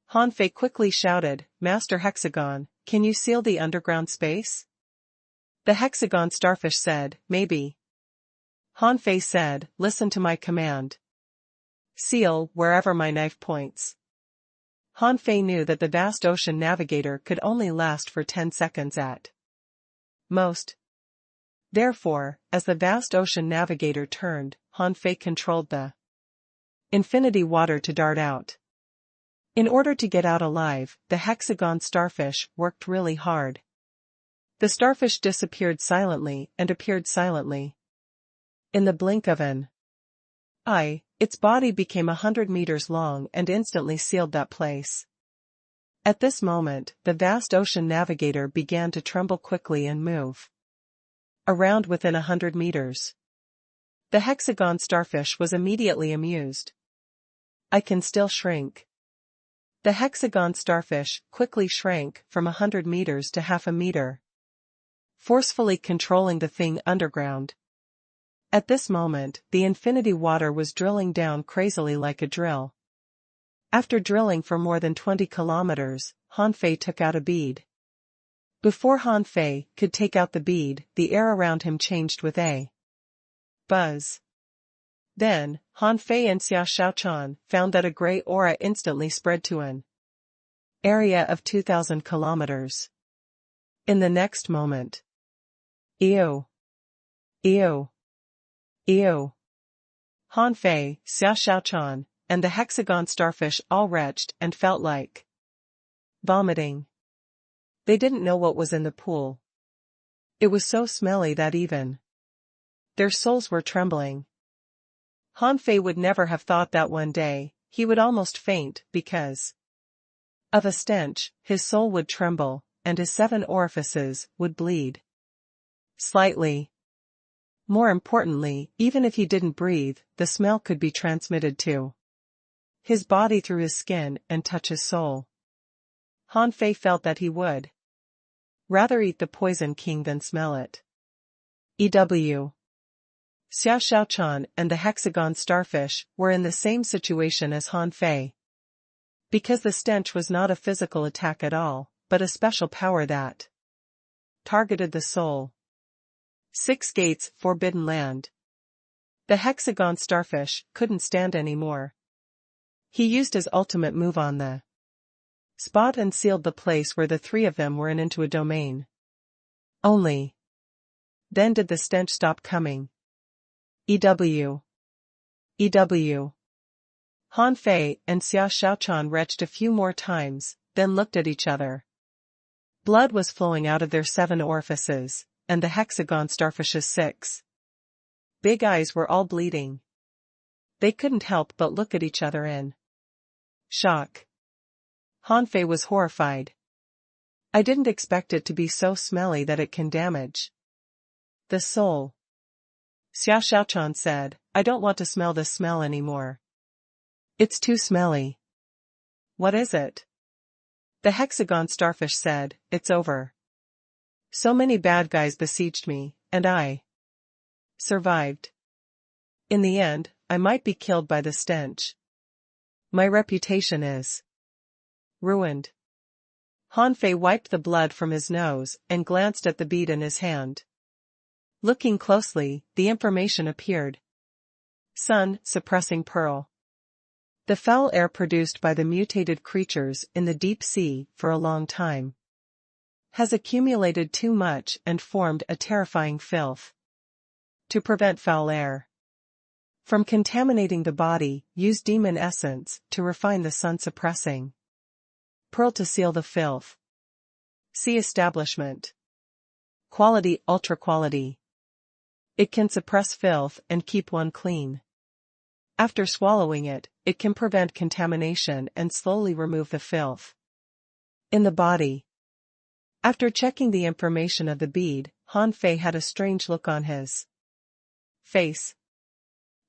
Han Fei quickly shouted, Master Hexagon, can you seal the underground space? The hexagon starfish said, maybe. Han Fei said, listen to my command. Seal wherever my knife points. Han Fei knew that the vast ocean navigator could only last for 10 seconds at most. Therefore, as the vast ocean navigator turned, Han Fei controlled the infinity water to dart out. In order to get out alive, the hexagon starfish worked really hard. The starfish disappeared silently and appeared silently. In the blink of an eye, its body became 100 meters long and instantly sealed that place. At this moment, the vast ocean navigator began to tremble quickly and move around within 100 meters. The hexagon starfish was immediately amused. I can still shrink. The hexagon starfish quickly shrank from 100 meters to half a meter, forcefully controlling the thing underground. At this moment, the infinity water was drilling down crazily like a drill. After drilling for more than 20 kilometers, Han Fei took out a bead. Before Han Fei could take out the bead, the air around him changed with a buzz. Then, Han Fei and Xia Shaochan found that a gray aura instantly spread to an area of 2,000 kilometers. In the next moment, ew, ew, ew. Han Fei, Xia Shaochan, and the hexagon starfish all retched and felt like vomiting. They didn't know what was in the pool. It was so smelly that even their souls were trembling. Han Fei would never have thought that one day, he would almost faint because of a stench, his soul would tremble, and his 7 orifices would bleed slightly. More importantly, even if he didn't breathe, the smell could be transmitted to his body through his skin and touch his soul. Han Fei felt that he would rather eat the poison king than smell it. EW. Xia Shaochan and the hexagon starfish were in the same situation as Han Fei. Because the stench was not a physical attack at all, but a special power that targeted the soul. 6 gates, forbidden land. The hexagon starfish couldn't stand anymore. He used his ultimate move on the spot and sealed the place where the 3 of them were into a domain. Only then did the stench stop coming. EW. EW. Han Fei and Xia Shaochan retched a few more times, then looked at each other. Blood was flowing out of their 7 orifices, and the hexagon starfish's 6 big eyes were all bleeding. They couldn't help but look at each other in shock. Han Fei was horrified. I didn't expect it to be so smelly that it can damage the soul. Xia Shaochan said, I don't want to smell this smell anymore. It's too smelly. What is it? The hexagon starfish said, it's over. So many bad guys besieged me, and I survived. In the end, I might be killed by the stench. My reputation is ruined. Han Fei wiped the blood from his nose and glanced at the bead in his hand. Looking closely, the information appeared. Sun-suppressing pearl. The foul air produced by the mutated creatures in the deep sea for a long time has accumulated too much and formed a terrifying filth. To prevent foul air from contaminating the body, use demon essence to refine the sun-suppressing pearl to seal the filth. See establishment. Quality, ultra quality. It can suppress filth and keep one clean. After swallowing it, it can prevent contamination and slowly remove the filth in the body. After checking the information of the bead, Han Fei had a strange look on his face.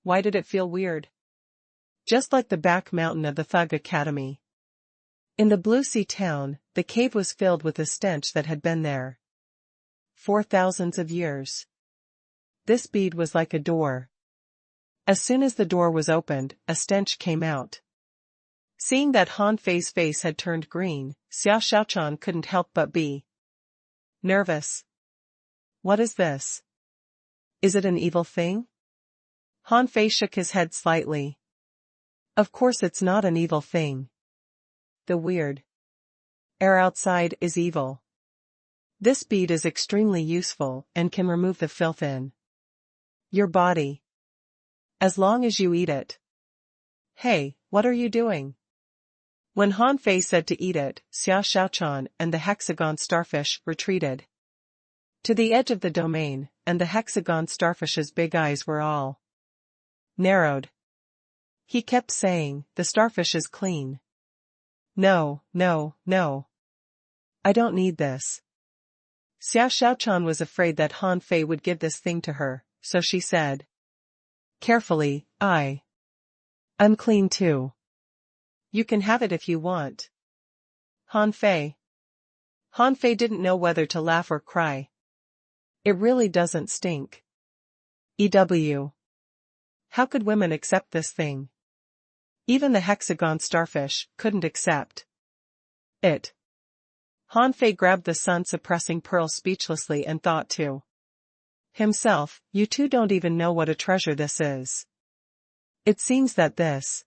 Why did it feel weird? Just like the back mountain of the Thug Academy. In the Blue Sea town, the cave was filled with a stench that had been there for thousands of years. This bead was like a door. As soon as the door was opened, a stench came out. Seeing that Han Fei's face had turned green, Xia Shaochan couldn't help but be nervous. What is this? Is it an evil thing? Han Fei shook his head slightly. Of course it's not an evil thing. The weird air outside is evil. This bead is extremely useful and can remove the filth in your body. As long as you eat it. Hey, what are you doing? When Han Fei said to eat it, Xia Shaochan and the hexagon starfish retreated. to the edge of the domain, and the hexagon starfish's big eyes were all narrowed. He kept saying, "The starfish is clean. No, no, no. I don't need this." Xiao Xiaochan was afraid that Han Fei would give this thing to her, so she said carefully, I'm clean too. You can have it if you want. Han Fei. Han Fei didn't know whether to laugh or cry. It really doesn't stink. EW. How could women accept this thing? Even the hexagon starfish couldn't accept it. Han Fei grabbed the sun-suppressing pearl speechlessly and thought to himself, "You two don't even know what a treasure this is. It seems that this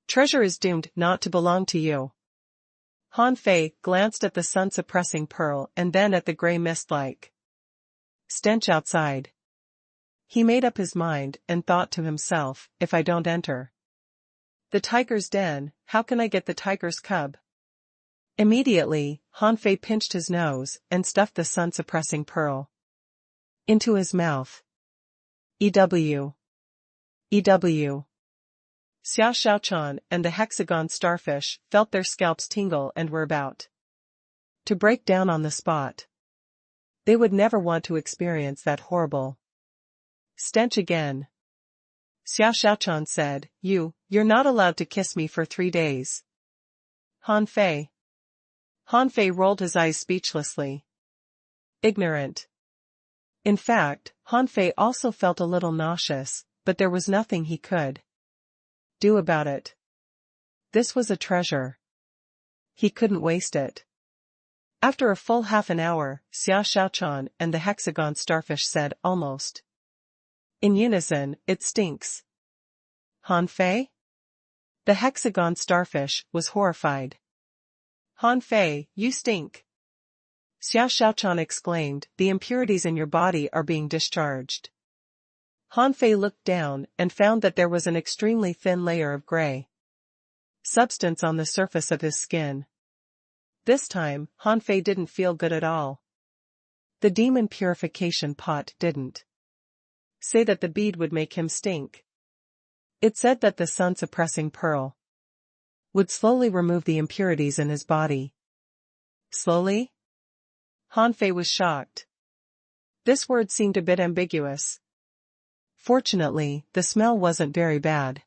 treasure is doomed not to belong to you." Han Fei glanced at the sun-suppressing pearl and then at the gray mist-like stench outside. He made up his mind and thought to himself, "If I don't enter the tiger's den, how can I get the tiger's cub?" Immediately, Han Fei pinched his nose and stuffed the sun-suppressing pearl into his mouth. EW. EW. Xiao Xiaochan and the hexagon starfish felt their scalps tingle and were about to break down on the spot. They would never want to experience that horrible stench again. Xiao Xiaochan said, You're not allowed to kiss me for 3 days. Han Fei. Han Fei rolled his eyes speechlessly. Ignorant. In fact, Han Fei also felt a little nauseous, but there was nothing he could do about it. This was a treasure. He couldn't waste it. After a full half an hour, Xiao Xiaochan and the hexagon starfish said almost in unison, "It stinks." Han Fei? The hexagon starfish was horrified. "Han Fei, you stink." Xiao Xiaochan exclaimed, "The impurities in your body are being discharged." Han Fei looked down and found that there was an extremely thin layer of gray substance on the surface of his skin. This time, Han Fei didn't feel good at all. The demon purification pot didn't say that the bead would make him stink. It said that the sun-suppressing pearl would slowly remove the impurities in his body. Slowly? Han Fei was shocked. This word seemed a bit ambiguous. Fortunately, the smell wasn't very bad.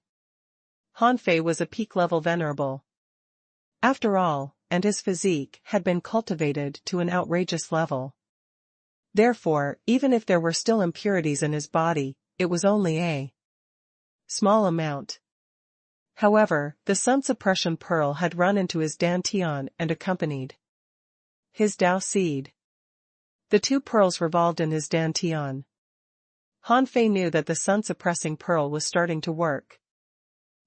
Han Fei was a peak-level venerable. After all, and his physique had been cultivated to an outrageous level. Therefore, even if there were still impurities in his body, it was only a small amount. However, the sun suppression pearl had run into his dantian and accompanied his Dao seed. The 2 pearls revolved in his dantian. Han Fei knew that the sun-suppressing pearl was starting to work.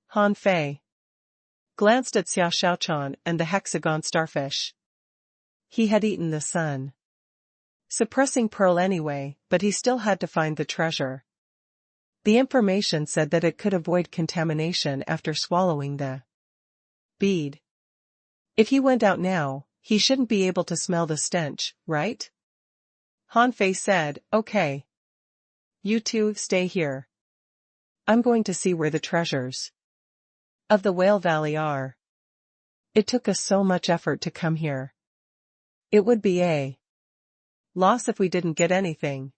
Han Fei glanced at Xiao Xiaochan and the hexagon starfish. He had eaten the sun-suppressing pearl anyway, but he still had to find the treasure. The information said that it could avoid contamination after swallowing the bead. If he went out now, he shouldn't be able to smell the stench, right? Han Fei said, "Okay. You two stay here. I'm going to see where the treasures of the Whale Valley are. It took us so much effort to come here. It would be a loss if we didn't get anything."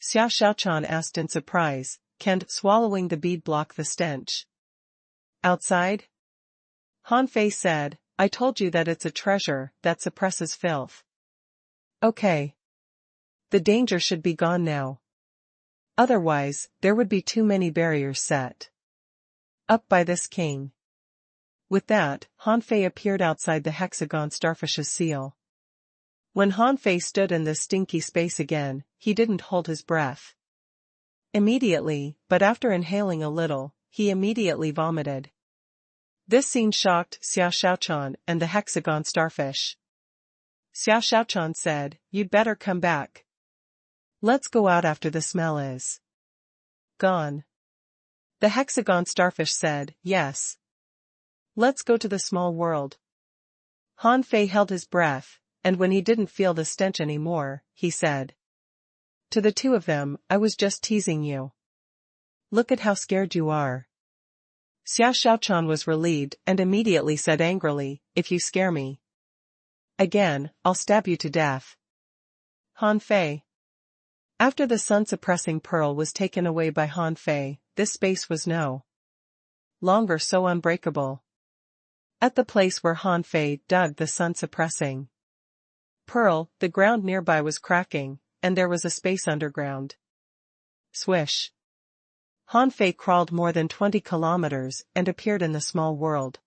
Xiao Xiaochan asked in surprise, "Can't swallowing the bead block the stench outside?" Han Fei said, "I told you that it's a treasure that suppresses filth. Okay. The danger should be gone now. Otherwise, there would be too many barriers set up by this king." With that, Han Fei appeared outside the hexagon starfish's seal. When Han Fei stood in this stinky space again, he didn't hold his breath immediately, but after inhaling a little, he immediately vomited. This scene shocked Xiao Xiaochan and the hexagon starfish. Xiao Xiaochan said, "You'd better come back. Let's go out after the smell is gone." The hexagon starfish said, "Yes. Let's go to the small world." Han Fei held his breath, and when he didn't feel the stench anymore, he said to the two of them, "I was just teasing you. Look at how scared you are." Xia Xiaochan was relieved and immediately said angrily, "If you scare me again, I'll stab you to death." Han Fei. After the sun-suppressing pearl was taken away by Han Fei, this space was no longer so unbreakable. At the place where Han Fei dug the sun-suppressing pearl, the ground nearby was cracking, and there was a space underground. Swish. Han Fei crawled more than 20 kilometers and appeared in the small world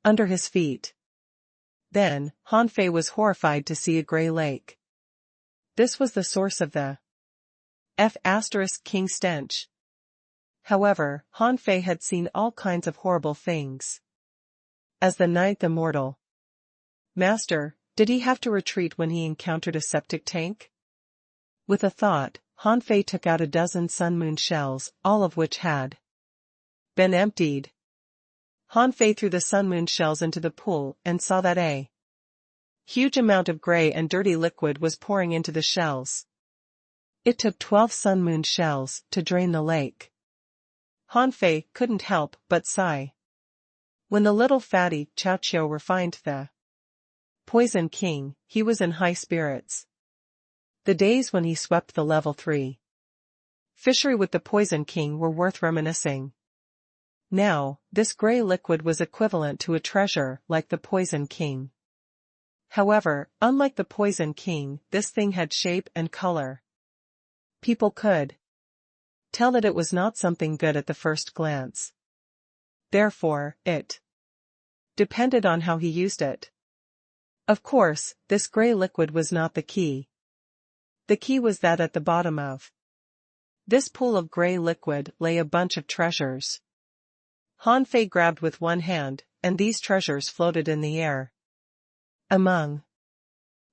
under his feet. Then, Han Fei was horrified to see a gray lake. This was the source of the king stench. However, Han Fei had seen all kinds of horrible things. As the ninth immortal master, did he have to retreat when he encountered a septic tank? With a thought, Han Fei took out a dozen sun-moon shells, all of which had been emptied. Han Fei threw the sun-moon shells into the pool and saw that a huge amount of gray and dirty liquid was pouring into the shells. It took 12 sun-moon shells to drain the lake. Han Fei couldn't help but sigh. When the little fatty Chao Qiu refined the Poison King, he was in high spirits. The days when he swept the level 3 fishery with the Poison King were worth reminiscing. Now, this gray liquid was equivalent to a treasure like the Poison King. However, unlike the Poison King, this thing had shape and color. People could tell that it was not something good at the first glance. Therefore, it depended on how he used it. Of course, this gray liquid was not the key. The key was that at the bottom of this pool of gray liquid lay a bunch of treasures. Han Fei grabbed with one hand, and these treasures floated in the air. Among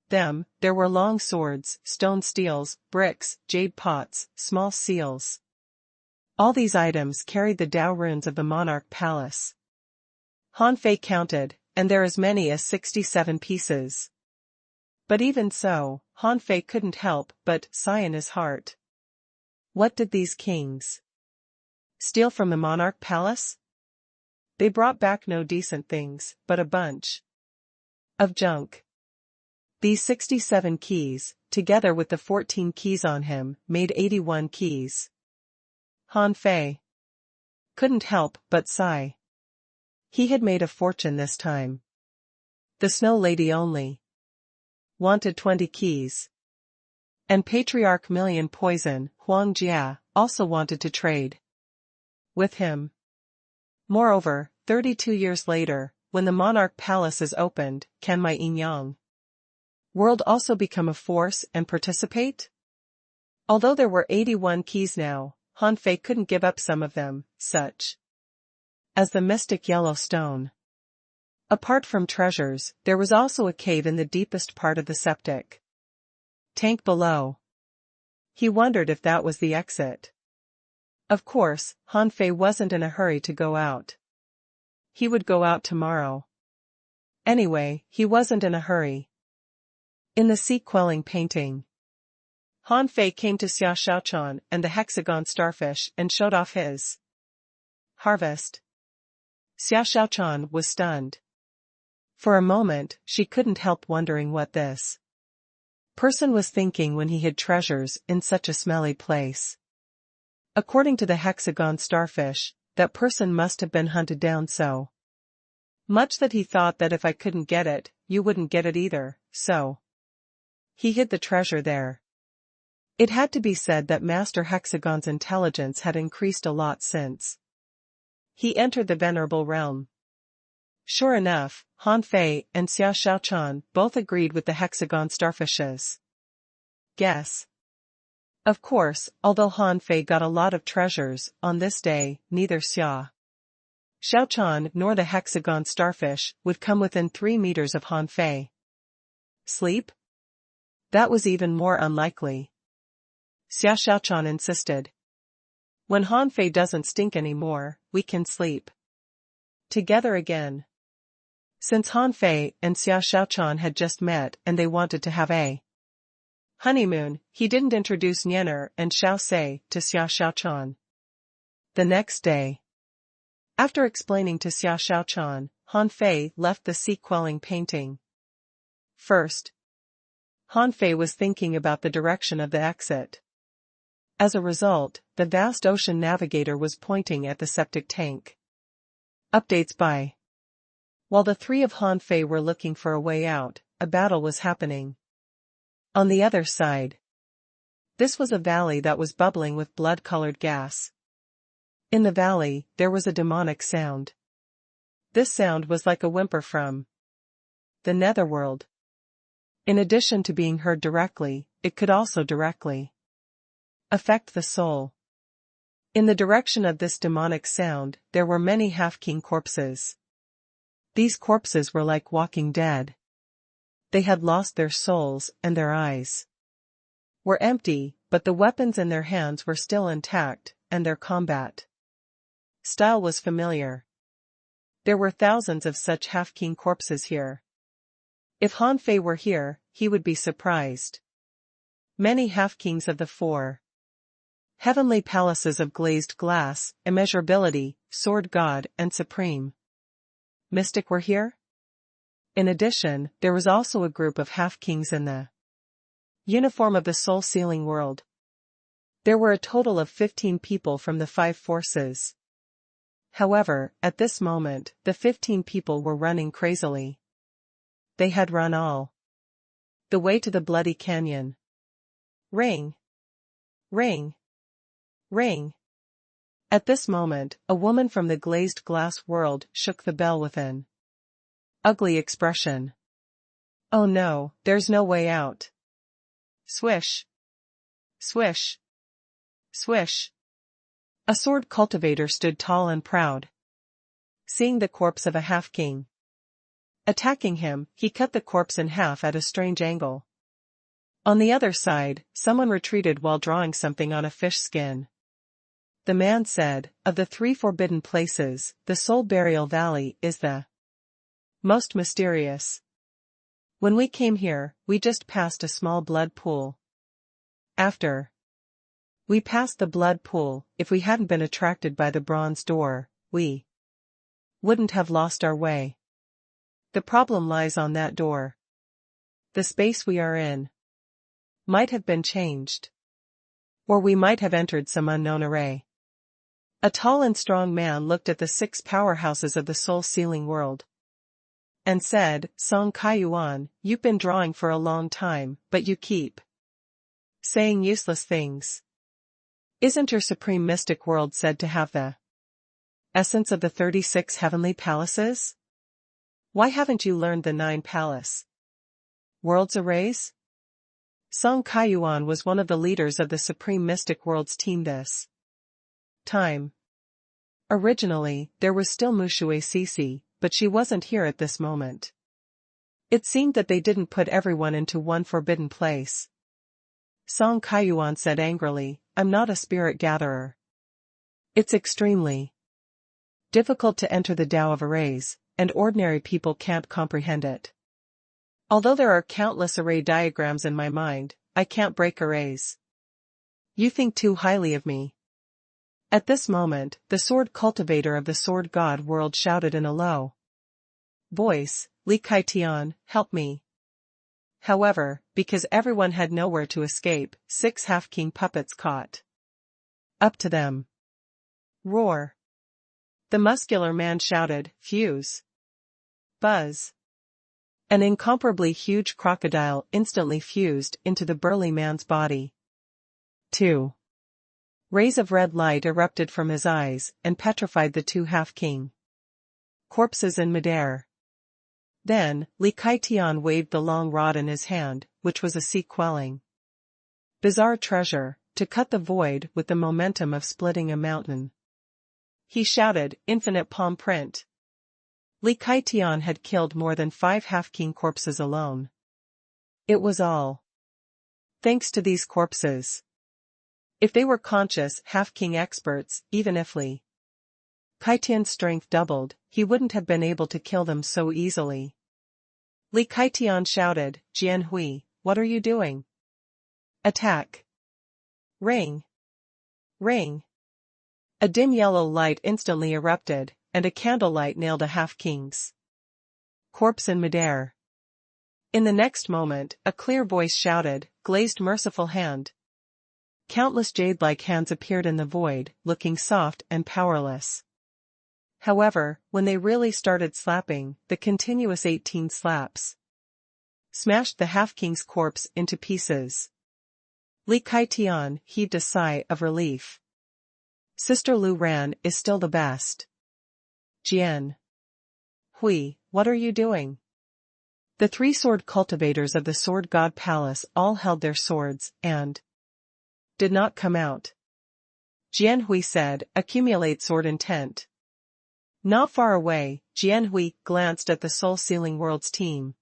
them, there were long swords, stone steels, bricks, jade pots, small seals. All these items carried the Dao runes of the monarch palace. Han Fei counted, and there as many as 67 pieces. But even so, Han Fei couldn't help but sigh in his heart. What did these kings steal from the monarch palace? They brought back no decent things, but a bunch of junk. These 67 keys, together with the 14 keys on him, made 81 keys. Han Fei couldn't help but sigh. He had made a fortune this time. The Snow Lady only wanted 20 keys. And Patriarch Million Poison, Huang Jia, also wanted to trade with him. Moreover, 32 years later, when the monarch palace is opened, can my Yin-Yang world also become a force and participate? Although there were 81 keys now, Han Fei couldn't give up some of them, such as the mystic yellow stone. Apart from treasures, there was also a cave in the deepest part of the septic tank below. He wondered if that was the exit. Of course, Han Fei wasn't in a hurry to go out. He would go out tomorrow. Anyway, he wasn't in a hurry. In the sea-quelling painting, Han Fei came to Xia Xiaochan and the hexagon starfish and showed off his harvest. Xia Xiaochan was stunned. For a moment, she couldn't help wondering what this person was thinking when he hid treasures in such a smelly place. According to the hexagon starfish, that person must have been hunted down so much that he thought that if I couldn't get it, you wouldn't get it either, so he hid the treasure there. It had to be said that Master Hexagon's intelligence had increased a lot since he entered the venerable realm. Sure enough, Han Fei and Xia Xiaochan both agreed with the hexagon starfish's guess. Of course, although Han Fei got a lot of treasures, on this day, neither Xia Xiaochan nor the hexagon starfish would come within 3 meters of Han Fei. Sleep? That was even more unlikely. Xia Xiaochan insisted. When Han Fei doesn't stink anymore, we can sleep together again. Since Han Fei and Xiao Shaochan had just met and they wanted to have a honeymoon, he didn't introduce Nianer and Xiao Sei to Xiao Shaochan. The next day, after explaining to Xiao Shaochan, Han Fei left the sea-quelling painting. First, Han Fei was thinking about the direction of the exit. As a result, the vast ocean navigator was pointing at the septic tank. Updates by. While the three of Han Fei were looking for a way out, a battle was happening. On the other side, this was a valley that was bubbling with blood-colored gas. In the valley, there was a demonic sound. This sound was like a whimper from the netherworld. In addition to being heard directly, it could also directly affect the soul. In the direction of this demonic sound, there were many half-king corpses. These corpses were like walking dead. They had lost their souls and their eyes were empty, but the weapons in their hands were still intact, and their combat style was familiar. There were thousands of such half-king corpses here. If Han Fei were here, he would be surprised. Many half-kings of the four heavenly palaces of glazed glass, immeasurability, sword god, and supreme mystic were here. In addition, there was also a group of half-kings in the uniform of the soul-sealing world. There were a total of 15 people from the 5 forces. However, at this moment, the 15 people were running crazily. They had run all the way to the bloody canyon. Ring! Ring! Ring! At this moment, a woman from the glazed glass world shook the bell with an ugly expression. Oh no, there's no way out. Swish! Swish! Swish! A sword cultivator stood tall and proud. Seeing the corpse of a half-king attacking him, he cut the corpse in half at a strange angle. On the other side, someone retreated while drawing something on a fish skin. The man said, "Of the 3 forbidden places, the Soul Burial Valley is the most mysterious. When we came here, we just passed a small blood pool. After we passed the blood pool, if we hadn't been attracted by the bronze door, we wouldn't have lost our way. The problem lies on that door. The space we are in might have been changed. Or we might have entered some unknown array." A tall and strong man looked at the 6 powerhouses of the soul-sealing world and said, "Song Kaiyuan, you've been drawing for a long time, but you keep saying useless things. Isn't your supreme mystic world said to have the essence of the 36 heavenly palaces? Why haven't you learned the 9 palace worlds arrays?" Song Kaiyuan was one of the leaders of the supreme mystic world's team this time. Originally, there was still Mushue Sisi, but she wasn't here at this moment. It seemed that they didn't put everyone into one forbidden place. Song Kaiyuan said angrily, "I'm not a spirit gatherer. It's extremely difficult to enter the Tao of arrays, and ordinary people can't comprehend it. Although there are countless array diagrams in my mind, I can't break arrays. You think too highly of me." At this moment, the sword cultivator of the sword god world shouted in a low voice, "Li Kaitian, help me." However, because everyone had nowhere to escape, 6 half-king puppets caught up to them. Roar! The muscular man shouted, "Fuse! Buzz!" An incomparably huge crocodile instantly fused into the burly man's body. 2 rays of red light erupted from his eyes and petrified the 2 half-king corpses in midair. Then, Li Kaitian waved the long rod in his hand, which was a sea-quelling bizarre treasure, to cut the void with the momentum of splitting a mountain. He shouted, "Infinite palm print." Li Kaitian had killed more than 5 half-king corpses alone. It was all thanks to these corpses. If they were conscious half-king experts, even if Li Kai Tian's strength doubled, he wouldn't have been able to kill them so easily. Li Kaitian shouted, Jian Hui, what are you doing? Attack! Ring! Ring! A dim yellow light instantly erupted, and a candlelight nailed a half-king's corpse in midair. In the next moment, a clear voice shouted, glazed merciful hand. Countless jade-like hands appeared in the void, looking soft and powerless. However, when they really started slapping, the continuous 18 slaps smashed the half-king's corpse into pieces. Li Kaitian heaved a sigh of relief. Sister Lu Ran is still the best. Jian Hui, what are you doing? The three sword cultivators of the Sword God Palace all held their swords and did not come out. Jian Hui said, accumulate sword intent. Not far away, Jian Hui glanced at the Soul-Sealing Worlds team.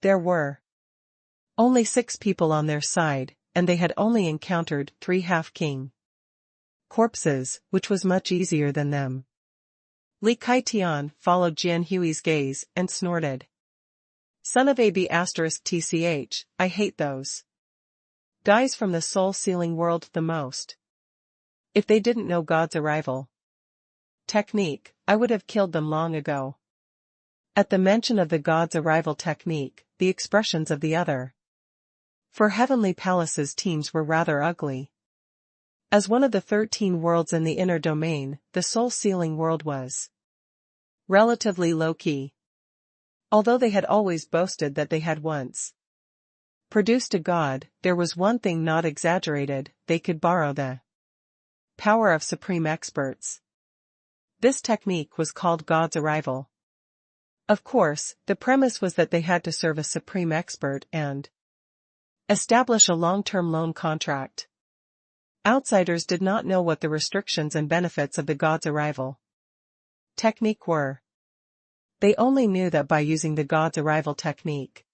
There were only 6 people on their side, and they had only encountered 3 half-king corpses, which was much easier than them. Li Kaitian followed Jian Hui's gaze and snorted. Son of AB****, I hate those guys from the Soul-Sealing World the most. If they didn't know God's arrival technique, I would have killed them long ago. At the mention of the God's arrival technique, the expressions of the other for Heavenly Palace's teams were rather ugly. As one of the 13 worlds in the inner domain, the Soul-Sealing World was relatively low-key. Although they had always boasted that they had once produced a god, there was one thing not exaggerated: they could borrow the power of supreme experts. This technique was called God's arrival. Of course, the premise was that they had to serve a supreme expert and establish a long-term loan contract. Outsiders did not know what the restrictions and benefits of the God's arrival technique were. They only knew that by using the God's arrival technique,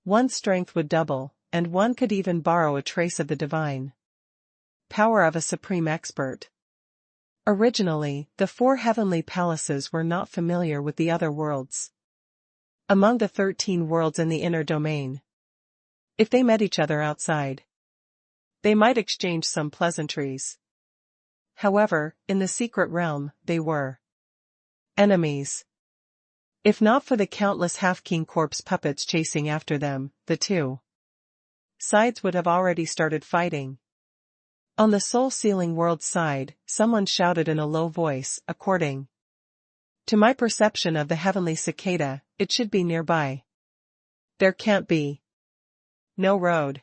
one's strength would double, and one could even borrow a trace of the divine power of a supreme expert. Originally, the 4 heavenly palaces were not familiar with the other worlds among the 13 worlds in the inner domain. If they met each other outside, they might exchange some pleasantries. However, in the secret realm, they were enemies. If not for the countless half-king corpse puppets chasing after them, the 2 sides would have already started fighting. On the Soul-Sealing World side, someone shouted in a low voice, according to my perception of the heavenly cicada, it should be nearby. There can't be no road.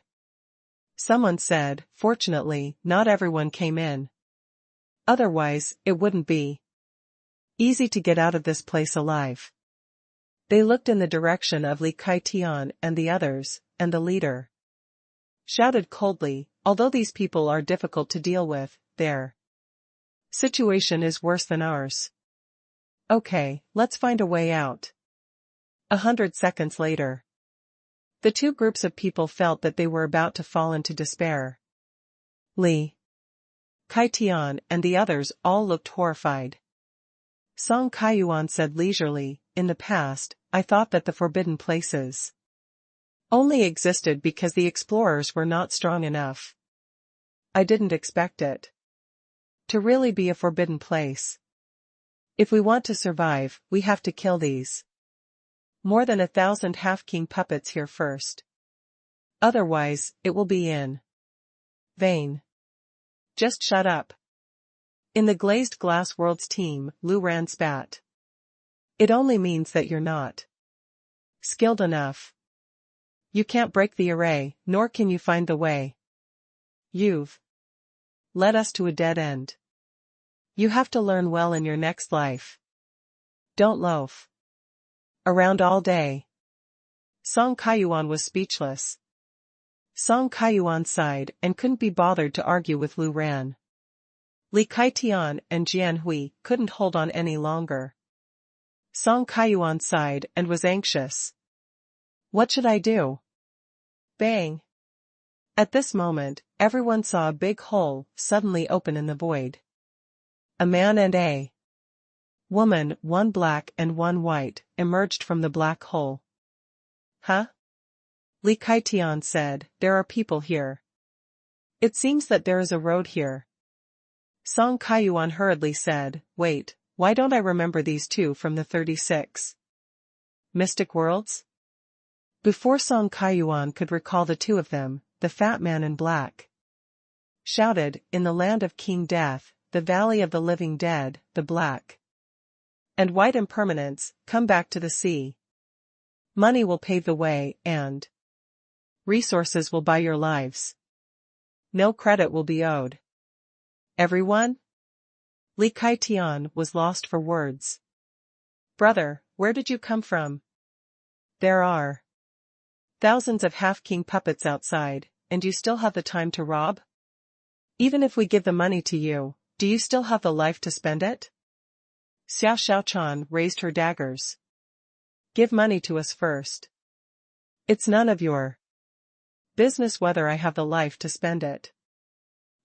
Someone said, fortunately, not everyone came in. Otherwise, it wouldn't be easy to get out of this place alive. They looked in the direction of Li Kaitian and the others, and the leader shouted coldly, although these people are difficult to deal with, their situation is worse than ours. Okay, let's find a way out. 100 seconds later, the 2 groups of people felt that they were about to fall into despair. Li Kaitian and the others all looked horrified. Song Kaiyuan said leisurely, in the past, I thought that the forbidden places only existed because the explorers were not strong enough. I didn't expect it to really be a forbidden place. If we want to survive, we have to kill these more than 1,000 half-king puppets here first. Otherwise, it will be in vain. Just shut up. In the Glazed Glass Worlds team, Lu Ran spat. It only means that you're not skilled enough. You can't break the array, nor can you find the way. You've led us to a dead end. You have to learn well in your next life. Don't loaf around all day. Song Kaiyuan was speechless. Song Kaiyuan sighed and couldn't be bothered to argue with Lu Ran. Li Kaitian and Jian Hui couldn't hold on any longer. Song Kaiyuan sighed and was anxious. What should I do? Bang! At this moment, everyone saw a big hole suddenly open in the void. A man and a Woman, one black and one white, emerged from the black hole. Huh? Li Kaitian said, there are people here. It seems that there is a road here. Song Kaiyuan hurriedly said, wait, why don't I remember these two from the 36 Mystic Worlds? Before Song Kaiyuan could recall the two of them, the fat man in black shouted, in the land of King Death, the valley of the living dead, the black and white impermanents, come back to the sea. Money will pave the way, and resources will buy your lives. No credit will be owed. Everyone? Li Kaitian was lost for words. Brother, where did you come from? There are thousands of half-king puppets outside, and you still have the time to rob? Even if we give the money to you, do you still have the life to spend it? Xiao Xiaochan raised her daggers. Give money to us first. It's none of your business whether I have the life to spend it.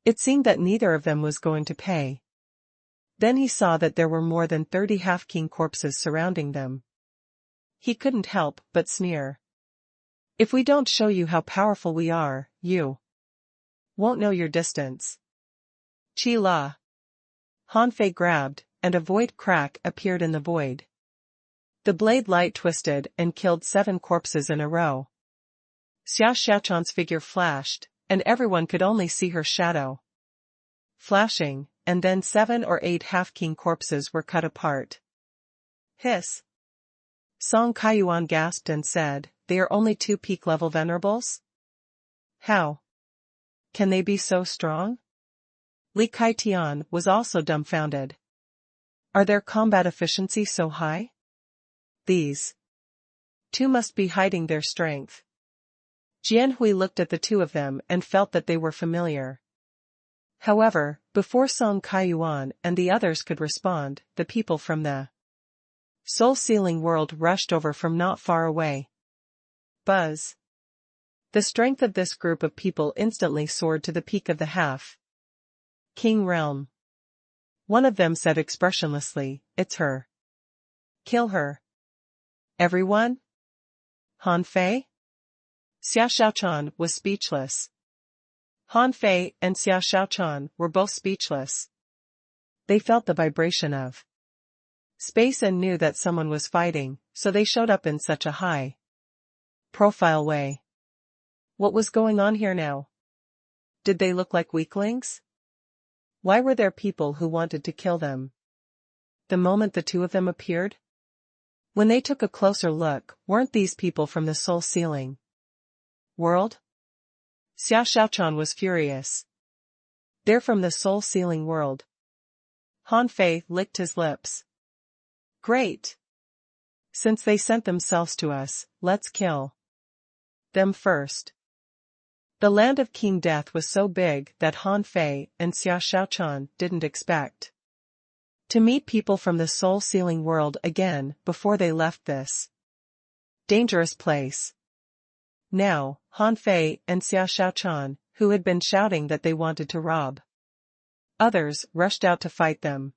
It seemed that neither of them was going to pay. Then he saw that there were more than 30 half-king corpses surrounding them. He couldn't help but sneer. If we don't show you how powerful we are, you won't know your distance. Chi La. Han Fei grabbed, and a void crack appeared in the void. The blade light twisted and killed 7 corpses in a row. Xiao Xiaochan's figure flashed, and everyone could only see her shadow flashing, and then 7 or 8 half-king corpses were cut apart. Hiss. Song Kaiyuan gasped and said, they are only 2 peak-level venerables? How can they be so strong? Li Kaitian was also dumbfounded. Are their combat efficiency so high? These 2 must be hiding their strength. Jianhui looked at the 2 of them and felt that they were familiar. However, before Song Kaiyuan and the others could respond, the people from the soul-sealing world rushed over from not far away. Buzz. The strength of this group of people instantly soared to the peak of the half-king realm. One of them said expressionlessly, it's her. Kill her. Everyone? Han Fei? Xiao Xiaochan was speechless. Han Fei and Xiao Xiaochan were both speechless. They felt the vibration of space and knew that someone was fighting, so they showed up in such a high-profile way. What was going on here now? Did they look like weaklings? Why were there people who wanted to kill them? The moment the 2 of them appeared? When they took a closer look, weren't these people from the soul-sealing world? Xiao Xiaochan was furious. They're from the soul-sealing world. Han Fei licked his lips. Great. Since they sent themselves to us, let's kill them first. The land of King Death was so big that Han Fei and Xiao Xiaochan didn't expect to meet people from the soul-sealing world again before they left this dangerous place. Now, Han Fei and Xiao Xiaochan, who had been shouting that they wanted to rob others, rushed out to fight them.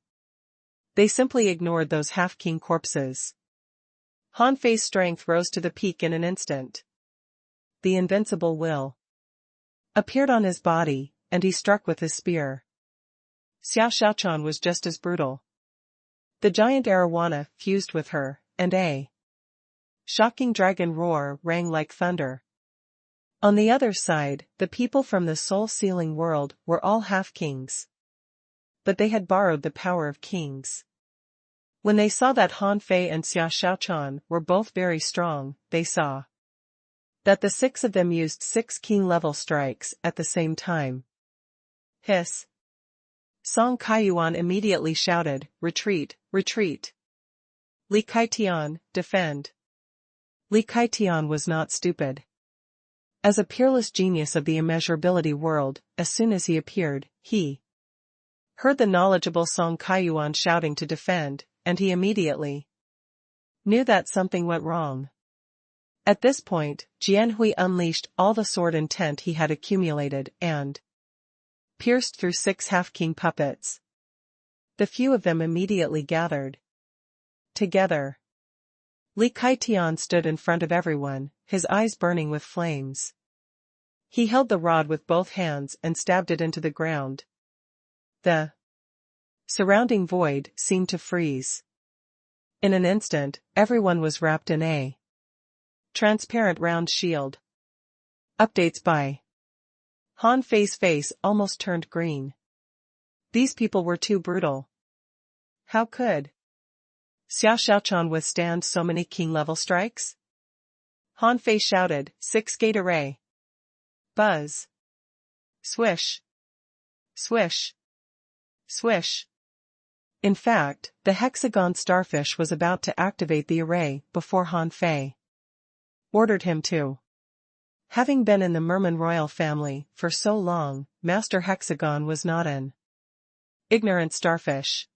They simply ignored those half-king corpses. Han Fei's strength rose to the peak in an instant. The invincible will appeared on his body, and he struck with his spear. Xiao Xiaochan was just as brutal. The giant arowana fused with her, and a shocking dragon roar rang like thunder. On the other side, the people from the soul-sealing world were all half-kings. But they had borrowed the power of kings. When they saw that Han Fei and Xiao Xiaochan were both very strong, they saw that the 6 of them used 6 king-level strikes at the same time. Hiss. Song Kaiyuan immediately shouted, retreat, retreat. Li Kaitian, defend. Li Kaitian was not stupid. As a peerless genius of the immeasurability world, as soon as he appeared, he heard the knowledgeable Song Kaiyuan shouting to defend, and he immediately knew that something went wrong. At this point, Jianhui unleashed all the sword intent he had accumulated and pierced through 6 half-king puppets. The few of them immediately gathered together. Li Kaitian stood in front of everyone, his eyes burning with flames. He held the rod with both hands and stabbed it into the ground. The surrounding void seemed to freeze. In an instant, everyone was wrapped in a transparent round shield. Updates by Han Fei's face almost turned green. These people were too brutal. How could Xiao Xiaochan withstand so many king-level strikes? Han Fei shouted, "Six-gate array." Buzz. Swish. Swish. Swish. In fact, the hexagon starfish was about to activate the array before Han Fei ordered him to. Having been in the Merman royal family for so long, Master Hexagon was not an ignorant starfish.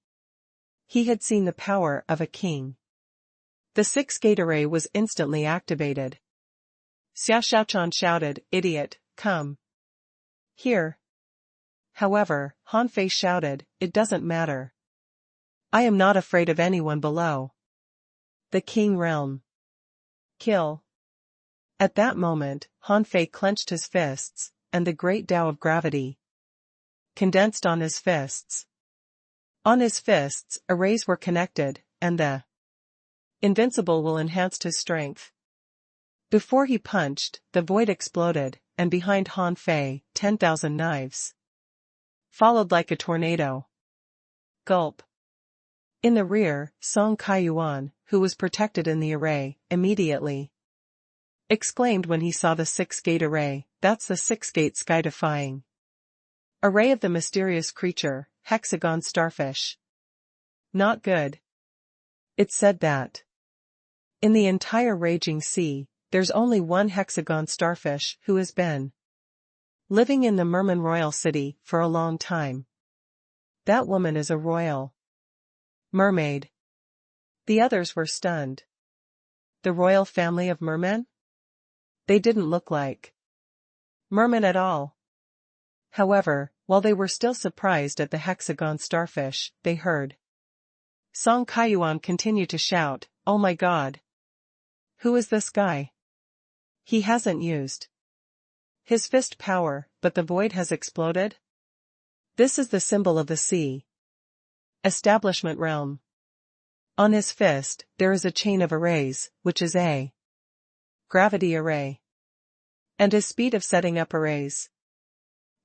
He had seen the power of a king. The six-gate array was instantly activated. Xiao Xiaochan shouted, "Idiot, come here." However, Han Fei shouted, "It doesn't matter. I am not afraid of anyone below the king realm. Kill." At that moment, Han Fei clenched his fists, and the great Tao of gravity condensed on his fists. On his fists, arrays were connected, and the invincible will enhanced his strength. Before he punched, the void exploded, and behind Han Fei, 10,000 knives followed like a tornado. Gulp. In the rear, Song Kaiyuan, who was protected in the array, immediately exclaimed when he saw the six-gate array, "That's the six-gate sky-defying array of the mysterious creature, hexagon starfish. Not good." It said that in the entire raging sea, there's only one hexagon starfish who has been living in the Merman royal city for a long time. That woman is a royal mermaid. The others were stunned. The royal family of mermen? They didn't look like mermen at all. However, while they were still surprised at the hexagon starfish, they heard Song Kaiyuan continue to shout, "Oh my god! Who is this guy? He hasn't used his fist power, but the void has exploded? This is the symbol of the sea establishment realm. On his fist, there is a chain of arrays, which is a gravity array. And his speed of setting up arrays.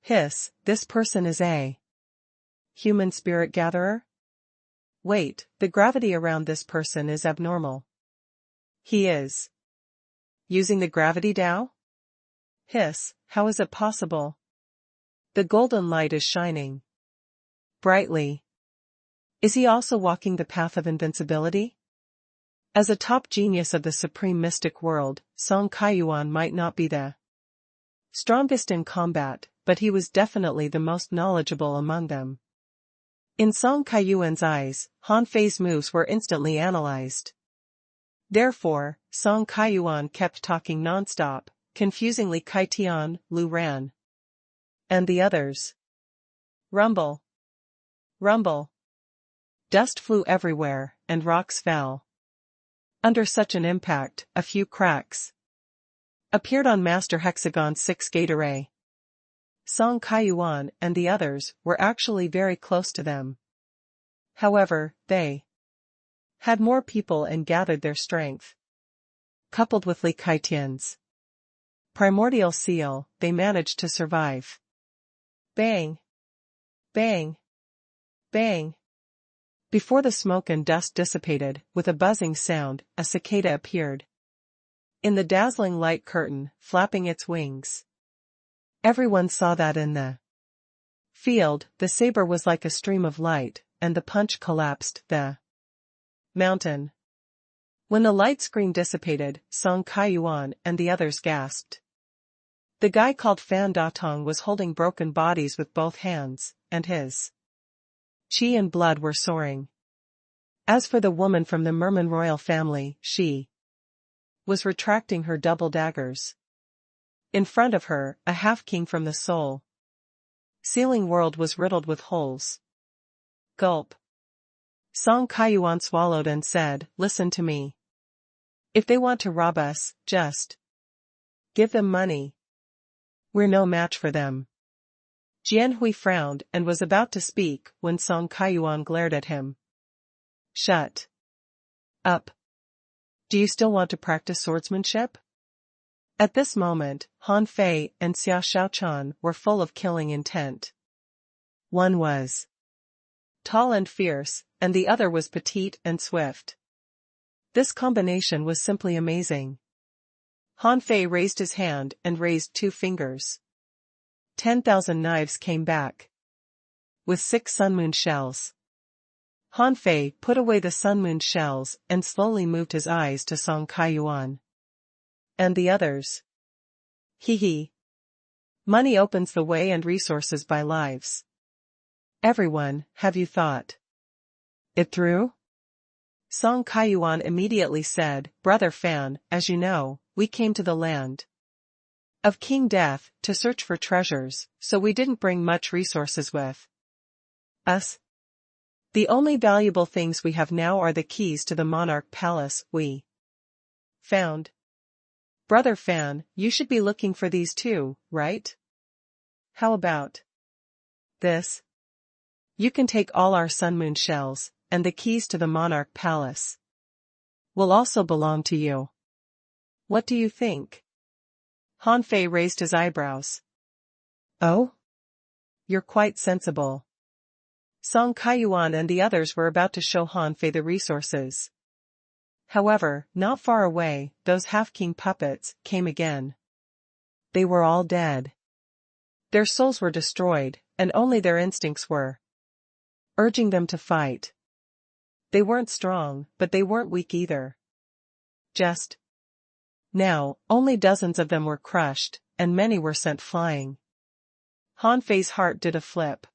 Hiss, this person is a human spirit gatherer? Wait, the gravity around this person is abnormal. He is using the gravity Tao? Hiss, how is it possible? The golden light is shining brightly. Is he also walking the path of invincibility? As a top genius of the supreme mystic world, Song Kaiyuan might not be the strongest in combat, but he was definitely the most knowledgeable among them. In Song Kaiyuan's eyes, Han Fei's moves were instantly analyzed. Therefore, Song Kaiyuan kept talking non-stop, confusingly Kaitian, Lu Ran, and the others. Rumble. Rumble. Dust flew everywhere, and rocks fell. Under such an impact, a few cracks appeared on Master Hexagon's six-gate array. Song Kaiyuan and the others were actually very close to them. However, they had more people and gathered their strength. Coupled with Li Kaitian's primordial seal, they managed to survive. Bang! Bang! Bang! Before the smoke and dust dissipated, with a buzzing sound, a cicada appeared in the dazzling light curtain, flapping its wings. Everyone saw that in the field, the saber was like a stream of light, and the punch collapsed the mountain. When the light screen dissipated, Song Kaiyuan and the others gasped. The guy called Fan Datong was holding broken bodies with both hands, and his chi and blood were soaring. As for the woman from the Merman royal family, she was retracting her double daggers. In front of her, a half-king from the soul ceiling world was riddled with holes. Gulp. Song Kaiyuan swallowed and said, "Listen to me. If they want to rob us, just give them money. We're no match for them." Jianhui frowned and was about to speak when Song Kaiyuan glared at him. "Shut up. Do you still want to practice swordsmanship?" At this moment, Han Fei and Xia Shaochan were full of killing intent. One was tall and fierce, and the other was petite and swift. This combination was simply amazing. Han Fei raised his hand and raised 2 fingers. 10,000 knives came back. With 6 sunmoon shells. Han Fei put away the sunmoon shells and slowly moved his eyes to Song Kaiyuan. "And the others?" "Hee. Money opens the way and resources buy lives. Everyone, have you thought it through?" Song Kaiyuan immediately said, "Brother Fan, as you know, we came to the land of King Death to search for treasures, so we didn't bring much resources with us. The only valuable things we have now are the keys to the monarch palace we found. Brother Fan, you should be looking for these too, right? How about this? You can take all our sunmoon shells, and the keys to the monarch palace will also belong to you. What do you think?" Han Fei raised his eyebrows. "Oh? You're quite sensible." Song Kaiyuan and the others were about to show Han Fei the resources. However, not far away, those half-king puppets came again. They were all dead. Their souls were destroyed, and only their instincts were urging them to fight. They weren't strong, but they weren't weak either. Just now, only dozens of them were crushed, and many were sent flying. Han Fei's heart did a flip.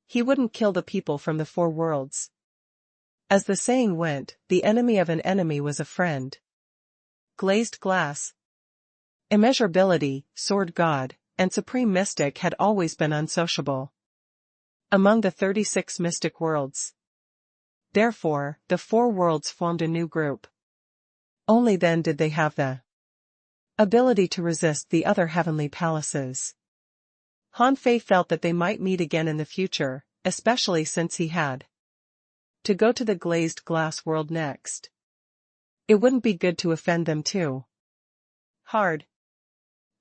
He wouldn't kill the people from the 4 worlds. As the saying went, the enemy of an enemy was a friend. Glazed glass, immeasurability, sword god, and supreme mystic had always been unsociable among the 36 mystic worlds. Therefore, the 4 worlds formed a new group. Only then did they have the ability to resist the other heavenly palaces. Han Fei felt that they might meet again in the future, especially since he had to go to the glazed glass world next. It wouldn't be good to offend them too hard.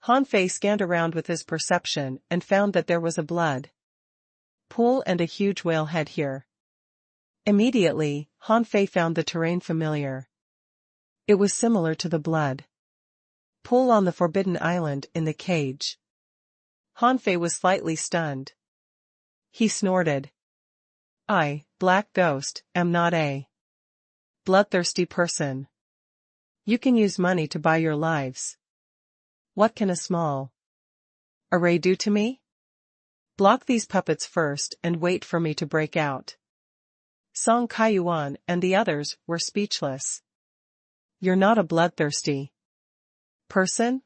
Han Fei scanned around with his perception and found that there was a blood pool and a huge whale head here. Immediately, Han Fei found the terrain familiar. It was similar to the blood pool on the Forbidden Island in the cage. Han Fei was slightly stunned. He snorted. "I, Black Ghost, am not a bloodthirsty person. You can use money to buy your lives. What can a small array do to me? Block these puppets first and wait for me to break out." Song Kaiyuan and the others were speechless. "You're not a bloodthirsty person?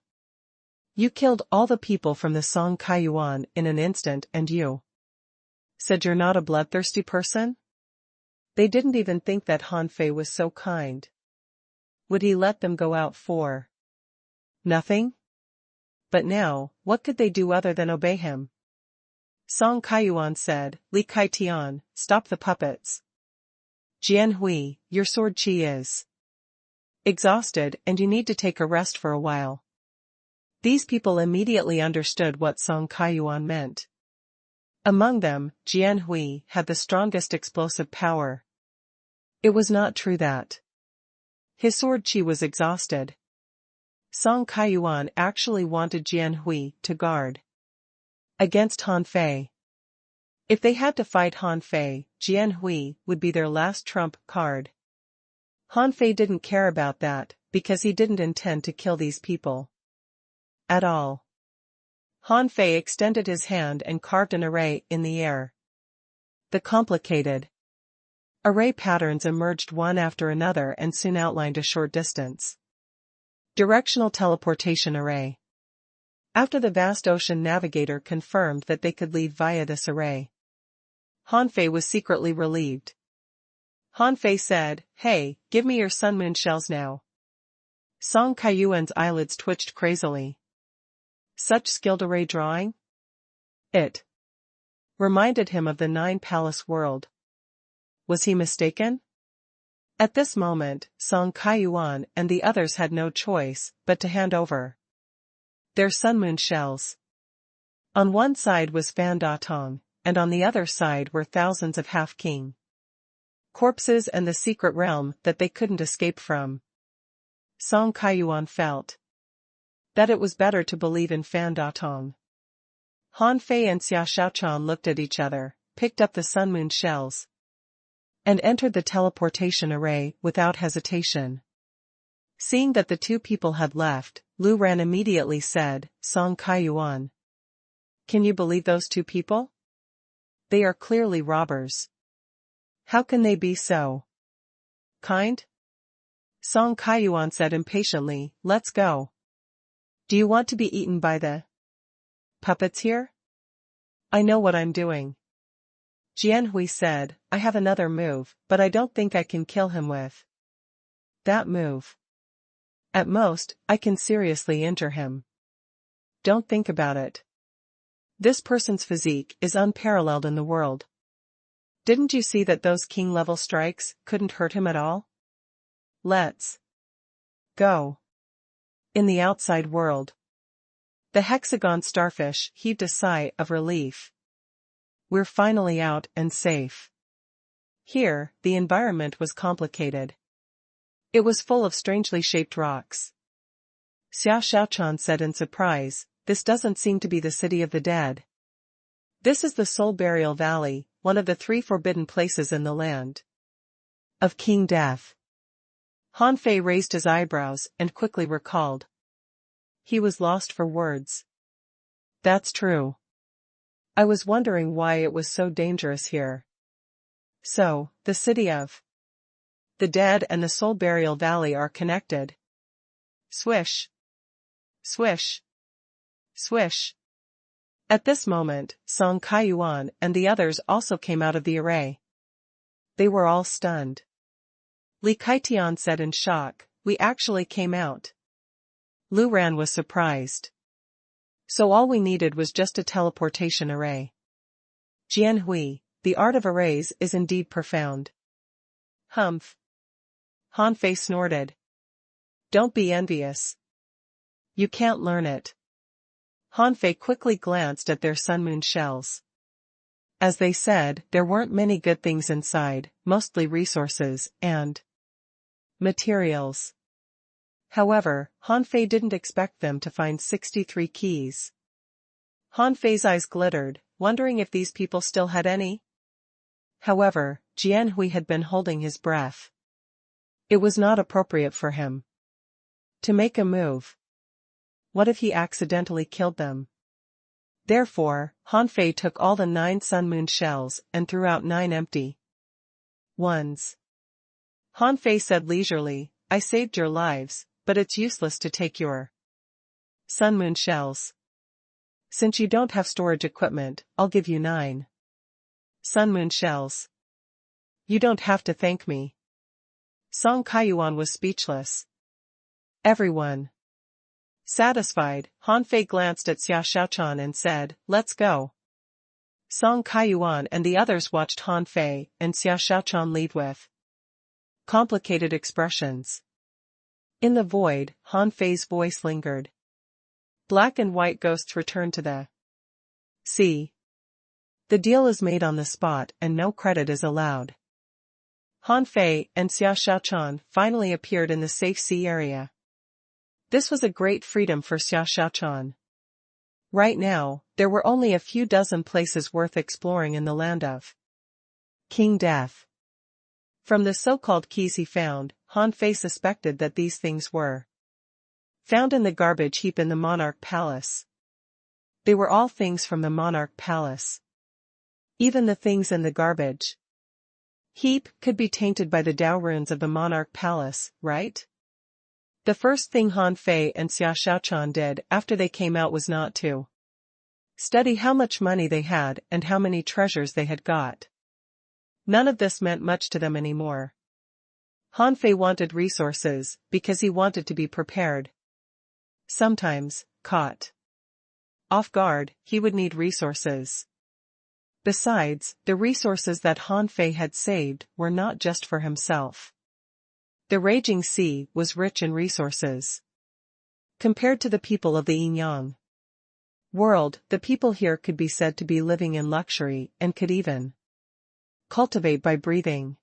You killed all the people from the Song Kaiyuan in an instant and you said you're not a bloodthirsty person?" They didn't even think that Han Fei was so kind. Would he let them go out for nothing? But now, what could they do other than obey him? Song Kaiyuan said, "Li Kai Tian, stop the puppets. Jianhui, your sword chi is exhausted and you need to take a rest for a while." These people immediately understood what Song Kaiyuan meant. Among them, Jianhui had the strongest explosive power. It was not true that his sword chi was exhausted. Song Kaiyuan actually wanted Jianhui to guard against Han Fei. If they had to fight Han Fei, Jianhui would be their last trump card. Han Fei didn't care about that, because he didn't intend to kill these people at all. Han Fei extended his hand and carved an array in the air. The complicated array patterns emerged one after another and soon outlined a short distance. Directional teleportation array. After the vast ocean navigator confirmed that they could leave via this array, Han Fei was secretly relieved. Han Fei said, "Hey, give me your sun moon shells now." Song Kaiyuan's eyelids twitched crazily. Such skilled array drawing? It reminded him of the nine-palace world. Was he mistaken? At this moment, Song Kaiyuan and the others had no choice but to hand over their sun moon shells. On one side was Fan Datong, and on the other side were thousands of half-king corpses and the secret realm that they couldn't escape from. Song Kaiyuan felt that it was better to believe in Fan Datong. Han Fei and Xia Shaochan looked at each other, picked up the sun moon shells, and entered the teleportation array without hesitation. Seeing that the two people had left, Lu Ran immediately said, "Song Kaiyuan, can you believe those two people? They are clearly robbers. How can they be so kind?" Song Kaiyuan said impatiently, "Let's go. Do you want to be eaten by the puppets here? I know what I'm doing." Jianhui said, "I have another move, but I don't think I can kill him with that move. At most, I can seriously injure him. Don't think about it. This person's physique is unparalleled in the world. Didn't you see that those king-level strikes couldn't hurt him at all? Let's go." In the outside world, the hexagon starfish heaved a sigh of relief. "We're finally out and safe." Here, the environment was complicated. It was full of strangely shaped rocks. Xia Shaochan said in surprise, "This doesn't seem to be the city of the dead. This is the Soul Burial Valley, one of the 3 forbidden places in the land of King Death." Han Fei raised his eyebrows and quickly recalled. He was lost for words. "That's true. I was wondering why it was so dangerous here. So, the city of the dead and the Soul Burial Valley are connected." Swish. Swish. Swish. At this moment, Song Kaiyuan and the others also came out of the array. They were all stunned. Li Kaitian said in shock, "We actually came out." Lu Ran was surprised. So all we needed was just a teleportation array. Jianhui, the art of arrays is indeed profound. Humph. Han Fei snorted. "Don't be envious. You can't learn it." Han Fei quickly glanced at their sun moon shells. As they said, there weren't many good things inside, mostly resources and materials. However, Han Fei didn't expect them to find 63 keys. Han Fei's eyes glittered, wondering if these people still had any. However, Jianhui had been holding his breath. It was not appropriate for him to make a move. What if he accidentally killed them? Therefore, Han Fei took all the 9 sun moon shells and threw out 9 empty ones. Han Fei said leisurely, "I saved your lives, but it's useless to take your sun moon shells. Since you don't have storage equipment, I'll give you 9 sun moon shells. You don't have to thank me." Song Kaiyuan was speechless. Everyone satisfied, Han Fei glanced at Xia Shaochan and said, "Let's go." Song Kaiyuan and the others watched Han Fei and Xia Shaochan leave with complicated expressions. In the void, Han Fei's voice lingered. "Black and white ghosts return to the sea. The deal is made on the spot and no credit is allowed." Han Fei and Xia Shaochan finally appeared in the safe sea area. This was a great freedom for Xia Shaochan. Right now, there were only a few dozen places worth exploring in the land of King Death. From the so-called keys he found, Han Fei suspected that these things were found in the garbage heap in the Monarch Palace. They were all things from the Monarch Palace. Even the things in the garbage heap could be tainted by the Dao runes of the Monarch Palace, right? The first thing Han Fei and Xia Shaochan did after they came out was not to study how much money they had and how many treasures they had got. None of this meant much to them anymore. Han Fei wanted resources, because he wanted to be prepared. Sometimes, caught off guard, he would need resources. Besides, the resources that Han Fei had saved were not just for himself. The raging sea was rich in resources. Compared to the people of the Yin world, the people here could be said to be living in luxury and could even cultivate by breathing.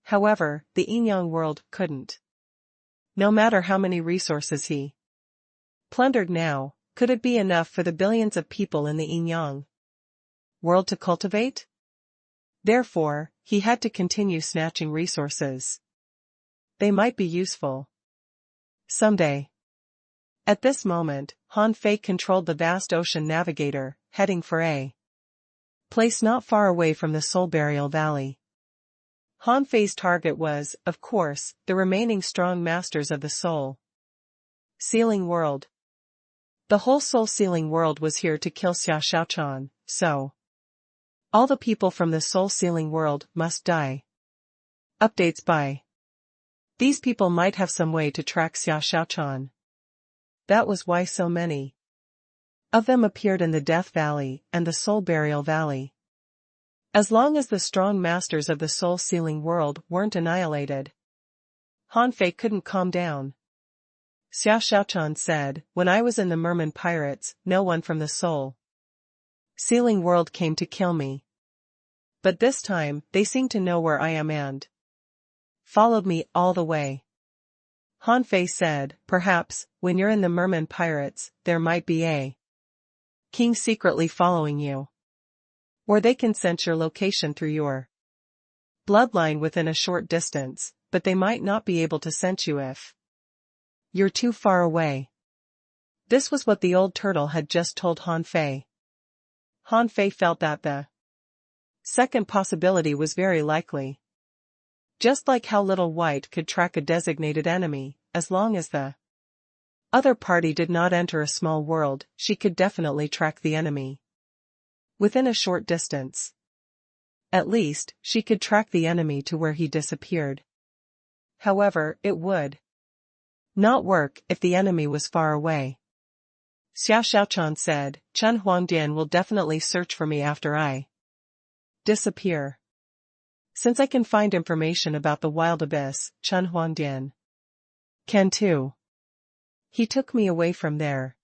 However, the Yin world couldn't. No matter how many resources he plundered now, could it be enough for the billions of people in the Yin world to cultivate? Therefore, he had to continue snatching resources. They might be useful someday. At this moment, Han Fei controlled the vast ocean navigator, heading for a place not far away from the Soul Burial Valley. Han Fei's target was, of course, the remaining strong masters of the Soul Sealing World. The whole Soul Sealing World was here to kill Xia Xiaochan, so all the people from the Soul Sealing World must die. Updates by these people might have some way to track Xia Xiaochan. That was why so many of them appeared in the Death Valley and the Soul Burial Valley. As long as the strong masters of the Soul Sealing World weren't annihilated, Han Fei couldn't calm down. Xia Xiaochan said, "When I was in the Merman Pirates, no one from the Soul Sealing World came to kill me. But this time, they seem to know where I am and followed me all the way." Han Fei said, "Perhaps, when you're in the Merman Pirates, there might be a king secretly following you. Or they can sense your location through your bloodline within a short distance, but they might not be able to sense you if you're too far away." This was what the old turtle had just told Han Fei. Han Fei felt that the second possibility was very likely. Just like how Little White could track a designated enemy, as long as the other party did not enter a small world, she could definitely track the enemy within a short distance. At least, she could track the enemy to where he disappeared. However, it would not work if the enemy was far away. Xia Xiaochan said, "Chen Huangdian will definitely search for me after I disappear. Since I can find information about the wild abyss, Chen Huangdian can too. He took me away from there."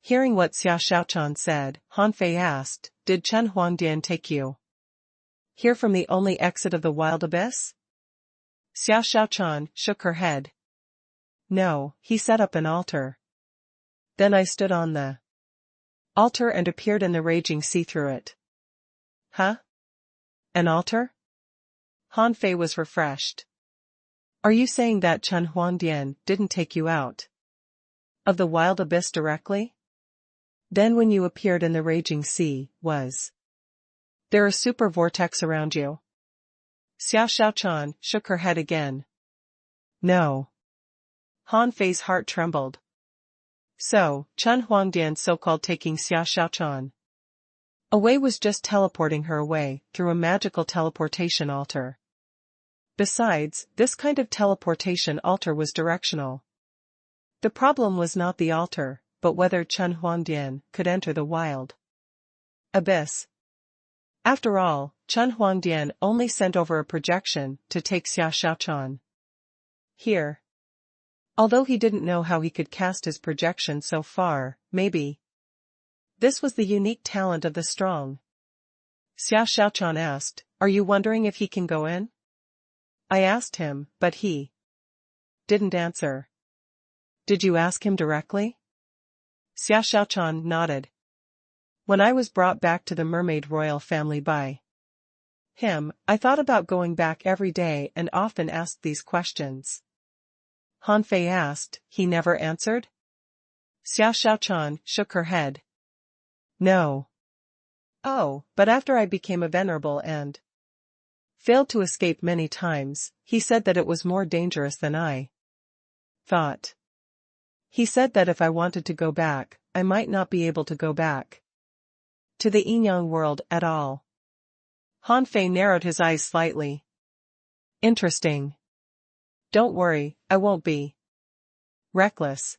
Hearing what Xia Xiaochan said, Han Fei asked, "Did Chen Huangdian take you here from the only exit of the wild abyss?" Xia Xiaochan shook her head. "No, he set up an altar. Then I stood on the altar and appeared in the raging sea through it." "Huh? An altar?" Han Fei was refreshed. "Are you saying that Chen Huangdian didn't take you out of the wild abyss directly? Then when you appeared in the raging sea, was there a super vortex around you?" Xia Xiaochan shook her head again. "No." Han Fei's heart trembled. So, Chen Huangdian's so-called taking Xia Xiaochan away was just teleporting her away through a magical teleportation altar. Besides, this kind of teleportation altar was directional. The problem was not the altar, but whether Chen Huangdian could enter the wild abyss. After all, Chen Huangdian only sent over a projection to take Xia Xiaochan here. Although he didn't know how he could cast his projection so far, maybe this was the unique talent of the strong. Xia Xiaochan asked, "Are you wondering if he can go in?" I asked him, but he didn't answer. "Did you ask him directly?" Xia Xiaochan nodded. "When I was brought back to the mermaid royal family by him, I thought about going back every day and often asked these questions." Han Fei asked, "He never answered?" Xia Xiaochan shook her head. "No." "Oh, but after I became a venerable and failed to escape many times, he said that it was more dangerous than I thought. He said that if I wanted to go back, I might not be able to go back to the Yin world at all." Han Fei narrowed his eyes slightly. Interesting. Don't worry, I won't be reckless.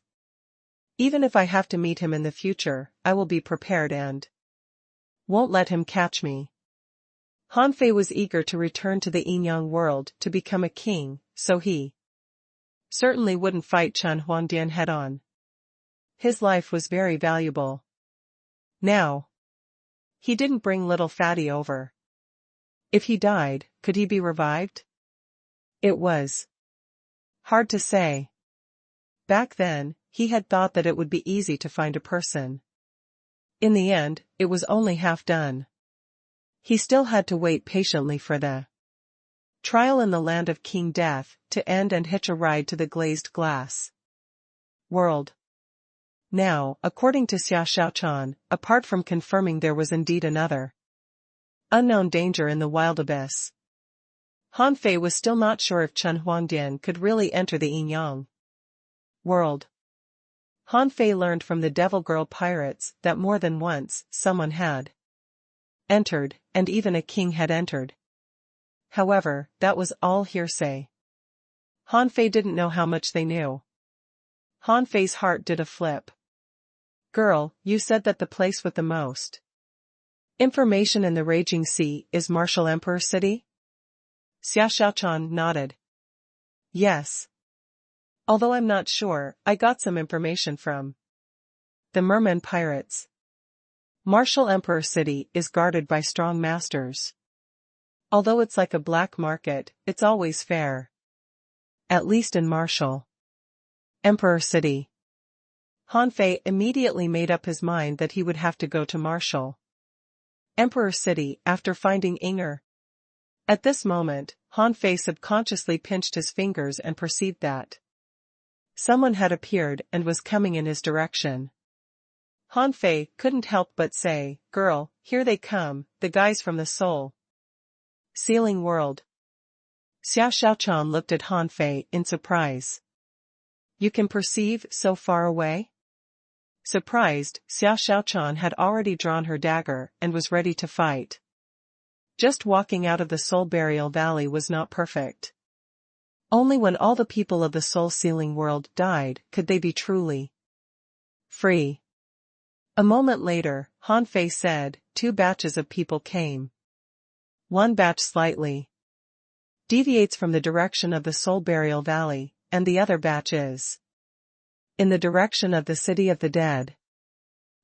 Even if I have to meet him in the future, I will be prepared and won't let him catch me. Han Fei was eager to return to the Yinyang world to become a king, so he certainly wouldn't fight Chen Huangdian head-on. His life was very valuable. Now, he didn't bring little fatty over. If he died, could he be revived? It was hard to say. Back then, he had thought that it would be easy to find a person. In the end, it was only half done. He still had to wait patiently for the trial in the land of King Death to end and hitch a ride to the glazed glass world. Now, according to Xia Xiaochan, apart from confirming there was indeed another unknown danger in the wild abyss, Han Fei was still not sure if Chen Huangdian could really enter the Yinyang world. Han Fei learned from the Devil Girl pirates that more than once someone had entered, and even a king had entered. However, that was all hearsay. Han Fei didn't know how much they knew. Han Fei's heart did a flip. Girl, you said that the place with the most information in the Raging Sea is Martial Emperor City? Xia Xiaochan nodded. Yes. Although I'm not sure, I got some information from the Merman pirates. Martial Emperor City is guarded by strong masters. Although it's like a black market, it's always fair. At least in Martial Emperor City. Han Fei immediately made up his mind that he would have to go to Martial Emperor City after finding Inger. At this moment, Han Fei subconsciously pinched his fingers and perceived that someone had appeared and was coming in his direction. Han Fei couldn't help but say, "Girl, here they come, the guys from the Soul Sealing World." Xia Xiaochan looked at Han Fei in surprise. You can perceive so far away? Surprised, Xia Xiaochan had already drawn her dagger and was ready to fight. Just walking out of the Soul Burial Valley was not perfect. Only when all the people of the Soul Sealing World died could they be truly free. A moment later, Han Fei said, 2 batches of people came. One batch slightly deviates from the direction of the Soul Burial Valley, and the other batch is in the direction of the City of the Dead.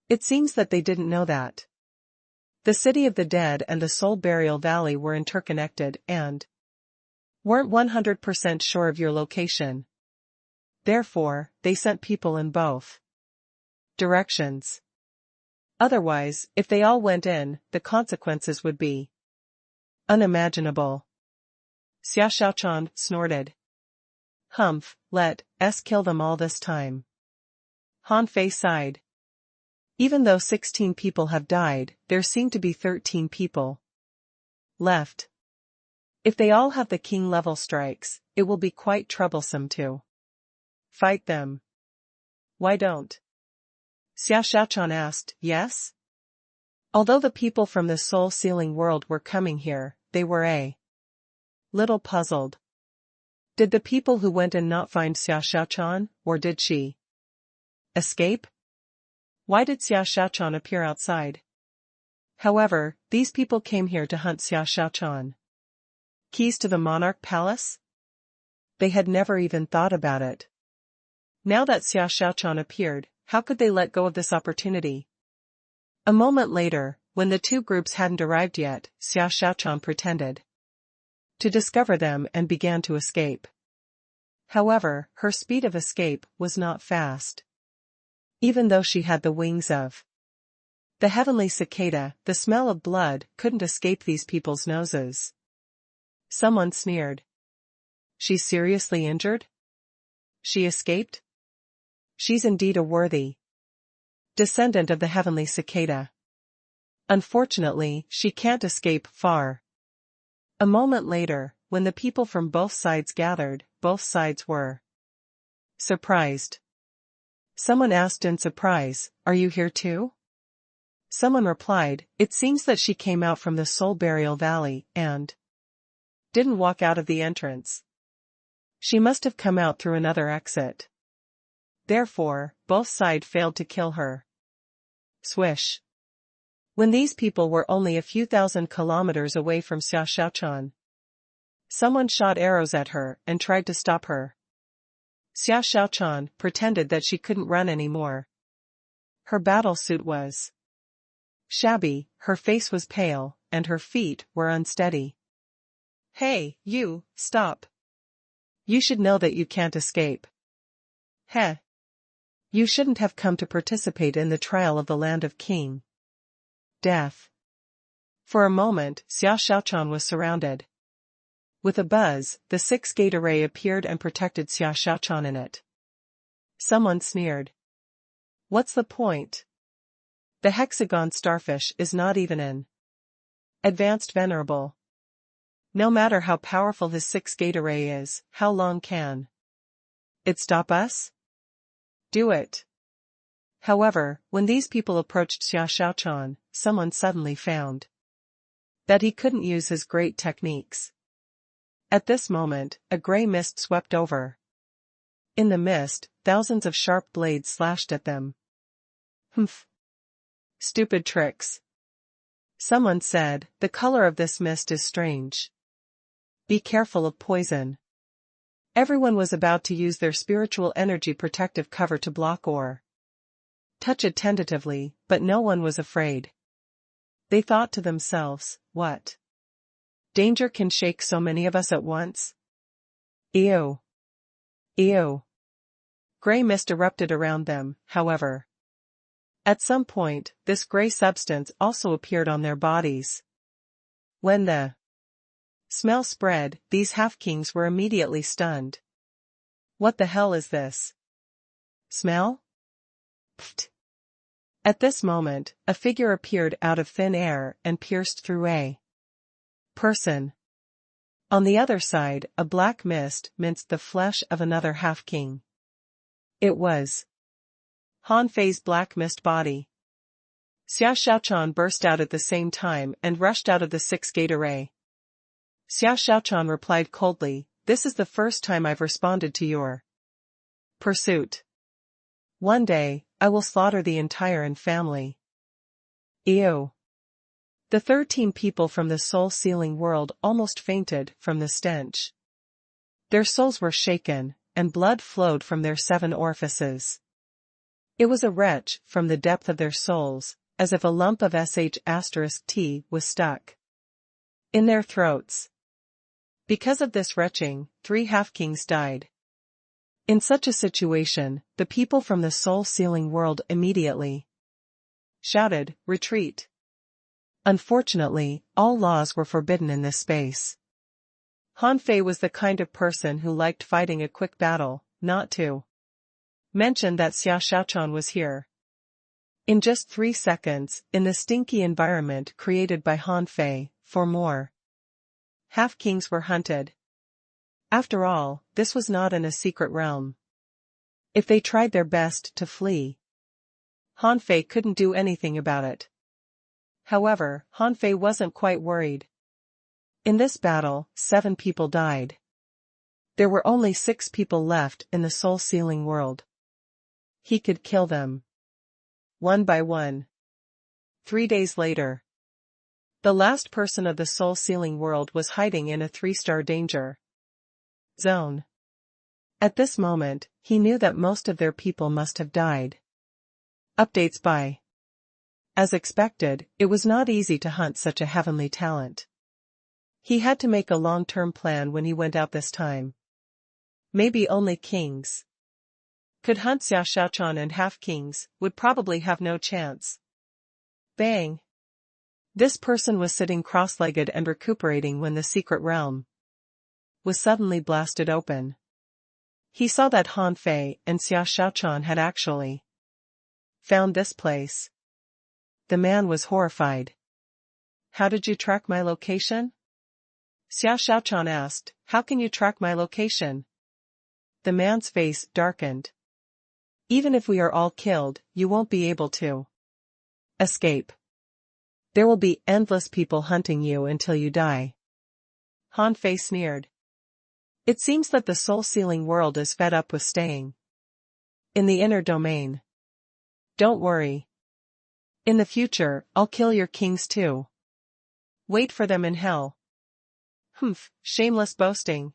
It seems that they didn't know that the City of the Dead and the Soul Burial Valley were interconnected and weren't 100% sure of your location. Therefore, they sent people in both directions. Otherwise, if they all went in, the consequences would be unimaginable. Xia Xiaochan snorted. Humph, let us kill them all this time. Han Fei sighed. Even though 16 people have died, there seem to be 13 people left. If they all have the king-level strikes, it will be quite troublesome to fight them. Why don't? Xia Xiaochan asked, yes? Although the people from the Soul Sealing World were coming here, they were a little puzzled. Did the people who went in not find Xia Xiaochan, or did she escape? Why did Xia Xiaochan appear outside? However, these people came here to hunt Xia Xiaochan. Keys to the Monarch Palace? They had never even thought about it. Now that Xia Xiaochan appeared, how could they let go of this opportunity? A moment later, when the 2 groups hadn't arrived yet, Xia Xiaochan pretended to discover them and began to escape. However, her speed of escape was not fast. Even though she had the wings of the heavenly cicada, the smell of blood couldn't escape these people's noses. Someone sneered. She's seriously injured? She escaped? She's indeed a worthy descendant of the heavenly cicada. Unfortunately, she can't escape far. A moment later, when the people from both sides gathered, both sides were surprised. Someone asked in surprise, "Are you here too?" Someone replied, "It seems that she came out from the Soul Burial Valley and didn't walk out of the entrance. She must have come out through another exit. Therefore, both sides failed to kill her." Swish. When these people were only a few thousand kilometers away from Xiaoshaochan, someone shot arrows at her and tried to stop her. Xiaoshaochan pretended that she couldn't run anymore. Her battle suit was shabby, her face was pale, and her feet were unsteady. "Hey, you, stop. You should know that you can't escape. Heh. You shouldn't have come to participate in the trial of the land of King Death." For a moment, Xiaoshaochan was surrounded. With a buzz, the six-gate array appeared and protected Xiaoshaochan in it. Someone sneered. "What's the point? The hexagon starfish is not even an advanced venerable. No matter how powerful his six-gate array is, how long can it stop us? Do it." However, when these people approached Xiaoshaochan, someone suddenly found that he couldn't use his great techniques. At this moment, a gray mist swept over. In the mist, thousands of sharp blades slashed at them. "Humph. Stupid tricks." Someone said, "The color of this mist is strange. Be careful of poison." Everyone was about to use their spiritual energy protective cover to block or touch it tentatively, but no one was afraid. They thought to themselves, "What danger can shake so many of us at once? Ew. Ew." Gray mist erupted around them, however. At some point, this gray substance also appeared on their bodies. When the smell spread, these half-kings were immediately stunned. "What the hell is this smell? Pfft." At this moment, a figure appeared out of thin air and pierced through a person. On the other side, a black mist minced the flesh of another half-king. It was Han Fei's black mist body. Xiaoshaochan burst out at the same time and rushed out of the six-gate array. Xiaoshaochan replied coldly, "This is the first time I've responded to your pursuit. One day, I will slaughter the entire An family." Ew. The 13 people from the soul-sealing world almost fainted from the stench. Their souls were shaken, and blood flowed from their 7 orifices. It was a retch from the depth of their souls, as if a lump of *T was stuck in their throats. Because of this retching, 3 half-kings died. In such a situation, the people from the soul-sealing world immediately shouted, "Retreat." Unfortunately, all laws were forbidden in this space. Han Fei was the kind of person who liked fighting a quick battle, not to mention that Xiaoshaochan was here. In just 3 seconds, in the stinky environment created by Han Fei, 4 more half-kings were hunted. After all, this was not in a secret realm. If they tried their best to flee, Han Fei couldn't do anything about it. However, Han Fei wasn't quite worried. In this battle, 7 people died. There were only 6 people left in the soul-sealing world. He could kill them one by one. 3 days later, the last person of the soul-sealing world was hiding in a 3-star danger zone. At this moment, he knew that most of their people must have died. Updates by. As expected, it was not easy to hunt such a heavenly talent. He had to make a long-term plan when he went out this time. Maybe only kings could hunt Xiaoshaochan, and half-kings would probably have no chance. Bang! This person was sitting cross-legged and recuperating when the secret realm was suddenly blasted open. He saw that Han Fei and Xiaoshaochan had actually found this place. The man was horrified. "How did you track my location?" Xiaoshaochan asked. "How can you track my location?" The man's face darkened. "Even if we are all killed, you won't be able to escape." There will be endless people hunting you until you die. Han Fei sneered. It seems that the soul-sealing world is fed up with staying in the inner domain. Don't worry. In the future, I'll kill your kings too. Wait for them in hell. Humph, shameless boasting.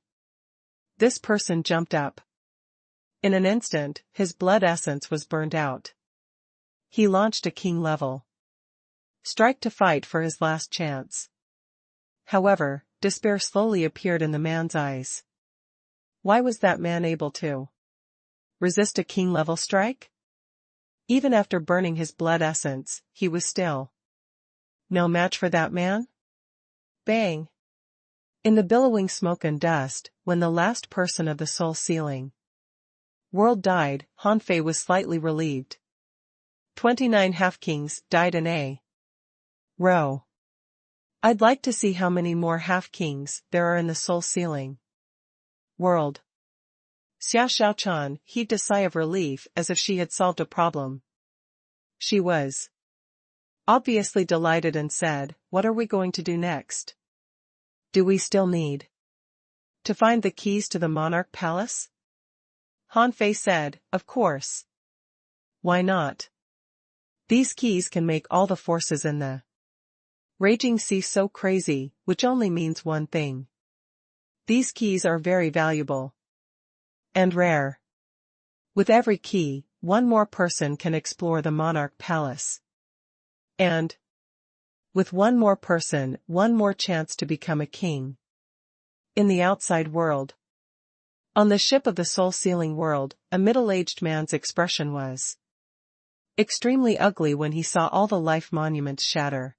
This person jumped up. In an instant, his blood essence was burned out. He launched a king level strike to fight for his last chance. However, despair slowly appeared in the man's eyes. Why was that man able to resist a king level strike? Even after burning his blood essence, he was still no match for that man? Bang! In the billowing smoke and dust, when the last person of the soul-sealing world died, Han Fei was slightly relieved. 29 half-kings died in a row. I'd like to see how many more half-kings there are in the soul-sealing world. Xia Xiaochan heaved a sigh of relief as if she had solved a problem. She was obviously delighted and said, "What are we going to do next? Do we still need to find the keys to the monarch palace?" Han Fei said, "Of course. Why not? These keys can make all the forces in the raging sea so crazy, which only means one thing. These keys are very valuable and rare. With every key, one more person can explore the monarch palace. And with one more person, one more chance to become a king in the outside world." On the ship of the soul-sealing world, a middle-aged man's expression was extremely ugly when he saw all the life monuments shatter.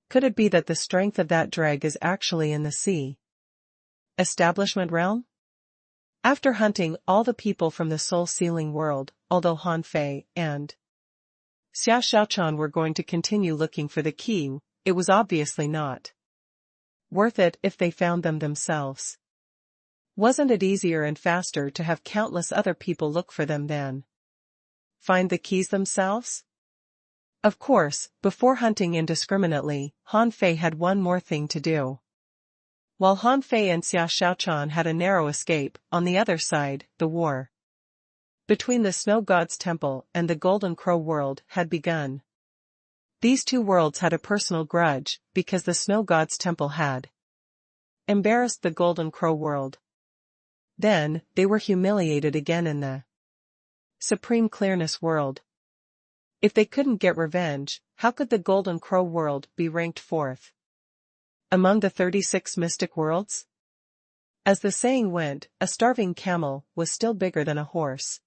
Could it be that the strength of that drag is actually in the sea establishment realm? After hunting all the people from the soul-sealing world, although Han Fei and Xia Xiaochan were going to continue looking for the key, it was obviously not worth it if they found them themselves. Wasn't it easier and faster to have countless other people look for them than find the keys themselves? Of course, before hunting indiscriminately, Han Fei had one more thing to do. While Han Fei and Xia Xiaochan had a narrow escape, on the other side, the war between the Snow God's Temple and the Golden Crow world had begun. These two worlds had a personal grudge, because the Snow God's Temple had embarrassed the Golden Crow world. Then, they were humiliated again in the Supreme Clearness world. If they couldn't get revenge, how could the Golden Crow world be ranked fourth among the 36 mystic worlds? As the saying went, a starving camel was still bigger than a horse.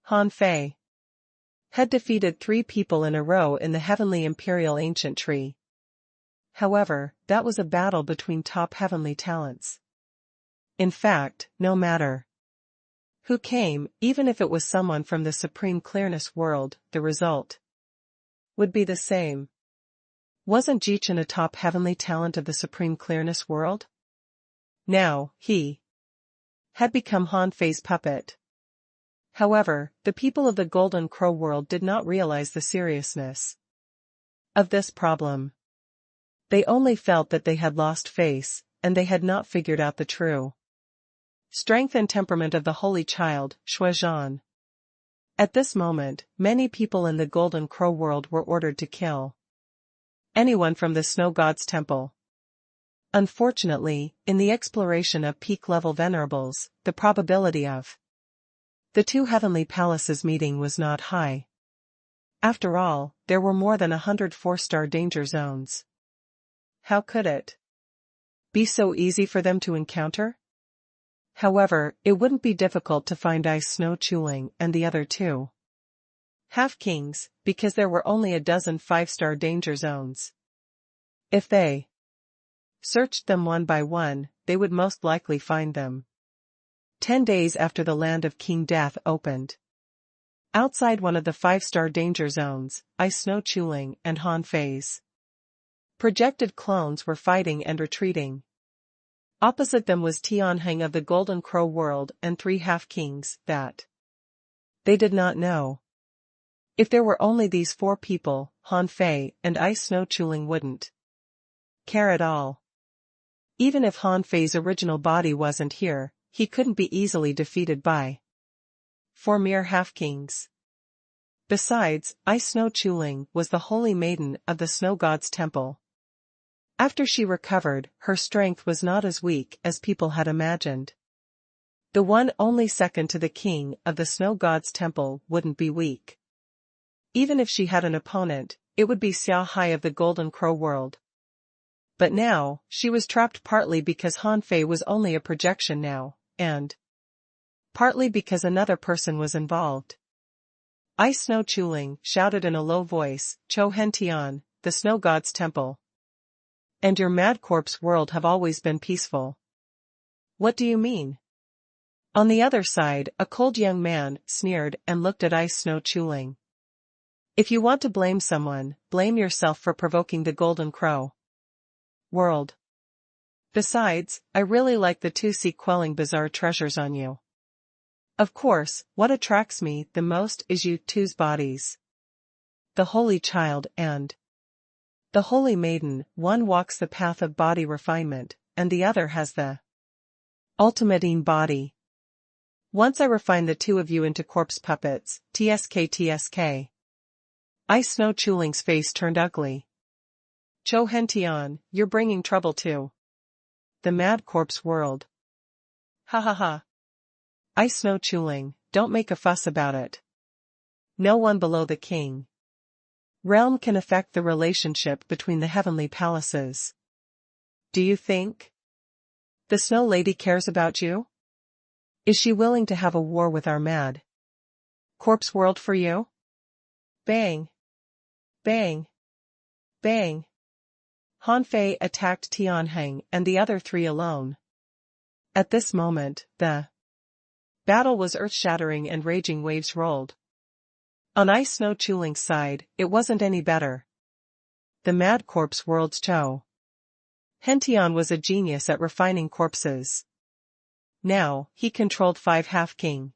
Han Fei had defeated 3 people in a row in the Heavenly Imperial Ancient Tree. However, that was a battle between top heavenly talents. In fact, no matter who came, even if it was someone from the Supreme Clearness world, the result would be the same. Wasn't Jichen a top heavenly talent of the Supreme Clearness world? Now, he had become Han Fei's puppet. However, the people of the Golden Crow world did not realize the seriousness of this problem. They only felt that they had lost face, and they had not figured out the true strength and temperament of the Holy Child, Shuizhan. At this moment, many people in the Golden Crow world were ordered to kill anyone from the Snow God's Temple. Unfortunately, in the exploration of peak-level venerables, the probability of the 2 heavenly palaces meeting was not high. After all, there were more than 100 4-star danger zones. How could it be so easy for them to encounter? However, it wouldn't be difficult to find Ice Snow Chuling and the other 2 half-kings, because there were only a dozen 5-star danger zones. If they searched them one by one, they would most likely find them 10 days after the Land of King Death opened. Outside one of the 5-star danger zones, Ice Snow Chuling and Han Fei's projected clones were fighting and retreating. Opposite them was Tianheng of the Golden Crow world and 3 half-kings that they did not know. If there were only these 4 people, Han Fei and Ice Snow Chuling wouldn't care at all. Even if Han Fei's original body wasn't here, he couldn't be easily defeated by 4 mere half-kings. Besides, Ice Snow Chuling was the holy maiden of the snow god's temple. After she recovered, her strength was not as weak as people had imagined. The one only second to the king of the snow god's temple wouldn't be weak. Even if she had an opponent, it would be Xia Hai of the Golden Crow world. But now, she was trapped partly because Han Fei was only a projection now, and partly because another person was involved. Ice Snow Chuling shouted in a low voice, "Cho Hentian, the snow god's temple. And your mad corpse world have always been peaceful. What do you mean?" On the other side, a cold young man sneered and looked at Ice Snow Chuling. "If you want to blame someone, blame yourself for provoking the Golden Crow world. Besides, I really like the 2 quelling bizarre treasures on you. Of course, what attracts me the most is you two's bodies. The Holy Child and the Holy Maiden, one walks the path of body refinement, and the other has the ultimate body. Once I refine the 2 of you into corpse puppets, tsk. Ice Snow Chuling's face turned ugly. "Cho Hentian, you're bringing trouble to the mad corpse world. Ha ha ha. Ice Snow Chuling, don't make a fuss about it. No one below the king realm can affect the relationship between the heavenly palaces. Do you think the Snow Lady cares about you? Is she willing to have a war with our mad corpse world for you?" Bang! Bang! Bang! Han Fei attacked Tianheng and the other 3 alone. At this moment, the battle was earth-shattering and raging waves rolled. On Ice Snow Chuling's side, it wasn't any better. The mad corpse world's Cho Hentian was a genius at refining corpses. Now, he controlled 5 half-king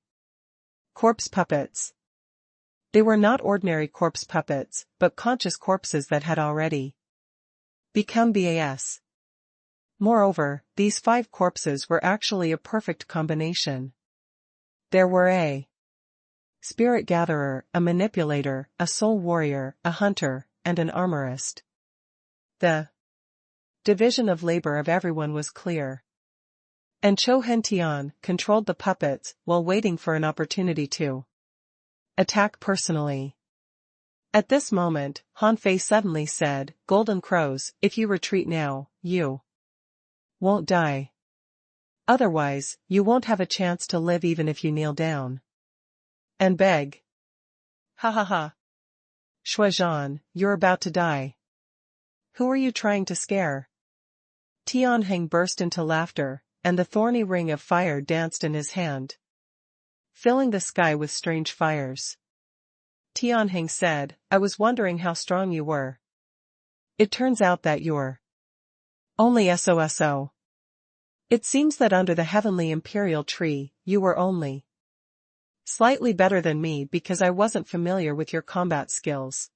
corpse puppets. They were not ordinary corpse puppets, but conscious corpses that had already become BAS. Moreover, these 5 corpses were actually a perfect combination. There were a spirit gatherer, a manipulator, a soul warrior, a hunter, and an armorist. The division of labor of everyone was clear. And Cho Hentian controlled the puppets while waiting for an opportunity to attack personally. At this moment, Han Fei suddenly said, "Golden Crows, if you retreat now, you won't die. Otherwise, you won't have a chance to live even if you kneel down and beg. Ha ha ha. Shuazhan, you're about to die. Who are you trying to scare?" Tianheng burst into laughter, and the thorny ring of fire danced in his hand, filling the sky with strange fires. Tianheng said, "I was wondering how strong you were. It turns out that you're only SOSO. It seems that under the heavenly imperial tree, you were only slightly better than me because I wasn't familiar with your combat skills.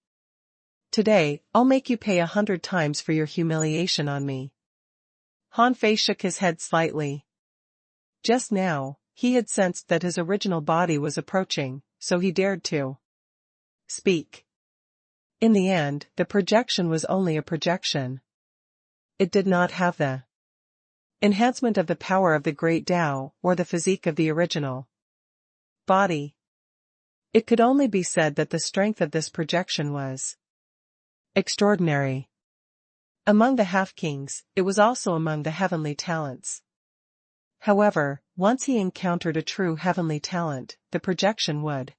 Today, I'll make you pay 100 times for your humiliation on me." Han Fei shook his head slightly. Just now, he had sensed that his original body was approaching, so he dared to speak. In the end, the projection was only a projection. It did not have the enhancement of the power of the great Tao or the physique of the original body. It could only be said that the strength of this projection was extraordinary. Among the half-kings, it was also among the heavenly talents. However, once he encountered a true heavenly talent, the projection would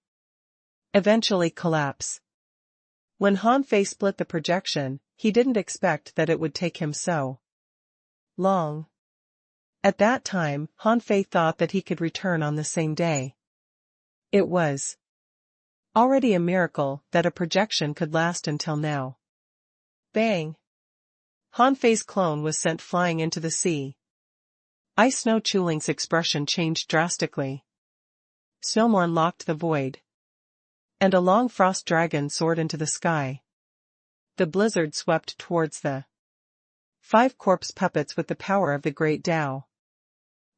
eventually collapse. When Han Fei split the projection, he didn't expect that it would take him so long. At that time, Han Fei thought that he could return on the same day. It was already a miracle that a projection could last until now. Bang! Han Fei's clone was sent flying into the sea. Ice Snow Chuling's expression changed drastically. Snowmorn locked the void. and a long frost dragon soared into the sky. The blizzard swept towards the 5 corpse puppets with the power of the great Tao.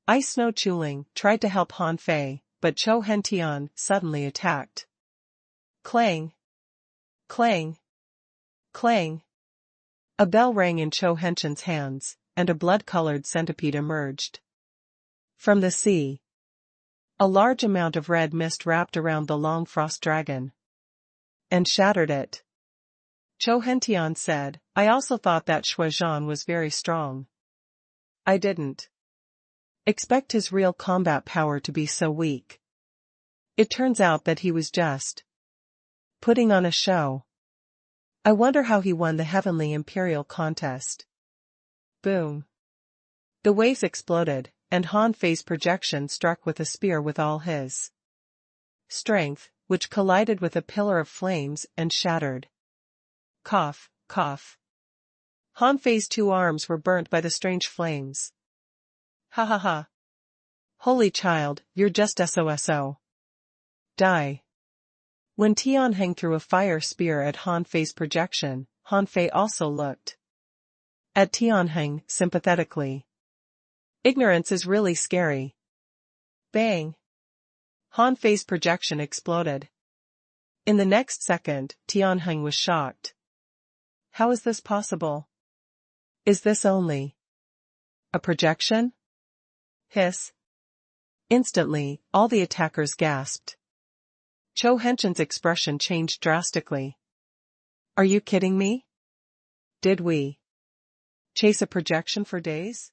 Ice Snow Chuling tried to help Han Fei, but Chou Hentian suddenly attacked. Clang! Clang! Clang! A bell rang in Chou Hentian's hands, and a blood-colored centipede emerged from the sea. A large amount of red mist wrapped around the long frost dragon and shattered it. Chou Hentian said, "I also thought that Shuizhan was very strong. I didn't expect his real combat power to be so weak. It turns out that he was just putting on a show. I wonder how he won the Heavenly Imperial contest." Boom. The waves exploded, and Han Fei's projection struck with a spear with all his strength, which collided with a pillar of flames and shattered. Cough, cough. Han Fei's 2 arms were burnt by the strange flames. Ha ha ha. Holy child, you're just SOSO. Die. When Tianheng threw a fire spear at Han Fei's projection, Han Fei also looked at Tianheng sympathetically. Ignorance is really scary. Bang! Han Fei's projection exploded. In the next second, Tianheng was shocked. How is this possible? Is this only a projection? Hiss. Instantly, all the attackers gasped. Chou Hentian's expression changed drastically. Are you kidding me? Did we chase a projection for days?